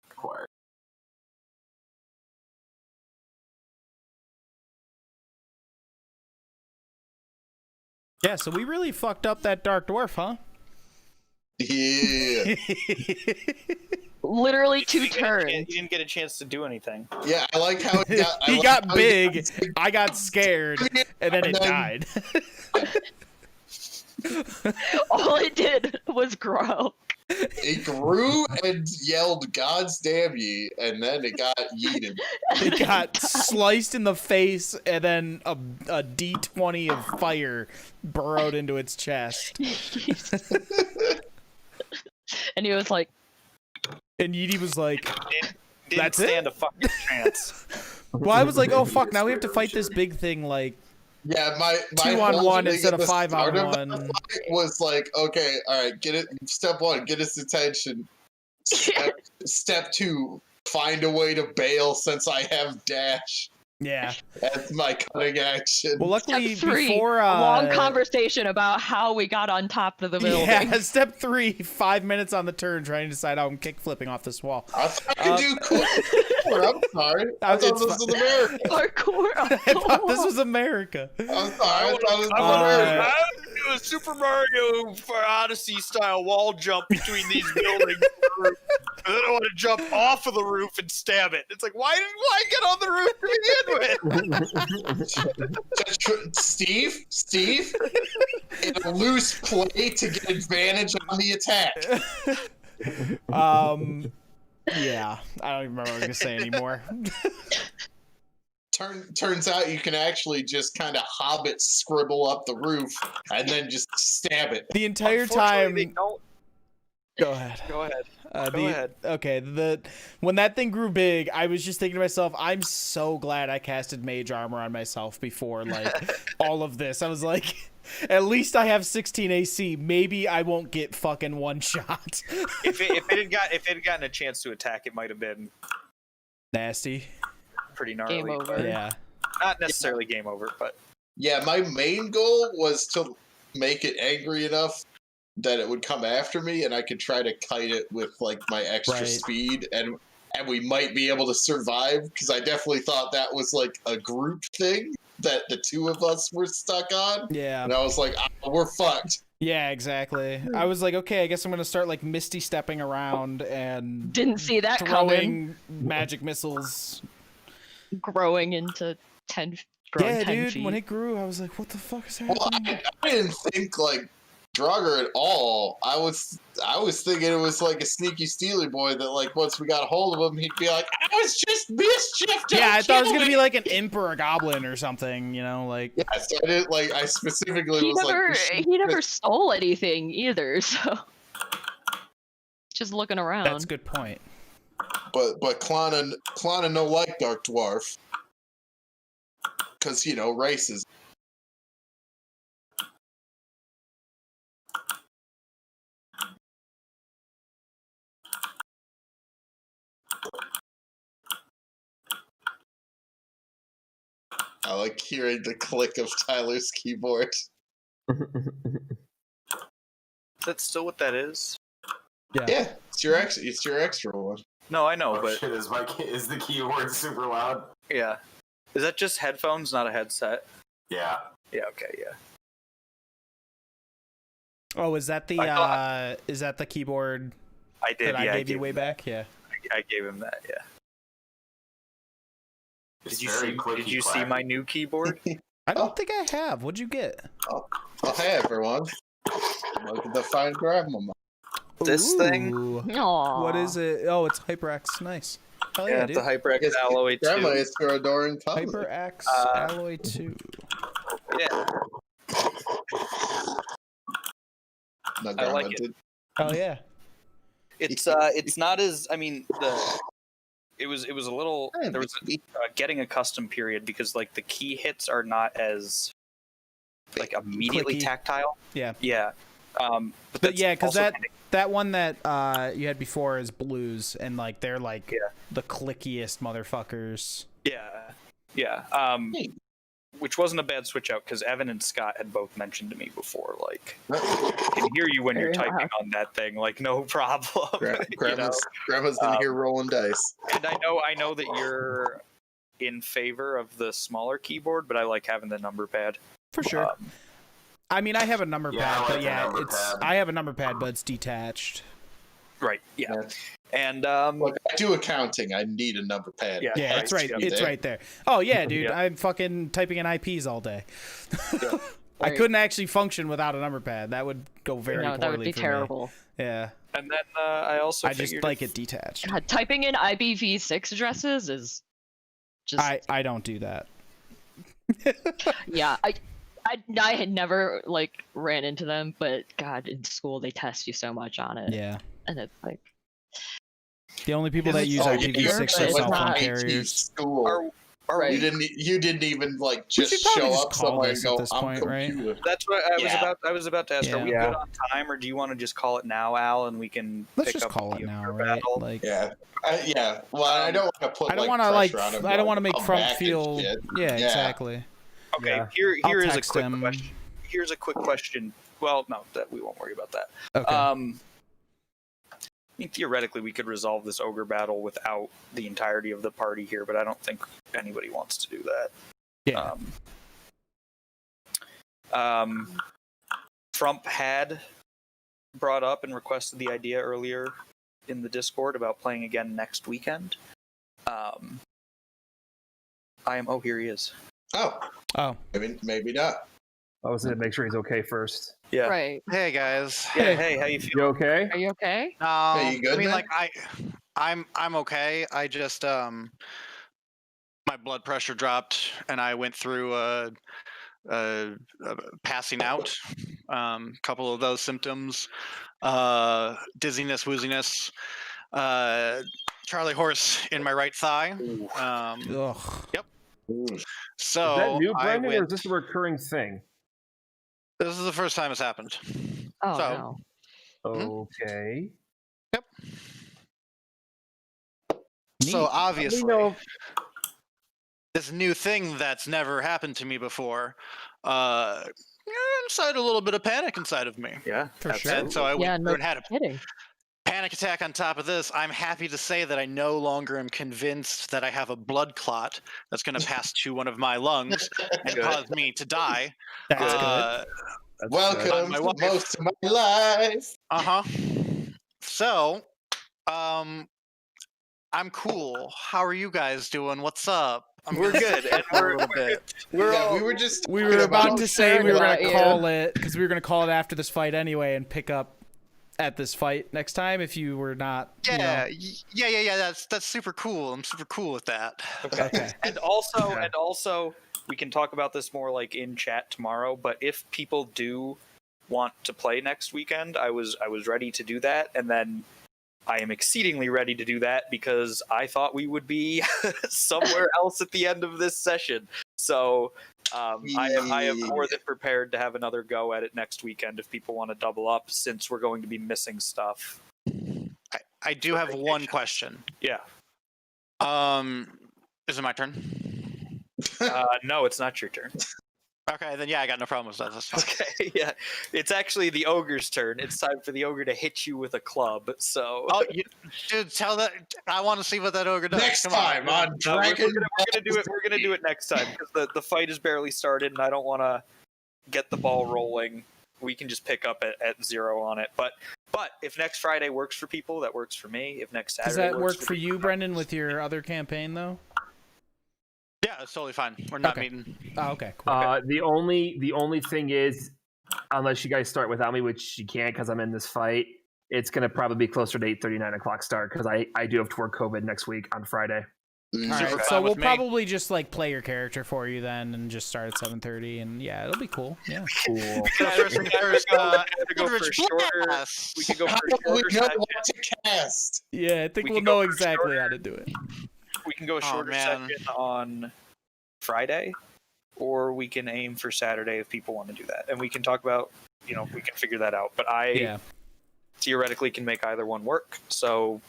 H: required.
E: Yeah, so we really fucked up that Dark Dwarf, huh?
A: Yeah.
C: Literally 2 turns.
D: You didn't get a chance to do anything.
A: Yeah, I like how
E: He got big, I got scared, and then it died.
C: All it did was grow.
A: It grew and yelled "God's damn ye," and then it got yeeted.
E: It got sliced in the face, and then a D20 of fire burrowed into its chest.
C: And he was like,
E: and Yeety was like,
D: Didn't
E: "That's
D: stand
E: it."
D: a fucking chance.
E: Well, I was like, "Oh fuck! Now we have to fight this big thing like."
A: Yeah, my
E: 2-on-1
A: whole
E: instead of
A: thing at the start of
E: 5-on-1.
A: that fight was like, okay, all right, get it. Step 1, get his attention. Step 2, find a way to bail since I have dash.
E: Yeah.
A: That's my cutting action.
E: Well, luckily,
C: Step 3,
E: before
C: a long conversation about how we got on top of the building.
E: Yeah, step 3, 5 minutes on the turn trying to decide how I'm kick flipping off this wall.
A: I thought you do cool. I'm sorry. I thought this was America.
C: Parkour.
E: I thought this was America.
A: I'm sorry. I thought it was
D: I
A: America.
D: do a Super Mario for Odyssey style wall jump between these buildings. And then I want to jump off of the roof and stab it. It's like, why didn't I get on the roof to begin with?
A: Steve, in a loose play to get advantage on the attack.
E: Yeah, I don't even remember what I was gonna say anymore.
A: Turns out you can actually just kind of hobbit scribble up the roof and then just stab it.
E: The entire time. Go ahead.
D: Go ahead.
E: Go ahead. Okay, when that thing grew big, I was just thinking to myself, I'm so glad I casted mage armor on myself before like all of this. I was like, at least I have 16 AC. Maybe I won't get fucking one shot.
D: if it had gotten a chance to attack, it might have been
E: nasty.
D: Pretty gnarly.
C: Game over.
D: But
E: Yeah.
D: not necessarily game over, but
A: Yeah, my main goal was to make it angry enough that it would come after me, and I could try to kite it with like my extra
E: Right.
A: speed, and we might be able to survive, because I definitely thought that was like a group thing that the two of us were stuck on.
E: Yeah.
A: And I was like, we're fucked.
E: Yeah, exactly. I was like, okay, I guess I'm gonna start like misty stepping around and
C: Didn't see that coming.
E: throwing magic missiles.
C: Growing into 10.
E: Yeah,
C: 10
E: dude.
C: feet.
E: When it grew, I was like, what the fuck is
A: Well,
E: happening?
A: I didn't think like Draugr at all. I was thinking it was like a sneaky steely boy that like once we got a hold of him, he'd be like, I was just mischief.
E: Yeah, I thought it was gonna be like an imp or a goblin or something, you know, like.
A: Yeah, so I didn't like. I specifically
C: He
A: was
C: never,
A: like,
C: he never stole anything either, so just looking around.
E: That's a good point.
A: But Klana no like Dark Dwarf, because races. I like hearing the click of Tyler's keyboard.
D: is that still what that is?
A: Yeah, it's your extra one.
D: No, I know,
H: Oh,
D: but
H: shit, is the keyboard super loud?
D: yeah. Is that just headphones, not a headset?
H: Yeah.
D: Yeah, okay, yeah.
E: Oh, is that the keyboard
D: I did,
E: that I
D: yeah.
E: gave you way back? Yeah.
D: I gave him that, yeah.
H: It's
D: Did you
H: very
D: see
H: clicky
D: see
H: clacky.
D: my new keyboard?
E: I don't think I have. What'd you get?
A: Oh, hey everyone! Look at the fine grandmama.
D: This thing?
E: Ooh.
C: Aww.
E: What is it? Oh, it's HyperX. Nice. Hell yeah,
D: Yeah,
E: dude.
D: it's a HyperX
A: It's
D: Alloy 2.
A: Grandma, it's your adoring cousin.
E: HyperX Alloy 2.
D: Yeah.
A: No,
D: I
A: Grandma
D: like it.
A: did.
E: Oh yeah.
D: It's not as it was a little there was a getting a custom period because like the key hits are not as like immediately
E: Clicky.
D: tactile.
E: Yeah.
D: Yeah. But
E: But yeah, because
D: also
E: that one that you had before is Blues, and like they're like the clickiest motherfuckers.
D: yeah. Which wasn't a bad switch out because Evan and Scott had both mentioned to me before, like, I can hear you when you're
C: Very
D: typing on that thing, like, no problem.
A: Grandma's in here rolling dice.
D: And I know that you're in favor of the smaller keyboard, but I like having the number pad.
E: For sure. I mean, I have a number
H: Yeah, I
E: pad,
H: like
E: but
H: the
E: yeah,
H: number pad.
E: I have a number pad, but it's detached.
D: Right. Yeah. And
A: Look, I do accounting. I need a number pad.
E: Yeah, it's right. It's right there. Oh yeah, dude.
D: Yeah.
E: I'm fucking typing in IPs all day.
D: Yeah.
E: I couldn't actually function without a number pad. That would go very
C: No,
E: poorly
C: that would be
E: for me.
C: terrible.
E: Yeah.
D: And then I also
E: I just
D: figured
E: like it detached.
C: God, typing in IPv6 addresses is just
E: I don't do that.
C: yeah. I had never like ran into them, but God, in school they test you so much on it.
E: Yeah.
C: And it's like
E: The only people that use
A: Oh,
E: IPv6 are
C: it's
E: cell phone
C: not-
E: carriers.
A: School.
C: Right.
A: You didn't even like
E: We
A: just
E: should probably
A: show
E: just
A: up
E: call
A: somewhere
E: this
A: and
E: at
A: go,
E: this
A: I'm
E: point, right?
A: computer.
D: That's what I was about to ask. Are we
F: Yeah.
D: good on time, or do you want to just call it now, Al, and we can
E: Let's
D: pick
E: just
D: up
E: call
D: the
E: it now,
D: ogre
E: right?
D: battle?
E: Like,
A: Yeah. Yeah. Well, I don't want to put
E: I don't
A: like
E: want to
A: pressure on him.
E: I don't want to make
A: come
E: Frump
A: back and
E: feel.
A: shit.
E: Yeah, exactly.
D: Okay,
F: Yeah.
D: here
E: I'll
D: is a
E: text
D: quick
E: him.
D: question. Here's a quick question. Well, no, that we won't worry about that.
E: Okay.
D: I mean, theoretically, we could resolve this ogre battle without the entirety of the party here, but I don't think anybody wants to do that.
E: Yeah.
D: Trump had brought up and requested the idea earlier in the Discord about playing again next weekend. Oh, here he is.
E: Oh.
A: Maybe not.
F: I was gonna make sure he's okay first.
D: Yeah.
C: Right.
B: Hey guys.
D: Yeah. Hey, how you
F: You
D: feeling?
F: okay?
C: Are you okay?
A: Hey, you good,
B: I mean,
A: man?
B: like I'm okay. I just my blood pressure dropped, and I went through passing out. Couple of those symptoms, dizziness, wooziness, Charlie horse in my right thigh.
E: Ugh.
B: So
F: Is that new,
B: I
F: Brendan, or
B: went,
F: is this a recurring thing?
B: this is the first time it's happened.
C: Oh
B: So-
C: no.
F: Okay.
B: So
E: Neat.
B: obviously,
F: Let me know.
B: this new thing that's never happened to me before, incited a little bit of panic inside of me.
D: Yeah,
E: For sure.
B: And so I
C: Yeah,
B: went
C: no
B: through and had a
C: kidding.
B: panic attack on top of this. I'm happy to say that I no longer am convinced that I have a blood clot that's going to pass to one of my lungs and
D: Good.
B: cause me to die.
E: That's good.
F: That's
A: Welcome
B: My
A: to
B: wife.
A: most of my life.
B: Uh-huh. So, I'm cool. How are you guys doing? What's up?
D: We're good, and we're
B: a little bit.
A: Yeah, we were just
E: We
A: talking
E: were about
A: about
E: to say we were
C: about
E: gonna
C: you.
E: call it because we were gonna call it after this fight anyway and pick up at this fight next time if you were not. you know.
B: Yeah. That's super cool. I'm super cool with that.
E: Okay.
D: and also we can talk about this more like in chat tomorrow, but if people do want to play next weekend, I was ready to do that, and then I am exceedingly ready to do that because I thought we would be somewhere else at the end of this session. So I am more than prepared to have another go at it next weekend if people want to double up, since we're going to be missing stuff.
B: I do have one question.
D: Yeah.
B: Is it my turn?
D: No, it's not your turn.
B: Okay, then yeah, I got no problem with that. That's fine.
D: Okay, yeah. It's actually the ogre's turn. It's time for the ogre to hit you with a club. So
B: Oh, dude, tell that. I want to see what that ogre does.
A: next
B: Come
A: time on
D: No, we're
A: Dragon.
D: gonna do it. We're gonna do it next time because the fight has barely started, and I don't want to get the ball rolling. We can just pick up at 0 on it. But if next Friday works for people, that works for me. If next Saturday
E: Does that
D: works
E: work for you, Brendan, with your other campaign though?
B: Yeah, it's totally fine. We're not
E: Okay.
B: meeting.
E: Oh, okay. Cool.
F: The only thing is, unless you guys start without me, which you can't because I'm in this fight, it's gonna probably be closer to 8:30, 9 o'clock start because I do have to work COVID next week on Friday.
E: All
B: super
E: right,
B: fine
E: so we'll
B: with me.
E: probably just like play your character for you then, and just start at 7:30, and yeah, it'll be cool. Yeah.
F: Cool.
B: First things first,
D: go for a shorter.
B: Blast.
D: We could go for
A: How
D: a
A: do we
D: shorter
A: know
D: session.
A: what to cast?
E: Yeah, I think
D: We
E: we'll
D: can go
E: know
D: for
E: exactly
D: shorter.
E: how to do it.
D: We can go a
B: Oh,
D: shorter
B: man.
D: session on Friday, or we can aim for Saturday if people want to do that, and we can talk about, we can figure that out. But I
E: Yeah.
D: theoretically can make either one work. So,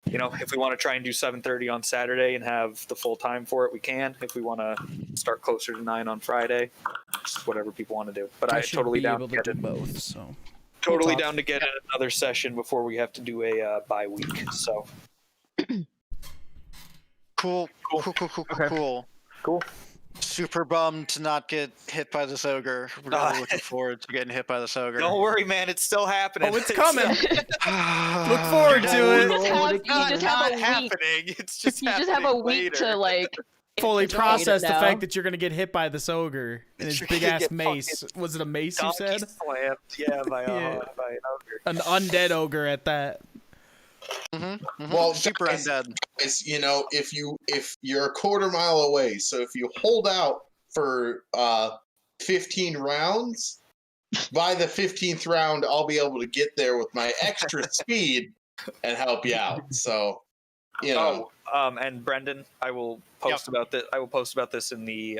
D: if we want to try and do 7:30 on Saturday and have the full time for it, we can. If we want to start closer to 9 on Friday, just whatever people want to do. But I
E: should
D: totally
E: be
D: down
E: able
D: to
E: to
D: get
E: do
D: it.
E: both. So
D: Totally
E: talk.
D: down to get in another session before we have to do a bye week. So
B: Cool.
F: Okay.
D: Cool.
B: Super bummed to not get hit by this ogre. Really looking forward to getting hit by this ogre.
D: don't worry, man. It's still happening.
E: Oh, it's coming. Look forward to
C: You
E: it.
C: just have, you
D: Not
C: just have a week.
D: happening. It's just
C: You just have a
D: happening
C: week
D: later.
C: to like
E: Fully
C: anticipate
E: process
C: it
E: the
C: now.
E: fact that you're gonna get hit by this ogre and his
D: You're
E: big
D: gonna
E: ass
D: get
E: mace. Was it a mace you
D: Donkey
E: said?
D: slammed, yeah, by
E: Yeah.
D: by an ogre.
E: An undead ogre at that.
A: Well,
B: super
A: guys,
B: undead.
A: if you're a quarter mile away, so if you hold out for 15 rounds, by the 15th round, I'll be able to get there with my extra speed and help you out. So you know.
D: And Brendan, I will post about this. I will post about this in the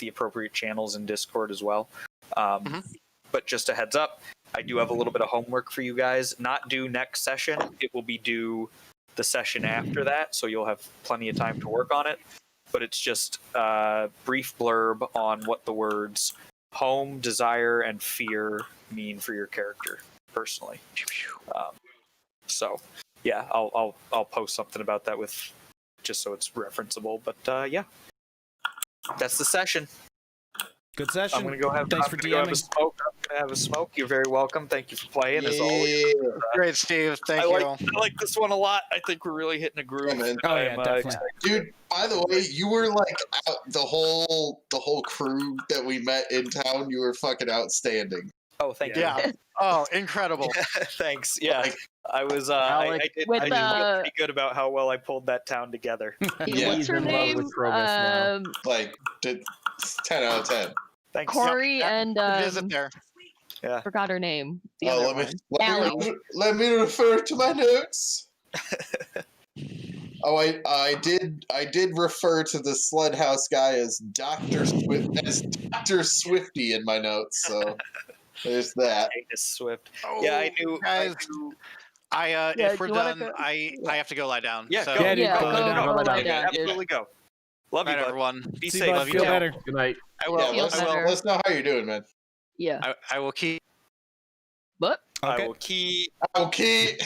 D: appropriate channels in Discord as well. But just a heads up, I do have a little bit of homework for you guys. Not due next session. It will be due the session after that, so you'll have plenty of time to work on it. But it's just a brief blurb on what the words home, desire, and fear mean for your character personally. So yeah, I'll post something about that with just so it's referenceable. But yeah, that's the session.
E: Good session.
D: I'm gonna go have.
E: Thanks
D: I'm
E: for
D: gonna go have a
E: DMing.
D: smoke. I'm gonna have a smoke. You're very welcome. Thank you for playing as always.
B: Great, Steve. Thank
D: I
B: you.
D: like this one a lot. I think we're really hitting a groove.
A: man.
E: Oh, yeah, definitely.
D: excited.
A: Dude, by the way, you were like out, the whole crew that we met in town. You were fucking outstanding.
D: Oh, thank you.
B: Yeah. Oh, incredible.
D: Thanks. Yeah,
A: Like,
D: I was.
C: Alec,
D: I did
C: with,
D: feel pretty good about how well I pulled that town together.
A: Yeah.
C: What's her
F: He's in love
C: name?
F: with Provis now.
A: like 10 out of 10.
D: Thanks.
C: Corey and
B: Visit there.
D: Yeah.
C: forgot her name. The
A: Oh,
C: other
A: let
C: one.
A: let me refer to my notes. Oh, I did refer to the sled house guy as Dr. Swifty in my notes, so there's that.
D: Agnes Swift.
B: Oh,
D: Yeah, I knew.
B: Guys,
C: Yeah,
B: if we're
C: do you wanna
B: done,
C: go?
B: I have to go lie down.
D: Yeah,
B: so,
D: go.
E: Yeah, dude,
C: Yeah,
E: go lie down.
C: go
F: lie
C: lie
F: down.
C: down, dude.
D: Absolutely go. Love you,
B: Night,
D: bud.
B: everyone.
D: Be
E: See,
D: safe.
E: bud,
B: Love you
E: feel
B: too.
E: better.
F: Good night.
B: I will.
A: Yeah,
C: Feel
A: let
C: better.
A: us know how you're doing, man.
C: Yeah.
B: I will keep.
D: I
E: Okay.
D: will keep.
A: Okay.